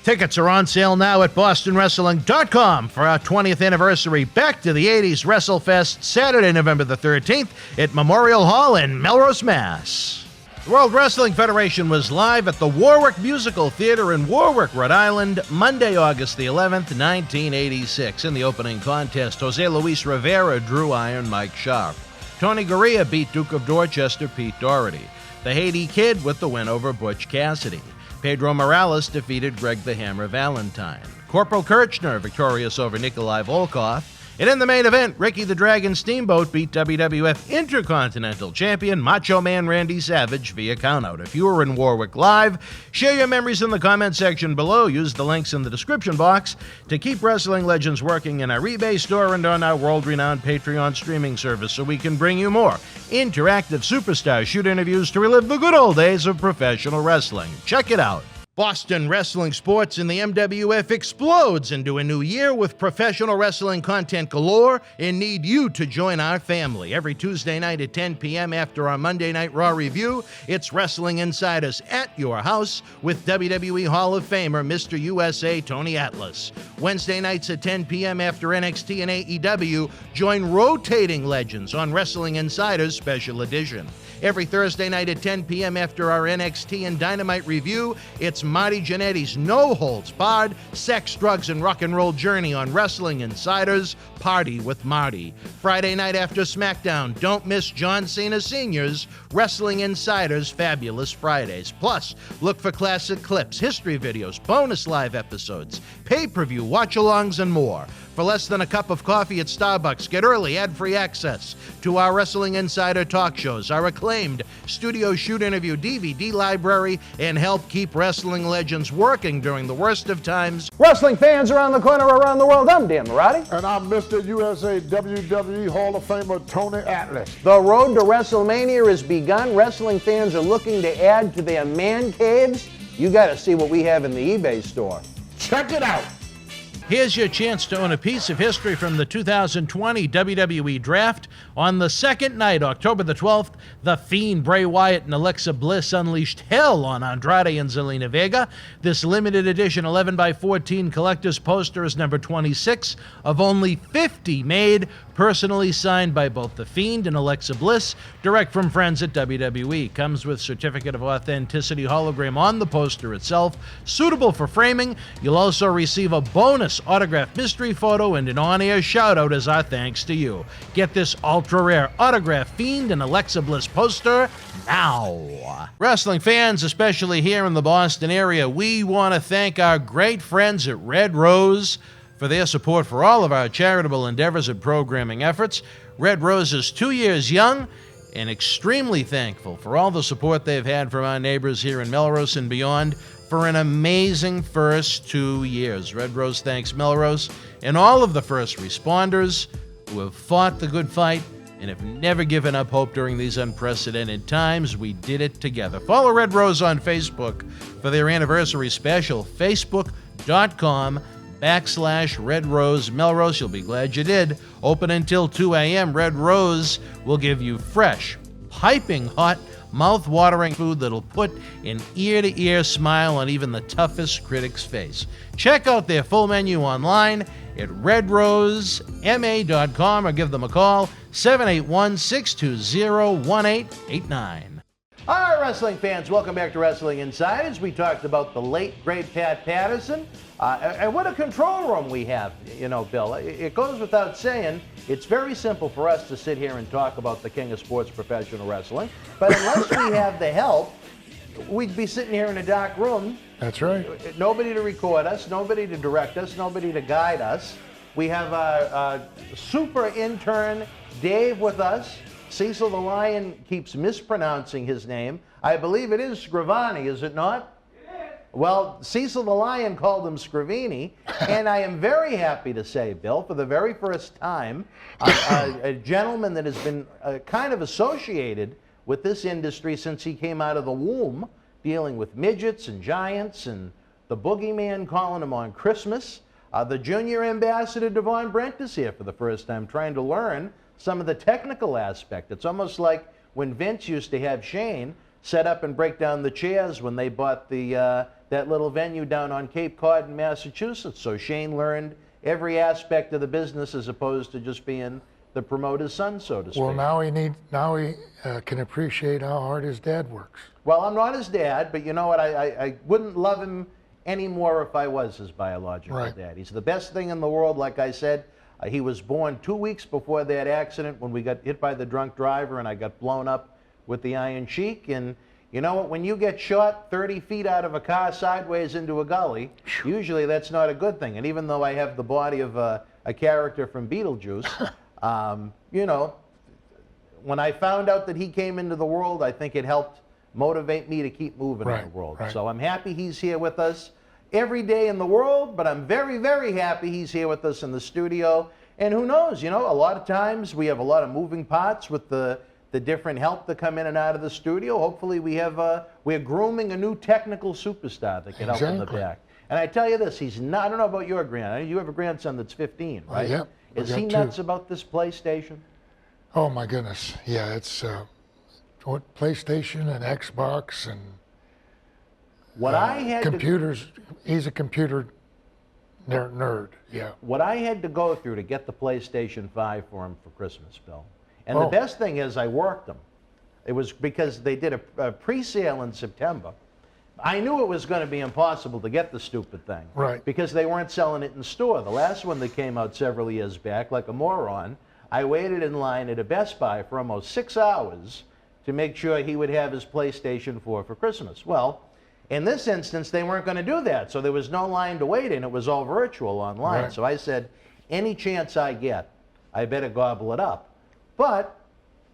Tickets are on sale now at BostonWrestling.com for our 20th anniversary Back to the 80s WrestleFest, Saturday, November the 13th at Memorial Hall in Melrose, Mass. The World Wrestling Federation was live at the Warwick Musical Theater in Warwick, Rhode Island, Monday, August the 11th, 1986. In the opening contest, Jose Luis Rivera drew Iron Mike Sharp. Tony Gurria beat Duke of Dorchester Pete Doherty. The Haiti Kid with the win over Butch Cassidy. Pedro Morales defeated Greg the Hammer Valentine. Corporal Kirchner victorious over Nikolai Volkov. And in the main event, Ricky the Dragon Steamboat beat WWF Intercontinental Champion Macho Man Randy Savage via countout. If you were in Warwick Live, share your memories in the comment section below. Use the links in the description box to keep Wrestling Legends working in our eBay store and on our world-renowned Patreon streaming service so we can bring you more interactive superstar shoot interviews to relive the good old days of professional wrestling. Check it out. Boston Wrestling Sports in the MWF explodes into a new year with professional wrestling content galore and need you to join our family. Every Tuesday night at 10 p.m. after our Monday Night Raw review, it's Wrestling Insiders at your house with WWE Hall of Famer Mr. USA Tony Atlas. Wednesday nights at 10 p.m. after NXT and AEW, join rotating legends on Wrestling Insiders Special Edition. Every Thursday night at 10 p.m. after our NXT and Dynamite review, it's Marty Jannetty's no-holds-barred sex, drugs, and rock and roll journey on Wrestling Insiders Party with Marty. Friday night after SmackDown, don't miss John Cena Sr.'s Wrestling Insiders Fabulous Fridays. Plus, look for classic clips, history videos, bonus live episodes, pay-per-view watch-alongs, and more. For less than a cup of coffee at Starbucks, get early ad-free access to our Wrestling Insider talk shows, our acclaimed studio shoot interview DVD library, and help keep wrestling legends working during the worst of times. Wrestling fans around the corner, around the world, I'm Dan Marotti. And I'm Mr. USA WWE Hall of Famer Tony Atlas. The road to WrestleMania has begun. Wrestling fans are looking to add to their man caves. You got to see what we have in the eBay store. Check it out. Here's your chance to own a piece of history from the 2020 WWE Draft. On the second night, October the 12th, The Fiend, Bray Wyatt, and Alexa Bliss unleashed hell on Andrade and Zelina Vega. This limited edition 11x14 collector's poster is number 26 of only 50 made, personally signed by both The Fiend and Alexa Bliss, direct from friends at WWE. Comes with certificate of authenticity hologram on the poster itself, suitable for framing. You'll also receive a bonus autographed mystery photo and an on-air shout-out as our thanks to you. Get this ultra-rare autographed Fiend and Alexa Bliss poster now. Wrestling fans, especially here in the Boston area, we want to thank our great friends at Red Rose for their support for all of our charitable endeavors and programming efforts. Red Rose is 2 years young and extremely thankful for all the support they've had from our neighbors here in Melrose and beyond for an amazing first 2 years. Red Rose thanks Melrose and all of the first responders who have fought the good fight and have never given up hope during these unprecedented times. We did it together. Follow Red Rose on Facebook for their anniversary special, facebook.com/Red Rose Melrose. You'll be glad you did. Open until 2 a.m. Red Rose will give you fresh, piping hot, mouth-watering food that'll put an ear-to-ear smile on even the toughest critic's face. Check out their full menu online at redrosema.com or give them a call, 781-620-1889. All right, wrestling fans, welcome back to Wrestling Insiders. We talked about the late, great Pat Patterson. And what a control room we have, you know, Bill. It goes without saying, it's very simple for us to sit here and talk about the king of sports professional wrestling. But unless we have the help, we'd be sitting here in a dark room. That's right. Nobody to record us, nobody to direct us, nobody to guide us. We have our super intern, Dave, with us. Cecil the Lion keeps mispronouncing his name. I believe it is Scrivani, is it not? Well, Cecil the Lion called him Scrivini, and I am very happy to say, Bill, for the very first time, a gentleman that has been kind of associated with this industry since he came out of the womb, dealing with midgets and giants and the boogeyman calling him on Christmas. The junior ambassador, Devon Brent, is here for the first time, trying to learn some of the technical aspect. It's almost like when Vince used to have Shane set up and break down the chairs when they bought the that little venue down on Cape Cod in Massachusetts. So Shane learned every aspect of the business as opposed to just being the promoter's son, so to speak. Well, now he can appreciate how hard his dad works. Well, I'm not his dad, but you know what? I wouldn't love him any more if I was his biological dad. He's the best thing in the world, like I said. He was born 2 weeks before that accident when we got hit by the drunk driver and I got blown up with the Iron Sheik. And you know what? When you get shot 30 feet out of a car sideways into a gully, usually that's not a good thing. And even though I have the body of a character from Beetlejuice, you know, when I found out that he came into the world, I think it helped motivate me to keep moving in the world. So I'm happy he's here with us every day in the world, but I'm very, very happy he's here with us in the studio. And who knows, you know, a lot of times we have a lot of moving parts with the different help that come in and out of the studio. Hopefully we're grooming a new technical superstar that can help in the back. And I tell you this, he's not, I don't know about your grandson. You have a grandson that's 15, right? Yep. Is he nuts about this PlayStation? Oh my goodness, yeah, it's PlayStation and Xbox and what I had computers. He's a computer nerd, yeah. What I had to go through to get the PlayStation 5 for him for Christmas, Bill. And the best thing is I worked them. It was because they did a pre-sale in September. I knew it was going to be impossible to get the stupid thing. Right. Because they weren't selling it in store. The last one that came out several years back, like a moron, I waited in line at a Best Buy for almost 6 hours to make sure he would have his PlayStation 4 for Christmas. Well, in this instance, they weren't going to do that, so there was no line to wait in. It was all virtual online. So I said, any chance I get, I better gobble it up. But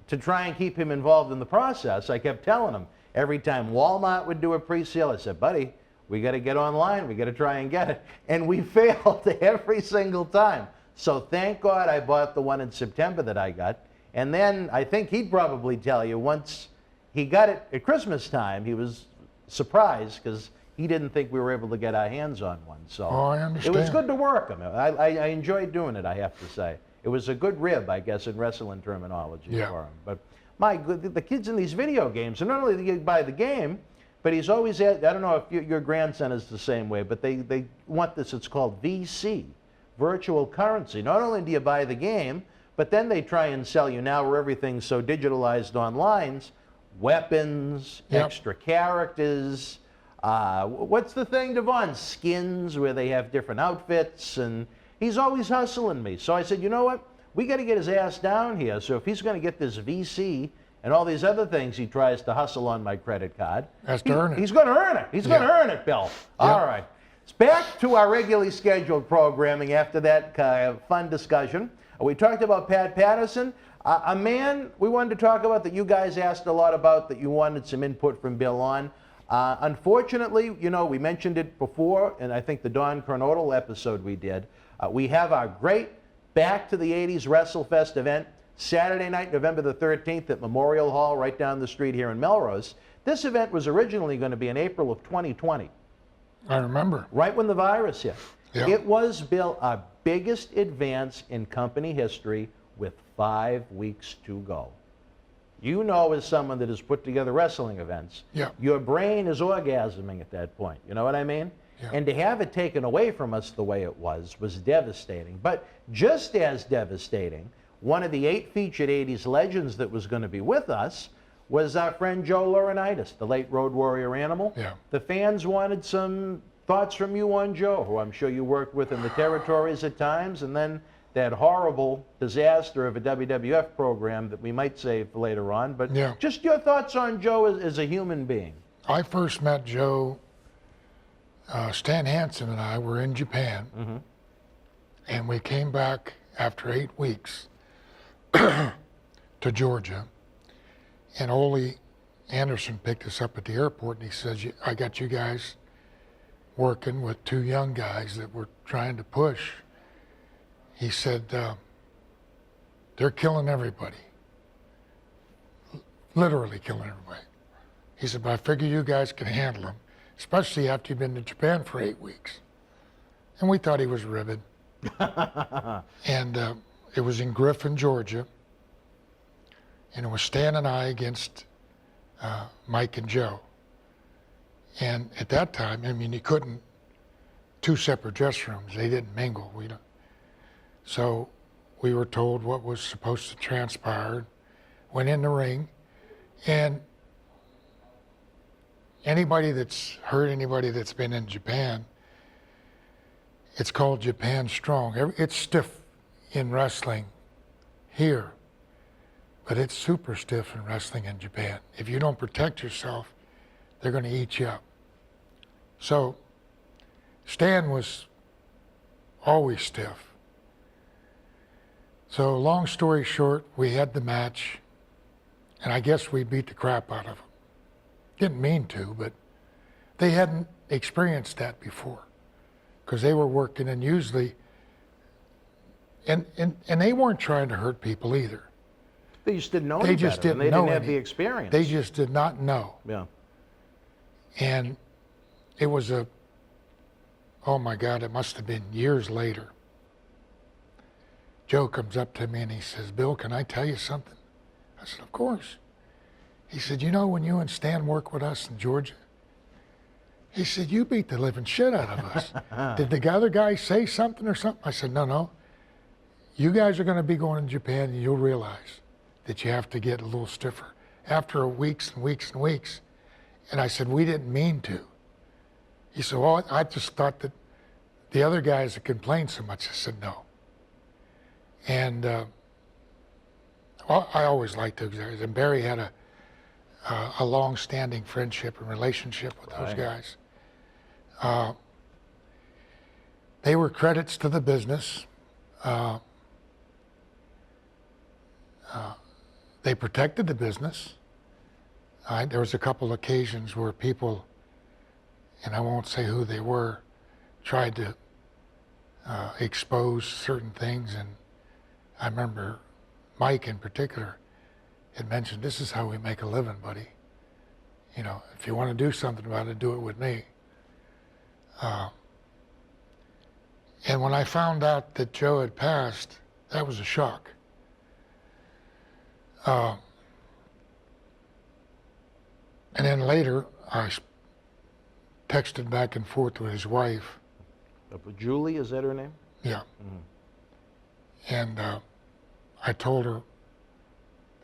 to try and keep him involved in the process, I kept telling him, every time Walmart would do a pre-sale, I said, buddy, we got to get online. We got to try and get it. And we failed every single time. So thank God I bought the one in September that I got. And then I think he'd probably tell you once he got it at Christmas time, he was surprised because he didn't think we were able to get our hands on one. So I understand. it was good to work him. I enjoyed doing it, I have to say. It was a good rib, I guess, in wrestling terminology for him. But the kids in these video games, and not only do you buy the game, but he's always I don't know if your grandson is the same way, but they want this, it's called VC, virtual currency. Not only do you buy the game, but then they try and sell you now where everything's so digitalized online, weapons, extra characters. What's the thing, Devon? Skins, where they have different outfits, and he's always hustling me. So I said, you know what? We got to get his ass down here. So if he's going to get this VC and all these other things he tries to hustle on my credit card, has to earn it. He's going to earn it. He's going to earn it, Bill. All right. It's back to our regularly scheduled programming after that fun discussion. We talked about Pat Patterson, a man we wanted to talk about that you guys asked a lot about, that you wanted some input from Bill on. Unfortunately, you know, we mentioned it before, and I think the Don Coronado episode we did. We have our great Back to the 80s WrestleFest event Saturday night, November the 13th at Memorial Hall right down the street here in Melrose. This event was originally going to be in April of 2020. I remember. Right when the virus hit. Yeah. It was, Bill, our biggest advance in company history with 5 weeks to go. You know, as someone that has put together wrestling events, your brain is orgasming at that point. You know what I mean? Yeah. And to have it taken away from us the way it was devastating. But just as devastating, one of the 8 featured 80s legends that was going to be with us was our friend Joe Laurinaitis, the late Road Warrior Animal. Yeah. The fans wanted some thoughts from you on Joe, who I'm sure you worked with in the territories at times, and then that horrible disaster of a WWF program that we might save for later on. But just your thoughts on Joe as a human being. I first met Joe, Stan Hansen and I were in Japan, and we came back after 8 weeks to Georgia, and Ole Anderson picked us up at the airport, and he says, I got you guys working with 2 young guys that we're trying to push. He said, they're killing everybody. Literally killing everybody. He said, but I figure you guys can handle them, especially after you've been to Japan for 8 weeks. And we thought he was ribbed. And it was in Griffin, Georgia. And it was Stan and I against Mike and Joe. And at that time, I mean, you couldn't, 2 separate dressing rooms, they didn't mingle. So we were told what was supposed to transpire, went in the ring, and anybody that's heard anybody that's been in Japan, it's called Japan Strong. It's stiff in wrestling here, but it's super stiff in wrestling in Japan. If you don't protect yourself, they're going to eat you up. So Stan was always stiff. So long story short, we had the match, and I guess we beat the crap out of them. Didn't mean to, but they hadn't experienced that before, because they were working, and usually, and they weren't trying to hurt people either. They just didn't know They just didn't know. They didn't have the experience. They just did not know. Yeah. And it was oh my God, it must have been years later. Joe comes up to me and he says, Bill, can I tell you something? I said, of course. He said, you know, when you and Stan work with us in Georgia, he said, you beat the living shit out of us. Did the other guy say something or something? I said, no. You guys are going to be going to Japan, and you'll realize that you have to get a little stiffer. After weeks and weeks and weeks. And I said, we didn't mean to. He said, well, I just thought that the other guys had complained so much. I said, no. And well, I always liked those guys. And Barry had a long-standing friendship and relationship with those guys. They were credits to the business. They protected the business. There was a couple occasions where people, and I won't say who they were, tried to expose certain things. And I remember Mike in particular had mentioned, this is how we make a living, buddy. You know, if you want to do something about it, do it with me. And when I found out that Joe had passed, that was a shock. And then later, I texted back and forth with his wife. Julie, is that her name? Yeah. And I told her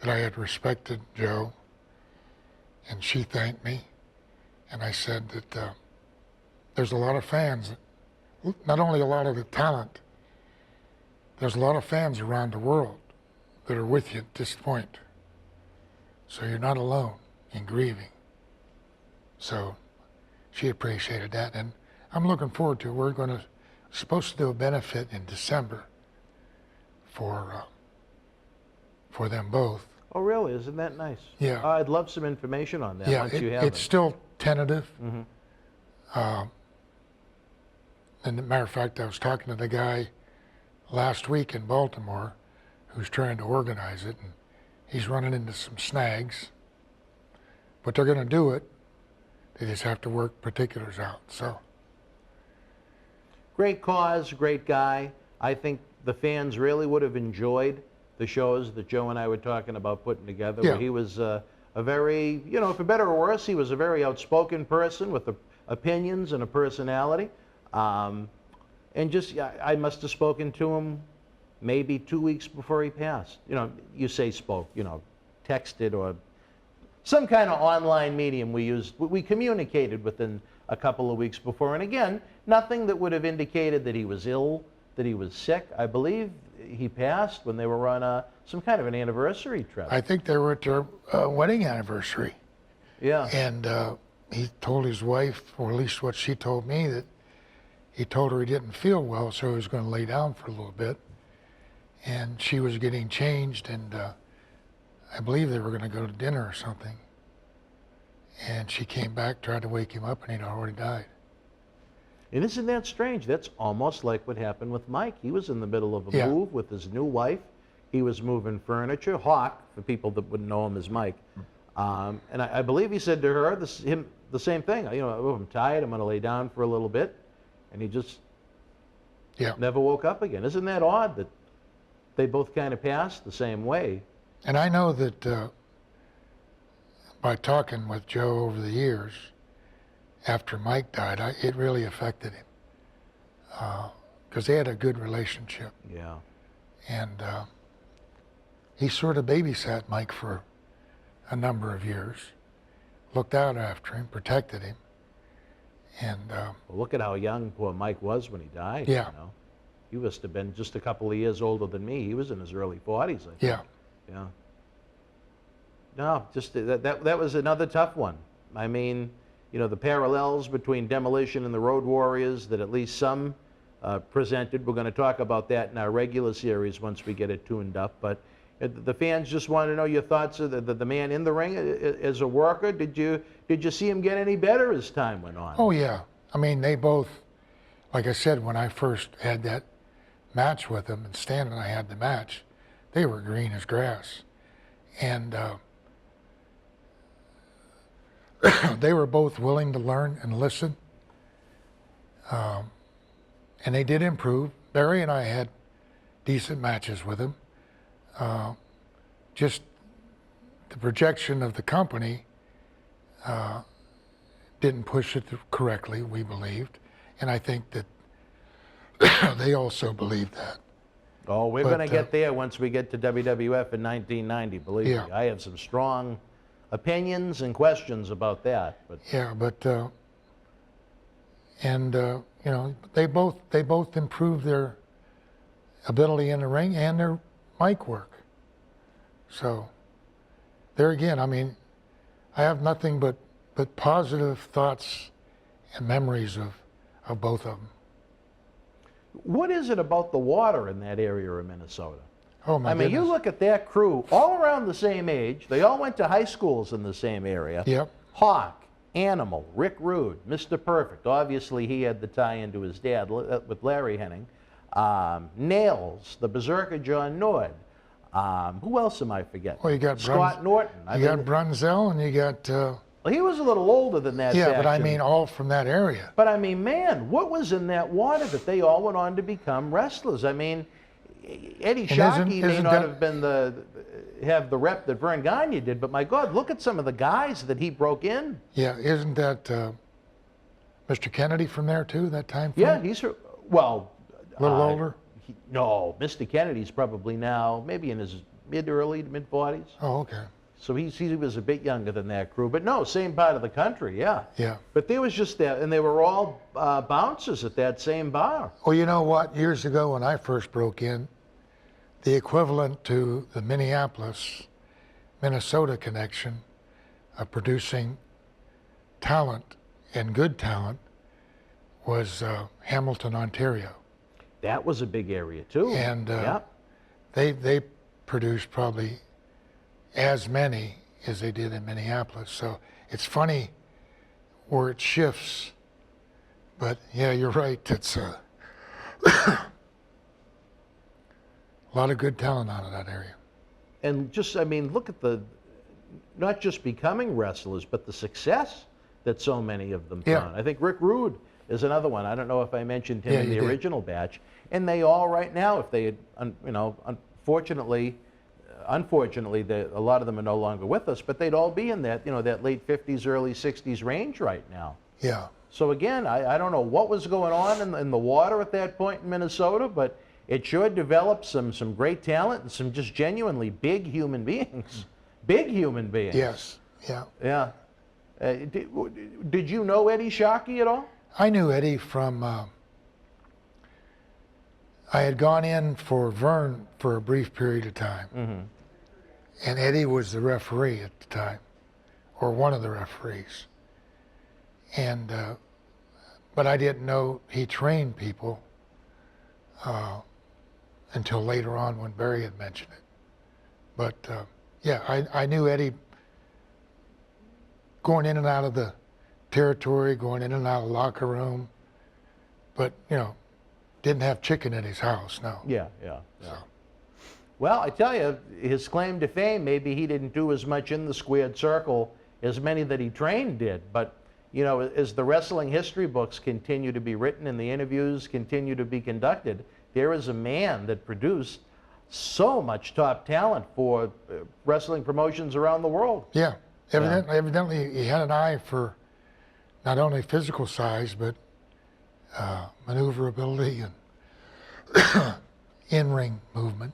that I had respected Joe, and she thanked me. And I said that there's a lot of fans, not only a lot of the talent, there's a lot of fans around the world that are with you at this point. So you're not alone in grieving. So she appreciated that, and I'm looking forward to it. We're supposed to do a benefit in December for them both. Oh, really? Isn't that nice? Yeah. I'd love some information on that Yeah, once you have it. it's still tentative. Mm-hmm. And as a matter of fact, I was talking to the guy last week in Baltimore who's trying to organize it, and he's running into some snags. But they're going to do it. They just have to work particulars out. So. Great cause, great guy. I think the fans really would have enjoyed the shows that Joe and I were talking about putting together. Yeah. Where he was a very, for better or worse, he was a very outspoken person with opinions and a personality. And just, I must have spoken to him maybe 2 weeks before he passed. You say spoke, texted or some kind of online medium we used. We communicated within a couple of weeks before. And again, nothing that would have indicated that he was ill, that he was sick. I believe he passed when they were on some kind of an anniversary trip. I think they were at their wedding anniversary. Yeah. And he told his wife, or at least what she told me, that he told her he didn't feel well, so he was going to lay down for a little bit. And she was getting changed, and I believe they were going to go to dinner or something. And she came back, tried to wake him up, and he'd already died. And isn't that strange? That's almost like what happened with Mike. He was in the middle of a move with his new wife. He was moving furniture. Hawk, for people that wouldn't know him as Mike. And I believe he said to her the same thing. I'm tired. I'm going to lay down for a little bit. And he just never woke up again. Isn't that odd that they both kind of passed the same way? And I know that by talking with Joe over the years, after Mike died, it really affected him because they had a good relationship. Yeah. And he sort of babysat Mike for a number of years, looked out after him, protected him. And well, look at how young poor Mike was when he died. Yeah. He must have been just a couple of years older than me. He was in his early 40s, I think. Yeah. Yeah. No, just that was another tough one. I mean, the parallels between Demolition and the Road Warriors that at least some presented. We're going to talk about that in our regular series once we get it tuned up. But the fans just want to know your thoughts of the man in the ring as a worker. Did you see him get any better as time went on? Oh, yeah. I mean, they both, like I said, when I first had that match with them, and Stan and I had the match, they were green as grass. And they were both willing to learn and listen. And they did improve. Barry and I had decent matches with him. Just the projection of the company didn't push it correctly, we believed. And I think that they also believed that. Oh, we're going to get there once we get to WWF in 1990, believe me. I have some strong opinions and questions about that. But yeah, but they both improved their ability in the ring and their mic work. So there again, I mean, I have nothing but positive thoughts and memories of both of them. What is it about the water in that area of Minnesota? Oh, my goodness. You look at that crew, all around the same age. They all went to high schools in the same area. Yep. Hawk, Animal, Rick Rude, Mr. Perfect. Obviously, he had the tie into his dad with Larry Henning. Nails, the Berserker John Nord. Who else am I forgetting? Well, you got Scott Norton. You got Brunzell, and you got Well, he was a little older than that. Yeah, but I faction. mean all from that area. But I mean, man, what was in that water that they all went on to become wrestlers? I mean, Eddie Shockey may not have been have the rep that Vern Gagne did, but my God, look at some of the guys that he broke in. Yeah, isn't that Mr. Kennedy from there too, that time frame? Yeah, he's, well. A little older? No, Mr. Kennedy's probably now maybe in his early to mid 40s. Oh, okay. So he was a bit younger than that crew, but no, same part of the country, yeah. Yeah. But there was just that, and they were all bouncers at that same bar. Well, you know what? Years ago when I first broke in, the equivalent to the Minneapolis, Minnesota connection of producing talent and good talent was Hamilton, Ontario. That was a big area too. And yeah. they produced probably as many as they did in Minneapolis. So it's funny where it shifts. But yeah, you're right. It's a lot of good talent out of that area. And just, I mean, look at the, not just becoming wrestlers, but the success that so many of them found. I think Rick Rude is another one. I don't know if I mentioned him in the original batch. And they all right now, if they had, you know, unfortunately, a lot of them are no longer with us, but they'd all be in that, you know, that late 50s, early 60s range right now. Yeah. So again, I don't know what was going on in the water at that point in Minnesota, but it sure developed some great talent and some just genuinely big human beings. Big human beings. Yes. Yeah. Yeah. Did you know Eddie Shockey at all? I knew Eddie from, I had gone in for Vern for a brief period of time. Mm-hmm. And Eddie was the referee at the time, or one of the referees. And, but I didn't know he trained people until later on when Barry had mentioned it. But yeah, I knew Eddie going in and out of the territory, going in and out of the locker room, but, you know, didn't have chicken in his house, no. Yeah. So. Well, I tell you, his claim to fame, maybe he didn't do as much in the squared circle as many that he trained did, but, you know, as the wrestling history books continue to be written and the interviews continue to be conducted, there is a man that produced so much top talent for wrestling promotions around the world. Yeah, evidently he had an eye for not only physical size, but maneuverability and in-ring movement.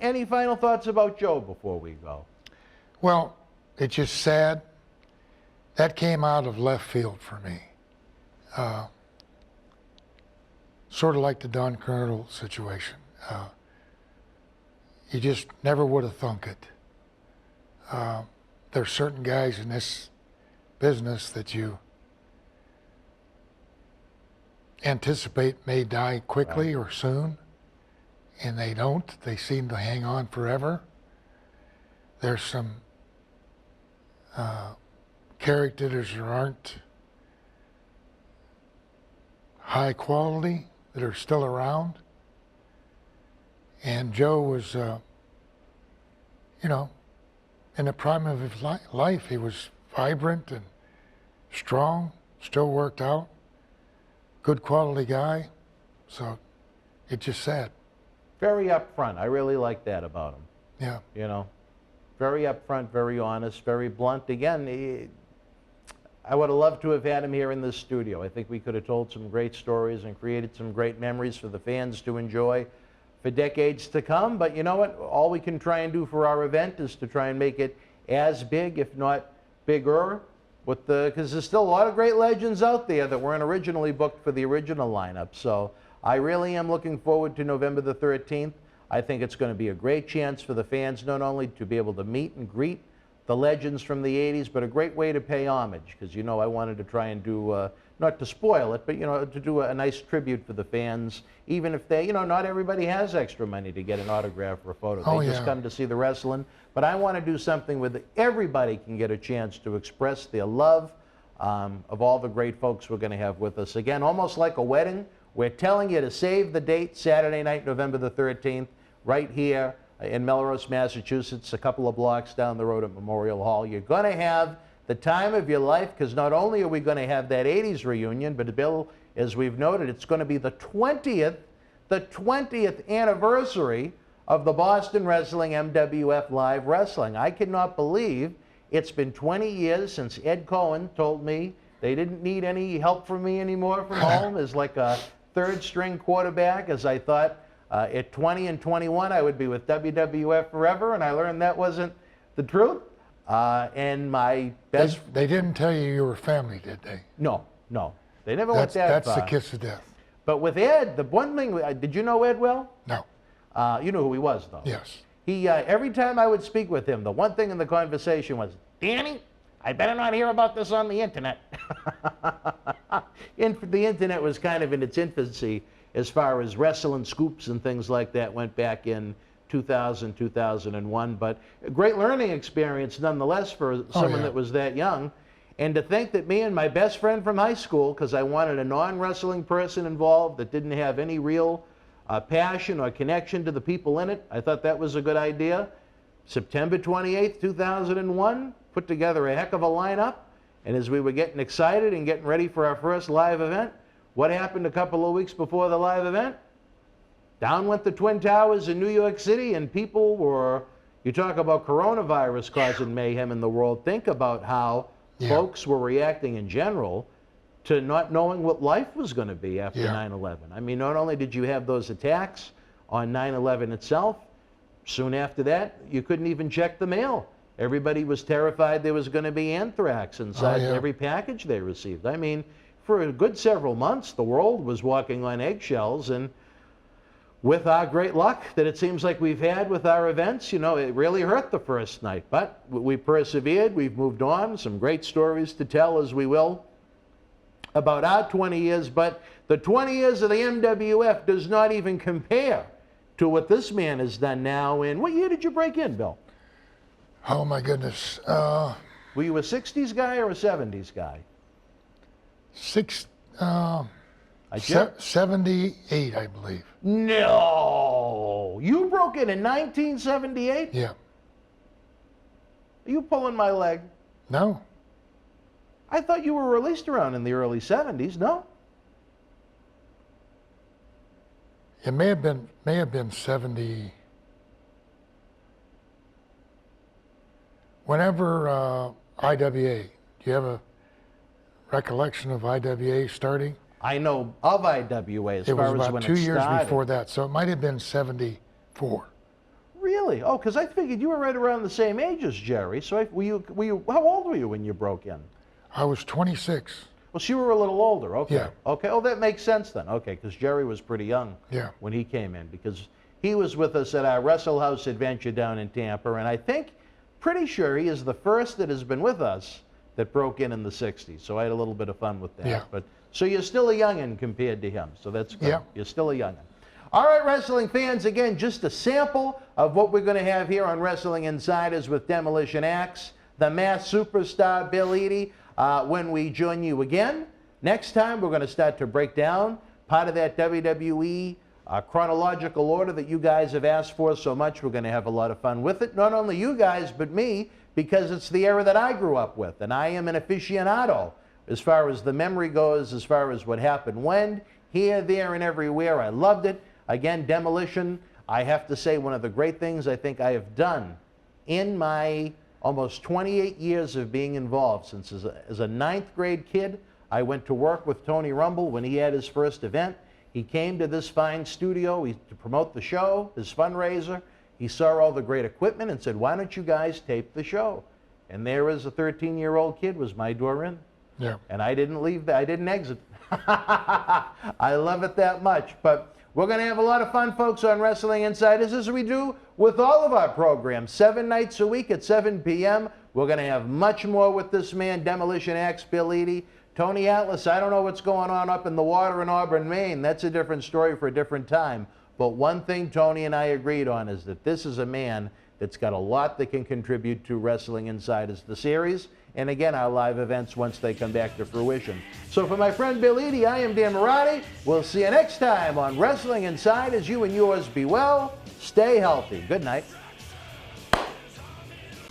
Any final thoughts about Joe before we go? Well, it's just sad. That came out of left field for me. Sort of like the Don Colonel situation. You just never would have thunk it. There's certain guys in this business that you anticipate may die quickly or soon, and they don't. They seem to hang on forever. There's some characters that aren't high quality that are still around. And Joe was, you know, in the prime of his life, he was vibrant and strong, still worked out, good quality guy. So it's just sad. Very upfront. I really like that about him. Yeah. You know, very upfront, very honest, very blunt. Again, I would have loved to have had him here in this studio. I think we could have told some great stories and created some great memories for the fans to enjoy for decades to come. But you know what? All we can try and do for our event is to try and make it as big, if not bigger, because there's still a lot of great legends out there that weren't originally booked for the original lineup. So I really am looking forward to November the 13th. I think it's going to be a great chance for the fans not only to be able to meet and greet the legends from the 80s, but a great way to pay homage, because, you know, I wanted to try and do, not to spoil it, but, you know, to do a nice tribute for the fans, even if they, you know, not everybody has extra money to get an autograph or a photo. They just come to see the wrestling. But I want to do something where everybody can get a chance to express their love of all the great folks we're going to have with us. Again, almost like a wedding, we're telling you to save the date, Saturday night, November the 13th, right here in Melrose, Massachusetts, a couple of blocks down the road at Memorial Hall. You're going to have the time of your life, because not only are we going to have that 80s reunion, but Bill, as we've noted, it's going to be the 20th anniversary of the Boston Wrestling MWF Live Wrestling. I cannot believe it's been 20 years since Ed Cohen told me they didn't need any help from me anymore from home as like a third-string quarterback, as I thought at 20 and 21 I would be with WWF forever, and I learned that wasn't the truth. And my best... They didn't tell you were family, did they? No. They never went that far. That's the kiss of death. But with Ed, the one thing... did you know Ed well? No. You knew who he was, though. Yes. He, every time I would speak with him, the one thing in the conversation was, Danny, I better not hear about this on the internet. The internet was kind of in its infancy as far as wrestling scoops and things like that went back in 2000, 2001. But a great learning experience nonetheless for someone that was that young. And to think that me and my best friend from high school, because I wanted a non-wrestling person involved that didn't have any real passion or connection to the people in it, I thought that was a good idea. September 28th, 2001, put together a heck of a lineup. And as we were getting excited and getting ready for our first live event, what happened a couple of weeks before the live event? Down went the Twin Towers in New York City, and people were, you talk about coronavirus causing mayhem in the world, think about how folks were reacting in general to not knowing what life was going to be after 9/11. I mean, not only did you have those attacks on 9/11 itself, soon after that, you couldn't even check the mail. Everybody was terrified there was going to be anthrax inside every package they received. I mean, for a good several months, the world was walking on eggshells, and with our great luck that it seems like we've had with our events, you know, it really hurt the first night. But we persevered, we've moved on, some great stories to tell as we will about our 20 years, but the 20 years of the MWF does not even compare to what this man has done now. In what year did you break in, Bill? Oh my goodness. Were you a 60s guy or a 70s guy? 78, I believe. No! You broke in 1978? Yeah. Are you pulling my leg? No. I thought you were released around in the early 70s, no? It may have been 70. Whenever IWA, do you have a recollection of IWA starting? I know of IWA as far as when it started. It was about 2 years before that, so it might have been 74. Really? Oh, because I figured you were right around the same age as Jerry. So how old were you when you broke in? I was 26. Well, so you were a little older. Okay. Yeah. Okay. Oh, that makes sense then. Okay, because Jerry was pretty young when he came in, because he was with us at our Wrestle House adventure down in Tampa, and I think, pretty sure he is the first that has been with us that broke in the 60s. So I had a little bit of fun with that. Yeah. But so you're still a youngin' compared to him. So that's good. Yeah. You're still a youngin'. All right, wrestling fans, again, just a sample of what we're going to have here on Wrestling Insiders with Demolition Axe, the masked superstar Bill Eadie. When we join you again, next time we're going to start to break down part of that WWE chronological order that you guys have asked for so much. We're going to have a lot of fun with it. Not only you guys, but me, because it's the era that I grew up with, and I am an aficionado as far as the memory goes, as far as what happened when, here, there, and everywhere. I loved it. Again, Demolition, I have to say, one of the great things I think I have done in my almost 28 years of being involved. Since as a ninth grade kid, I went to work with Tony Rumble when he had his first event. He came to this fine studio to promote the show, his fundraiser. He saw all the great equipment and said, why don't you guys tape the show? And there as a 13-year-old kid was my door in. Yeah. And I didn't leave, I didn't exit. I love it that much. But we're going to have a lot of fun, folks, on Wrestling Insiders, as we do with all of our programs. 7 nights a week at 7 p.m. We're going to have much more with this man, Demolition Axe Bill Eadie. Tony Atlas, I don't know what's going on up in the water in Auburn, Maine. That's a different story for a different time. But one thing Tony and I agreed on is that this is a man that's got a lot that can contribute to Wrestling Insiders, the series, and again, our live events once they come back to fruition. So for my friend Bill Eadie, I am Dan Marati. We'll see you next time on Wrestling Insiders. You and yours be well. Stay healthy. Good night.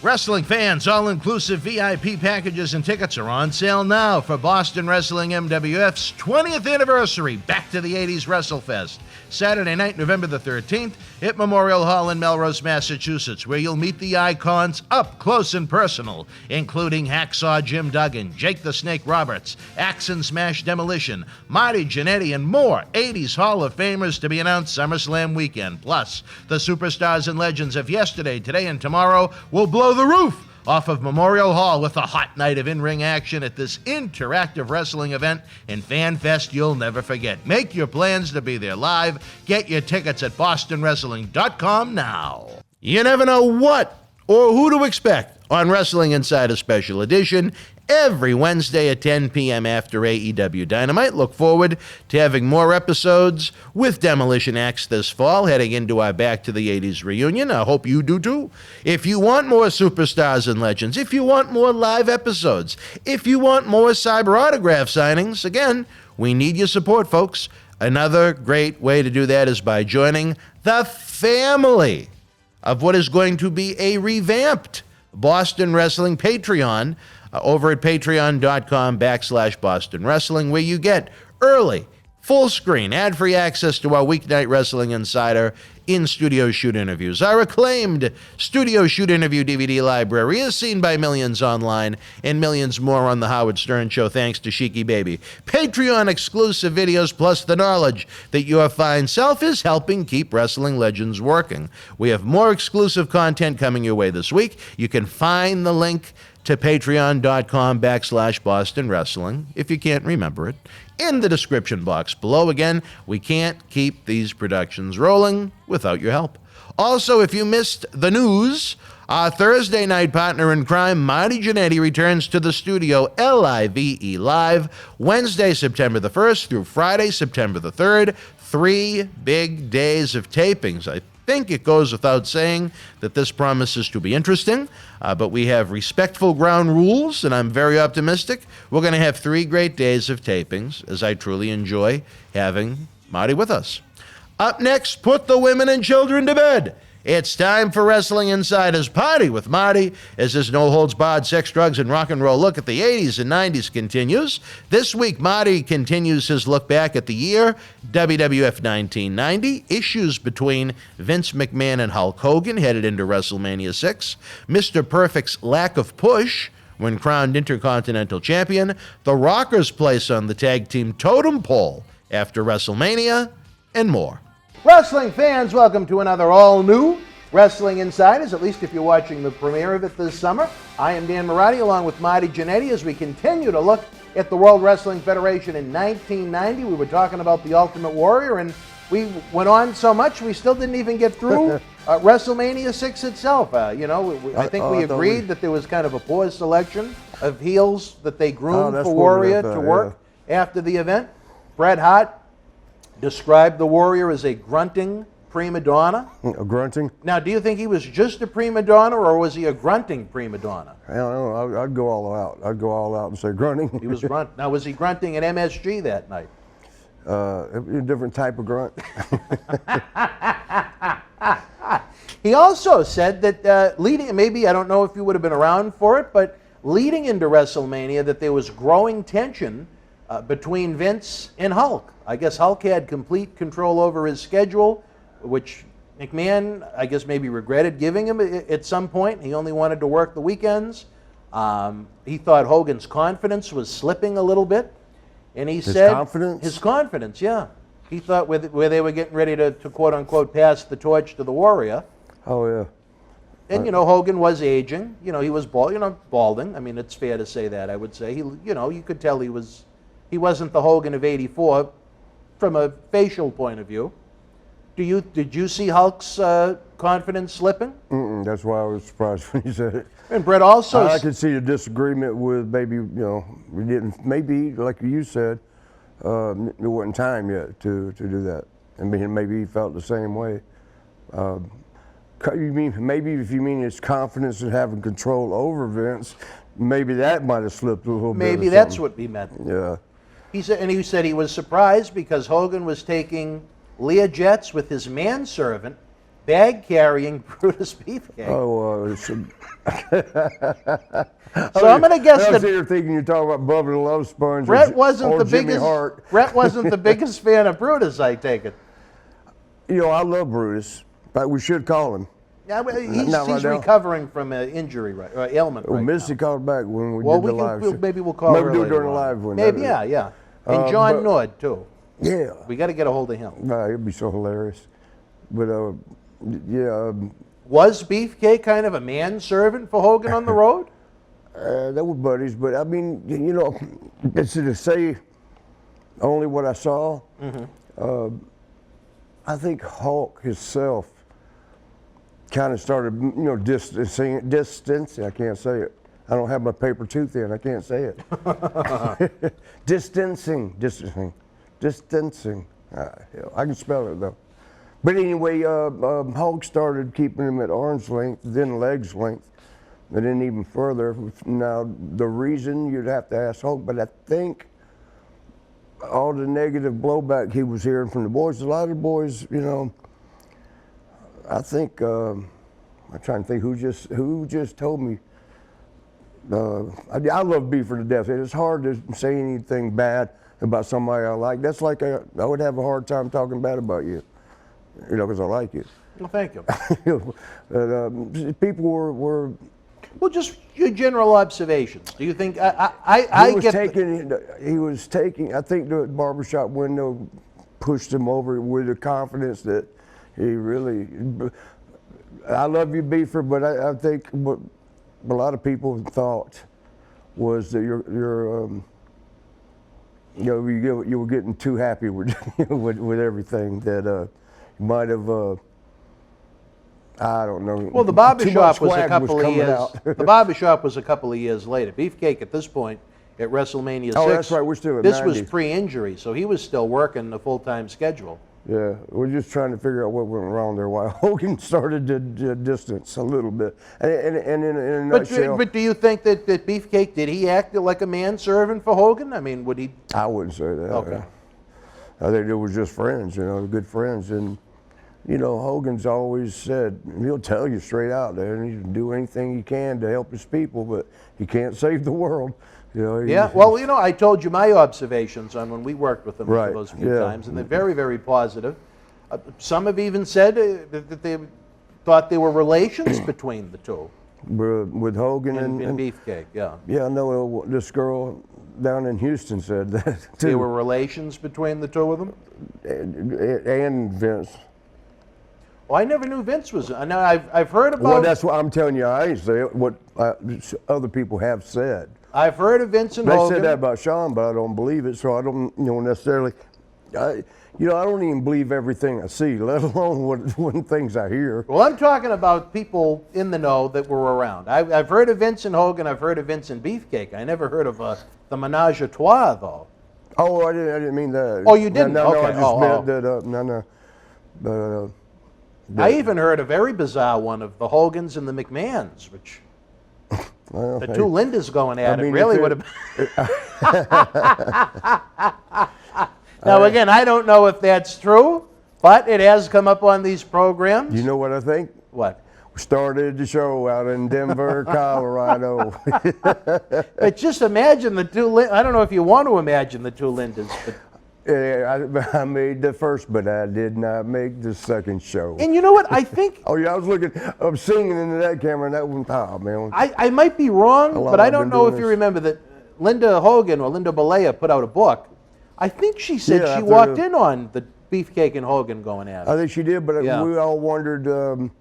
Wrestling fans, all-inclusive VIP packages and tickets are on sale now for Boston Wrestling MWF's 20th anniversary Back to the 80s WrestleFest. Saturday night, November the 13th, at Memorial Hall in Melrose, Massachusetts, where you'll meet the icons up close and personal, including Hacksaw Jim Duggan, Jake the Snake Roberts, Axe and Smash Demolition, Marty Jannetty, and more 80s Hall of Famers to be announced SummerSlam weekend. Plus, the superstars and legends of yesterday, today, and tomorrow will blow the roof off of Memorial Hall with a hot night of in-ring action at this interactive wrestling event and Fanfest you'll never forget. Make your plans to be there live. Get your tickets at bostonwrestling.com now. You never know what or who to expect on Wrestling Insider Special Edition every Wednesday at 10 p.m. after AEW Dynamite. Look forward to having more episodes with Demolition Acts this fall, heading into our Back to the 80s reunion. I hope you do too. If you want more superstars and legends, if you want more live episodes, if you want more cyber autograph signings, again, we need your support, folks. Another great way to do that is by joining the family of what is going to be a revamped Boston Wrestling Patreon over at patreon.com/Boston Wrestling, where you get early, full screen, ad-free access to our Weeknight Wrestling Insider in-studio shoot interviews. Our acclaimed studio shoot interview DVD library is seen by millions online and millions more on The Howard Stern Show, thanks to Sheiky Baby. Patreon exclusive videos, plus the knowledge that your fine self is helping keep wrestling legends working. We have more exclusive content coming your way this week. You can find the link to patreon.com/Boston Wrestling if you can't remember it in the description box below. Again, we can't keep these productions rolling without your help. Also, if you missed the news, our Thursday night partner in crime, Marty Jannetty, returns to the studio Live Wednesday, September the 1st through Friday, September the 3rd. 3 big days of tapings. I think it goes without saying that this promises to be interesting, but we have respectful ground rules, and I'm very optimistic. We're going to have 3 great days of tapings, as I truly enjoy having Marty with us. Up next, put the women and children to bed. It's time for Wrestling Insider's Party with Marty, as this no-holds-barred sex, drugs, and rock and roll look at the 80s and 90s continues. This week, Marty continues his look back at the year WWF 1990, issues between Vince McMahon and Hulk Hogan headed into WrestleMania 6, Mr. Perfect's lack of push when crowned Intercontinental Champion, The Rockers' place on the tag team totem pole after WrestleMania, and more. Wrestling fans, welcome to another all-new Wrestling Insiders, at least if you're watching the premiere of it this summer. I am Dan Marotti, along with Marty Jannetty, as we continue to look at the World Wrestling Federation in 1990. We were talking about the Ultimate Warrior, and we went on so much we still didn't even get through WrestleMania 6 itself. I think we agreed that there was kind of a poor selection of heels that they groomed for Warrior to work after the event. Bret Hart described the Warrior as a grunting prima donna. A grunting? Now, do you think he was just a prima donna, or was he a grunting prima donna? I don't know. I'd go all out. I'd go all out and say grunting. He was grunt. Now, was he grunting at MSG that night? A different type of grunt. He also said that leading, maybe, I don't know if you would have been around for it, but leading into WrestleMania, that there was growing tension between Vince and Hulk. I guess Hulk had complete control over his schedule, which McMahon, I guess, maybe regretted giving him at some point. He only wanted to work the weekends. He thought Hogan's confidence was slipping a little bit. And he said... His confidence, yeah. He thought where they were getting ready to quote-unquote pass the torch to the Warrior. Oh, yeah. And, Hogan was aging. He was balding. I mean, it's fair to say that, I would say. You could tell he wasn't the Hogan of '84 from a facial point of view. Did you see Hulk's confidence slipping? That's why I was surprised when you said it. And Bret also... I could see a disagreement with maybe, we didn't, maybe, like you said, it wasn't time yet to do that. I mean, maybe he felt the same way. You mean, maybe if you mean his confidence in having control over Vince, maybe that might have slipped a little bit. Maybe that's what we meant. Yeah. He said he was surprised because Hogan was taking Learjets with his manservant bag-carrying Brutus Beefcake. Oh, So I'm going to guess I was that here thinking you're talking about Bubba the Love Sponge. Brett wasn't the Jimmy biggest. Hart. Brett wasn't the biggest fan of Brutus, I take it. You know, I love Brutus, but we should call him. Yeah, well, he's Not right now. recovering from an injury, right? Or ailment, Well, right Missy now. called back when we Well, did the live show. maybe we'll call Maybe her do it later during the on. live one. Maybe, yeah. And John but- Nord too. Yeah. We got to get a hold of him. It'd be so hilarious. But yeah, Was Beefcake kind of a manservant for Hogan on the road? they were buddies. But I mean, you know, it's to say only what I saw. I think Hulk himself kind of started, you know, distancing. I can't say it. I don't have my paper tooth in. I can't say it. Distancing. Hell, I can spell it though. But anyway, Hulk started keeping him at arm's length, then legs length, and then even further. Now, the reason you'd have to ask Hulk, but I think all the negative blowback he was hearing from the boys, a lot of the boys, you know, I think, I'm trying to think who just told me. I love Beaver to death. It's hard to say anything bad about somebody I like. That's like I would have a hard time talking bad about you, you know, because I like you. Well, thank you. But, people were. Well, just your general observations. Do you think He was taking. I think the barbershop window pushed him over with the confidence that he really. I love you, Beaver, but I think what a lot of people thought was that you were getting too happy with with everything that you might have. I don't know. Well, the barbershop was a swag couple of coming years. out. The barbershop was a couple of years later. Beefcake at this point at WrestleMania 6. Oh, that's right. We're still at This 90. was pre-injury, so he was still working a full-time schedule. Yeah, we're just trying to figure out what went wrong there. Why Hogan started to distance a little bit, and in a nutshell. But do you think that Beefcake, did he act like a manservant for Hogan? I mean, would he? I wouldn't say that. Okay. I think they were just friends, you know, good friends. And, you know, Hogan's always said, he'll tell you straight out there, and he can do anything he can to help his people, but he can't save the world. You know, Yeah, well, you know, I told you my observations on when we worked with them for Right, those few yeah. times, and they're very, very positive. Some have even said that they thought there were relations between the two. with Hogan And Beefcake, yeah. Yeah, I know this girl down in Houston said that too. There were relations between the two of them? And Vince. Well, I never knew Vince was. I know I've heard about. Well, that's what I'm telling you. I ain't say it. What other people have said. I've heard of Vince and They Hogan. said that about Sean, but I don't believe it. So I don't, necessarily. I don't even believe everything I see, let alone what things I hear. Well, I'm talking about people in the know that were around. I've heard of Vince and Hogan. I've heard of Vince and Beefcake. I never heard of the menage a trois, though. Oh, I didn't mean that. Oh, you didn't? No, Okay. I just meant that. No. I even heard a very bizarre one of the Hogans and the McMahons, which Well, the two Lindas going at I mean, it really if would have. Now, again, I don't know if that's true, but it has come up on these programs. You know what I think? What? We started the show out in Denver, Colorado. But just imagine the two. I don't know if you want to imagine the two Lindas, but. I made the first, but I did not make the second show. And you know what? I think. Oh yeah, I'm singing into that camera, and that one, oh man. I might be wrong, How long but I I've don't been know if doing you this? remember that Linda Hogan or Linda Balea put out a book. I think she said Yeah, she after walked the- in on the Beefcake and Hogan going at it. I think she did, but Yeah. we all wondered,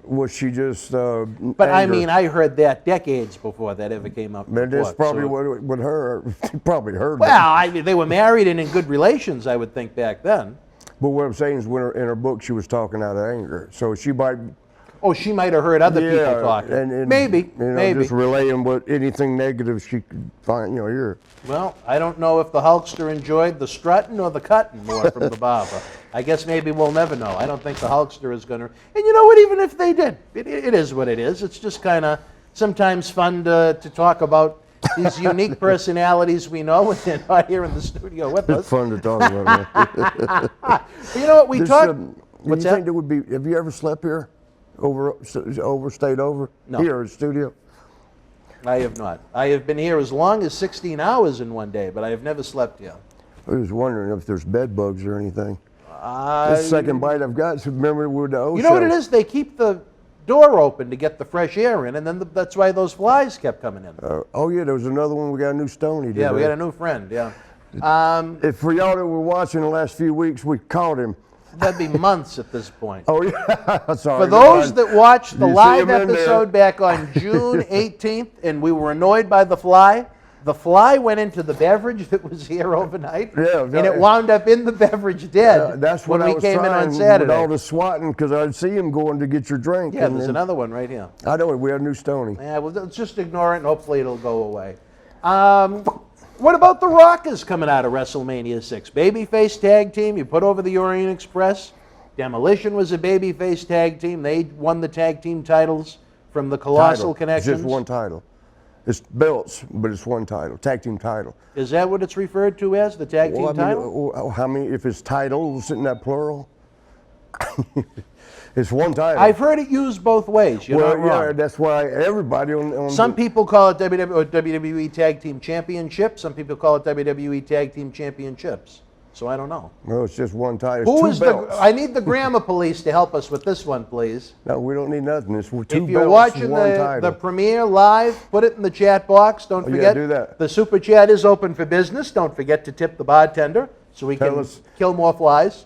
was she just? But I mean, I heard that decades before that ever came up. in Man, the that's book, probably so- what her. She probably heard. Well, that. I mean, they were married and in good relations, I would think back then. But what I'm saying is, in her book, she was talking out of anger, so she might. Oh, she might have heard other people talking. And maybe, maybe. just relaying anything negative she could find, hear. Well, I don't know if the Hulkster enjoyed the strutting or the cutting more from the barber. I guess maybe we'll never know. I don't think the Hulkster is going to. And you know what? Even if they did, it is what it is. It's just kind of sometimes fun to talk about these unique personalities we know when they're not here in the studio with It's us. fun to talk about. You know what? We talked. What's you that? think there would be? Have you ever slept here? Stayed over? No. Here at the studio? I have not. I have been here as long as 16 hours in one day, but I have never slept here. I was wondering if there's bed bugs or anything. I- This second bite I've got, so remember with the O You know what show. it is? They keep the door open to get the fresh air in, and then that's why those flies kept coming in. Oh yeah, there was another one. We got a new Stony today. Yeah, we got a new friend, yeah. If for y'all that were watching the last few weeks, we caught him. That'd be months at this point. Oh yeah, sorry. For those that watched the You see live him in there. episode back on June 18th, and we were annoyed by the fly went into the beverage that was here overnight, Yeah, and it wound up in the beverage dead that's when what I we was came in trying on Saturday. with all the swatting, because I'd see him going to get your drink. Yeah, and there's then- another one right here. I know, we had a new Stony. Yeah, well, let's just ignore it, and hopefully it'll go away. What about the Rockers coming out of WrestleMania 6? Babyface tag team, you put over the Orient Express. Demolition was a babyface tag team. They won the tag team titles from the Colossal Title. Connections. Just one title. It's belts, but it's one title, tag team title. Is that what it's referred to as, the tag team title? How many? If it's titles, isn't that plural? It's one title. I've heard it used both ways. You're well, not wrong. yeah, that's why everybody on Some people call it WWE Tag Team Championship. Some people call it WWE Tag Team Championships. So I don't know. Well, it's just one title. Who It's is two belts. I need the grammar police to help us with this one, please. No, we don't need nothing. It's two If you're belts, watching one the title. premiere live, put it in the chat box. Don't Oh, yeah, forget, do that. the super chat is open for business. Don't forget to tip the bartender so we Tell can us- kill more flies.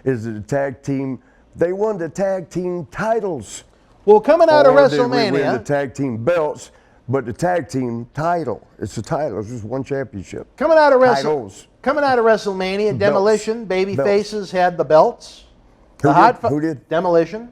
Is it a tag team? They won the tag team titles. Well, coming out of Or did we win the WrestleMania, tag team belts, but the tag team title. It's a title. It's just one championship. coming out of Titles. WrestleMania, Demolition, baby Belts. faces had the belts. Who The did? Hart Fo- Who did? Demolition.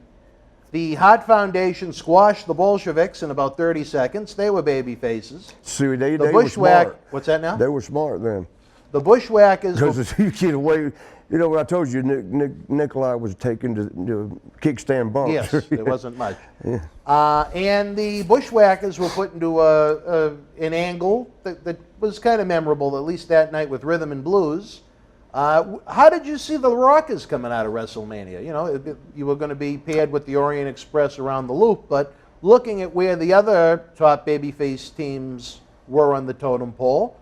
The Hart Foundation squashed the Bolsheviks in about 30 seconds. They were baby faces. See, they The were Bushwhack. smart. What's that now? They were smart then. The Bushwhackers. were- Because you get away, you know what I told you, Nikolai was taken to kickstand bumps. Yes, there wasn't much. And the Bushwhackers were put into an angle that was kind of memorable, at least that night with Rhythm and Blues. How did you see the Rockers coming out of WrestleMania? You know, you were going to be paired with the Orient Express around the loop, but looking at where the other top babyface teams were on the totem pole,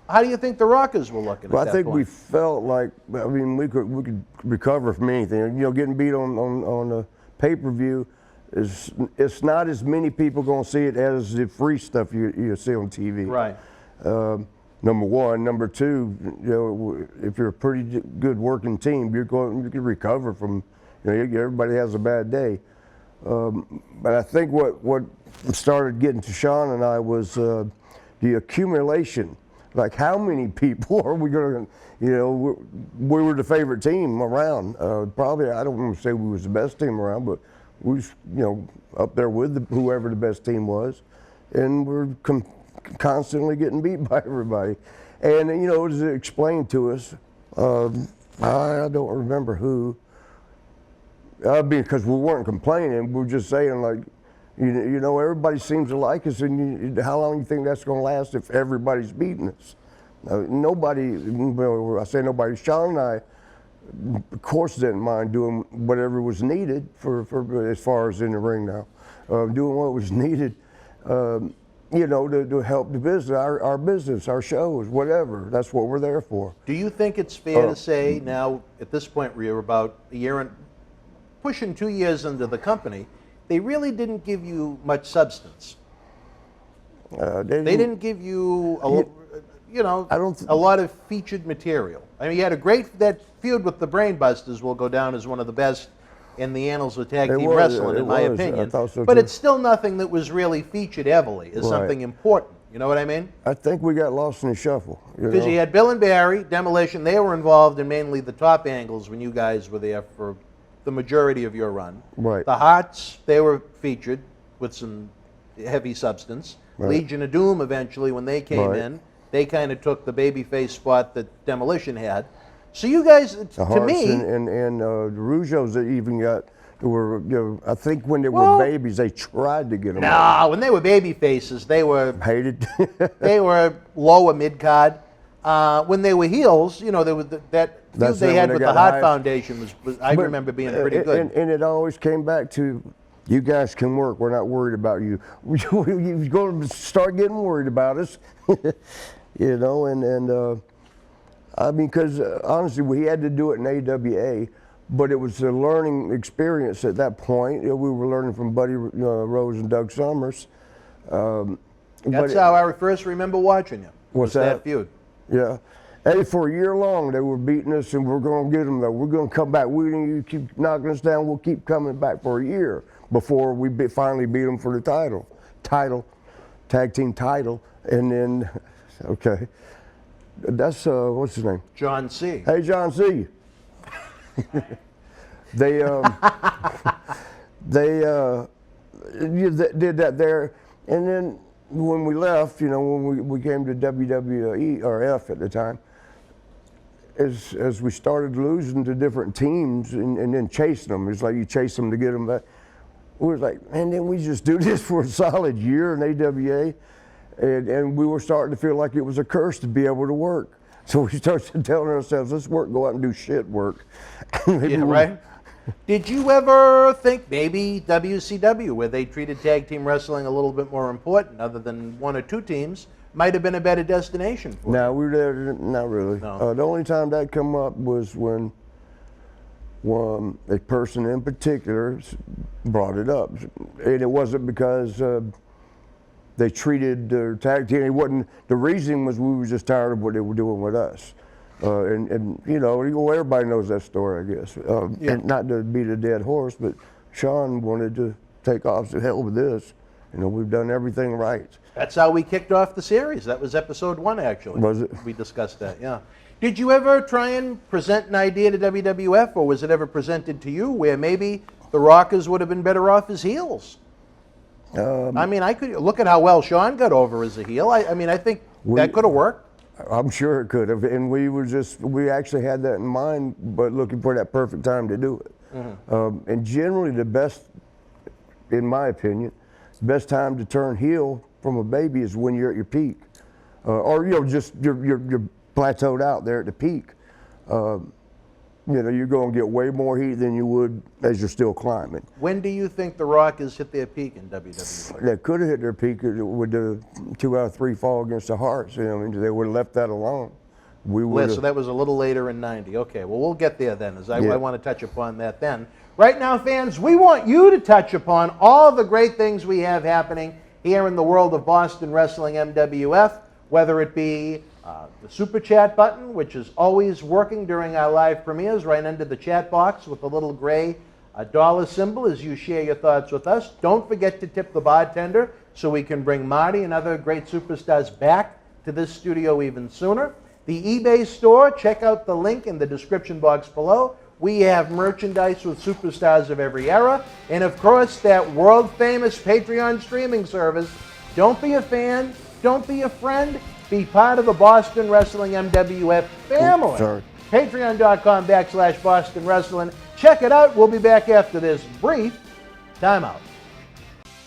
how do you think the Rockers were looking Well, at I that think point? we felt like, I mean, we could recover from anything. You know, getting beat on the pay-per-view it's not as many people going to see it as the free stuff you see on TV. Right. Number one. Number two, you know, if you're a pretty good working team, you can recover from, you know, everybody has a bad day. But I think what started getting to Sean and I was the accumulation. Like, how many people are we going to, you know, we were the favorite team around. Probably, I don't want to say we was the best team around, but we was, you know, up there with whoever the best team was. And we're constantly getting beat by everybody. And, you know, it was explained to us, I don't remember who, because we weren't complaining, we were just saying, like, you know, everybody seems to like us, and how long do you think that's going to last if everybody's beating us? Nobody, well, I say nobody, Sean and I, of course, didn't mind doing whatever was needed for as far as in the ring now, doing what was needed, you know, to help the business, our business, our shows, whatever. That's what we're there for. Do you think it's fair to say now, at this point, we're about a year and pushing 2 years into the company, they really didn't give you much substance? They didn't give you, a lot of featured material. I mean, you had that feud with the Brainbusters will go down as one of the best in the annals of tag team wrestling, in my opinion. I thought so but too. it's still nothing that was really featured heavily as something important. You know what I mean? I think we got lost in the shuffle. Because you had Bill and Barry, Demolition, they were involved in mainly the top angles when you guys were there for the majority of your run. Right. The Hearts, they were featured with some heavy substance. Right. Legion of Doom, eventually, when they came Right. in, they kind of took the babyface spot that Demolition had. So you guys, The to Hearts me, and the Rougeaus that even got, were, you know, I think when they Well, were babies, they tried to get them. nah, when they were baby faces, they were Hated. they were lower mid card. When they were heels, you know, there was that feud they had with the Hart Foundation was I remember being pretty good. And it always came back to, you guys can work. We're not worried about you. You're going to start getting worried about us, you know. And I mean, because honestly, we had to do it in AWA, but it was a learning experience at that point. You know, we were learning from Buddy Rose and Doug Summers. That's how I first remember watching you. What's that? Feud? Yeah. Hey, for a year long, they were beating us, and we're going to get them, though. We're going to come back. You keep knocking us down, we'll keep coming back for a year before we finally beat them for the tag team title. And then, okay, that's, what's his name? John C. Hey, John C. They did that there. And then when we left, you know, when we came to WWE, or F at the time, as we started losing to different teams and then chasing them, it's like you chase them to get them back. We was like, man, didn't we just do this for a solid year in AWA? And we were starting to feel like it was a curse to be able to work. So we started telling ourselves, let's go out and do shit work. Yeah, right? Did you ever think maybe WCW, where they treated tag team wrestling a little bit more important, other than one or two teams, might have been a better destination for No, we were there, not really. No. The only time that come up was when a person in particular brought it up. And it wasn't because they treated their tag team, the reason was we were just tired of what they were doing with us. And you know, everybody knows that story, I guess. And not to beat a dead horse, but Sean wanted to take off, to hell with this. You know, we've done everything right. That's how we kicked off the series. That was episode 1, actually. Was it? We discussed that, yeah. Did you ever try and present an idea to WWF, or was it ever presented to you where maybe the Rockers would have been better off as heels? I mean, I could look at how well Sean got over as a heel. I mean, I think that could have worked. I'm sure it could have, and we actually had that in mind, but looking for that perfect time to do it. Mm-hmm. And generally, the best, in my opinion, best time to turn heel from a baby is when you're at your peak, or you know, just you're plateaued out there at the peak. You know, you're going to get way more heat than you would as you're still climbing. When do you think the Rockers hit their peak in WWE? They could have hit their peak with the 2 out of 3 fall against the Hearts. You know, I mean, they would have left that alone. So that was a little later in '90. Okay, well, we'll get there then, as I want to touch upon that then. Right now, fans, we want you to touch upon all the great things we have happening here in the world of Boston Wrestling MWF, whether it be the Super Chat button, which is always working during our live premieres, right under the chat box with the little gray dollar symbol as you share your thoughts with us. Don't forget to tip the bartender so we can bring Marty and other great superstars back to this studio even sooner. The eBay store, check out the link in the description box below. We have merchandise with superstars of every era. And of course, that world-famous Patreon streaming service. Don't be a fan, don't be a friend, be part of the Boston Wrestling MWF family. Patreon.com/Boston Wrestling. Check it out. We'll be back after this brief timeout.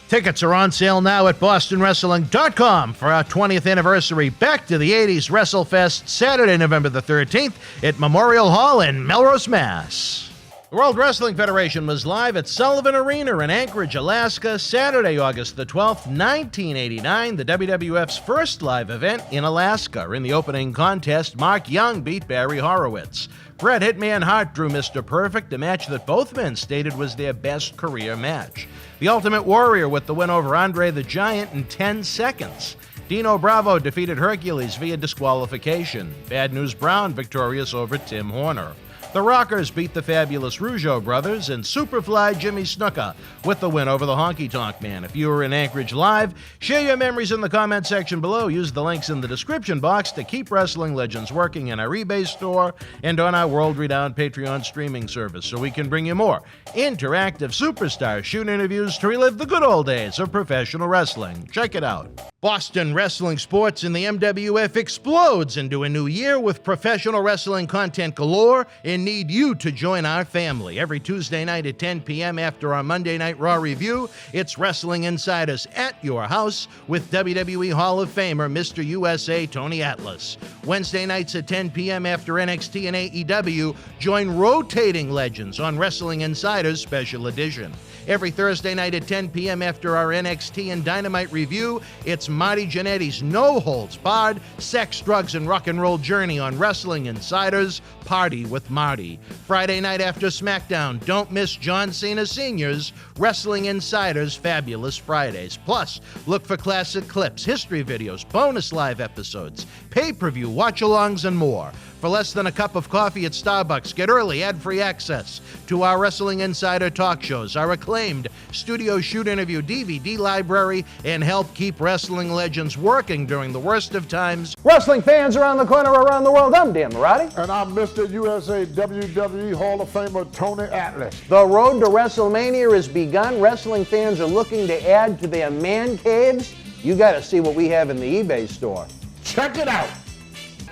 Tickets are on sale now at bostonwrestling.com for our 20th anniversary Back to the 80s WrestleFest, Saturday, November the 13th at Memorial Hall in Melrose, Mass. The World Wrestling Federation was live at Sullivan Arena in Anchorage, Alaska, Saturday, August the 12th, 1989, the WWF's first live event in Alaska. In the opening contest, Mark Young beat Barry Horowitz. Bret Hitman Hart drew Mr. Perfect, a match that both men stated was their best career match. The Ultimate Warrior with the win over Andre the Giant in 10 seconds. Dino Bravo defeated Hercules via disqualification. Bad News Brown victorious over Tim Horner. The Rockers beat the Fabulous Rougeau brothers, and Superfly Jimmy Snuka with the win over the Honky Tonk Man. If you were in Anchorage live, share your memories in the comment section below. Use the links in the description box to keep Wrestling Legends working in our eBay store and on our world-renowned Patreon streaming service so we can bring you more interactive superstar shoot interviews to relive the good old days of professional wrestling. Check it out. Boston wrestling sports in the MWF explodes into a new year with professional wrestling content galore and need you to join our family. Every Tuesday night at 10 p.m. after our Monday Night Raw review, it's Wrestling Insiders at your house with WWE Hall of Famer Mr. USA Tony Atlas. Wednesday nights at 10 p.m. after NXT and AEW, join rotating legends on Wrestling Insiders Special Edition. Every Thursday night at 10 p.m. after our NXT and Dynamite review, it's Marty Jannetty's No Holds Barred Sex, Drugs, and Rock and Roll Journey on Wrestling Insiders Party with Marty. Friday night after SmackDown, don't miss John Cena Sr.'s Wrestling Insiders Fabulous Fridays. Plus, look for classic clips, history videos, bonus live episodes, pay-per-view watch-alongs, and more. For less than a cup of coffee at Starbucks, get early ad-free access to our Wrestling Insider talk shows, our acclaimed studio shoot interview DVD library, and help keep wrestling legends working during the worst of times. Wrestling fans around the corner, around the world, I'm Dan Marati. And I'm Mr. USA WWE Hall of Famer Tony Atlas. The road to WrestleMania has begun. Wrestling fans are looking to add to their man caves. You got to see what we have in the eBay store. Check it out.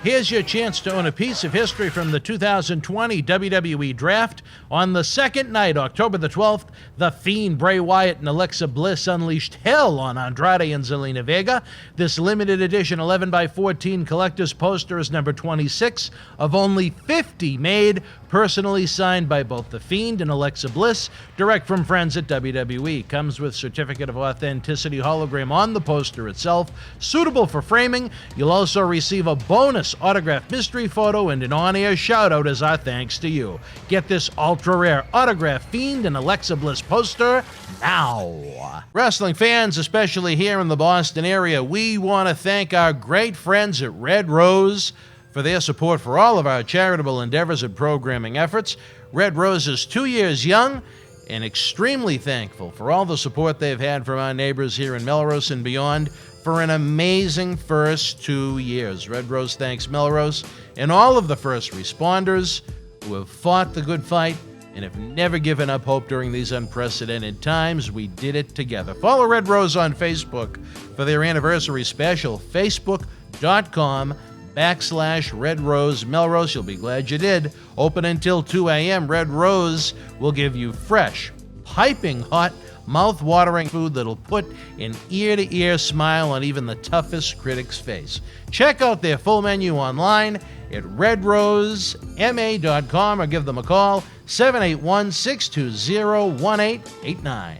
Here's your chance to own a piece of history from the 2020 WWE Draft. On the second night, October the 12th, The Fiend, Bray Wyatt, and Alexa Bliss unleashed hell on Andrade and Zelina Vega. This limited edition 11x14 collector's poster is number 26 of only 50 made, personally signed by both The Fiend and Alexa Bliss, direct from friends at WWE. Comes with certificate of authenticity hologram on the poster itself, suitable for framing. You'll also receive a bonus autographed mystery photo and an on-air shout-out as our thanks to you. Get this ultra-rare autographed Fiend and Alexa Bliss poster now. Wrestling fans, especially here in the Boston area, we want to thank our great friends at Red Rose for their support for all of our charitable endeavors and programming efforts. Red Rose is 2 years young and extremely thankful for all the support they've had from our neighbors here in Melrose and beyond for an amazing first 2 years. Red Rose thanks Melrose and all of the first responders who have fought the good fight and have never given up hope during these unprecedented times. We did it together. Follow Red Rose on Facebook for their anniversary special, facebook.com/Red Rose Melrose. You'll be glad you did. Open until 2 a.m. Red Rose will give you fresh, piping hot, mouth-watering food that'll put an ear-to-ear smile on even the toughest critic's face. Check out their full menu online at redrosema.com or give them a call, 781-620-1889.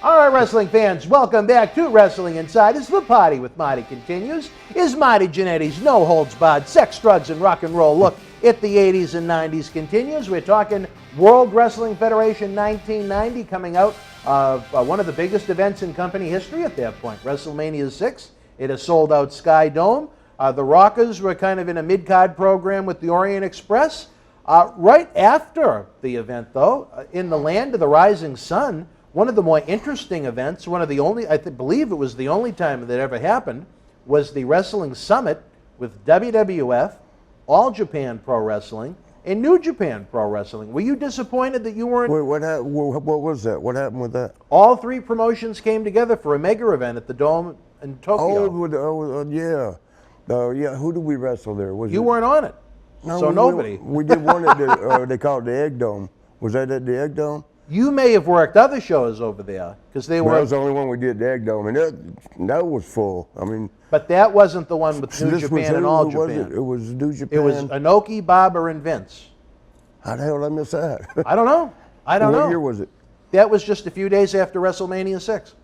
All right, wrestling fans, welcome back to Wrestling Insiders. The party with Marty continues. Is Marty Jannetty's No Holds Barred Sex, Drugs, and Rock and Roll look at the 80s and 90s continues. We're talking World Wrestling Federation 1990 coming out of one of the biggest events in company history at that point, WrestleMania 6. It has sold out Sky Dome. The Rockers were kind of in a mid-card program with the Orient Express. Right after the event, though, in the Land of the Rising Sun, one of the more interesting events, one of the only, believe it was the only time that ever happened, was the Wrestling Summit with WWF, All Japan Pro Wrestling, and New Japan Pro Wrestling. Were you disappointed that you weren't? Wait, what was that? What happened with that? All three promotions came together for a mega event at the Dome in Tokyo. Yeah. Yeah, who did we wrestle there? You weren't on it, no, so nobody. We did one at the, they called it the Egg Dome. Was that at the Egg Dome? You may have worked other shows over there because they were. That was the only one we did, the Egg Dome, and that was full. I mean. But that wasn't the one with New Japan and All Japan. It was New Japan. It was Inoki, Barber, and Vince. How the hell did I miss that? I don't know. What year was it? That was just a few days after WrestleMania 6.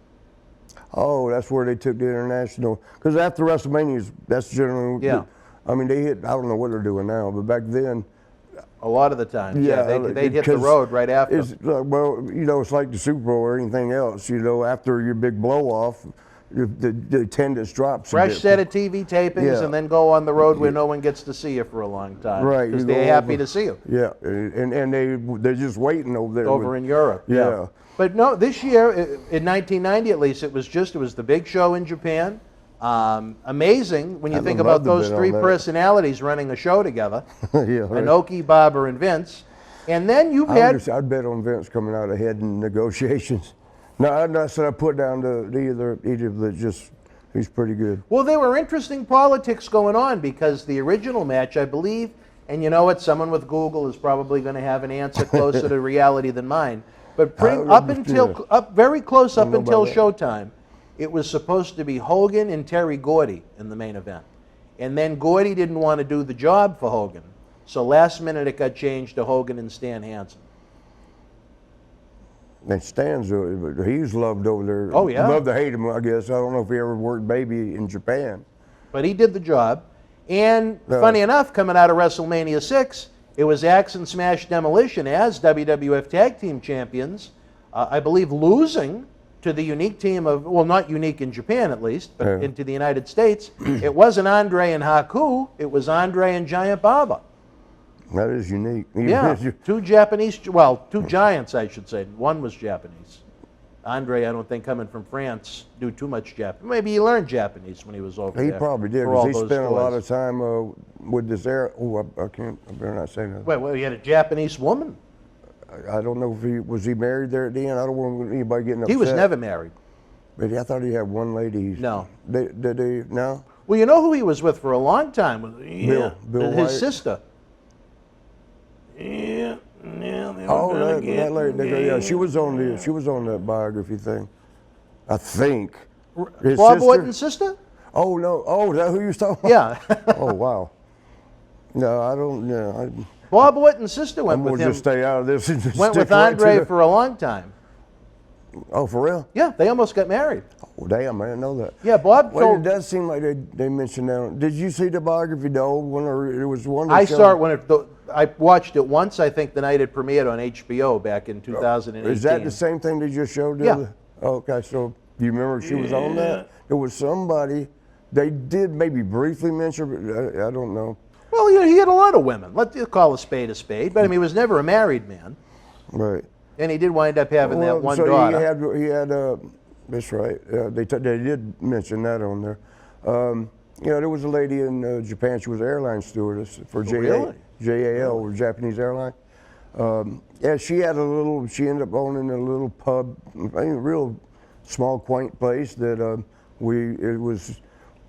Oh, that's where they took the international. Because after WrestleMania, that's generally. Yeah. I mean, they hit. I don't know what they're doing now, but back then. A lot of the time, they'd hit the road right after. Well, it's like the Super Bowl or anything else. After your big blow off, the attendance drops. Fresh set of TV tapings, and then go on the road where no one gets to see you for a long time. Right, because they're happy to see you. Yeah, and they're just waiting over there. Over in Europe. Yeah. But no, this year in 1990 at least, it was the big show in Japan. Amazing when you think about those three personalities running a show together. Inoki, Barber, and Vince. And then you've had... I'd bet on Vince coming out ahead in negotiations. No, I said I put down to either just He's pretty good. Well, there were interesting politics going on because the original match, I believe, and you know what, someone with Google is probably going to have an answer closer to reality than mine. But very close up until Showtime, it was supposed to be Hogan and Terry Gordy in the main event. And then Gordy didn't want to do the job for Hogan. So last minute it got changed to Hogan and Stan Hansen. And Stan's, he's loved over there. Oh, yeah. Love to hate him, I guess. I don't know if he ever worked baby in Japan. But he did the job. And funny enough, coming out of WrestleMania 6, it was Axe and Smash Demolition as WWF Tag Team Champions, I believe losing to the unique team of, well, not unique in Japan at least, but into the United States. It wasn't Andre and Haku, it was Andre and Giant Baba. That is unique. Yeah, two giants, I should say. One was Japanese. Andre, I don't think, coming from France, knew too much Japanese. Maybe he learned Japanese when he was over there. He probably did, because he spent a lot of time with this I better not say that. Wait, well, he had a Japanese woman. I don't know if was he married there at the end? I don't want anybody getting upset. He was never married. But I thought he had one lady. No. Did he? No? Well, you know who he was with for a long time? Bill his White. sister. That lady. Yeah, she was on the biography thing, I think. Bob Orton's sister? Oh no! Oh, is that who you was talking about? Yeah. Oh wow. No, I don't. Yeah. Bob Orton's sister went with him. Just stay out of this. And just went with Andre for a long time. Oh, for real? Yeah, they almost got married. Oh, damn, I didn't know that. Yeah, Bob told... It does seem like they mentioned that. Did you see the biography, the old one, or it was one? I saw it when I watched it once, I think the night it premiered on HBO back in 2018. Is that the same thing they just showed? Yeah. Okay, so do you remember she was on that? There was somebody, they did maybe briefly mention, but I don't know. Well, you know, he had a lot of women. Let's call a spade, but I mean, he was never a married man. Right. And he did wind up having that one daughter. He had that's right. They did mention that on there. You know, there was a lady in Japan. She was an airline stewardess for JAL, or Japanese airline. Yeah, she had she ended up owning a little pub, a real small, quaint place that it was,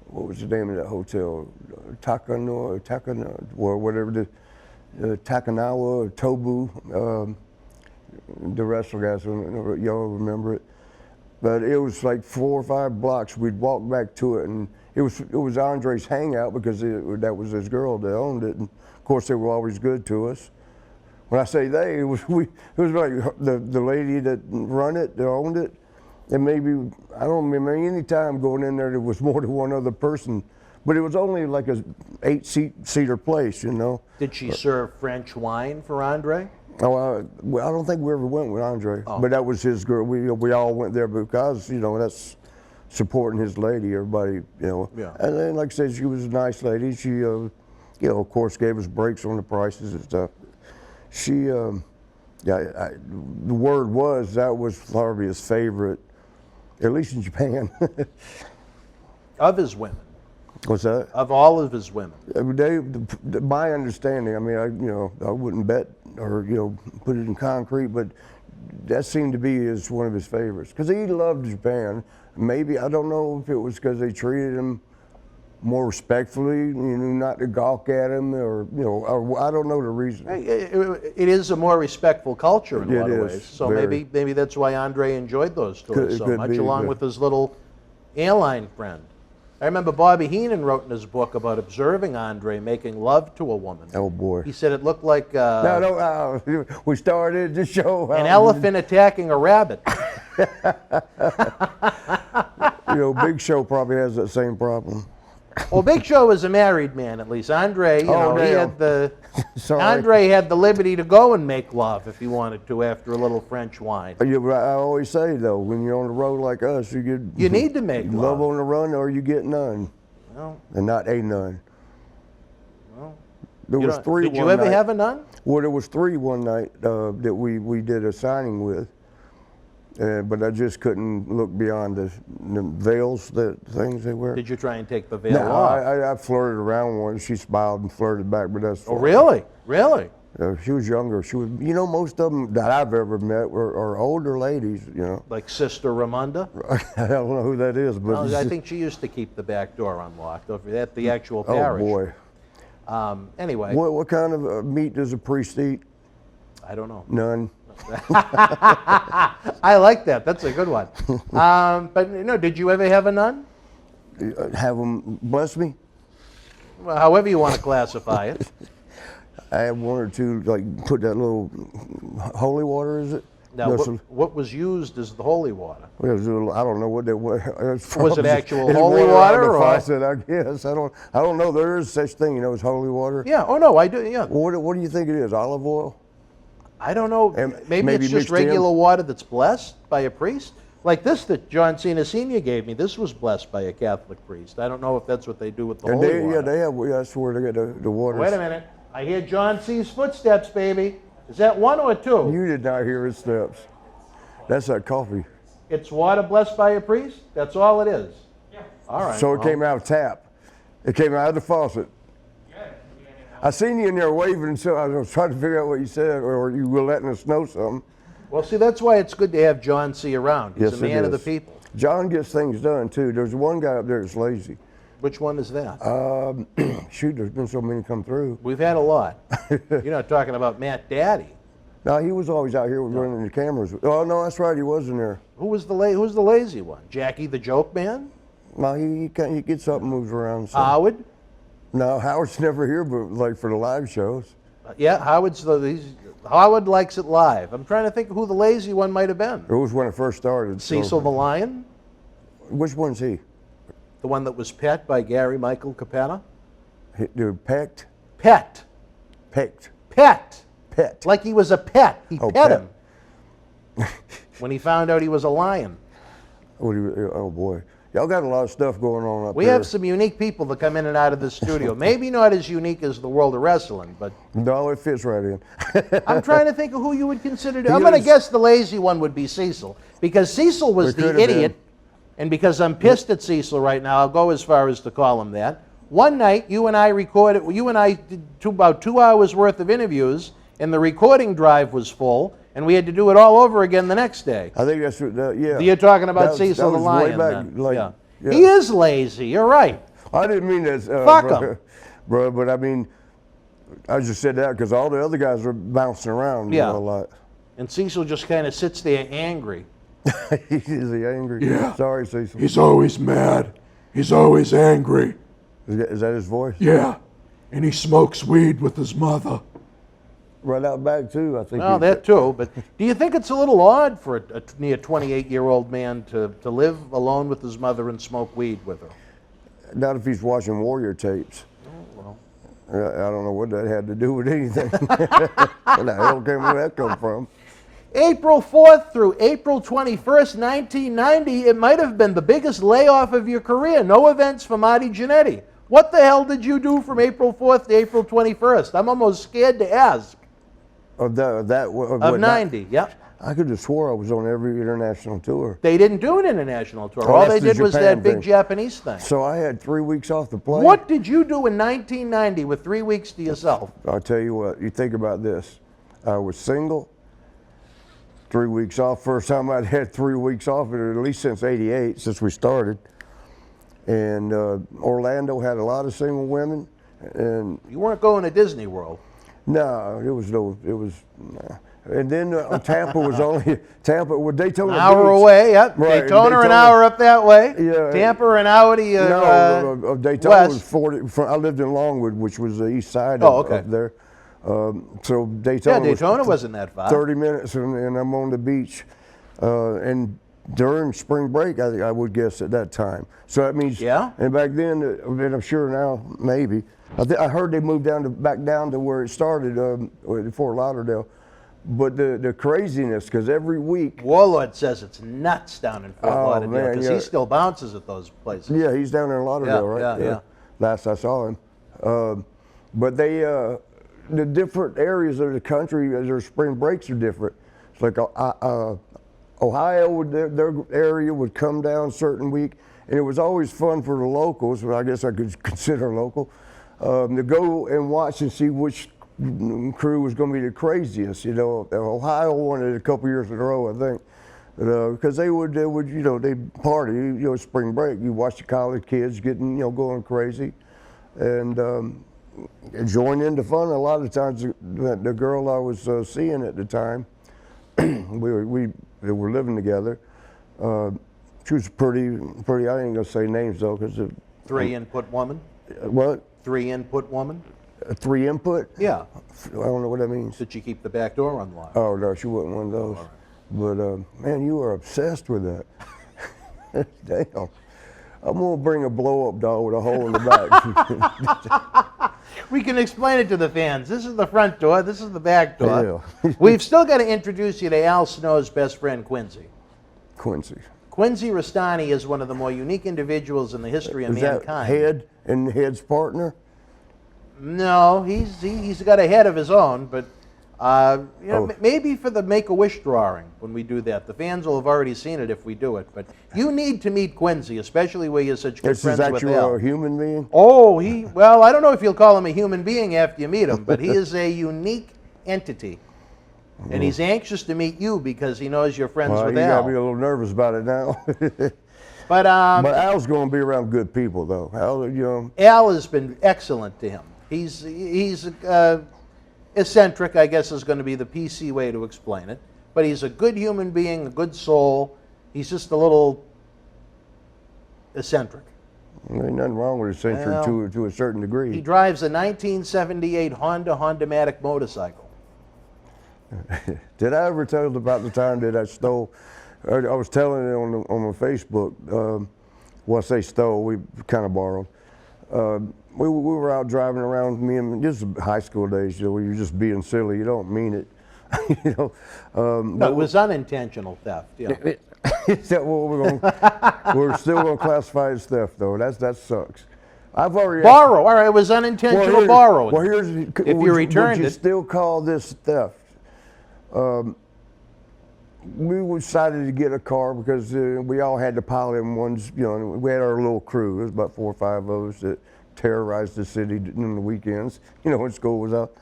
what was the name of that hotel? Takanawa, or whatever, Takanawa, Tobu. The wrestler guys, y'all remember it. But it was like 4 or 5 blocks. We'd walk back to it, and it was Andre's hangout because that was his girl that owned it. And of course, they were always good to us. When I say they, it was like the lady that run it, that owned it, and maybe, I don't remember any time going in there was more than one other person. But it was only like a 8-seater place, you know. Did she serve French wine for Andre? Oh, I don't think we ever went with Andre, but that was his girl. We all went there because, you know, that's supporting his lady, everybody, you know. Yeah. And then, like I said, she was a nice lady. She, you know, of course, gave us breaks on the prices and stuff. She, the word was that was probably his favorite, at least in Japan. Of his women. What's that? Of all of his women. My understanding, I mean, I wouldn't bet or, you know, put it in concrete, but that seemed to be one of his favorites. Because he loved Japan. Maybe, I don't know if it was because they treated him more respectfully, you know, not to gawk at him, or, you know, or I don't know the reason. It is a more respectful culture in a lot of ways. So maybe that's why Andre enjoyed those tours so much, along with his little airline friend. I remember Bobby Heenan wrote in his book about observing Andre making love to a woman. Oh, boy. He said it looked like... we started the show. An elephant attacking a rabbit. You know, Big Show probably has that same problem. Well, Big Show was a married man, at least. Andre, he had Andre had the liberty to go and make love if he wanted to after a little French wine. I always say, though, when you're on the road like us, you need to make love on the run, or you get none, and not a none. Well, there was 3 Did you ever have a nun? Well, there was 3 one night that we did a signing with. But I just couldn't look beyond the veils, the things they wear. Did you try and take the veil off? I flirted around one. She smiled and flirted back, but that's... Oh, really? Really? She was younger. She was, you know, most of them that I've ever met are older ladies, you know. Like Sister Ramonda? I don't know who that is, but Well, I think she used to keep the back door unlocked at the actual parish. Oh boy. Anyway. What kind of meat does a priest eat? I don't know. None. I like that. That's a good one. But no, did you ever have a nun? Have them bless me? Well, however you want to classify it. I had one or two, like put that little holy water, is it? Now, what was used as the holy water? It was a little, I don't know what that was. Was it actual holy water, or? Faucet, I guess. I don't know. There is such thing, you know, as holy water. Yeah. Oh no, I do. Yeah. What do you think it is? Olive oil? I don't know. Maybe it's just regular water that's blessed by a priest. Like this that John Cena Sr. gave me. This was blessed by a Catholic priest. I don't know if that's what they do with the holy water. Yeah, they have. That's where they get the water. Wait a minute. I hear John C's footsteps, baby. Is that one or two? You did not hear his steps. That's that coffee. It's water blessed by a priest? That's all it is? Yeah. All right. So it came out of tap. It came out of the faucet. I seen you in there waving, so I was trying to figure out what you said, or you were letting us know something. Well, see, that's why it's good to have John C. around. He's Yes, a man of the people. John gets things done, too. There's one guy up there that's lazy. Which one is that? Shoot, there's been so many come through. We've had a lot. You're not talking about Matt Daddy. No, he was always out here running the cameras. Oh, no, that's right, he was in there. Who's the lazy one? Jackie the Joke Man? No, he gets up and moves around. So. Howard? No, Howard's never here, but like for the live shows. Yeah, Howard likes it live. I'm trying to think who the lazy one might have been. It was when it first started. Cecil the Lion? Which one's he? The one that was pet by Gary Michael Capetta? Dude, pecked? Pet. Pecked. Pet. Pet. Like he was a pet. He pet pet. him. When he found out he was a lion. Oh boy. Y'all got a lot of stuff going on up We there. have some unique people that come in and out of the studio. Maybe not as unique as the world of wrestling, but... No, it fits right in. I'm trying to think of who you would consider... I'm going to guess the lazy one would be Cecil. Because Cecil was the idiot, and because I'm pissed at Cecil right now, I'll go as far as to call him that. One night, you and I did about 2 hours worth of interviews, and the recording drive was full, and we had to do it all over again the next day. I think that's what, yeah. You're talking about Cecil the Lion, then. Yeah. He is lazy, you're right. I didn't mean that, Fuck him. Bro, but I mean, I just said that because all the other guys are bouncing around a lot. And Cecil just kind of sits there angry. Is he angry? Yeah. Sorry, Cecil. He's always mad. He's always angry. Is that his voice? Yeah. And he smokes weed with his mother. Right out back, too, I think. Well, that too. But do you think it's a little odd for a near 28-year-old man to live alone with his mother and smoke weed with her? Not if he's watching Warrior tapes. Oh, well. I don't know what that had to do with anything. Where the hell did that come from? April 4th through April 21st, 1990, it might have been the biggest layoff of your career. No events for Marty Jannetty. What the hell did you do from April 4th to April 21st? I'm almost scared to ask. Of 90, yep. I could have swore I was on every international tour. They didn't do an international tour. Oh, All they that's the did was Japan that big thing. Japanese thing. So I had 3 weeks off the plane. What did you do in 1990 with 3 weeks to yourself? I'll tell you what, you think about this. I was single, 3 weeks off. First time I'd had 3 weeks off, at least since '88, since we started. And Orlando had a lot of single women. And you weren't going to Disney World. No, it was. And then Tampa was with Daytona. An hour Beach. away, yep. Right, Daytona an hour up that way. Yeah. Tampa an hour to Daytona west. was 40. I lived in Longwood, which was the east side okay. of there. So Daytona. Yeah, Daytona wasn't that far. 30 minutes, and I'm on the beach. And during spring break, I would guess at that time. So that means. Yeah. And back then, and I'm sure now maybe. I heard they moved back down to where it started, Fort Lauderdale. But the craziness, because every week. Warlord says it's nuts down in Fort Lauderdale, because man, he still bounces at those places. Yeah, he's down there in Lauderdale, right? Yeah. Last I saw him. But the different areas of the country, their spring breaks are different. It's like Ohio, their area would come down a certain week, and it was always fun for the locals, I guess I could consider local, to go and watch and see which crew was going to be the craziest. You know, Ohio won it a couple years in a row, I think, because they would, you know, they party. You know, spring break. You watch the college kids getting, you know, going crazy, and join in the fun. A lot of times, the girl I was seeing at the time, we were living together. She was pretty. I ain't gonna say names though, because Three input woman. What? 3 input woman. A 3 input? Yeah. I don't know what that means. Did she keep the back door unlocked? Oh no, she wasn't one of those. Right. But man, you are obsessed with that. Damn. I'm gonna bring a blow-up doll with a hole in the back. We can explain it to the fans. This is the front door. This is the back door. Yeah. We've still got to introduce you to Al Snow's best friend, Quincy. Quincy. Quincy Rastani is one of the more unique individuals in the history of mankind. That Head and Head's partner? No, he's got a head of his own, but you know, maybe for the Make-A-Wish drawing when we do that. The fans will have already seen it if we do it, but you need to meet Quincy, especially where you're such good friends with Al. Is a human being? Oh, well, I don't know if you'll call him a human being after you meet him, but he is a unique entity. And he's anxious to meet you because he knows you're friends with Al. You gotta be a little nervous about it now. But Al's going to be around good people, though. Al, you know. Al has been excellent to him. He's eccentric, I guess, is going to be the PC way to explain it. But he's a good human being, a good soul. He's just a little eccentric. There ain't nothing wrong with eccentric to a certain degree. He drives a 1978 Honda-Matic motorcycle. Did I ever tell you about the time that I stole? I was telling it on my Facebook. Well, I say stole. We kind of borrowed. We were out driving around. Me and just high school days. You know, where you're just being silly. You don't mean it. You know. No, it was unintentional theft. Yeah. Is that what we're still going to classify as theft, though? That sucks. I've already borrow. All right, it was unintentional borrowing. Well, here's if you returned would you still call this theft? We decided to get a car because we all had to pile in ones. You know, we had our little crew. There was about 4 or 5 of us that terrorized the city in the weekends. You know, when school was out.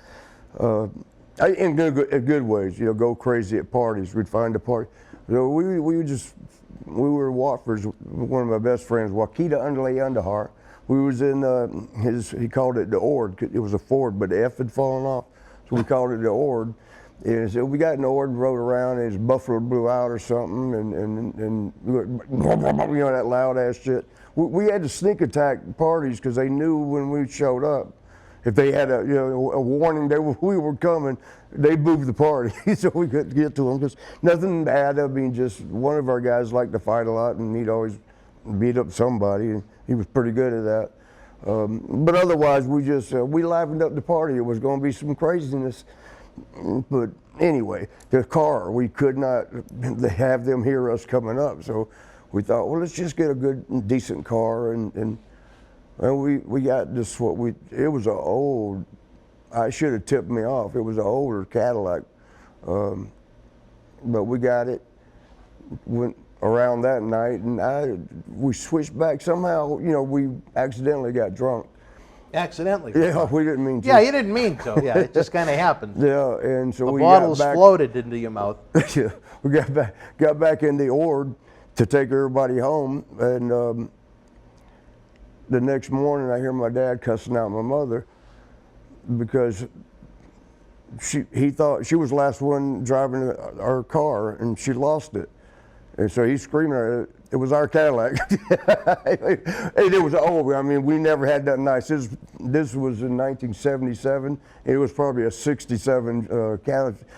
In good ways. You know, go crazy at parties. We'd find a party. So we were at Watford's. One of my best friends, Wakita Underlay Underhar. We was in he called it the Ord. It was a Ford, but the F had fallen off, so we called it the Ord. And so we got in the Ord and rode around, and his buffalo blew out or something, and you know, that loud ass shit. We had to sneak attack parties because they knew when we showed up. If they had a warning we were coming, they moved the party so we couldn't get to them. Because nothing bad. I mean, just one of our guys liked to fight a lot, and he'd always beat up somebody. And he was pretty good at that. But otherwise, we just we livened up the party. It was going to be some craziness. But anyway, the car, we could not have them hear us coming up. So we thought, well, let's just get a good, decent car. And we got this, it was an old, I should have tipped me off. It was an older Cadillac. But we got it, went around that night, and we switched back. Somehow, you know, we accidentally got drunk. Accidentally? Yeah, we didn't mean to. Yeah, you didn't mean to. Yeah, it just kind of happened. Yeah, and so the bottles floated into your mouth. Yeah, we got back in the Ord to take everybody home, and the next morning I hear my dad cussing out my mother because he thought she was the last one driving our car, and she lost it. And so he's screaming at her. It was our Cadillac. And it was old. I mean, we never had that nice. This was in 1977. It was probably a 67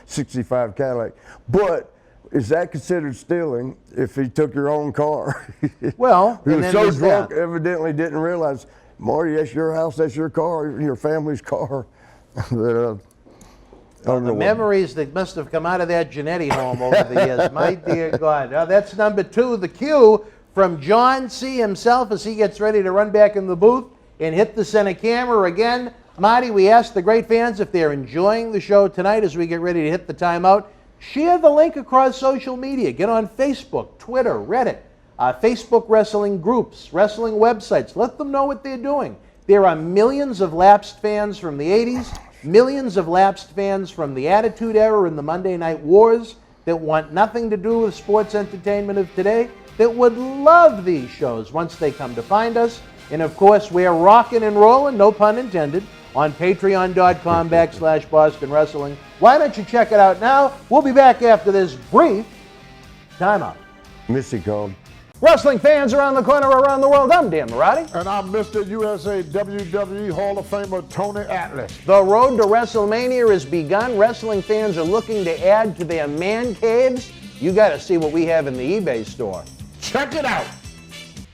65 Cadillac. But is that considered stealing if he took your own car? Well, he was so drunk, evidently didn't realize, Marty, that's your house, that's your car, your family's car. Well, the memories that must have come out of that Jannetty home over the years, my dear God. Now, that's number 2, the cue from John C. himself as he gets ready to run back in the booth and hit the center camera again. Marty, we asked the great fans if they're enjoying the show tonight as we get ready to hit the timeout. Share the link across social media. Get on Facebook, Twitter, Reddit, Facebook wrestling groups, wrestling websites. Let them know what they're doing. There are millions of lapsed fans from the 80s millions of lapsed fans from the Attitude Era and the Monday Night Wars that want nothing to do with sports entertainment of today that would love these shows once they come to find us. And of course, we're rocking and rolling, no pun intended, on patreon.com/Boston Wrestling. Why don't you check it out now? We'll be back after this brief timeout. Missy called. Wrestling fans around the corner, around the world, I'm Dan Marotti. And I'm Mr. USA WWE Hall of Famer Tony Atlas. The road to WrestleMania has begun. Wrestling fans are looking to add to their man caves. You got to see what we have in the eBay store. Check it out.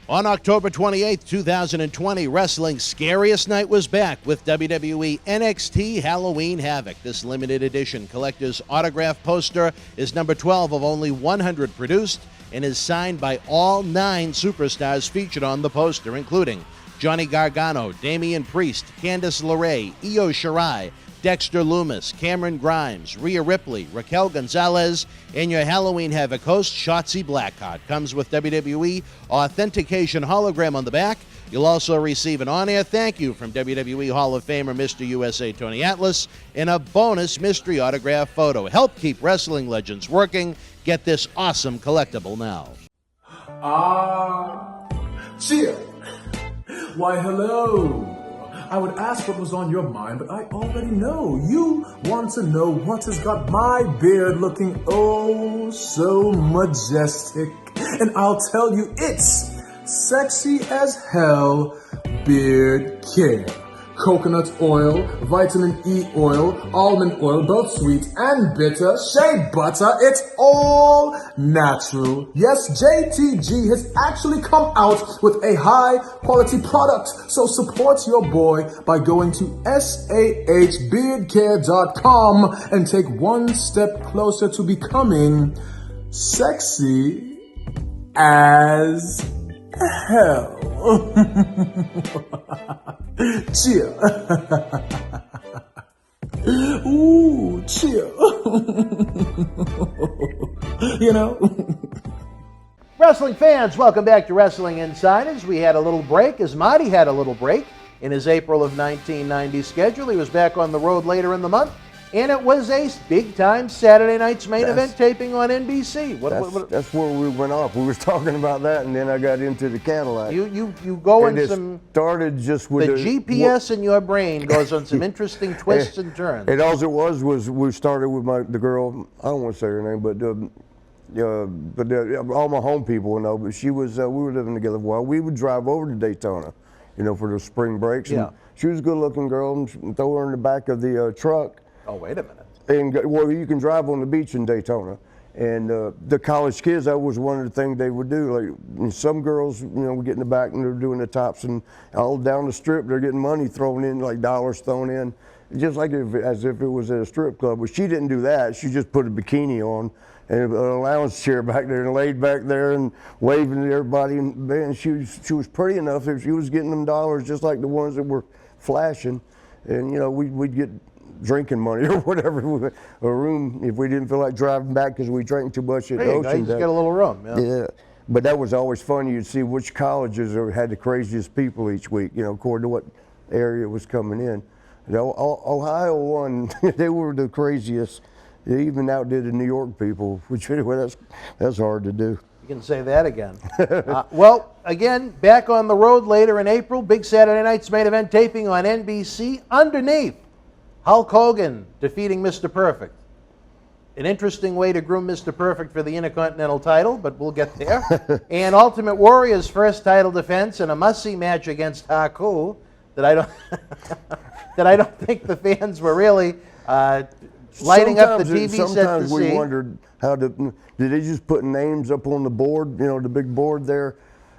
On October 28th, 2020, Wrestling's Scariest Night was back with WWE NXT Halloween Havoc. This limited edition collector's autograph poster is number 12 of only 100 produced and is signed by all 9 superstars featured on the poster, including Johnny Gargano, Damian Priest, Candice LeRae, Io Shirai, Dexter Lumis, Cameron Grimes, Rhea Ripley, Raquel Gonzalez, and your Halloween Havoc host, Shotzi Blackheart. Comes with WWE authentication hologram on the back. You'll also receive an on-air thank you from WWE Hall of Famer Mr. USA Tony Atlas and a bonus mystery autograph photo. Help keep wrestling legends working. Get this awesome collectible now. Cheer. Why, hello. I would ask what was on your mind, but I already know. You want to know what has got my beard looking oh so majestic. And I'll tell you, it's sexy as hell beard care. Coconut oil, vitamin E oil, almond oil, both sweet and bitter, shea butter, it's all natural. Yes, JTG has actually come out with a high quality product, so support your boy by going to sahbeardcare.com and take one step closer to becoming sexy as hell. Cheer. Ooh, cheer. You know? Wrestling fans, welcome back to Wrestling Insiders. We had a little break as Marty had a little break in his April of 1990 schedule. He was back on the road later in the month. And it was a big-time Saturday night's main event taping on NBC. That's where we went off. We was talking about that, and then I got into the Cadillac. You go in some... started just with the GPS in your brain goes on some interesting twists and turns. And all it was we started with the girl, I don't want to say her name, but all my home people know, but she was, we were living together for a while. We would drive over to Daytona, for the spring breaks. Yeah. And she was a good-looking girl, and throw her in the back of the truck. Oh, wait a minute. And well, you can drive on the beach in Daytona. And the college kids, that was one of the things they would do. Like some girls, would get in the back and they're doing the tops, and all down the strip, they're getting money thrown in, like dollars thrown in, just like as if it was at a strip club. But she didn't do that. She just put a bikini on and a lounge chair back there and laid back there and waving at everybody. And man, she was pretty enough that she was getting them dollars just like the ones that were flashing. And we'd get drinking money or whatever, a room if we didn't feel like driving back because we drank too much at the ocean. You just get a little room. Yeah, but that was always fun. You'd see which colleges had the craziest people each week, according to what area was coming in. Ohio won. They were the craziest. They even outdid the New York people, which anyway, that's hard to do. You can say that again. Well, again, back on the road later in April, big Saturday night's main event taping on NBC. Underneath, Hulk Hogan defeating Mr. Perfect. An interesting way to groom Mr. Perfect for the Intercontinental title, but we'll get there. And Ultimate Warrior's first title defense in a must-see match against Haku that I don't think the fans were really lighting up the TV set to see. Sometimes we wondered did they just put names up on the board, the big board there,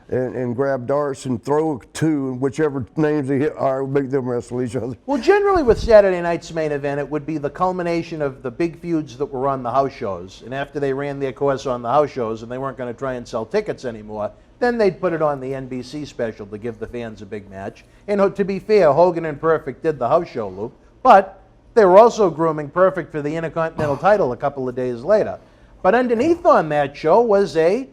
and grab darts and throw two, and whichever names they hit, all right, make them wrestle each other. Well, generally with Saturday night's main event, it would be the culmination of the big feuds that were on the house shows. And after they ran their course on the house shows and they weren't going to try and sell tickets anymore, then they'd put it on the NBC special to give the fans a big match. And to be fair, Hogan and Perfect did the house show loop, but they were also grooming Perfect for the Intercontinental title a couple of days later. But underneath on that show was a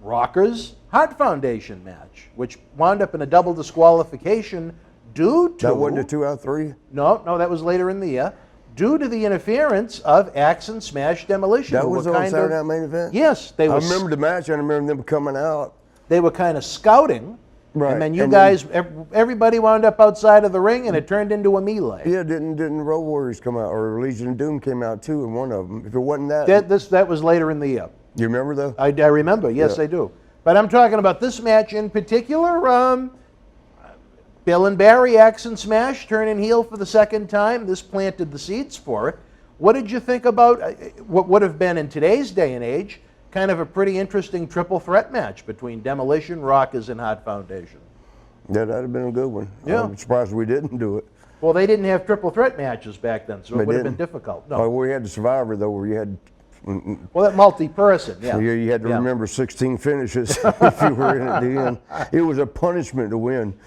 Rockers Heart Foundation match, which wound up in a double disqualification due to... That wasn't a 2 out of 3? No, that was later in the year. Due to the interference of Axe and Smash Demolition. That was on Saturday Night Main Event? Yes. I remember the match. I remember them coming out. They were kind of scouting. Right. And then you guys, everybody wound up outside of the ring, and it turned into a melee. Yeah, didn't Road Warriors come out, or Legion of Doom came out too in one of them? If it wasn't that, that was later in the year. You remember though? I remember. Yes, I do. But I'm talking about this match in particular. Bill and Barry, Axe and Smash, turning heel for the second time. This planted the seeds for it. What did you think about what would have been in today's day and age? Kind of a pretty interesting triple threat match between Demolition, Rockers, and Hot Foundation. Yeah, that'd have been a good one. Yeah. I'm surprised we didn't do it. Well, they didn't have triple threat matches back then, so it would have been difficult. No. Well, we had the Survivor, though, where you had... Well, that multi-person, yeah. You had to remember 16 finishes if you were in at the end. It was a punishment to win.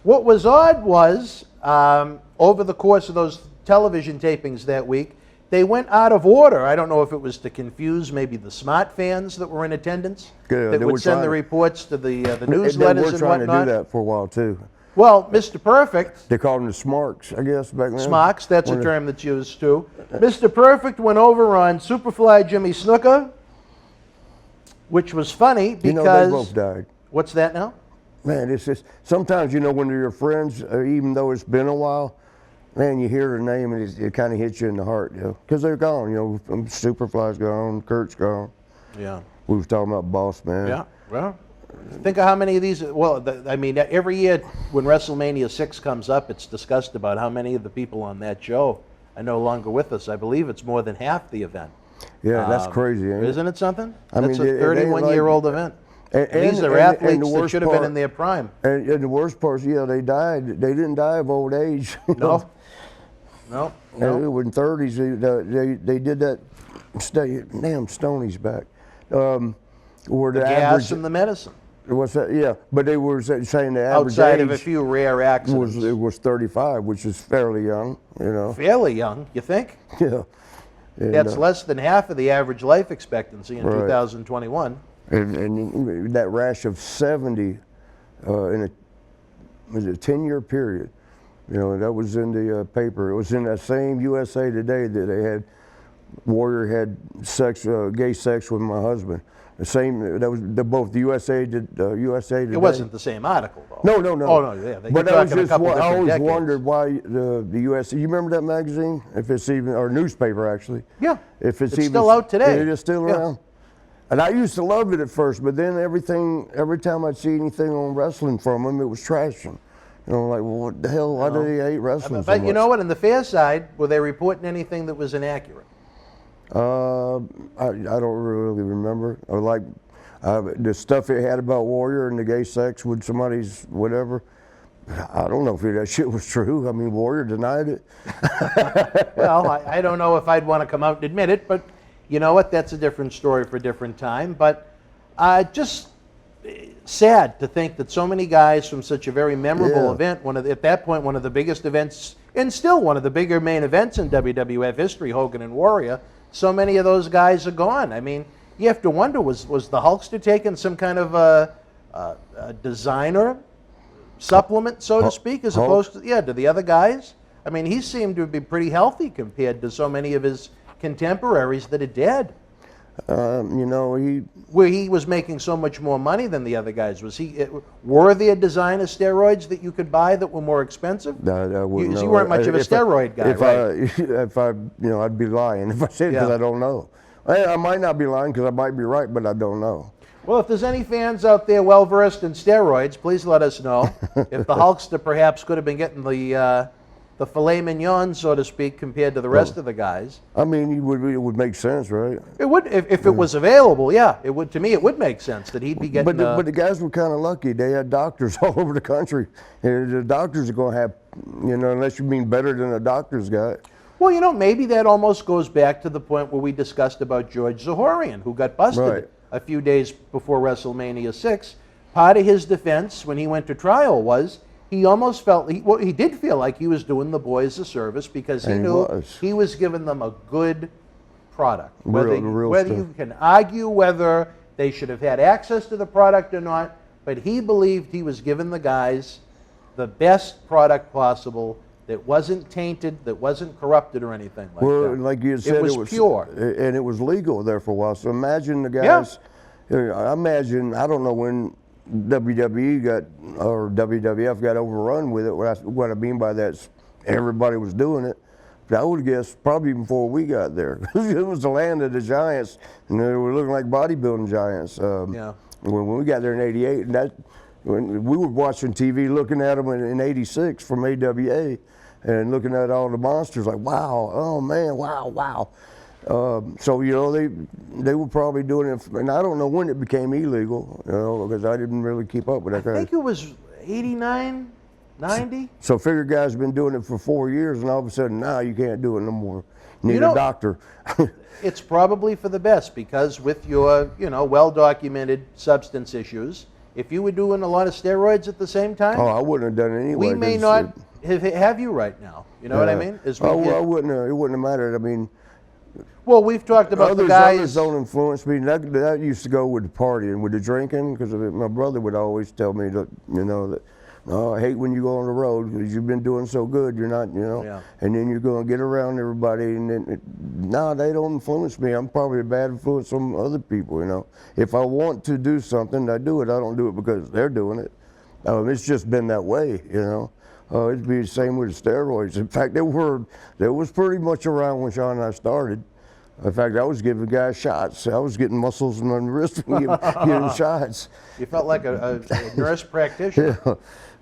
What was odd was, over the course of those television tapings that week, they went out of order. I don't know if it was to confuse maybe the smart fans that were in attendance, that would send the reports to the newsletters and whatnot. They were trying to do that for a while, too. Well, Mr. Perfect... They called them the Smarks, I guess, back then. Smarks, that's a term that's used, too. Mr. Perfect went over on Superfly Jimmy Snuka, which was funny because... You know, they both died. What's that now? Man, it's just... Sometimes, you know, when they're your friends, even though it's been a while... Man, you hear their name and it kind of hits you in the heart, you know, because they're gone. You know, Superfly's gone, Kurt's gone. Yeah. We was talking about Boss Man. Yeah. Well, think of how many of these. Well, I mean, every year when WrestleMania 6 comes up, it's discussed about how many of the people on that show are no longer with us. I believe it's more than half the event. Yeah, that's crazy, ain't it? Isn't it something? I That's mean, a 31-year-old event. And these are athletes that should have been in their prime. And the worst part is, yeah, they died. They didn't die of old age. No. No. In 30s, they did that. Damn, Stoney's back. Where the gas average, and the medicine. What's that? Yeah, but they were saying the average outside age of a few rare accidents was 35, which is fairly young. You know. Fairly young, you think? Yeah. And, that's less than half of the average life expectancy in 2021. And that rash of 70 in a 10-year period. You know, that was in the paper. It was in that same USA Today that they had, Warrior had sex, gay sex with my husband. The same, that was both the USA Today. It wasn't the same article, though. No. Oh, no, yeah. But I was just, I always wondered why the USA, you remember that magazine? If it's even, or newspaper actually. Yeah. If it's even still out today. It is still around. And I used to love it at first, but then every time I'd see anything on wrestling from them, it was trashing. You know, like, well, what the hell? Why do they hate wrestling so much? But you know what? On the fair side, were they reporting anything that was inaccurate? I don't really remember. Or like the stuff they had about Warrior and the gay sex with somebody's whatever. I don't know if that shit was true. I mean, Warrior denied it. Well, I don't know if I'd want to come out and admit it, but you know what? That's a different story for a different time. But just sad to think that so many guys from such a very memorable event, at that point, one of the biggest events, and still one of the bigger main events in WWF history, Hogan and Warrior, so many of those guys are gone. I mean, you have to wonder, was the Hulkster taking some kind of a designer supplement, so to speak, as opposed to the other guys? I mean, he seemed to be pretty healthy compared to so many of his contemporaries that are dead. You know, where he was making so much more money than the other guys. Were there designer steroids that you could buy that were more expensive? I wouldn't know. You weren't much of a steroid guy, right? If I, you know, I'd be lying if I said because I don't know. I might not be lying because I might be right, but I don't know. Well, if there's any fans out there well versed in steroids, please let us know. If the Hulkster perhaps could have been getting the filet mignon, so to speak, compared to the rest of the guys. I mean, it would make sense, right? It would, if it was available, yeah. It would, to me, it would make sense that he'd be getting. But the guys were kind of lucky. They had doctors all over the country. And the doctors are going to have, you know, unless you mean better than a doctor's guy. Well, you know, maybe that almost goes back to the point where we discussed about George Zahorian, who got busted a few days before WrestleMania 6. Part of his defense when he went to trial was he almost felt, he did feel like he was doing the boys a service because he knew he was giving them a good product. Whether you can argue whether they should have had access to the product or not, but he believed he was giving the guys the best product possible that wasn't tainted, that wasn't corrupted or anything like well, that. like you said, it was pure. And it was legal there for a while. So imagine the guys, I imagine, I don't know when WWE got, or WWF got overrun with it. What I mean by that is everybody was doing it. But I would guess probably before we got there. It was the land of the giants, and they were looking like bodybuilding giants. When we got there in '88, and when we were watching TV, looking at them in '86 from AWA, and looking at all the monsters, like, wow, oh man, wow. So they were probably doing it, and I don't know when it became illegal, because I didn't really keep up with that. I think it was 89, 90. So figure guys been doing it for 4 years, and all of a sudden now you can't do it no more. You need a doctor. It's probably for the best, because with your well-documented substance issues, if you were doing a lot of steroids at the same time, I wouldn't have done it anyway. We may not have you right now. You know what I mean? I wouldn't. It wouldn't have mattered. I mean. Well, we've talked about the guys. Others don't influence me. That used to go with the partying, with the drinking, because my brother would always tell me that, that, oh, I hate when you go on the road because you've been doing so good. You're not, and then you're going to get around everybody, and then, no, they don't influence me. I'm probably a bad influence on other people, If I want to do something, I do it. I don't do it because they're doing it. It's just been that way, It'd be the same with the steroids. In fact, they was pretty much around when Sean and I started. In fact, I was giving guys shots. I was getting muscles in my wrist and giving shots. You felt like a nurse practitioner. Yeah.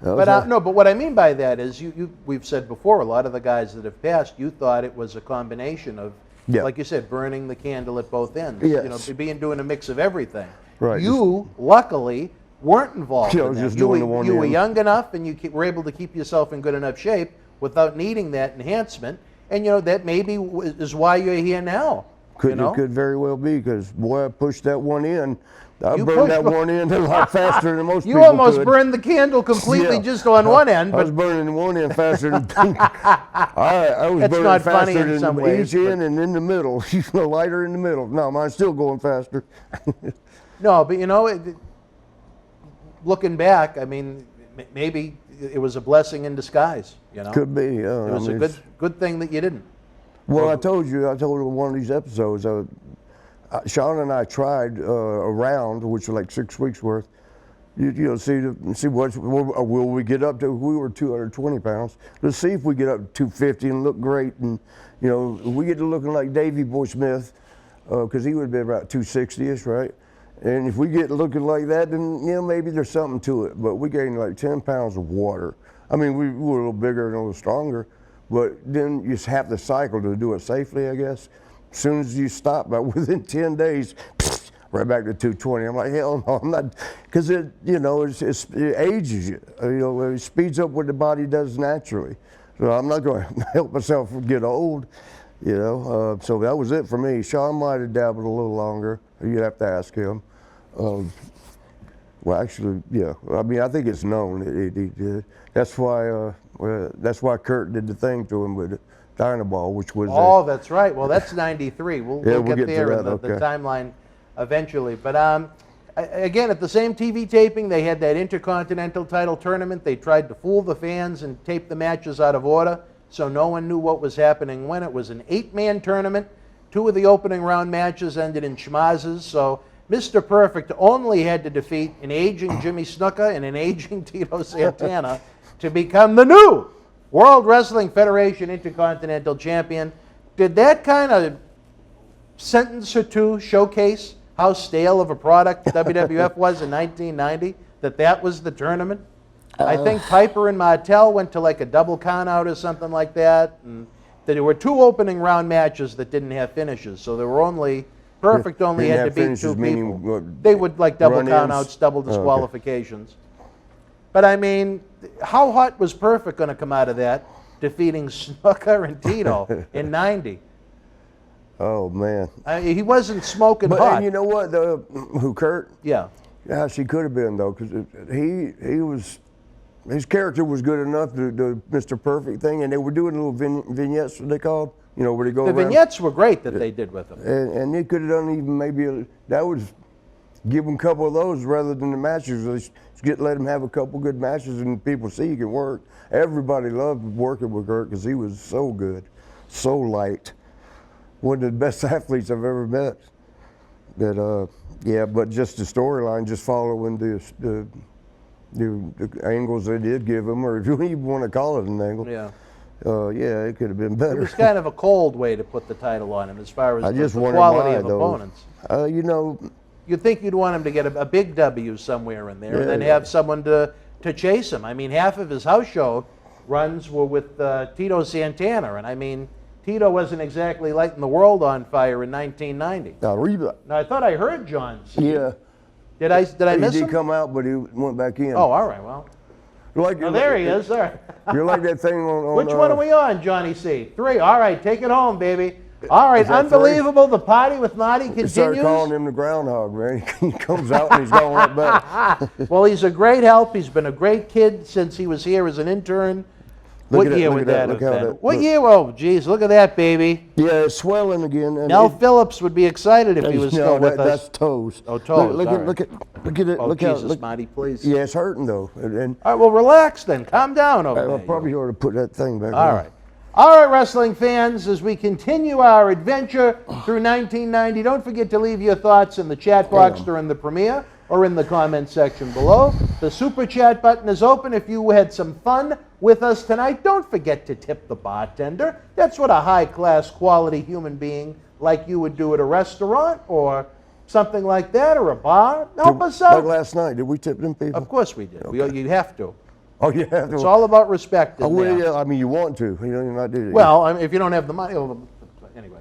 But what I mean by that is, we've said before, a lot of the guys that have passed, you thought it was a combination of, like you said, burning the candle at both ends. Yes. Doing a mix of everything. Right. You, luckily, weren't involved in that. Just doing the one you were young enough, and you were able to keep yourself in good enough shape without needing that enhancement. And that maybe is why you're here now. It could very well be, because boy, I pushed that one in. I burned that one in a lot faster than most people You almost could. Burned the candle completely just on one end. But I was burning one end faster than I was burning not faster funny in some than ways, each end and in the middle. Lighter in the middle. No, mine's still going faster. No, but looking back, I mean, maybe it was a blessing in disguise. Could be. It was a good thing that you didn't. Well, I told one of these episodes, Sean and I tried a round, which was like 6 weeks worth. See what will we get up to? We were 220 pounds. Let's see if we get up to 250 and look great. And we get to looking like Davey Boy Smith, because he would have been about 260ish, right? And if we get looking like that, then maybe there's something to it. But we gained like 10 pounds of water. I mean, we were a little bigger and a little stronger, but then you just have the cycle to do it safely, I guess. As soon as you stop, but within 10 days, right back to 220. I'm like, hell no, I'm not, because it ages you. It speeds up what the body does naturally. So I'm not going to help myself get old, So that was it for me. Sean might have dabbled a little longer. You'd have to ask him. Well, actually, yeah. I mean, I think it's known that he did. That's why Kurt did the thing to him with Dynaball, which was. Oh, that's right. Well, that's '93. We'll get there in the timeline eventually. But again, at the same TV taping, they had that Intercontinental title tournament. They tried to fool the fans and tape the matches out of order, so no one knew what was happening when. It was an 8-man tournament. 2 of the opening round matches ended in schmazzes, so Mr. Perfect only had to defeat an aging Jimmy Snuka and an aging Tito Santana to become the new World Wrestling Federation Intercontinental Champion. Did that kind of sentence or two showcase how stale of a product WWF was in 1990, that was the tournament? I think Piper and Martel went to like a double count out or something like that, and there were 2 opening round matches that didn't have finishes, so there were Perfect only had to beat 2 people. They would like double count-outs, double disqualifications. Okay. But I mean, how hot was Perfect going to come out of that, defeating Snuka and Tito in '90? Oh man, he wasn't smoking hot. And you know what? Who Kurt? Yeah. Yeah, she could have been though, because his character was good enough to do Mr. Perfect thing, and they were doing little vignettes, what they called. Where they go the around. Vignettes were great that they did with him. And they could have done even maybe, that was give them a couple of those rather than the matches. Let them have a couple good matches and people see you can work. Everybody loved working with Kurt because he was so good, so light. One of the best athletes I've ever met. But just the storyline, just following the angles they did give him, or if you even want to call it an angle. Yeah. It could have been better. It was kind of a cold way to put the title on him as far as the wanted quality of though. opponents. You'd think you'd want him to get a big W somewhere in there and then have someone to chase him. I mean, half of his house show runs were with Tito Santana, and I mean, Tito wasn't exactly lighting the world on fire in 1990. Now, I thought I heard John's. Yeah. Did I miss He him? did come out, but he went back in. Oh, all right, well. There he is. There. You're like that thing on Which one are we on, Johnny C? 3. All right, take it home, baby. All right, Is that unbelievable. The party with Marty We continues. started calling him the groundhog, man. He comes out and he's gone right back. Well, he's a great help. He's been a great kid since he was here as an intern. What year would that have been? What year? Oh, geez, look at that, baby. Yeah, it's swelling again. And Nell Phillips would be excited if he was still with us. That's toes. Oh, toes. Look at it. Oh, look Jesus, out. Marty, please. Yeah, it's hurting though. All right, well, relax then. Calm down over I there. probably ought to put that thing back All on. right. All right, wrestling fans, as we continue our adventure through 1990, don't forget to leave your thoughts in the chat box during the premiere or in the comment section below. The super chat button is open. If you had some fun with us tonight, don't forget to tip the bartender. That's what a high-class quality human being like you would do at a restaurant or something like that, or a bar. Help us out. Like last night, did we tip them people? Of course we did. Okay. You have to. Oh, you have to. It's all about respect. in there. Yeah, I mean, you want to. You don't not do it. Well, I mean, if you don't have the money, anyway.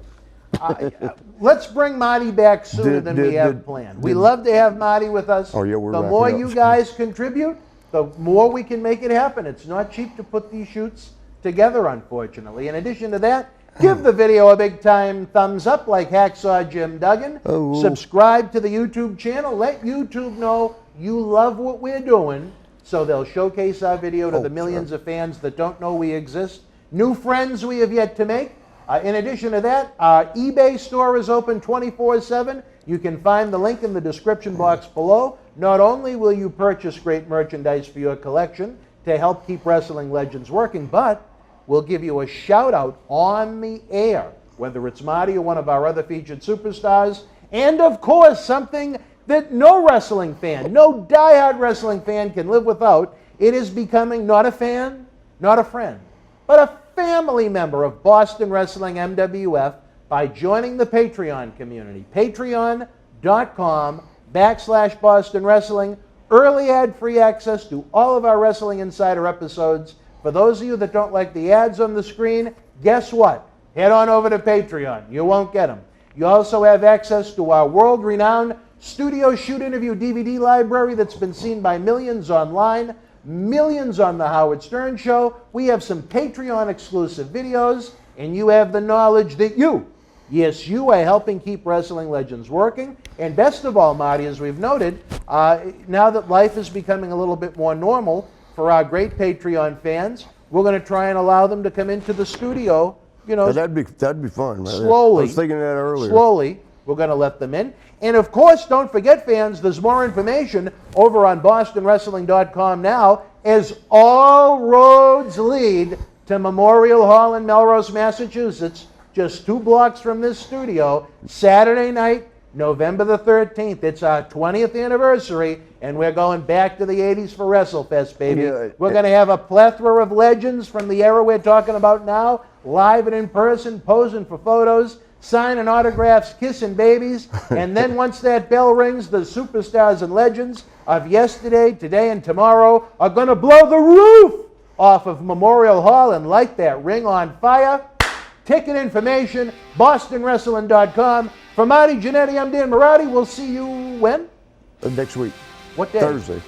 Let's bring Marty back sooner than we have planned. We love to have Marty with us. Oh, yeah, we're the wrapping more up. you guys contribute, the more we can make it happen. It's not cheap to put these shoots together, unfortunately. In addition to that, give the video a big time thumbs up like Hacksaw Jim Duggan. Oh. Subscribe to the YouTube channel. Let YouTube know you love what we're doing, so they'll showcase our video to the millions of fans that don't know we exist. New friends we have yet to make. In addition to that, our eBay store is open 24/7. You can find the link in the description box below. Not only will you purchase great merchandise for your collection to help keep Wrestling Legends working, but we'll give you a shout out on the air, whether it's Marty or one of our other featured superstars. And of course, something that no wrestling fan, no diehard wrestling fan can live without. It is becoming not a fan, not a friend, but a family member of Boston Wrestling MWF by joining the Patreon community. Patreon.com/Boston Wrestling. Early ad-free access to all of our Wrestling Insider episodes. For those of you that don't like the ads on the screen, guess what? Head on over to Patreon. You won't get them. You also have access to our world-renowned studio shoot interview DVD library that's been seen by millions online, millions on the Howard Stern Show. We have some Patreon exclusive videos, and you have the knowledge that you are helping keep Wrestling Legends working. And best of all, Marty, as we've noted, now that life is becoming a little bit more normal for our great Patreon fans, we're going to try and allow them to come into the studio, that'd be fun. Right? Slowly. I was thinking that earlier. Slowly, we're going to let them in. And of course, don't forget, fans, there's more information over on BostonWrestling.com now, as all roads lead to Memorial Hall in Melrose, Massachusetts, just 2 blocks from this studio, Saturday night, November the 13th. It's our 20th anniversary, and we're going back to the 80s for WrestleFest, baby. Yeah. We're going to have a plethora of legends from the era we're talking about now, live and in person, posing for photos, signing autographs, kissing babies. And then once that bell rings, the superstars and legends of yesterday, today, and tomorrow are going to blow the roof off of Memorial Hall and light that ring on fire. Ticket information, BostonWrestling.com. For Marty Jannetty, I'm Dan Marati. We'll see you when? Next week. What day? Thursday.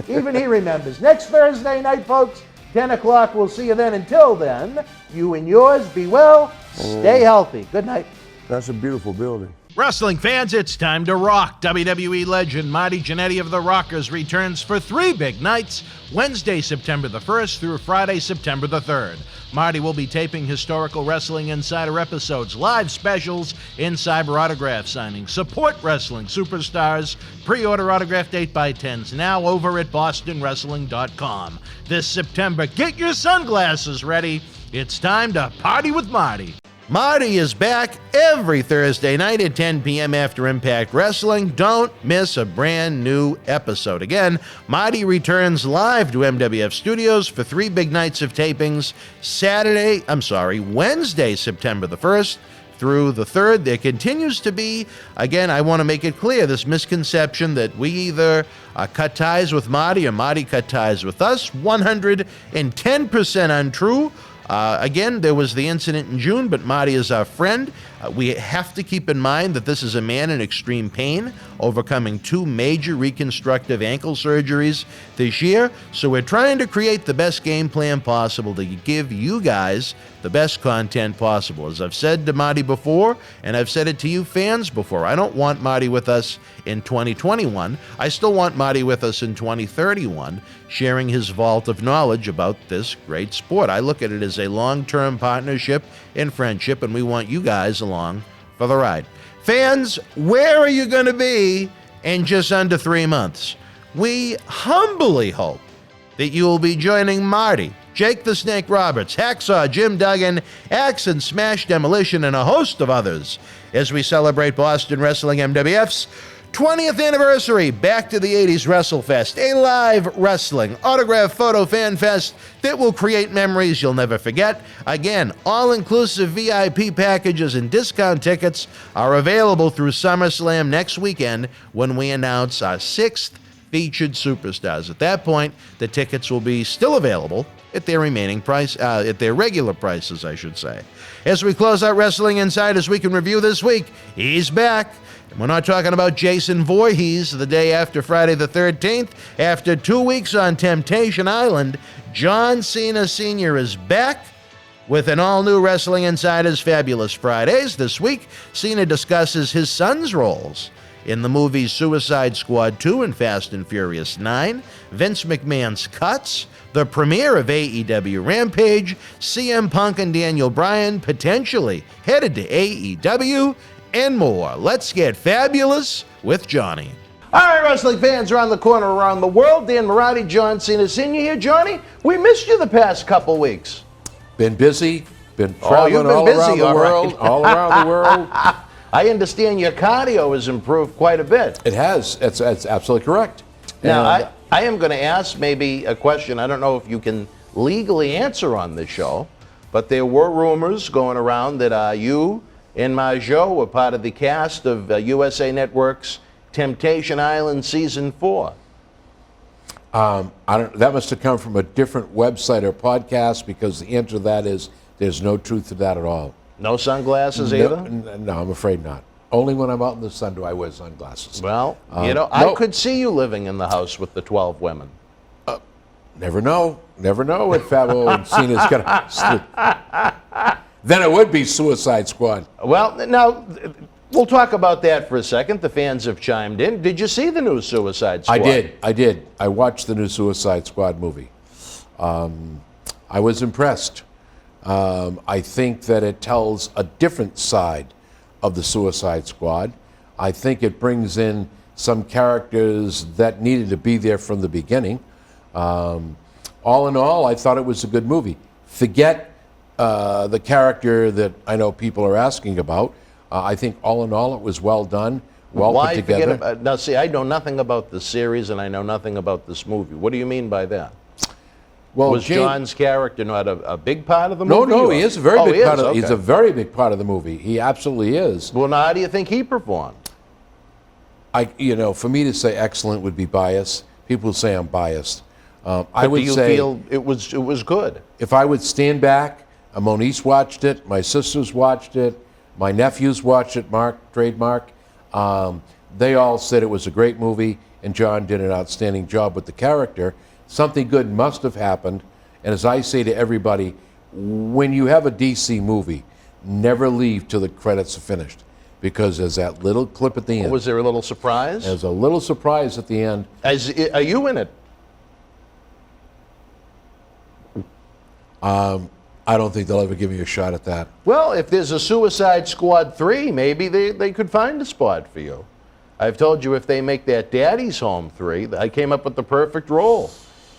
Even he remembers. Next Thursday night, folks, 10 o'clock. We'll see you then. Until then, you and yours be well. Stay healthy. Good night. That's a beautiful building. Wrestling fans, it's time to rock. WWE legend Marty Jannetty of the Rockers returns for 3 big nights, Wednesday, September the 1st through Friday, September the 3rd. Marty will be taping historical Wrestling Insider episodes, live specials, Insider autograph signings, support wrestling superstars, pre-order autographed 8x10s now over at bostonwrestling.com. This September, get your sunglasses ready. It's time to party with Marty. Marty is back every Thursday night at 10 p.m. after Impact Wrestling. Don't miss a brand new episode. Again, Marty returns live to MWF Studios for 3 big nights of tapings. Wednesday, September the 1st through the 3rd. There continues to be, again, I want to make it clear, this misconception that we either cut ties with Marty or Marty cut ties with us. 110% untrue. Again, there was the incident in June, but Marty is our friend. We have to keep in mind that this is a man in extreme pain, overcoming 2 major reconstructive ankle surgeries this year. So we're trying to create the best game plan possible to give you guys the best content possible. As I've said to Marty before, and I've said it to you fans before, I don't want Marty with us in 2021. I still want Marty with us in 2031, sharing his vault of knowledge about this great sport. I look at it as a long-term partnership and friendship, and we want you guys along for the ride. Fans, where are you going to be in just under 3 months? We humbly hope that you will be joining Marty, Jake the Snake Roberts, Hacksaw, Jim Duggan, Axe and Smash Demolition, and a host of others as we celebrate Boston Wrestling MWF's 20th anniversary. Back to the 80s WrestleFest, a live wrestling autograph photo fan fest that will create memories you'll never forget. Again, all-inclusive VIP packages and discount tickets are available through SummerSlam next weekend when we announce our 6th featured superstars. At that point, the tickets will be still available at their remaining price, at their regular prices, I should say. As we close out Wrestling Insiders Week in Review this week, he's back. We're not talking about Jason Voorhees the day after Friday the 13th. After 2 weeks on Temptation Island, John Cena Sr. is back with an all-new Wrestling Insiders Fabulous Fridays. This week, Cena discusses his son's roles in the movies Suicide Squad 2 and Fast and Furious 9, Vince McMahon's Cuts, the premiere of AEW Rampage, CM Punk and Daniel Bryan potentially headed to AEW, and more. Let's get fabulous with Johnny. All right, wrestling fans around the corner, around the world. Dan Marty, John Cena Sr. here. Johnny, we missed you the past couple weeks. Been busy, been traveling all around the world, all around the world. I understand your cardio has improved quite a bit. It has. It's absolutely correct. Now, I am going to ask maybe a question. I don't know if you can legally answer on this show, but there were rumors going around that you and Majo were part of the cast of USA Network's Temptation Island Season 4. That must have come from a different website or podcast, because the answer to that is there's no truth to that at all. No sunglasses either? No, I'm afraid not. Only when I'm out in the sun do I wear sunglasses. Well, I could see you living in the house with the 12 women. Never know. Never know what Fabo and Cena's going to... Then it would be Suicide Squad. Well, now, we'll talk about that for a second. The fans have chimed in. Did you see the new Suicide Squad? I did. I watched the new Suicide Squad movie. I was impressed. I think that it tells a different side of the Suicide Squad. I think it brings in some characters that needed to be there from the beginning. All in all, I thought it was a good movie. Forget the character that I know people are asking about. I think all in all it was well done, put together. Now see, I know nothing about the series and I know nothing about this movie. What do you mean by that? Well, was John's character not a big part of the movie? No, he is a very big part of it. He's a very big part of the movie. He absolutely is. Well, now how do you think he performed? For me to say excellent would be biased. People would say I'm biased. I would say feel it was good? If I would stand back, Moniz watched it, my sisters watched it, my nephews watched it, Mark, trademark. They all said it was a great movie, and John did an outstanding job with the character. Something good must have happened, and as I say to everybody, when you have a DC movie, never leave till the credits are finished, because there's that little clip at the end. Was there a little surprise? There's a little surprise at the end. Are you in it? I don't think they'll ever give you a shot at that. Well, if there's a Suicide Squad 3, maybe they could find a spot for you. I've told you if they make that Daddy's Home 3, I came up with the perfect role.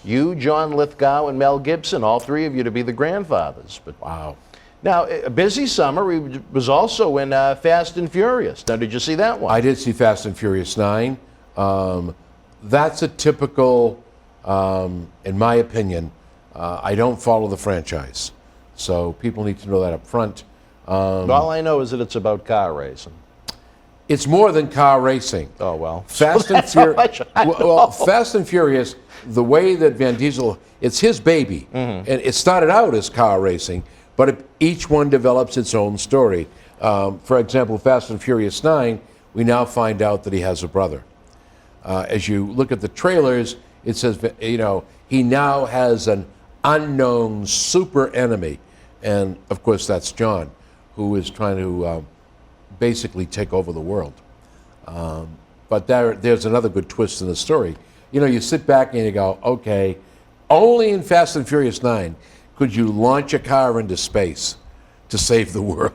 You, John Lithgow, and Mel Gibson, all three of you to be the grandfathers. But wow. Now, a busy summer, he was also in Fast and Furious. Now, did you see that one? I did see Fast and Furious 9. That's a typical, in my opinion, I don't follow the franchise. So people need to know that up front. All I know is that it's about car racing. It's more than car racing. Oh, well. Fast and Furious. Well, Fast and Furious, the way that Vin Diesel, it's his baby. And it started out as car racing, but each one develops its own story. For example, Fast and Furious 9, we now find out that he has a brother. As you look at the trailers, it says, he now has an unknown super enemy. And of course, that's John, who is trying to basically take over the world. But there's another good twist in the story. You sit back and you go, okay, only in Fast and Furious 9 could you launch a car into space to save the world.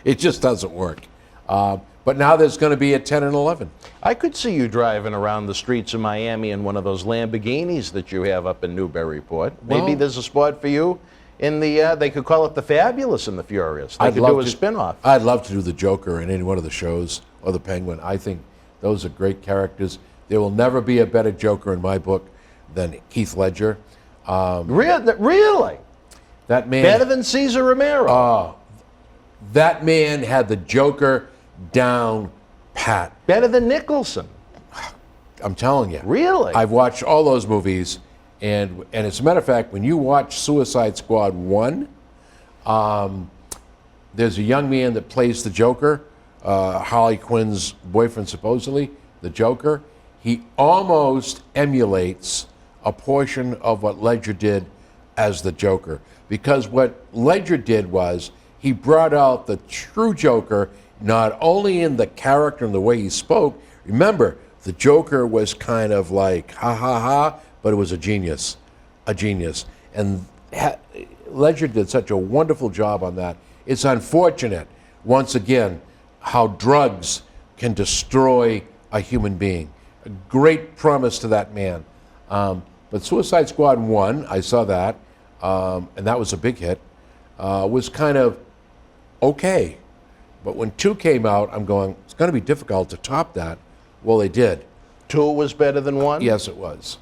It just doesn't work. But now there's going to be a 10 and 11. I could see you driving around the streets of Miami in one of those Lamborghinis that you have up in Newburyport. Maybe there's a spot for you in the, they could call it the Fabulous and the Furious. They could do a spin-off. I'd love to do the Joker in any one of the shows, or the Penguin. I think those are great characters. There will never be a better Joker in my book than Heath Ledger. Really? That man, better than Cesar Romero? That man had the Joker down pat. Better than Nicholson? I'm telling you. Really? I've watched all those movies, and as a matter of fact, when you watch Suicide Squad 1, there's a young man that plays the Joker, Harley Quinn's boyfriend supposedly, the Joker. He almost emulates a portion of what Ledger did as the Joker. Because what Ledger did was, he brought out the true Joker, not only in the character and the way he spoke. Remember, the Joker was kind of like, ha ha ha, but it was a genius. And Ledger did such a wonderful job on that. It's unfortunate, once again, how drugs can destroy a human being. A great promise to that man. But Suicide Squad 1, I saw that, and that was a big hit, was kind of okay. But when 2 came out, I'm going, it's going to be difficult to top that. Well, they did. 2 was better than 1? Yes, it was.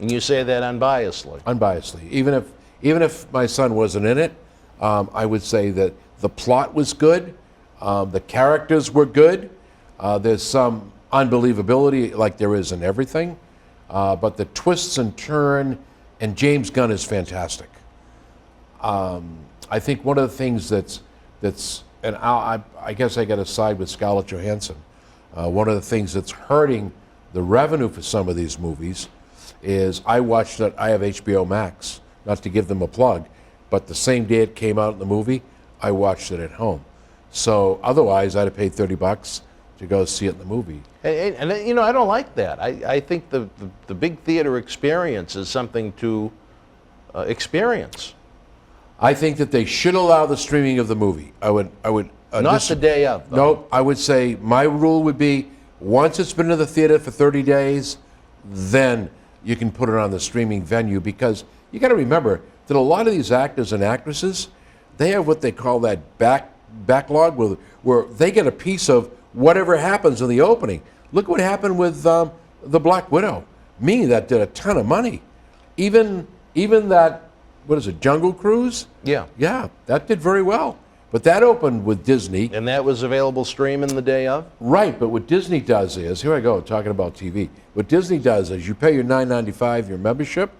And you say that unbiasedly? Unbiasedly. Even if my son wasn't in it, I would say that the plot was good, the characters were good, there's some unbelievability like there is in everything, but the twists and turn, and James Gunn is fantastic. I think one of the things that's and I guess I got to side with Scarlett Johansson. One of the things that's hurting the revenue for some of these movies is I watched it. I have HBO Max, not to give them a plug, but the same day it came out in the movie, I watched it at home. So otherwise, I'd have paid $30 to go see it in the movie. And I don't like that. I think the big theater experience is something to experience. I think that they should allow the streaming of the movie. I would. Not the day of, though. No, I would say my rule would be once it's been in the theater for 30 days, then you can put it on the streaming venue, because you got to remember that a lot of these actors and actresses, they have what they call that backlog where they get a piece of whatever happens in the opening. Look what happened with the Black Widow. That did a ton of money. Even that, what is it, Jungle Cruise? Yeah. Yeah, that did very well. But that opened with Disney. And that was available streaming the day of? Right, but what Disney does is, here I go, talking about TV. What Disney does is you pay your $9.95, your membership,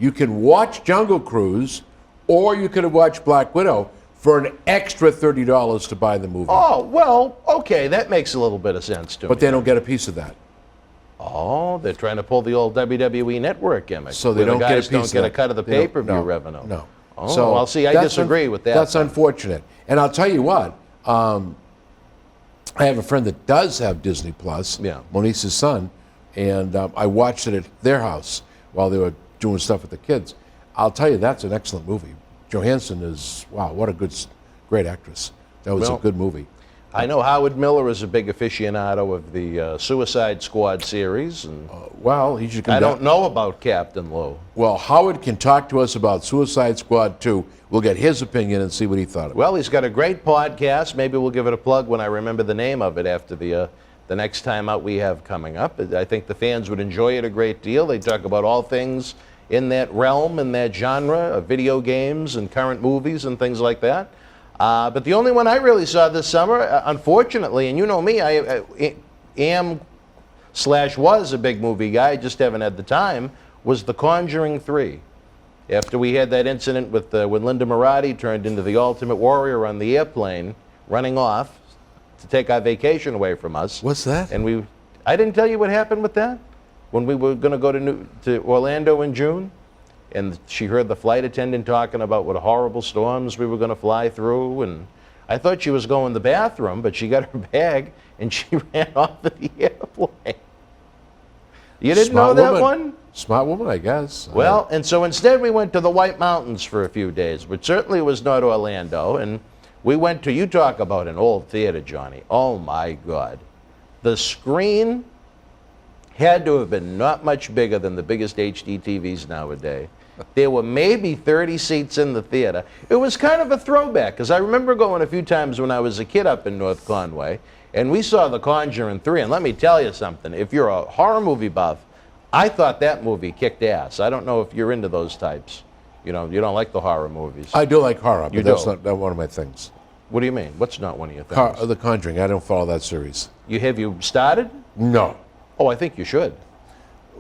you can watch Jungle Cruise, or you could have watched Black Widow for an extra $30 to buy the movie. Oh, well, okay, that makes a little bit of sense to me. But they don't get a piece of that. Oh, they're trying to pull the old WWE Network gimmick. So they don't get a piece of that. Don't get a cut of the pay-per-view revenue. No. Oh, so well, see, I disagree with that. That's unfortunate. And I'll tell you what, I have a friend that does have Disney Plus, Monice's son, and I watched it at their house while they were doing stuff with the kids. I'll tell you, that's an excellent movie. Johansson is, wow, what a great actress. That was a good movie. I know Howard Miller is a big aficionado of the Suicide Squad series. And well, he should come I down. don't know about Captain Lou. Well, Howard can talk to us about Suicide Squad 2. We'll get his opinion and see what he thought of it. Well, he's got a great podcast. Maybe we'll give it a plug when I remember the name of it after the next time out we have coming up. I think the fans would enjoy it a great deal. They talk about all things in that realm, in that genre of video games and current movies and things like that. But the only one I really saw this summer, unfortunately, and you know me, I was a big movie guy, I just haven't had the time, was The Conjuring 3. After we had that incident with when Linda Moratti turned into the Ultimate Warrior on the airplane, running off to take our vacation away from us. What's that? And I didn't tell you what happened with that? When we were going to go to Orlando in June? And she heard the flight attendant talking about what horrible storms we were going to fly through. And I thought she was going to the bathroom, but she got her bag and she ran off of the airplane. You didn't know that one? Smart woman, I guess. Well, and so instead we went to the White Mountains for a few days, which certainly was not Orlando. And we went to, you talk about an old theater, Johnny. Oh my God. The screen had to have been not much bigger than the biggest HD TVs nowadays. There were maybe 30 seats in the theater. It was kind of a throwback, because I remember going a few times when I was a kid up in North Conway, and we saw The Conjuring 3, and let me tell you something, if you're a horror movie buff, I thought that movie kicked ass. I don't know if you're into those types. You know, you don't like the horror movies. I do like horror, but You that's do? not one of my things. What do you mean? What's not one of your things? The Conjuring, I don't follow that series. Have you started? No. Oh, I think you should.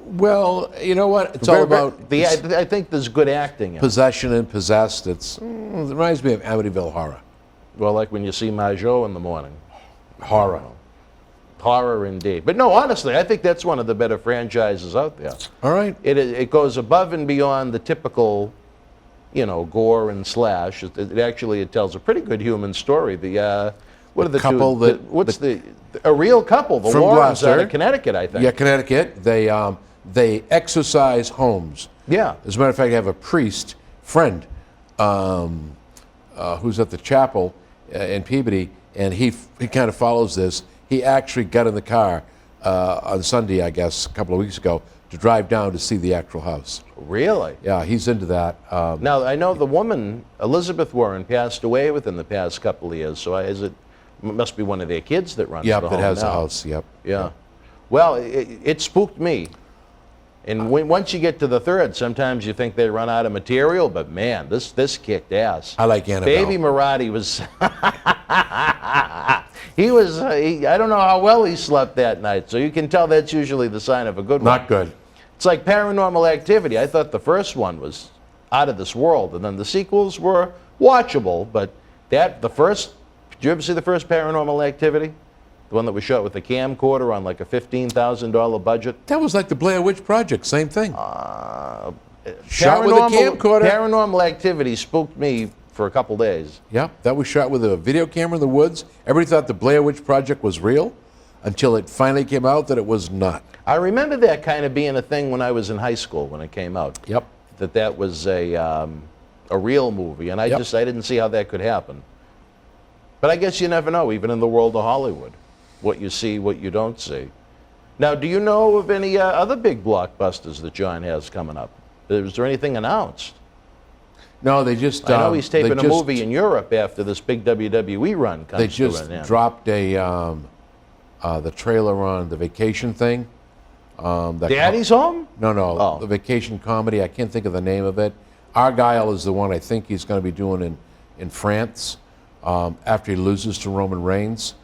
Well, you know what? It's all about I think there's good acting in it. possession and possessed. It reminds me of Amityville Horror. Well, like when you see Margeau in the morning. Horror. Horror indeed. But no, honestly, I think that's one of the better franchises out there. All right. It goes above and beyond the typical, you know, gore and slash. It tells a pretty good human story. What are the couple two? A real couple. The from Warrens out Gloucester. of Connecticut, I think. Yeah, Connecticut. They exorcise homes. Yeah. As a matter of fact, I have a priest friend who's at the chapel in Peabody, and he kind of follows this. He actually got in the car on Sunday, I guess, a couple of weeks ago, to drive down to see the actual house. Really? Yeah, he's into that. Now, I know the woman, Elizabeth Warren, passed away within the past couple of years, so it must be one of their kids that runs the home that has now. the house, yep. Yeah. Well, it spooked me. And once you get to the third, sometimes you think they run out of material, but man, this kicked ass. I like Annabelle. Baby Moratti was... I don't know how well he slept that night, so you can tell that's usually the sign of a good one. Not good. It's like Paranormal Activity. I thought the first one was out of this world, and then the sequels were watchable, but did you ever see the first Paranormal Activity? The one that was shot with a camcorder on like a $15,000 budget? That was like the Blair Witch Project, same thing. Shot with a camcorder. Paranormal Activity spooked me for a couple days. Yeah, that was shot with a video camera in the woods. Everybody thought the Blair Witch Project was real until it finally came out that it was not. I remember that kind of being a thing when I was in high school when it came out. Yep. That was a real movie, and I didn't see how that could happen. But I guess you never know, even in the world of Hollywood, what you see, what you don't see. Now, do you know of any other big blockbusters that John has coming up? Is there anything announced? No, they just... I know he's taping a movie in Europe after this big WWE run comes They to just an end. dropped the trailer on the vacation thing. Daddy's Home? No, the vacation comedy. I can't think of the name of it. Argyle is the one I think he's going to be doing in France after he loses to Roman Reigns.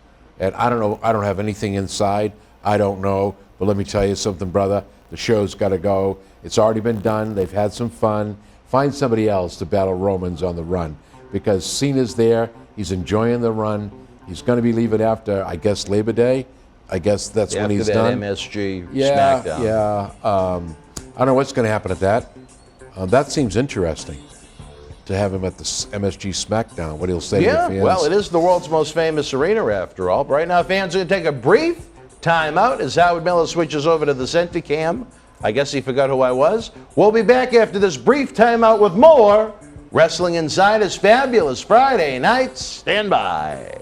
And I don't know. I don't have anything inside. I don't know. But let me tell you something, brother. The show's got to go. It's already been done. They've had some fun. Find somebody else to battle Romans on the run, because Cena's there. He's enjoying the run. He's going to be leaving after, I guess, Labor Day. I guess that's when he's done. MSG SmackDown. SmackDown. Yeah. I don't know what's going to happen at that. That seems interesting. to have him at the MSG SmackDown. What he'll say to the fans. Well, it is the world's most famous arena after all. But right now, fans are going to take a brief timeout as Howard Miller switches over to the center cam. I guess he forgot who I was. We'll be back after this brief timeout with more Wrestling Insider's Fabulous Friday Nights. Stand by.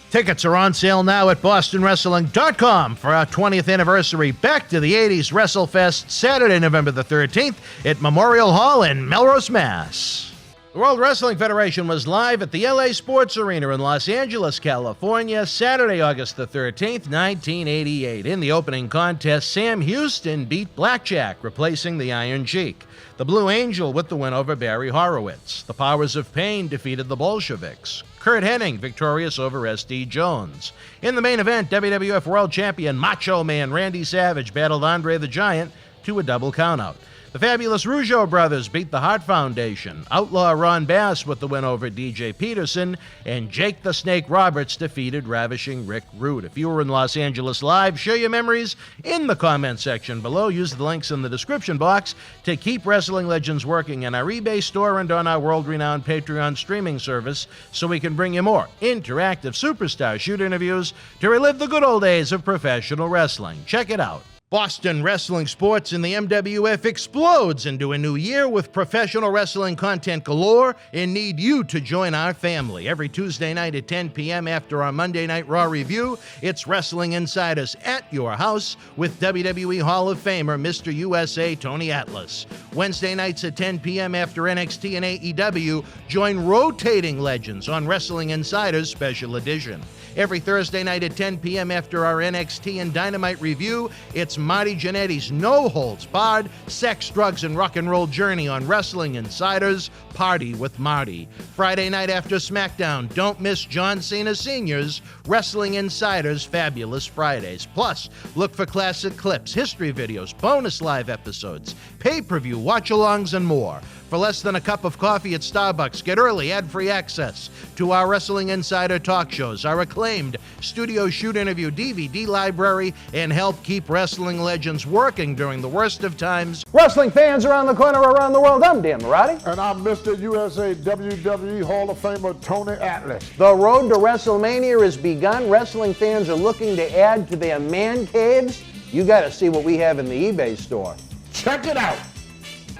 Tickets are on sale now at BostonWrestling.com for our 20th anniversary Back to the 80s WrestleFest, Saturday, November the 13th at Memorial Hall in Melrose, Mass. The World Wrestling Federation was live at the LA Sports Arena in Los Angeles, California, Saturday, August the 13th, 1988. In the opening contest, Sam Houston beat Blackjack, replacing the Iron Sheik. The Blue Angel with the win over Barry Horowitz. The Powers of Pain defeated the Bolsheviks. Kurt Hennig victorious over S.D. Jones. In the main event, WWF World Champion Macho Man Randy Savage battled Andre the Giant to a double countout. The Fabulous Rougeau brothers beat the Hart Foundation. Outlaw Ron Bass with the win over DJ Peterson, and Jake the Snake Roberts defeated Ravishing Rick Rude. If you were in Los Angeles live, share your memories in the comment section below. Use the links in the description box to keep Wrestling Legends working in our eBay store and on our world-renowned Patreon streaming service so we can bring you more interactive superstar shoot interviews to relive the good old days of professional wrestling. Check it out. Boston Wrestling Sports in the MWF explodes into a new year with professional wrestling content galore and need you to join our family. Every Tuesday night at 10 p.m. after our Monday Night Raw review, it's Wrestling Insiders at your house with WWE Hall of Famer Mr. USA Tony Atlas. Wednesday nights at 10 p.m. after NXT and AEW, join rotating legends on Wrestling Insiders Special Edition. Every Thursday night at 10 p.m. after our NXT and Dynamite review, it's Marty Jannetty's No Holds Barred Sex, Drugs, and Rock and Roll Journey on Wrestling Insiders Party with Marty. Friday night after SmackDown, don't miss John Cena Sr.'s Wrestling Insiders Fabulous Fridays. Plus, look for classic clips, history videos, bonus live episodes, pay-per-view watch-alongs, and more. For less than a cup of coffee at Starbucks, get early ad-free access to our Wrestling Insider talk shows, our acclaimed studio shoot interview DVD library, and help keep wrestling legends working during the worst of times. Wrestling fans around the corner, around the world, I'm Dan Marotti. And I'm Mr. USA WWE Hall of Famer Tony Atlas. The road to WrestleMania has begun. Wrestling fans are looking to add to their man caves. You got to see what we have in the eBay store. Check it out.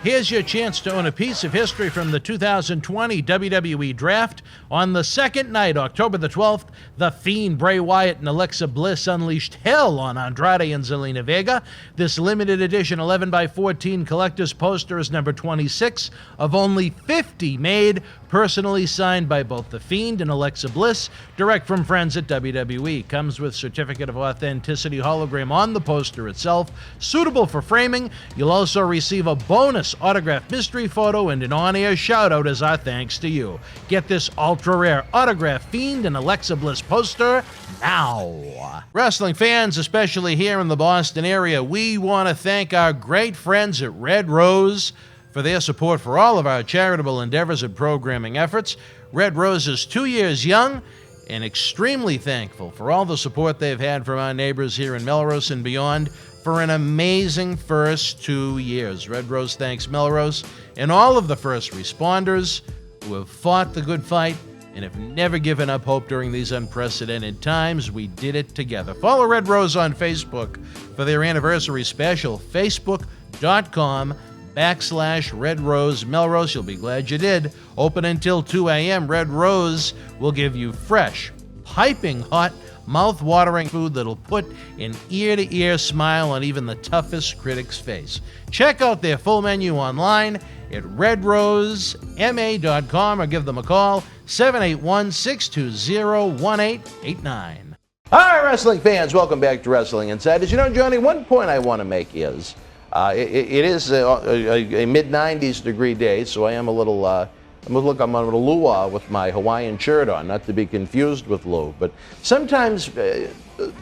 Here's your chance to own a piece of history from the 2020 WWE Draft. On the second night, October the 12th, The Fiend, Bray Wyatt, and Alexa Bliss unleashed hell on Andrade and Zelina Vega. This limited edition 11x14 collector's poster is number 26 of only 50 made, personally signed by both The Fiend and Alexa Bliss, direct from friends at WWE. Comes with certificate of authenticity hologram on the poster itself, suitable for framing. You'll also receive a bonus autographed mystery photo and an on-air shout-out as our thanks to you. Get this ultra-rare autographed Fiend and Alexa Bliss poster now. Wrestling fans, especially here in the Boston area, we want to thank our great friends at Red Rose for their support for all of our charitable endeavors and programming efforts. Red Rose is 2 years young and extremely thankful for all the support they've had from our neighbors here in Melrose and beyond for an amazing first 2 years. Red Rose thanks Melrose and all of the first responders who have fought the good fight and have never given up hope during these unprecedented times. We did it together. Follow Red Rose on Facebook for their anniversary special, facebook.com/Red Rose Melrose. You'll be glad you did. Open until 2 a.m. Red Rose will give you fresh, piping hot, mouth-watering food that'll put an ear-to-ear smile on even the toughest critic's face. Check out their full menu online at redrosema.com or give them a call, 781-620-1889. All right, wrestling fans, welcome back to Wrestling Insiders. You know, Johnny, one point I want to make is it is a mid-90s degree day, so I am a little, I'm a little luau with my Hawaiian shirt on, not to be confused with Lou. But sometimes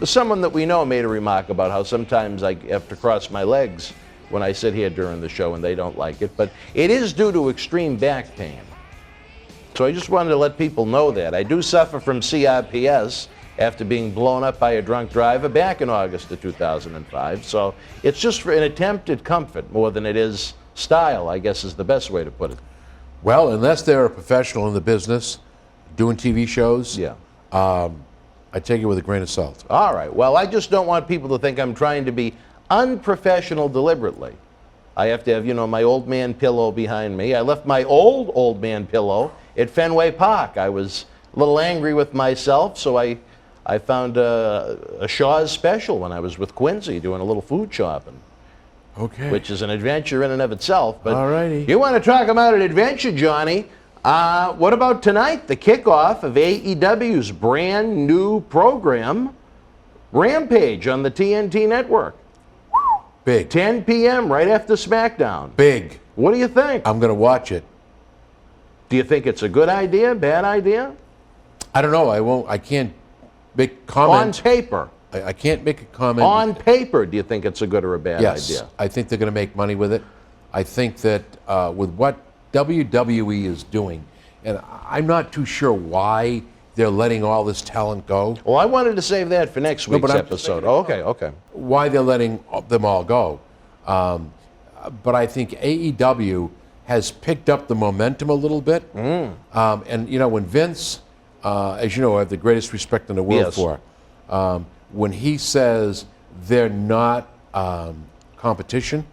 someone that we know made a remark about how sometimes I have to cross my legs when I sit here during the show and they don't like it. But it is due to extreme back pain. So I just wanted to let people know that. I do suffer from CRPS after being blown up by a drunk driver back in August of 2005. So it's just for an attempt at comfort more than it is style, I guess is the best way to put it. Well, unless they're a professional in the business, doing TV shows, I take it with a grain of salt. All right. Well, I just don't want people to think I'm trying to be unprofessional deliberately. I have to have, my old man pillow behind me. I left my old man pillow at Fenway Park. I was a little angry with myself, so I found a Shaw's special when I was with Quincy doing a little food shopping. Okay. Which is an adventure in and of itself. But all righty. You want to talk about an adventure, Johnny? What about tonight, the kickoff of AEW's brand new program, Rampage, on the TNT network? Big. 10 p.m. right after SmackDown. Big. What do you think? I'm going to watch it. Do you think it's a good idea, bad idea? I don't know. I can't make comment. On paper. I can't make a comment. On paper, do you think it's a good or a bad yes, idea? I think they're going to make money with it. I think that with what WWE is doing, and I'm not too sure why they're letting all this talent go. Well, I wanted to save that for next week's episode. Oh, okay. Why they're letting them all go. But I think AEW has picked up the momentum a little bit. And, when Vince, as you know, I have the greatest respect in the world for, when he says they're not competition,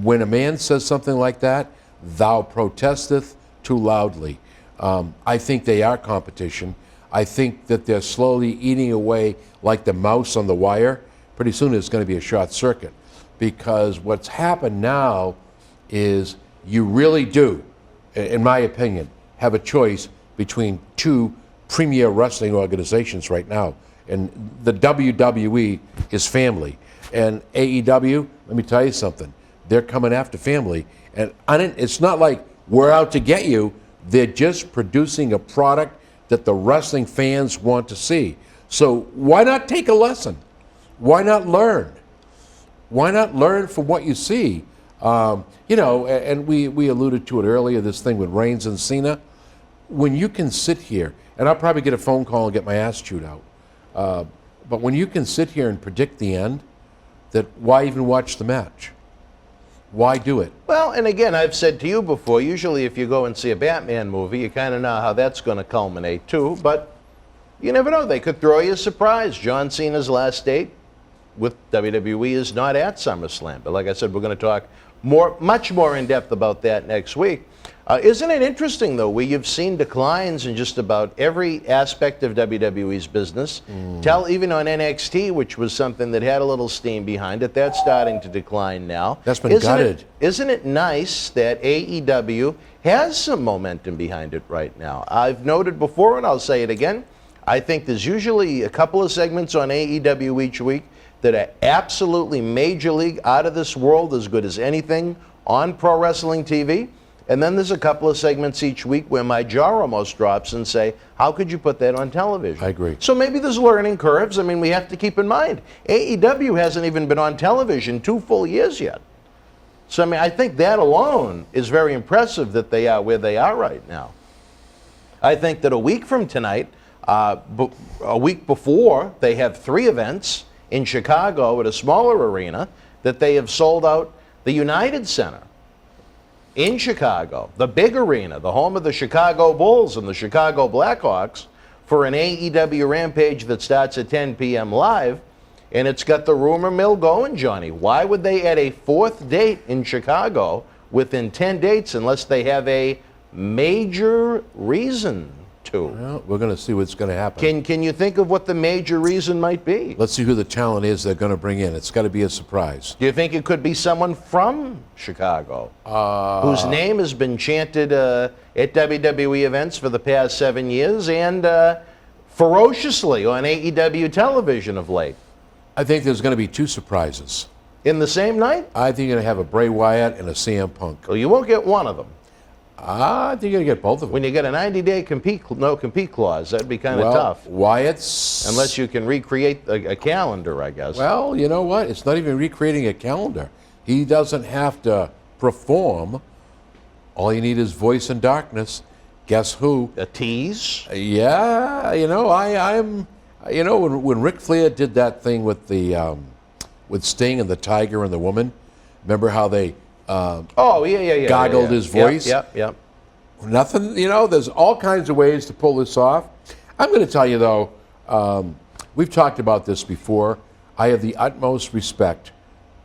when a man says something like that, thou protesteth too loudly. I think they are competition. I think that they're slowly eating away like the mouse on the wire. Pretty soon there's going to be a short circuit, because what's happened now is you really do, in my opinion, have a choice between two premier wrestling organizations right now. And the WWE is family. And AEW, let me tell you something, they're coming after family. And it's not like we're out to get you. They're just producing a product that the wrestling fans want to see. So why not take a lesson? Why not learn? Why not learn from what you see? And we alluded to it earlier, this thing with Reigns and Cena. When you can sit here, and I'll probably get a phone call and get my ass chewed out, but when you can sit here and predict the end, that why even watch the match? Why do it? Well, and again, I've said to you before, usually if you go and see a Batman movie, you kind of know how that's going to culminate too, but you never know. They could throw you a surprise. John Cena's last date with WWE is not at SummerSlam, but like I said, we're going to talk much more in depth about that next week. Isn't it interesting, though, where you've seen declines in just about every aspect of WWE's business? Tell even on NXT, which was something that had a little steam behind it, that's starting to decline now. That's been gutted. Isn't it nice that AEW has some momentum behind it right now? I've noted before, and I'll say it again, I think there's usually a couple of segments on AEW each week that are absolutely major league, out of this world, as good as anything on pro wrestling TV. And then there's a couple of segments each week where my jaw almost drops and say, how could you put that on television? I agree. So maybe there's learning curves. I mean, we have to keep in mind, AEW hasn't even been on television 2 full years yet. So, I mean, I think that alone is very impressive that they are where they are right now. I think that a week from tonight, a week before, they have 3 events in Chicago at a smaller arena that they have sold out the United Center in Chicago, the big arena, the home of the Chicago Bulls and the Chicago Blackhawks, for an AEW Rampage that starts at 10 p.m. live, and it's got the rumor mill going, Johnny. Why would they add a 4th date in Chicago within 10 dates unless they have a major reason to? Well, we're going to see what's going to happen. Can you think of what the major reason might be? Let's see who the talent is they're going to bring in. It's got to be a surprise. Do you think it could be someone from Chicago whose name has been chanted at WWE events for the past 7 years and ferociously on AEW television of late? I think there's going to be 2 surprises. In the same night? I think you're going to have a Bray Wyatt and a CM Punk. Well, you won't get one of them. I think you're going to get both of them. When you get a 90-day no compete clause, that'd be kind of tough. Wyatt's... Unless you can recreate a calendar, I guess. Well, you know what? It's not even recreating a calendar. He doesn't have to perform. All you need is voice and darkness. Guess who? A tease? Yeah, I'm... when Ric Flair did that thing with the with Sting and the Tiger and the Woman, remember how they... goggled his voice? Yep. Nothing, there's all kinds of ways to pull this off. I'm going to tell you, though, we've talked about this before. I have the utmost respect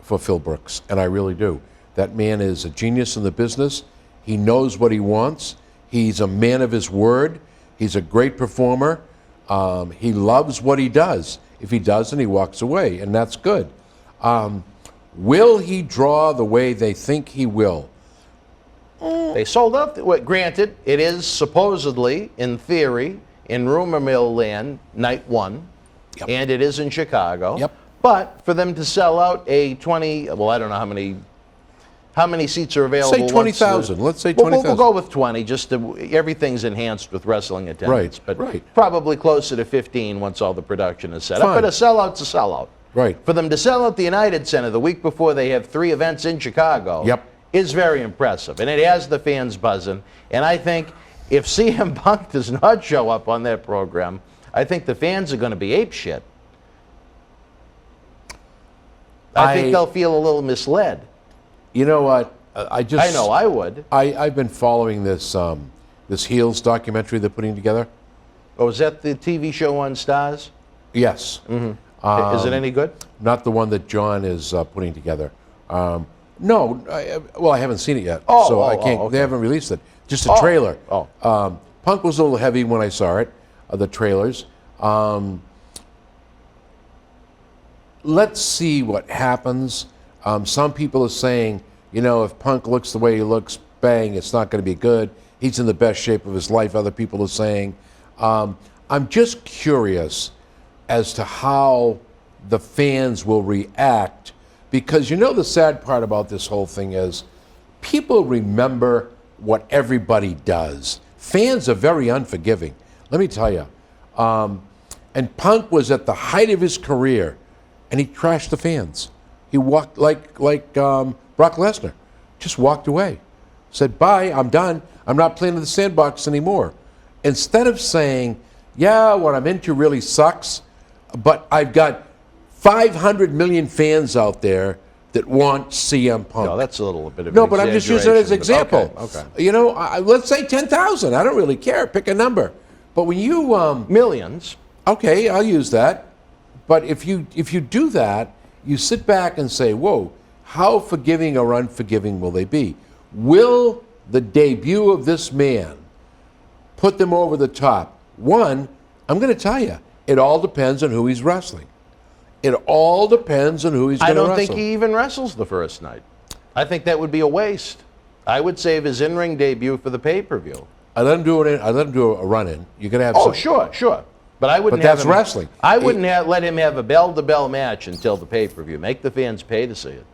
for Phil Brooks, and I really do. That man is a genius in the business. He knows what he wants. He's a man of his word. He's a great performer. He loves what he does. If he doesn't, he walks away, and that's good. Will he draw the way they think he will? They sold out. Granted, it is supposedly, in theory, in rumor mill land, night one, and it is in Chicago. Yep. But for them to sell out a 20, well, I don't know how many seats are available. Say 20,000. Let's say 20,000. We'll go with 20. Just everything's enhanced with wrestling attendance, right, but probably closer to 15 once all the production is set up. But a sellout's a sellout. Right. For them to sell out the United Center the week before they have 3 events in Chicago. Is very impressive, and it has the fans buzzing. And I think if CM Punk does not show up on that program, I think the fans are going to be apeshit. I think they'll feel a little misled. You know what? I know I would. I've been following this this Heels documentary they're putting together. Oh, is that the TV show on Stars? Yes. Mm-hmm. Is it any good? Not the one that John is putting together. No, I haven't seen it yet, so I can't. Okay. They haven't released it. Just a trailer. Punk was a little heavy when I saw it. The trailers. Let's see what happens. Some people are saying, if Punk looks the way he looks, bang, it's not going to be good. He's in the best shape of his life. Other people are saying. I'm just curious as to how the fans will react. Because the sad part about this whole thing is people remember what everybody does. Fans are very unforgiving. Let me tell you. And Punk was at the height of his career, and he trashed the fans. He walked like Brock Lesnar, just walked away. Said, bye, I'm done. I'm not playing in the sandbox anymore. Instead of saying, yeah, what I'm into really sucks, but I've got 500 million fans out there that want CM Punk. No, that's a little bit of No, but I'm just using it as an example. Okay. Let's say 10,000. I don't really care. Pick a number. But when you millions. Okay, I'll use that. But if you do that, you sit back and say, whoa, how forgiving or unforgiving will they be? Will the debut of this man put them over the top? One, I'm going to tell you, it all depends on who he's wrestling. It all depends on who he's going to wrestle. I don't think he even wrestles the first night. I think that would be a waste. I would save his in-ring debut for the pay-per-view. I let him do a run-in. You're going to have sure. But I wouldn't. But that's wrestling. I wouldn't let him have a bell-to-bell match until the pay-per-view. Make the fans pay to see it.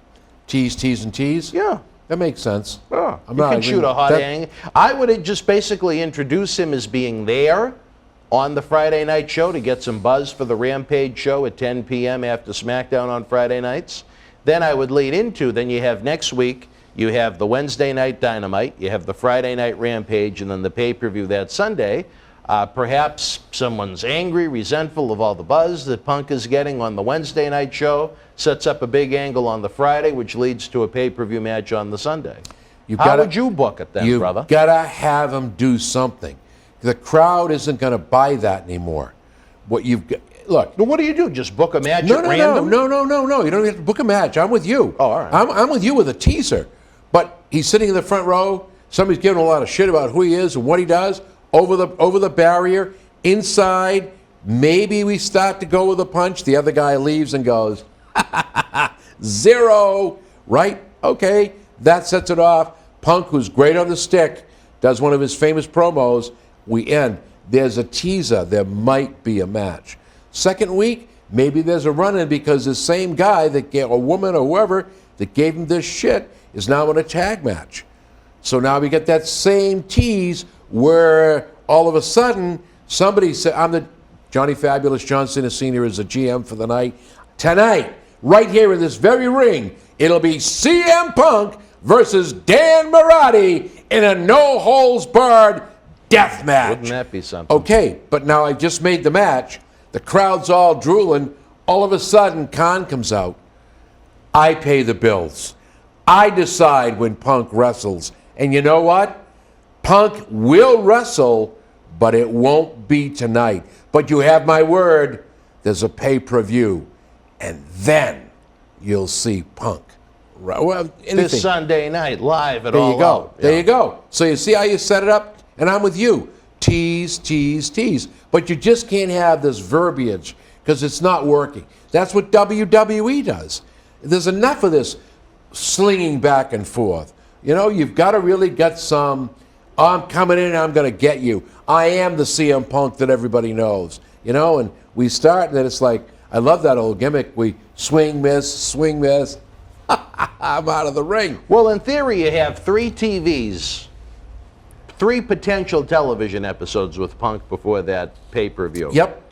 Tease, and tease? Yeah. That makes sense. Yeah. You can shoot a hot hang. I would just basically introduce him as being there on the Friday night show to get some buzz for the Rampage show at 10 p.m. after SmackDown on Friday nights. Then I would lead into, then you have next week, you have the Wednesday night Dynamite, you have the Friday night Rampage, and then the pay-per-view that Sunday. Perhaps someone's angry, resentful of all the buzz that Punk is getting on the Wednesday night show, sets up a big angle on the Friday, which leads to a pay-per-view match on the Sunday. How would you book it then, brother? You've got to have him do something. The crowd isn't going to buy that anymore. What you've got, look. Well, what do? Just book a match at random? No. You don't have to book a match. I'm with you. Oh, all right. I'm with you with a teaser. But he's sitting in the front row. Somebody's giving a lot of shit about who he is and what he does. Over the barrier, inside. Maybe we start to go with a punch. The other guy leaves and goes, 0. Right? Okay. That sets it off. Punk, who's great on the stick, does one of his famous promos. We end. There's a teaser. There might be a match. Second week, maybe there's a run-in because the same guy that gave a woman or whoever that gave him this shit is now in a tag match. So now we get that same tease where all of a sudden somebody said, I'm the Johnny Fabulous John Cena Sr. is the GM for the night. Tonight, right here in this very ring, it'll be CM Punk versus Dan Marati in a no-holds-barred death match. Wouldn't that be something? Okay, but now I just made the match. The crowd's all drooling. All of a sudden, Khan comes out. I pay the bills. I decide when Punk wrestles. And you know what? Punk will wrestle, but it won't be tonight. But you have my word, there's a pay-per-view, and then you'll see Punk. Well, This Sunday night, live at there All you go. Out. There you go. So you see how you set it up? And I'm with you. Tease, tease, tease. But you just can't have this verbiage because it's not working. That's what WWE does. There's enough of this slinging back and forth. You know, you've got to really get some, I'm coming in and I'm going to get you. I am the CM Punk that everybody knows. You know, and we start and then it's like, I love that old gimmick. We swing, miss, I'm out of the ring. Well, in theory, you have 3 TVs, 3 potential television episodes with Punk before that pay-per-view. Yep.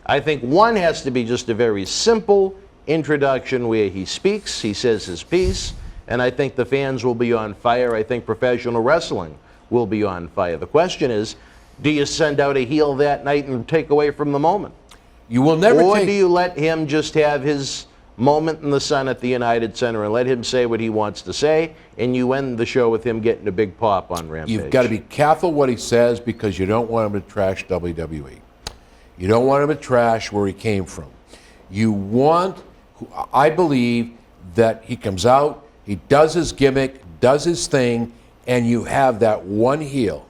I think one has to be just a very simple introduction where he speaks, he says his piece, and I think the fans will be on fire. I think professional wrestling will be on fire. The question is, do you send out a heel that night and take away from the moment? You will never Or take... do you let him just have his moment in the sun at the United Center and let him say what he wants to say, and you end the show with him getting a big pop on Rampage? You've got to be careful what he says because you don't want him to trash WWE. You don't want him to trash where he came from. You want, I believe, that he comes out, he does his gimmick, does his thing, and you have that one heel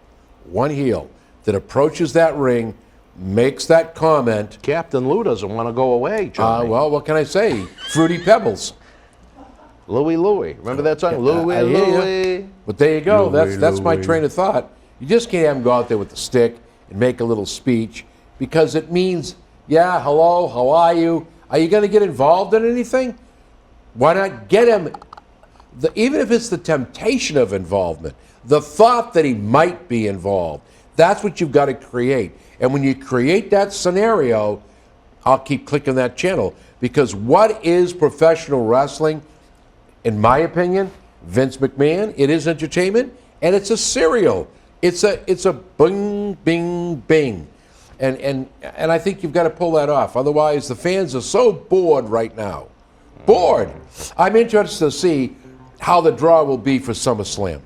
that approaches that ring, makes that comment. Captain Lou doesn't want to go away, Johnny. Well, what can I say? Fruity Pebbles. Louie. Remember that song? Louie. But there you go. Louie, That's my Louie. train of thought. You just can't have him go out there with the stick and make a little speech because it means, yeah, hello, how are you? Are you going to get involved in anything? Why not get him, even if it's the temptation of involvement, the thought that he might be involved. That's what you've got to create. And when you create that scenario, I'll keep clicking that channel. Because what is professional wrestling? In my opinion, Vince McMahon, it is entertainment, and it's a serial. It's a bing, bing, bing. And I think you've got to pull that off. Otherwise, the fans are so bored right now. Bored. I'm interested to see how the draw will be for SummerSlam.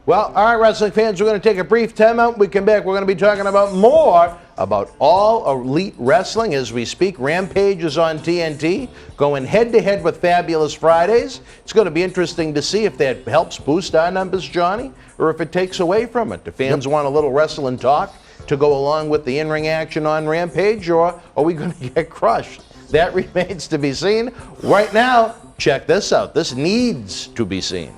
Well, all right, wrestling fans, we're going to take a brief timeout. When we come back, we're going to be talking about more about All Elite Wrestling as we speak. Rampage is on TNT, going head-to-head with Fabulous Fridays. It's going to be interesting to see if that helps boost our numbers, Johnny, or if it takes away from it. Do fans want a little wrestling talk to go along with the in-ring action on Rampage, or are we going to get crushed? That remains to be seen. Right now, check this out. This needs to be seen.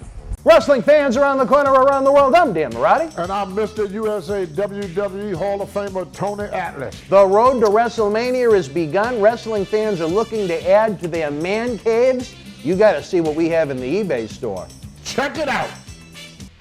Wrestling fans around the corner, around the world, I'm Dan Marati. And I'm Mr. USA WWE Hall of Famer Tony Atlas. The road to WrestleMania has begun. Wrestling fans are looking to add to their man caves. You got to see what we have in the eBay store. Check it out.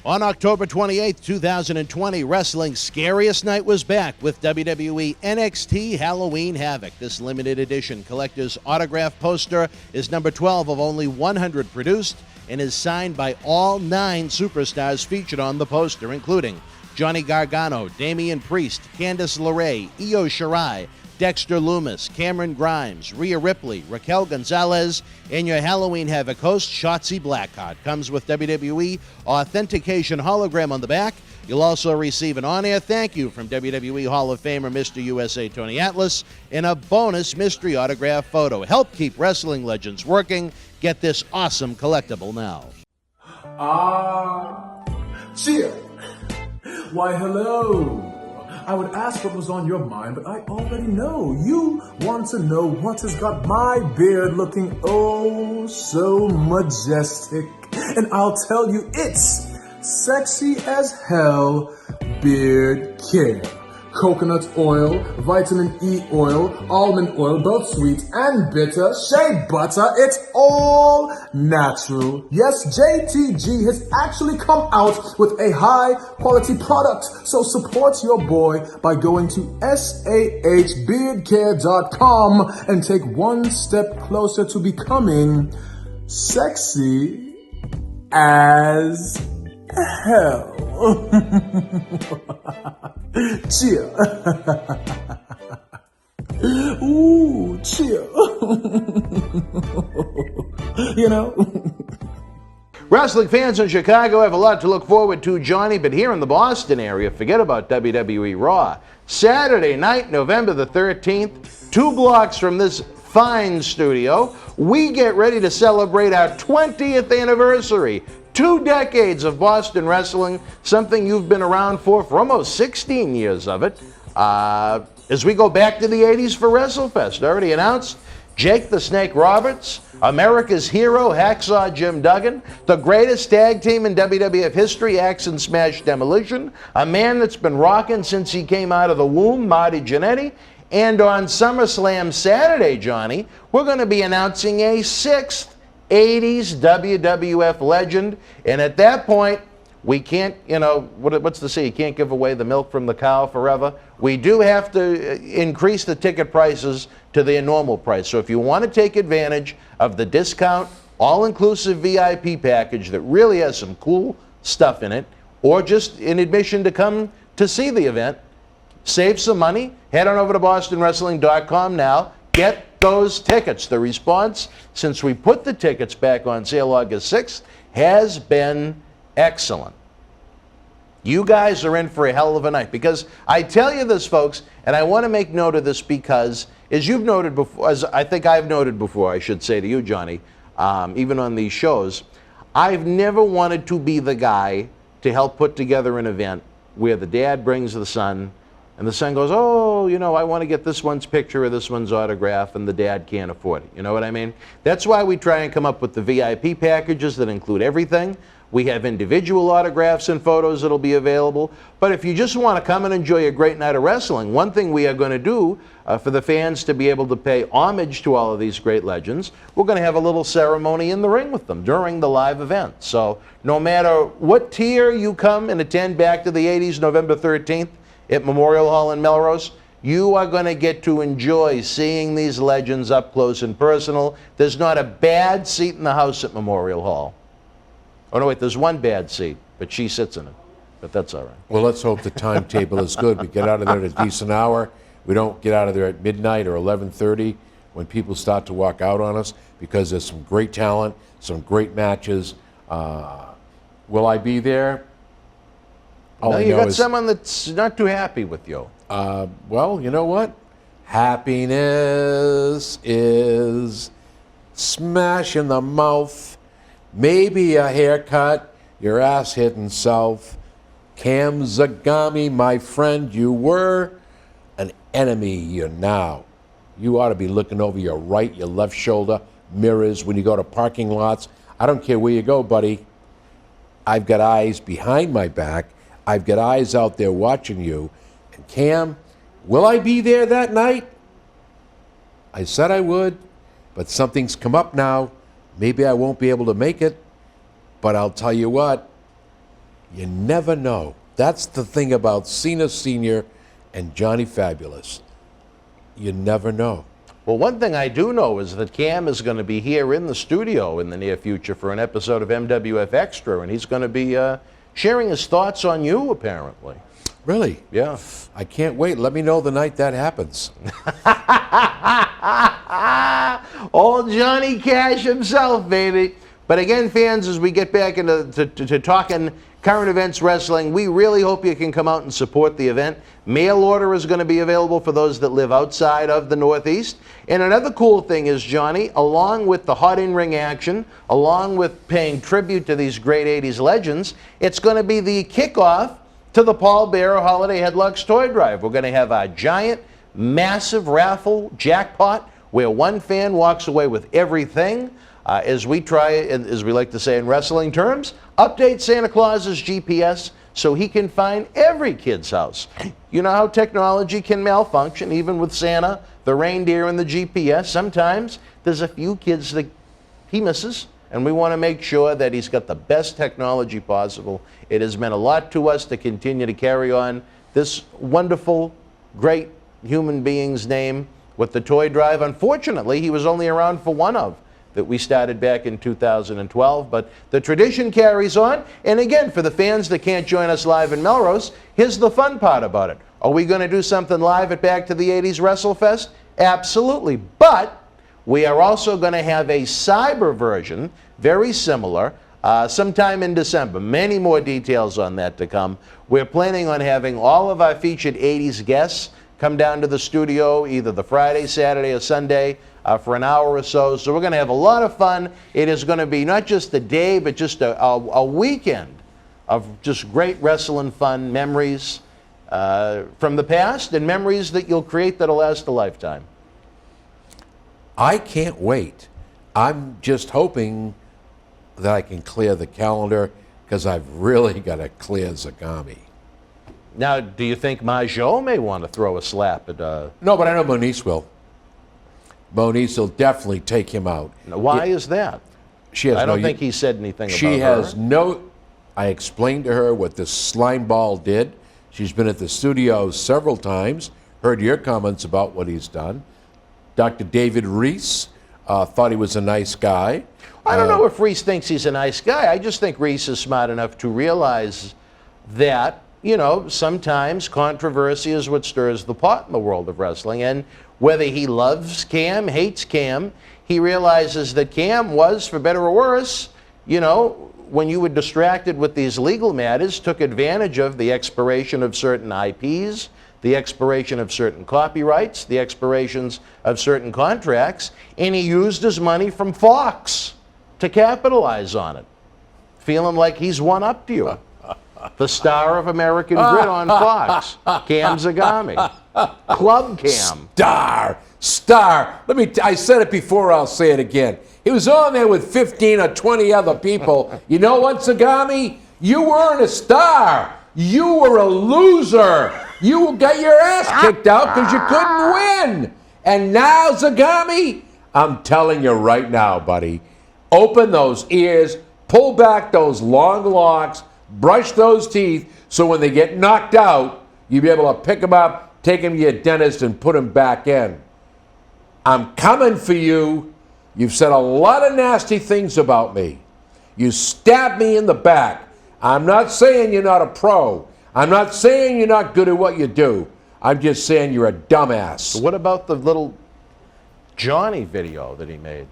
On October 28th, 2020, Wrestling's Scariest Night was back with WWE NXT Halloween Havoc. This limited edition collector's autograph poster is number 12 of only 100 produced and is signed by all 9 superstars featured on the poster, including Johnny Gargano, Damian Priest, Candice LeRae, Io Shirai, Dexter Lumis, Cameron Grimes, Rhea Ripley, Raquel Gonzalez, and your Halloween Havoc host, Shotzi Blackheart. Comes with WWE authentication hologram on the back. You'll also receive an on-air thank you from WWE Hall of Famer Mr. USA Tony Atlas and a bonus mystery autograph photo. Help keep wrestling legends working. Get this awesome collectible now. Cheer. Why, hello. I would ask what was on your mind, but I already know. You want to know what has got my beard looking oh so majestic. And I'll tell you, it's sexy as hell beard care. Coconut oil, vitamin E oil, almond oil, both sweet and bitter, shea butter, it's all natural. Yes, JTG has actually come out with a high quality product. So support your boy by going to sahbeardcare.com and take one step closer to becoming sexy as hell. Cheer. Ooh, cheer. You know? Wrestling fans in Chicago have a lot to look forward to, Johnny, but here in the Boston area, forget about WWE Raw. Saturday night, November the 13th, 2 blocks from this fine studio, we get ready to celebrate our 20th anniversary. 2 decades of Boston wrestling, something you've been around for almost 16 years of it. As we go back to the 80s for WrestleFest, already announced, Jake the Snake Roberts, America's hero, Hacksaw Jim Duggan, the greatest tag team in WWF history, Axe and Smash Demolition, a man that's been rocking since he came out of the womb, Marty Jannetty, and on SummerSlam Saturday, Johnny, we're going to be announcing a 6th 80s WWF legend, and at that point, we can't, what's the say? You can't give away the milk from the cow forever. We do have to increase the ticket prices to their normal price. So if you want to take advantage of the discount, all-inclusive VIP package that really has some cool stuff in it, or just an admission to come to see the event, save some money, head on over to bostonwrestling.com now, get those tickets. The response since we put the tickets back on sale August 6th has been excellent. You guys are in for a hell of a night, because I tell you this, folks, and I want to make note of this because, as you've noted before, as I think I've noted before, I should say to you, Johnny, even on these shows, I've never wanted to be the guy to help put together an event where the dad brings the son, and the son goes, oh, I want to get this one's picture or this one's autograph, and the dad can't afford it. You know what I mean? That's why we try and come up with the VIP packages that include everything. We have individual autographs and photos that'll be available. But if you just want to come and enjoy a great night of wrestling, one thing we are going to do for the fans to be able to pay homage to all of these great legends, we're going to have a little ceremony in the ring with them during the live event. So no matter what tier you come and attend Back to the 80s, November 13th at Memorial Hall in Melrose, you are going to get to enjoy seeing these legends up close and personal. There's not a bad seat in the house at Memorial Hall. Oh, no, wait, there's one bad seat, but she sits in it. But that's all right. Well, let's hope the timetable is good. We get out of there at a decent hour. We don't get out of there at midnight or 11:30 when people start to walk out on us, because there's some great talent, some great matches. Will I be there? No, you got someone that's not too happy with you. Well, you know what? Happiness is smash in the mouth. Maybe a haircut, your ass hitting self. Cam Zagami, my friend, you were an enemy, you're now. You ought to be looking over your right, your left shoulder, mirrors when you go to parking lots. I don't care where you go, buddy. I've got eyes behind my back. I've got eyes out there watching you. And Cam, will I be there that night? I said I would, but something's come up now. Maybe I won't be able to make it, but I'll tell you what, you never know. That's the thing about Cena Sr. and Johnny Fabulous. You never know. Well, one thing I do know is that Cam is going to be here in the studio in the near future for an episode of MWF Extra, and he's going to be sharing his thoughts on you, apparently. Really? Yeah. I can't wait. Let me know the night that happens. Old Johnny Cash himself, baby. But again, fans, as we get back into talking current events wrestling, we really hope you can come out and support the event. Mail order is going to be available for those that live outside of the Northeast. And another cool thing is, Johnny, along with the hot in-ring action, along with paying tribute to these great 80s legends, it's going to be the kickoff to the Paul Bearer Holiday Headlocks Toy Drive. We're going to have a giant, massive raffle jackpot where one fan walks away with everything. As we try, as we like to say in wrestling terms, update Santa Claus's GPS so he can find every kid's house. You know how technology can malfunction, even with Santa, the reindeer, and the GPS. Sometimes there's a few kids that he misses, and we want to make sure that he's got the best technology possible. It has meant a lot to us to continue to carry on this wonderful, great human being's name with the toy drive. Unfortunately, he was only around for one of that we started back in 2012, but the tradition carries on. And again, for the fans that can't join us live in Melrose, here's the fun part about it. Are we going to do something live at Back to the 80s WrestleFest? Absolutely. But we are also going to have a cyber version, very similar, sometime in December. Many more details on that to come. We're planning on having all of our featured 80s guests come down to the studio either the Friday, Saturday, or Sunday for an hour or so. So we're going to have a lot of fun. It is going to be not just a day, but just a weekend of just great wrestling fun, memories from the past, and memories that you'll create that'll last a lifetime. I can't wait. I'm just hoping that I can clear the calendar, because I've really got to clear Zagami. Now, do you think Majo may want to throw a slap at... No, but I know Moniz will. Moniz will definitely take him out. Now, why is that? She has I don't think he said anything about her. She has no... I explained to her what this slime ball did. She's been at the studio several times, heard your comments about what he's done. Dr. David Reese thought he was a nice guy. I don't know if Reese thinks he's a nice guy. I just think Reese is smart enough to realize that, you know, sometimes controversy is what stirs the pot in the world of wrestling. And whether he loves Cam, hates Cam, he realizes that Cam was, for better or worse, you know, when you were distracted with these legal matters, took advantage of the expiration of certain IPs, the expiration of certain copyrights, the expirations of certain contracts, and he used his money from Fox to capitalize on it. Feeling like he's one up to you. The star of American Grid on Fox, Cam Zagami. Club Cam. Star. I said it before, I'll say it again. He was on there with 15 or 20 other people. You know what, Zagami? You weren't a star. You were a loser. You got your ass kicked out because you couldn't win. And now, Zagami, I'm telling you right now, buddy, open those ears, pull back those long locks, brush those teeth, so when they get knocked out, you'll be able to pick them up, take them to your dentist, and put them back in. I'm coming for you. You've said a lot of nasty things about me. You stabbed me in the back. I'm not saying you're not a pro. I'm not saying you're not good at what you do. I'm just saying you're a dumbass. What about the little Johnny video that he made?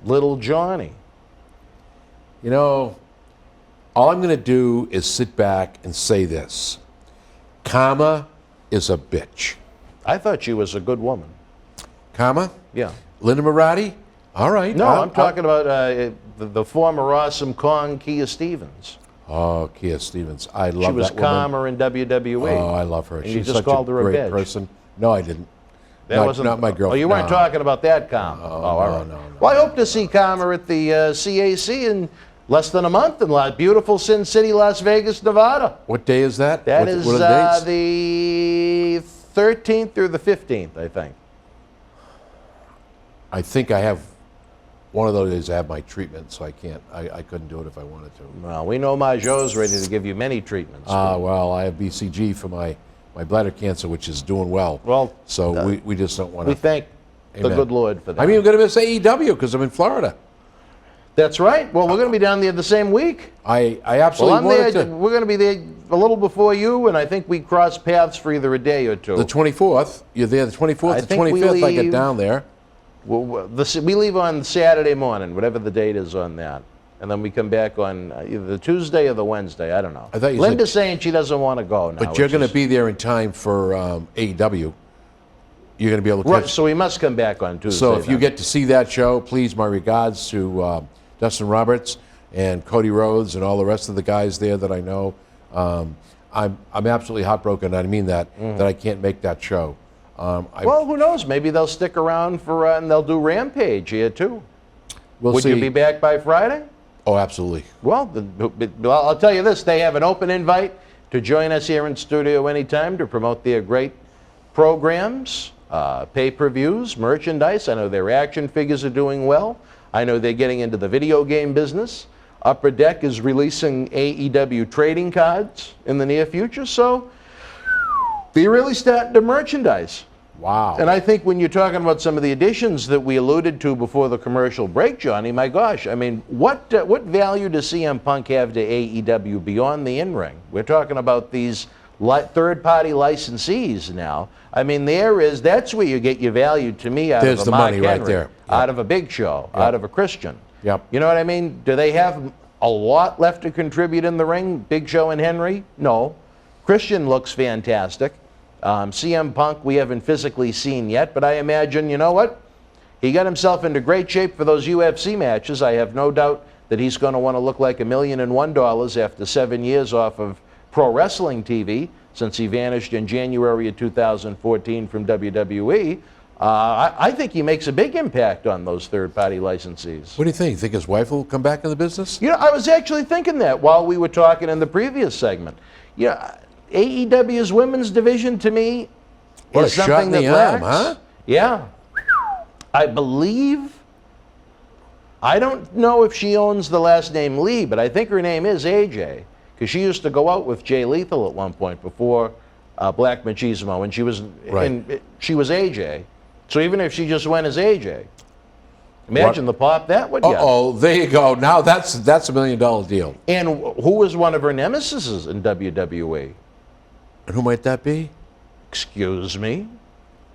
Little Johnny. You know, all I'm going to do is sit back and say this. Karma is a bitch. I thought she was a good woman. Karma? Yeah. Linda Moratti? All right. No, I'm talking about the former Awesome Kong, Kia Stevens. Oh, Kia Stevens. I love that woman. She was Karma in WWE. Oh, I love her. And She's you just such called a her a great bitch. person. No, I didn't. That wasn't not my girlfriend. Oh, you weren't talking about that Karma. All right. No. Well, I hope to see Karma at the CAC in less than a month in beautiful Sin City, Las Vegas, Nevada. What day is that? That what is are the dates? the 13th through the 15th, I think. I think I have one of those days I have my treatment, so I can't. I couldn't do it if I wanted to. Well, we know Majo's ready to give you many treatments. Well, I have BCG for my bladder cancer, which is doing well. Well, so we just don't want to. We thank the good Lord for that. I'm even going to miss AEW because I'm in Florida. That's right. Well, we're going to be down there the same week. I absolutely wanted to. We're going to be there a little before you, and I think we cross paths for either a day or two. The 24th. You're there the 24th, the 25th. I get down there. We leave on Saturday morning, whatever the date is on that. And then we come back on either the Tuesday or the Wednesday. I don't know. I thought you Linda's saying she doesn't want to go now. But you're going to be there in time for AEW. You're going to be able to catch. Right, so we must come back on Tuesday. So if you get to see that show, please, my regards to Dustin Roberts and Cody Rhodes and all the rest of the guys there that I know. I'm absolutely heartbroken. I mean that I can't make that show. Well, who knows? Maybe they'll stick around for and they'll do Rampage here too. Would you be back by Friday? Oh, absolutely. Well, I'll tell you this: they have an open invite to join us here in studio anytime to promote their great programs, pay-per-views, merchandise. I know their action figures are doing well. I know they're getting into the video game business. Upper Deck is releasing AEW trading cards in the near future, so they're really starting to merchandise. Wow. And I think when you're talking about some of the additions that we alluded to before the commercial break, Johnny, my gosh, I mean, what value does CM Punk have to AEW beyond the in-ring? We're talking about these third-party licensees now. I mean, that's where you get your value to me out There's of a the Mark money Henry, right there. out of a Big Show, out of a Christian. Yep. You know what I mean? Do they have a lot left to contribute in the ring? Big Show and Henry? No. Christian looks fantastic. CM Punk we haven't physically seen yet, but I imagine, you know what? He got himself into great shape for those UFC matches. I have no doubt that he's going to want to look like $1,001,001 after 7 years off of pro wrestling TV, since he vanished in January of 2014 from WWE. I think he makes a big impact on those third-party licensees. What do you think? You think his wife will come back in the business? You know, I was actually thinking that while we were talking in the previous segment. You know, AEW's women's division, to me, What is a shot something in that the arm, lacks. huh? Yeah. I believe, I don't know if she owns the last name Lee, but I think her name is AJ, because she used to go out with Jay Lethal at one point before Black Machismo, and she was she was AJ. So even if she just went as AJ, imagine the pop that would get. Uh-oh, there you go. Now that's a $1 million deal. And who was one of her nemesis in WWE? And who might that be? Excuse me?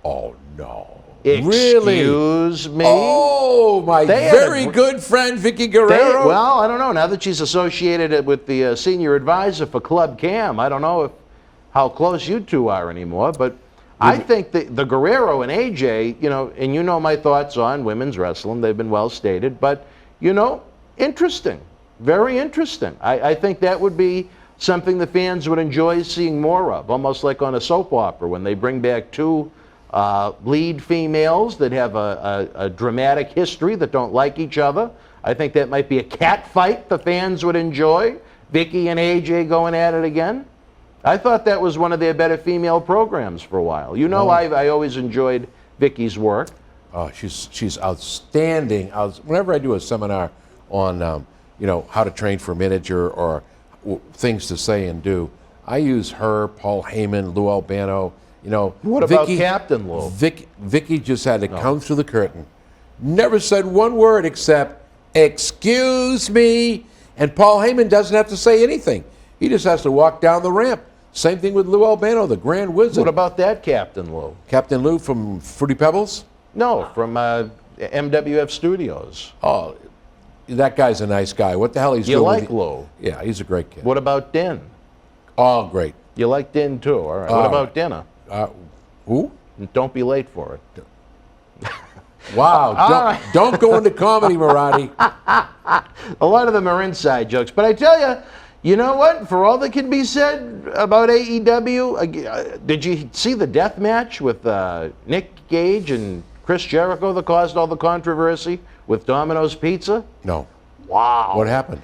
Oh, no. Really? Excuse me? Oh, my very good friend, Vicky Guerrero. Well, I don't know. Now that she's associated with the senior advisor for Club Cam, I don't know how close you two are anymore, but I think the Guerrero and AJ, you know, and you know my thoughts on women's wrestling, they've been well stated, but, you know, interesting. Very interesting. I think that would be something the fans would enjoy seeing more of, almost like on a soap opera when they bring back two lead females that have a dramatic history that don't like each other. I think that might be a cat fight the fans would enjoy. Vicky and AJ going at it again. I thought that was one of their better female programs for a while. You know, I always enjoyed Vicky's work. Oh, she's outstanding. Whenever I do a seminar on you know, how to train for a manager or things to say and do, I use her, Paul Heyman, Lou Albano. You know, what about Captain Lou? Vicky just had to come through the curtain. Never said one word except, "Excuse me." And Paul Heyman doesn't have to say anything. He just has to walk down the ramp. Same thing with Lou Albano, the Grand Wizard. What about that Captain Lou? Captain Lou from Fruity Pebbles? No, from MWF Studios. Oh, that guy's a nice guy. What the hell he's doing? You like Lou? Yeah, he's a great kid. What about Din? Oh, great. You like Din too? All right. What about dinner? Who? Don't be late for it. Wow. Don't go into comedy, Marty. A lot of them are inside jokes. But I tell you, you know what? For all that can be said about AEW, did you see the death match with Nick Gage and Chris Jericho that caused all the controversy with Domino's Pizza? No. Wow. What happened?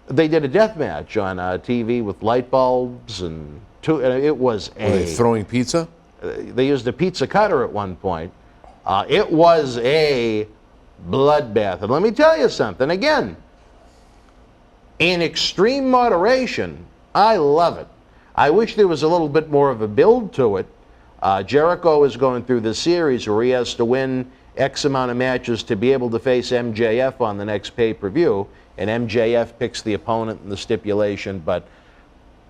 They did a death match on TV with light bulbs and it was Were they throwing pizza? They used a pizza cutter at one point. It was a bloodbath. And let me tell you something again. In extreme moderation, I love it. I wish there was a little bit more of a build to it. Jericho is going through this series where he has to win X amount of matches to be able to face MJF on the next pay-per-view, and MJF picks the opponent in the stipulation, but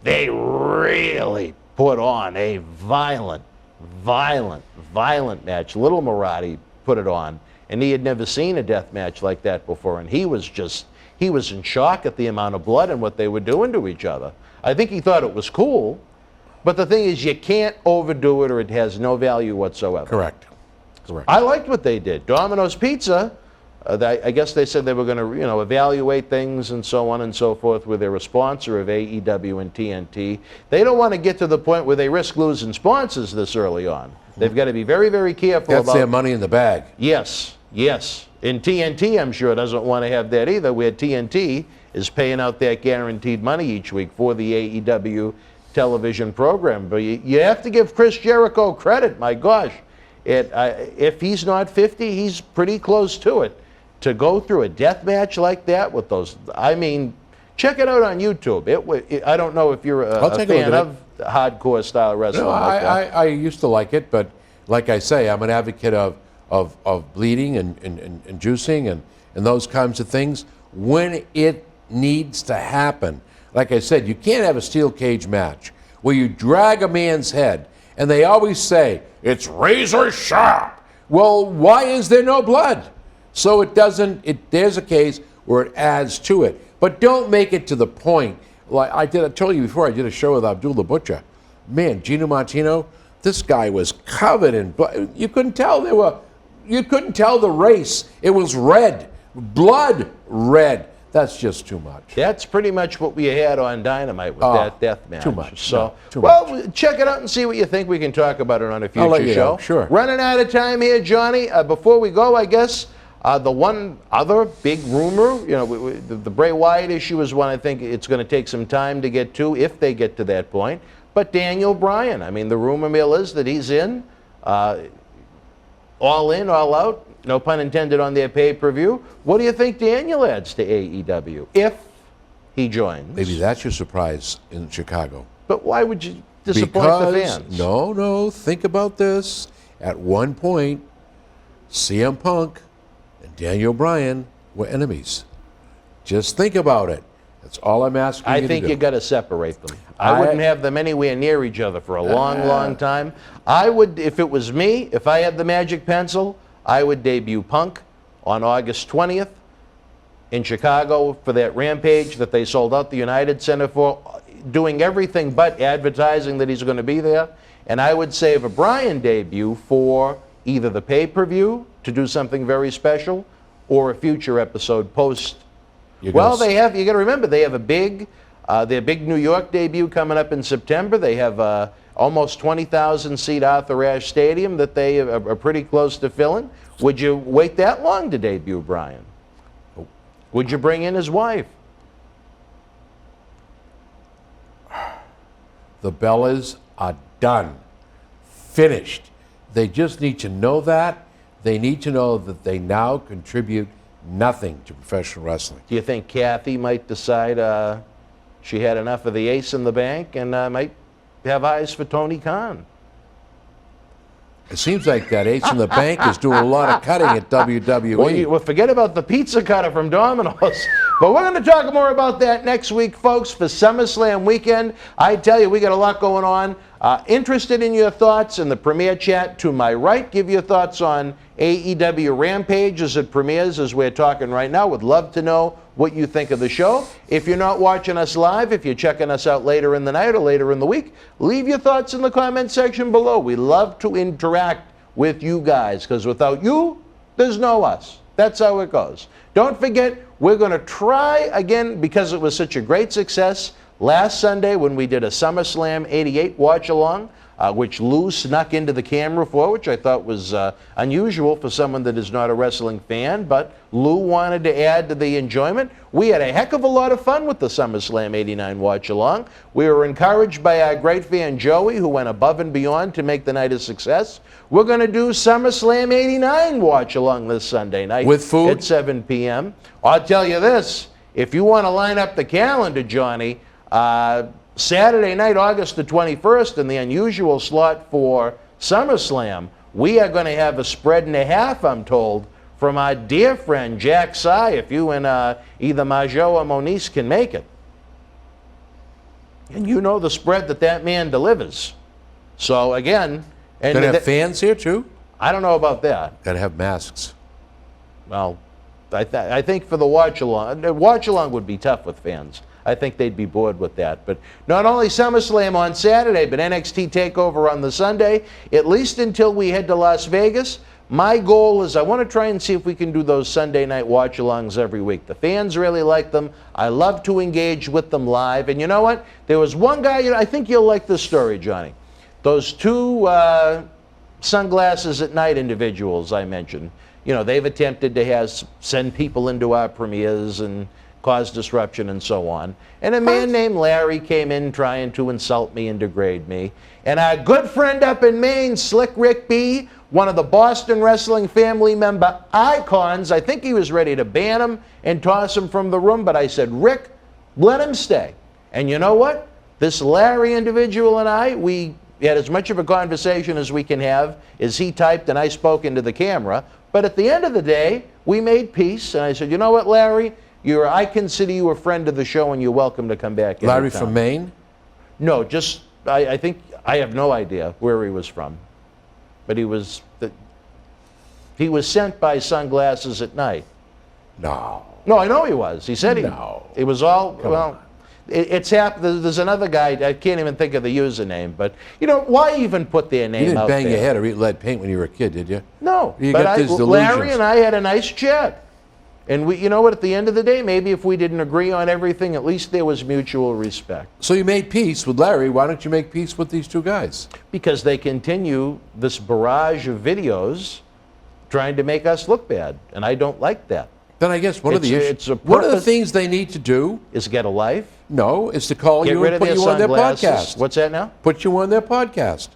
they really put on a violent match. Little Marati put it on, and he had never seen a death match like that before, and he was in shock at the amount of blood and what they were doing to each other. I think he thought it was cool, but the thing is you can't overdo it or it has no value whatsoever. Correct. I liked what they did. Domino's Pizza, I guess they said they were going to, evaluate things and so on and so forth, where they're a sponsor of AEW and TNT. They don't want to get to the point where they risk losing sponsors this early on. They've got to be very, very careful That's about... their money in the bag. Yes. And TNT, I'm sure, doesn't want to have that either, where TNT is paying out that guaranteed money each week for the AEW television program. But you have to give Chris Jericho credit, my gosh. If he's not 50, he's pretty close to it. To go through a death match like that with those, I mean, check it out on YouTube. I don't know if you're a fan of hardcore style wrestling. No, like that. I used to like it, but like I say, I'm an advocate of bleeding and juicing and those kinds of things when it needs to happen. Like I said, you can't have a steel cage match where you drag a man's head and they always say, it's razor sharp. Well, why is there no blood? So there's a case where it adds to it. But don't make it to the point. Like I told you before, I did a show with Abdul the Butcher. Man, Gino Martino, this guy was covered in blood. You couldn't tell you couldn't tell the race. It was red, blood red. That's just too much. That's pretty much what we had on Dynamite with that death match. Too much. So, no, too much. check it out and see what you think. We can talk about it on a I'll let future you show. know, sure. Running out of time here, Johnny. Before we go, I guess the one other big rumor, the Bray Wyatt issue is one I think it's going to take some time to get to, if they get to that point. But Daniel Bryan, I mean, the rumor mill is that he's in, all in, all out. No pun intended on their pay-per-view. What do you think Daniel adds to AEW if he joins? Maybe that's your surprise in Chicago. But why would you disappoint the fans? No, think about this. At one point, CM Punk and Daniel Bryan were enemies. Just think about it. That's all I'm asking you to do. I think you got to separate them. I wouldn't have them anywhere near each other for a long time. I would, if it was me, if I had the magic pencil, I would debut Punk on August 20th in Chicago for that Rampage that they sold out the United Center for, doing everything but advertising that he's going to be there. And I would save a Bryan debut for either the pay-per-view to do something very special or a future episode post. Well, they have, you got to remember, they have a big, their big New York debut coming up in September. They have almost 20,000 seat Arthur Ashe Stadium that they are pretty close to filling. Would you wait that long to debut Bryan? Would you bring in his wife? The Bellas are done, finished. They just need to know that. They need to know that they now contribute nothing to professional wrestling. Do you think Kathy might decide she had enough of the ace in the bank and might have eyes for Tony Khan? It seems like that ace in the bank is doing a lot of cutting at WWE. Well, forget about the pizza cutter from Domino's. But we're going to talk more about that next week, folks, for SummerSlam weekend. I tell you, we got a lot going on. Interested in your thoughts in the premiere chat to my right. Give your thoughts on AEW Rampage as it premieres, as we're talking right now. Would love to know what you think of the show. If you're not watching us live, if you're checking us out later in the night or later in the week, leave your thoughts in the comment section below. We love to interact with you guys, because without you, there's no us. That's how it goes. Don't forget, we're going to try again, because it was such a great success last Sunday when we did a SummerSlam 88 watch-along, which Lou snuck into the camera for, which I thought was unusual for someone that is not a wrestling fan, but Lou wanted to add to the enjoyment. We had a heck of a lot of fun with the SummerSlam 89 watch-along. We were encouraged by our great fan Joey, who went above and beyond to make the night a success. We're going to do SummerSlam 89 watch-along this Sunday night. With food? At 7 p.m. I'll tell you this, if you want to line up the calendar, Johnny, Saturday night, August the 21st, in the unusual slot for SummerSlam, we are going to have a spread and a half, I'm told, from our dear friend Jack Sy, if you and either Majo or Moniz can make it. And you know the spread that man delivers. So again... and Gonna have fans here too? I don't know about that. Gotta have masks. Well, I think for the watch-along would be tough with fans. I think they'd be bored with that. But not only SummerSlam on Saturday, but NXT TakeOver on the Sunday, at least until we head to Las Vegas. My goal is I want to try and see if we can do those Sunday night watch-alongs every week. The fans really like them. I love to engage with them live. And you know what? There was one guy, I think you'll like this story, Johnny. Those two sunglasses at night individuals I mentioned, they've attempted to send people into our premieres and cause disruption and so on. And a man named Larry came in trying to insult me and degrade me. And our good friend up in Maine, Slick Rick B., one of the Boston Wrestling family member icons, I think he was ready to ban him and toss him from the room, but I said, Rick, let him stay. And you know what? This Larry individual and I, we had as much of a conversation as we can have, as he typed and I spoke into the camera. But at the end of the day, we made peace. And I said, you know what, Larry? I consider you a friend of the show, and you're welcome to come back. Larry from Maine? No, just, I think, I have no idea where he was from. But he was sent by Sunglasses at Night. No. No, I know he was. He said No. It was all, well, it's happened. There's another guy, I can't even think of the username, but, why even put their name You didn't out bang there? your head or eat lead paint when you were a kid, did you? No, You but got these Larry delusions. and I had a nice chat. And we, you know what, at the end of the day, maybe if we didn't agree on everything, at least there was mutual respect. So you made peace with Larry. Why don't you make peace with these two guys? Because they continue this barrage of videos trying to make us look bad, and I don't like that. Then I guess one of the purpose things they need to do is get a life. No, is to call Get you rid and of put their you on their sunglasses. podcast. What's that now? Put you on their podcast.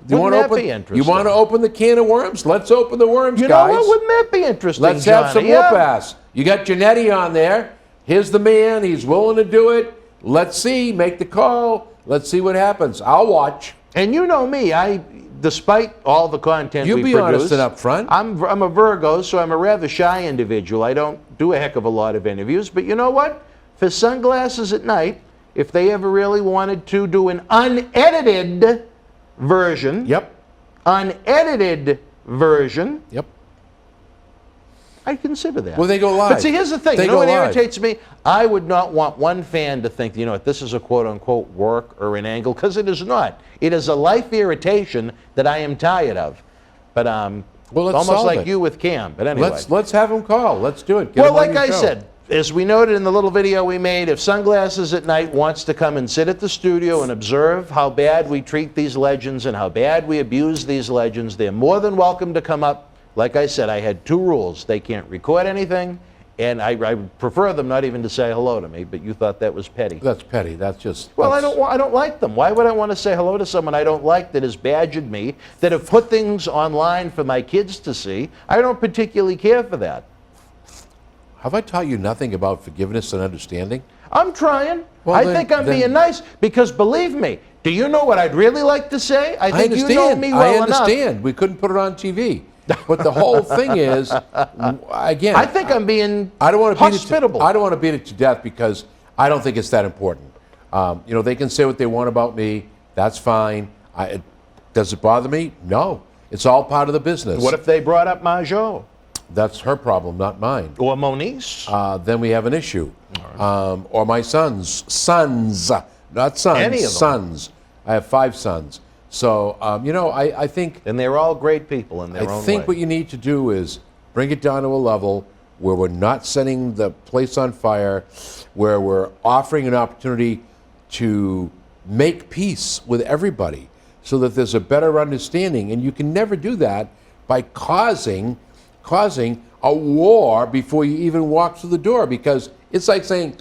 Wouldn't that be You interesting? want to open the can of worms? Let's open the worms, You guys. know what? Wouldn't that be interesting, Let's have some Johnny? Yeah. whoop-ass. You got Jannetty on there. Here's the man. He's willing to do it. Let's see. Make the call. Let's see what happens. I'll watch. And you know me, despite all the content You we be produce, honest and upfront. I'm a Virgo, so I'm a rather shy individual. I don't do a heck of a lot of interviews. But you know what? For Sunglasses at Night, if they ever really wanted to do an unedited version, unedited version, I'd consider that. Well, they go live. But see, here's the thing. They You know go what live. irritates me? I would not want one fan to think, this is a quote-unquote work or an angle, because it is not. It is a life irritation that I am tired of. But well, it's let's almost solve like it. you with Cam. But anyway. Let's have him call. Let's do it. Get Well, him on like your I show. said, as we noted in the little video we made, if Sunglasses at Night wants to come and sit at the studio and observe how bad we treat these legends and how bad we abuse these legends, they're more than welcome to come up. Like I said, I had 2 rules. They can't record anything, and I prefer them not even to say hello to me, but you thought that was petty. That's petty. That's just... Well, I don't like them. Why would I want to say hello to someone I don't like that has badgered me, that have put things online for my kids to see? I don't particularly care for that. Have I taught you nothing about forgiveness and understanding? I'm trying. Well, I then- think I'm then- being nice, because believe me, do you know what I'd really like to say? I think you know me well I enough. understand. We couldn't put it on TV. But the whole thing is, again... I think I'm being I don't want to hospitable. I don't want to beat it to death because I don't think it's that important. They can say what they want about me. That's fine. Does it bother me? No. It's all part of the business. What if they brought up Marjo? That's her problem, not mine. Or Moniz? Then we have an issue. Or my sons, not sons, Any of them. sons. I have 5 sons. So, I think... And they're all great people in their own way. I think what you need to do is bring it down to a level where we're not setting the place on fire, where we're offering an opportunity to make peace with everybody so that there's a better understanding. And you can never do that by causing a war before you even walk through the door, because it's like saying,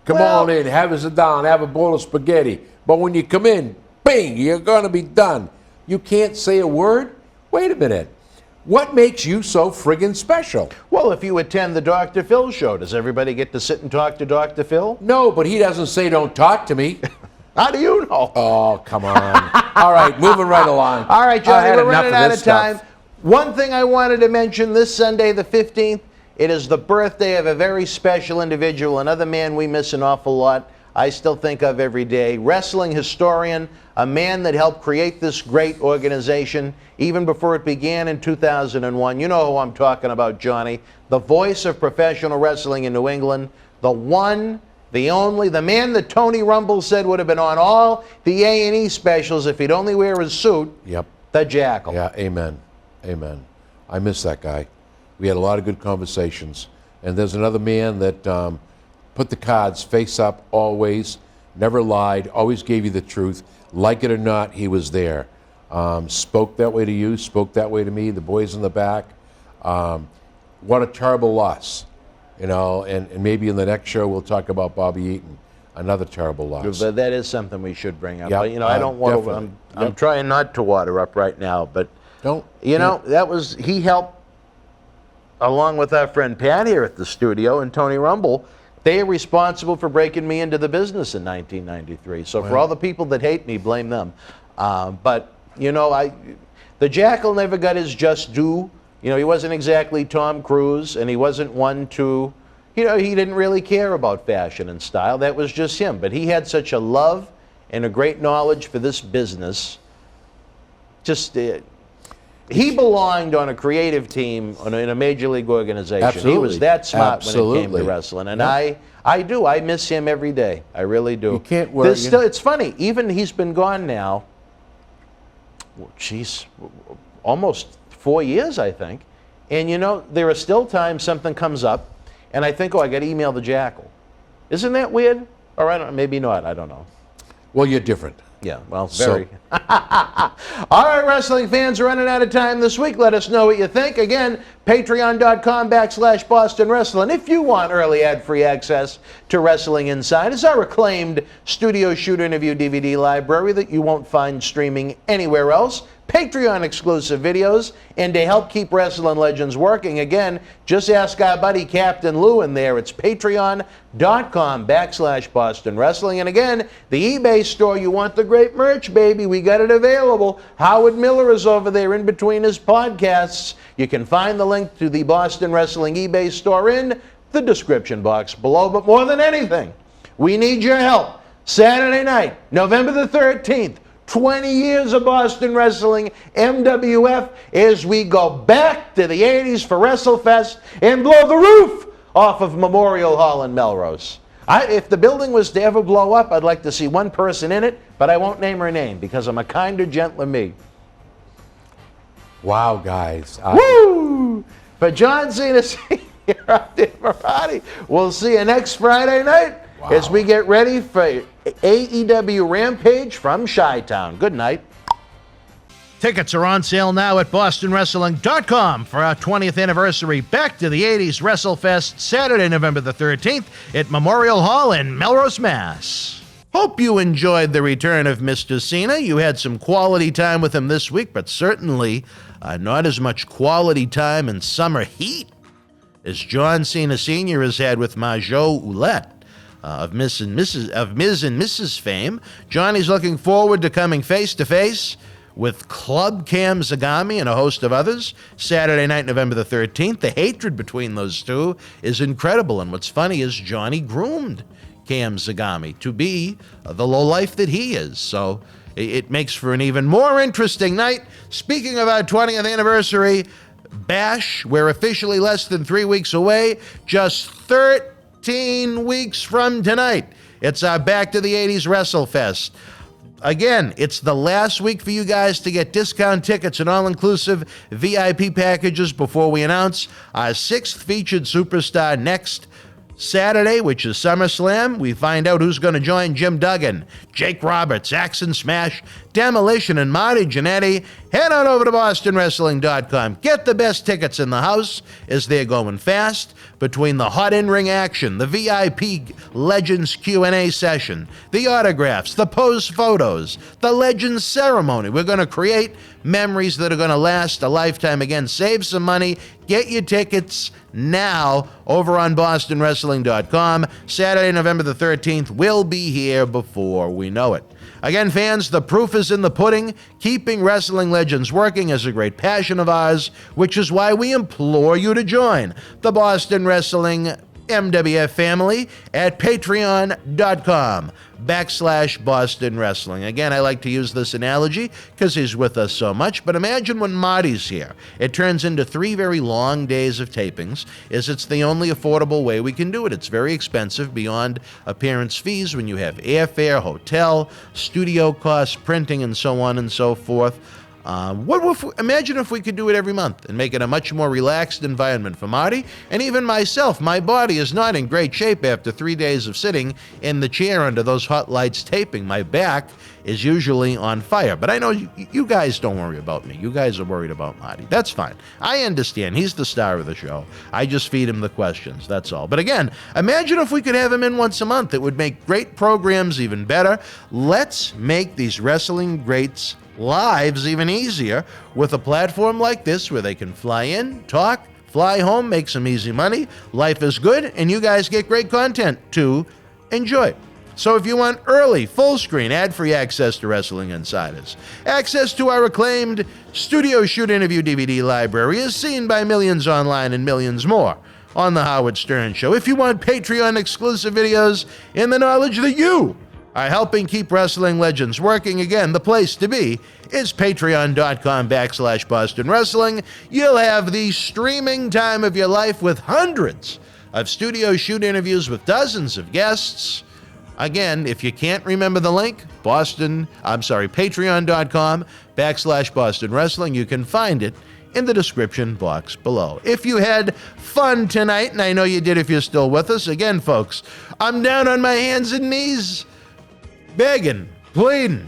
come on in, have a sit down, have a bowl of spaghetti. But when you come in, bing, you're going to be done. You can't say a word? Wait a minute. What makes you so friggin' special? Well, if you attend the Dr. Phil show, does everybody get to sit and talk to Dr. Phil? No, but he doesn't say don't talk to me. How do you know? Oh, come on. All right, moving right along. All right, I Johnny, had we're enough running of out this of time. stuff. One thing I wanted to mention, this Sunday, the 15th, it is the birthday of a very special individual, another man we miss an awful lot. I still think of every day. Wrestling historian, a man that helped create this great organization even before it began in 2001. You know who I'm talking about, Johnny. The voice of professional wrestling in New England. The one, the only, the man that Tony Rumble said would have been on all the A&E specials if he'd only wear his suit. Yep. The Jackal. Yeah, amen. Amen. I miss that guy. We had a lot of good conversations. And there's another man that put the cards face up always, never lied, always gave you the truth. Like it or not, he was there. Spoke that way to you, spoke that way to me, the boys in the back. What a terrible loss. And maybe in the next show we'll talk about Bobby Eaton. Another terrible loss. But that is something we should bring up. Yep, But, I don't want to, definitely. I'm trying not to water up right now, but don't. He helped, along with our friend Pat here at the studio and Tony Rumble. They are responsible for breaking me into the business in 1993. So for all the people that hate me, blame them. But the Jackal never got his just due. He wasn't exactly Tom Cruise, and he wasn't one to, he didn't really care about fashion and style. That was just him. But he had such a love and a great knowledge for this business. He belonged on a creative team in a major league organization. Absolutely. He was that smart when it came Absolutely. to wrestling, and Yep. I miss him every day. I really do. You can't wear. It's funny. Even he's been gone now. Geez, almost 4 years, I think. And there are still times something comes up, and I think, I got to email the Jackal. Isn't that weird? Or maybe not. I don't know. Well, you're different. Yeah, well, very. All right, wrestling fans, we're running out of time this week. Let us know what you think. Again, patreon.com/Boston Wrestling. If you want early ad-free access to Wrestling Insiders, our acclaimed studio shoot interview DVD library that you won't find streaming anywhere else, Patreon exclusive videos, and to help keep Wrestling Legends working, again, just ask our buddy Captain Lou in there. It's patreon.com/Boston Wrestling. And again, the eBay store, you want the great merch, baby, we got it available. Howard Miller is over there in between his podcasts. You can find the link to the Boston Wrestling eBay store in the description box below. But more than anything, we need your help. Saturday night, November the 13th, 20 years of Boston Wrestling, MWF, as we go back to the 80s for WrestleFest and blow the roof off of Memorial Hall in Melrose. If the building was to ever blow up, I'd like to see one person in it, but I won't name her name because I'm a kinder, gentler me. Wow, guys. Woo! For John Cena Sr., I'm Dan Marty. We'll see you next Friday night as we get ready for AEW Rampage from Chi-Town. Good night. Tickets are on sale now at bostonwrestling.com for our 20th anniversary Back to the 80s WrestleFest, Saturday, November the 13th at Memorial Hall in Melrose, Mass. Hope you enjoyed the return of Mr. Cena. You had some quality time with him this week, but certainly not as much quality time in summer heat as John Cena Sr. has had with Marjo Ouellette. Of Miz and Mrs. fame. Johnny's looking forward to coming face-to-face with Club Cam Zagami and a host of others Saturday night, November the 13th. The hatred between those two is incredible, and what's funny is Johnny groomed Cam Zagami to be the lowlife that he is. So it makes for an even more interesting night. Speaking of our 20th anniversary bash, we're officially less than 3 weeks away, just 13 weeks from tonight. It's our Back to the 80s WrestleFest. Again, it's the last week for you guys to get discount tickets and all-inclusive VIP packages before we announce our 6th featured superstar next Saturday, which is SummerSlam. We find out who's going to join Jim Duggan, Jake Roberts, Axe and Smash, Demolition, and Marty Jannetty. Head on over to bostonwrestling.com. Get the best tickets in the house as they're going fast. Between the hot in-ring action, the VIP Legends Q&A session, the autographs, the pose photos, the Legends ceremony, we're going to create memories that are going to last a lifetime. Again, save some money. Get your tickets now over on bostonwrestling.com. Saturday, November the 13th. We'll be here before we know it. Again, fans, the proof is in the pudding. Keeping Wrestling Legends working is a great passion of ours, which is why we implore you to join the Boston Wrestling MWF family at patreon.com/Boston Wrestling. Again, I like to use this analogy because he's with us so much, but imagine when Marty's here. It turns into 3 very long days of tapings, as it's the only affordable way we can do it. It's very expensive beyond appearance fees when you have airfare, hotel, studio costs, printing, and so on and so forth. Imagine if we could do it every month and make it a much more relaxed environment for Marty and even myself. My body is not in great shape after 3 days of sitting in the chair under those hot lights taping. My back is usually on fire. But I know you guys don't worry about me. You guys are worried about Marty. That's fine. I understand. He's the star of the show. I just feed him the questions. That's all. But again, imagine if we could have him in once a month. It would make great programs even better. Let's make these wrestling greats lives even easier with a platform like this where they can fly in, talk, fly home, make some easy money. Life is good, and you guys get great content to enjoy. So if you want early, full-screen, ad-free access to Wrestling Insiders, access to our acclaimed studio shoot interview DVD library is seen by millions online and millions more on The Howard Stern Show. If you want Patreon-exclusive videos in the knowledge that you are helping keep wrestling legends working. Again, the place to be is patreon.com/Boston Wrestling. You'll have the streaming time of your life with hundreds of studio shoot interviews with dozens of guests. Again, if you can't remember the link, patreon.com/Boston Wrestling. You can find it in the description box below. If you had fun tonight, and I know you did if you're still with us, again, folks, I'm down on my hands and knees, begging, pleading,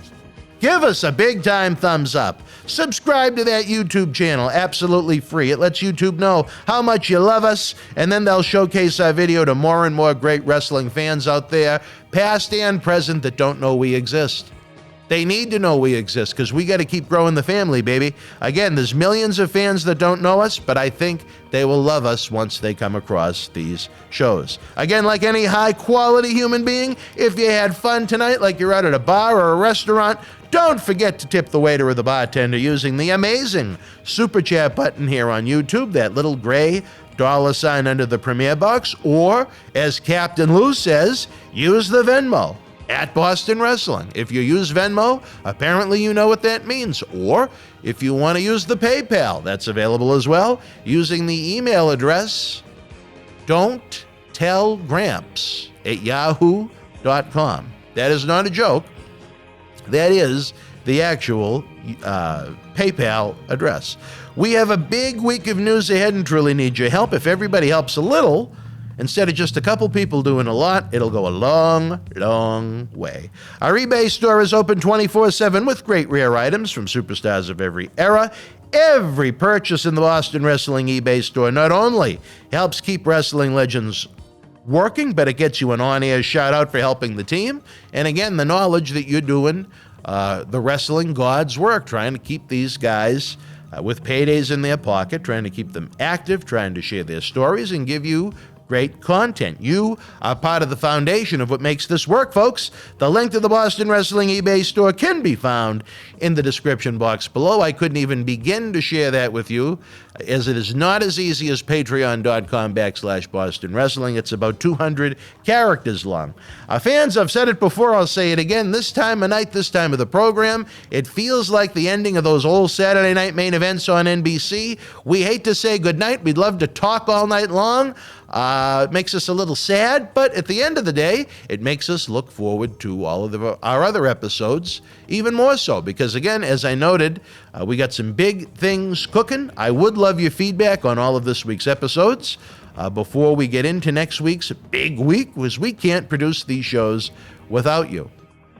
give us a big time thumbs up. Subscribe to that YouTube channel, absolutely free. It lets YouTube know how much you love us, and then they'll showcase our video to more and more great wrestling fans out there, past and present, that don't know we exist. They need to know we exist because we got to keep growing the family, baby. Again, there's millions of fans that don't know us, but I think they will love us once they come across these shows. Again, like any high-quality human being, if you had fun tonight, like you're out at a bar or a restaurant, don't forget to tip the waiter or the bartender using the amazing Super Chat button here on YouTube, that little gray $sign under the premiere box, or, as Captain Lou says, use the Venmo at Boston Wrestling. If you use Venmo, apparently you know what that means. Or if you want to use the PayPal, that's available as well, using the email address don'ttellgramps@yahoo.com. That is not a joke. That is the actual PayPal address. We have a big week of news ahead and truly need your help. If everybody helps a little, instead of just a couple people doing a lot, it'll go a long, long way. Our eBay store is open 24/7 with great rare items from superstars of every era. Every purchase in the Boston Wrestling eBay store not only helps keep wrestling legends working, but it gets you an on-air shout-out for helping the team. And again, the knowledge that you're doing the wrestling gods' work, trying to keep these guys with paydays in their pocket, trying to keep them active, trying to share their stories and give you great content. You are part of the foundation of what makes this work, folks. The link to the Boston Wrestling eBay store can be found in the description box below. I couldn't even begin to share that with you, as it is not as easy as patreon.com/Boston Wrestling. It's about 200 characters long. Fans, I've said it before, I'll say it again. This time of night, this time of the program, it feels like the ending of those old Saturday night main events on NBC. We hate to say goodnight. We'd love to talk all night long. It makes us a little sad, but at the end of the day, it makes us look forward to all of our other episodes even more so, because again, as I noted, we got some big things cooking. I would love your feedback on all of this week's episodes before we get into next week's big week, because we can't produce these shows without you.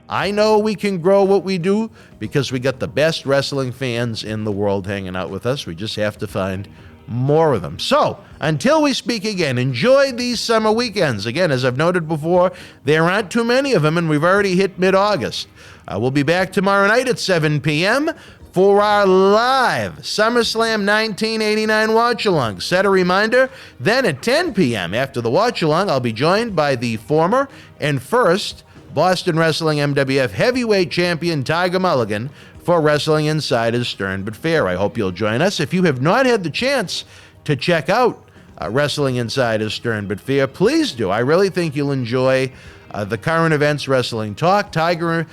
I know we can grow what we do because we got the best wrestling fans in the world hanging out with us. We just have to find more of them. So, until we speak again, enjoy these summer weekends. Again, as I've noted before, there aren't too many of them, and we've already hit mid-August. We'll be back tomorrow night at 7 p.m. for our live SummerSlam 1989 watch-along. Set a reminder, then at 10 p.m. after the watch-along, I'll be joined by the former and first Boston Wrestling MWF Heavyweight Champion Tiger Mulligan for Wrestling Insider's Stern But Fair. I hope you'll join us. If you have not had the chance to check out Wrestling Insider's Stern But Fair, please do. I really think you'll enjoy the current events wrestling talk. Tiger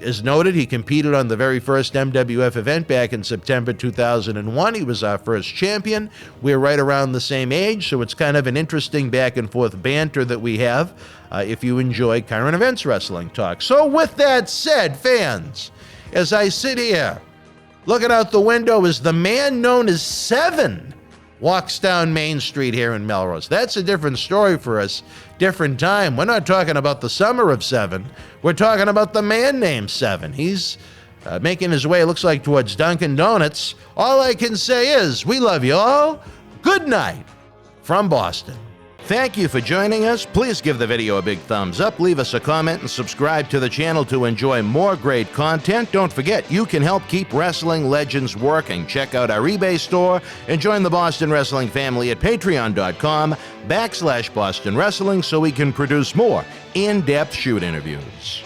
is noted. He competed on the very first MWF event back in September 2001. He was our first champion. We're right around the same age, so it's kind of an interesting back and forth banter that we have if you enjoy current events wrestling talk. So with that said, fans, as I sit here looking out the window as the man known as Seven walks down Main Street here in Melrose. That's a different story for us, different time. We're not talking about the summer of Seven. We're talking about the man named Seven. He's making his way, looks like, towards Dunkin' Donuts. All I can say is, we love you all. Good night from Boston. Thank you for joining us. Please give the video a big thumbs up, leave us a comment, and subscribe to the channel to enjoy more great content. Don't forget, you can help keep wrestling legends working. Check out our eBay store and join the Boston Wrestling family at patreon.com/Boston Wrestling so we can produce more in-depth shoot interviews.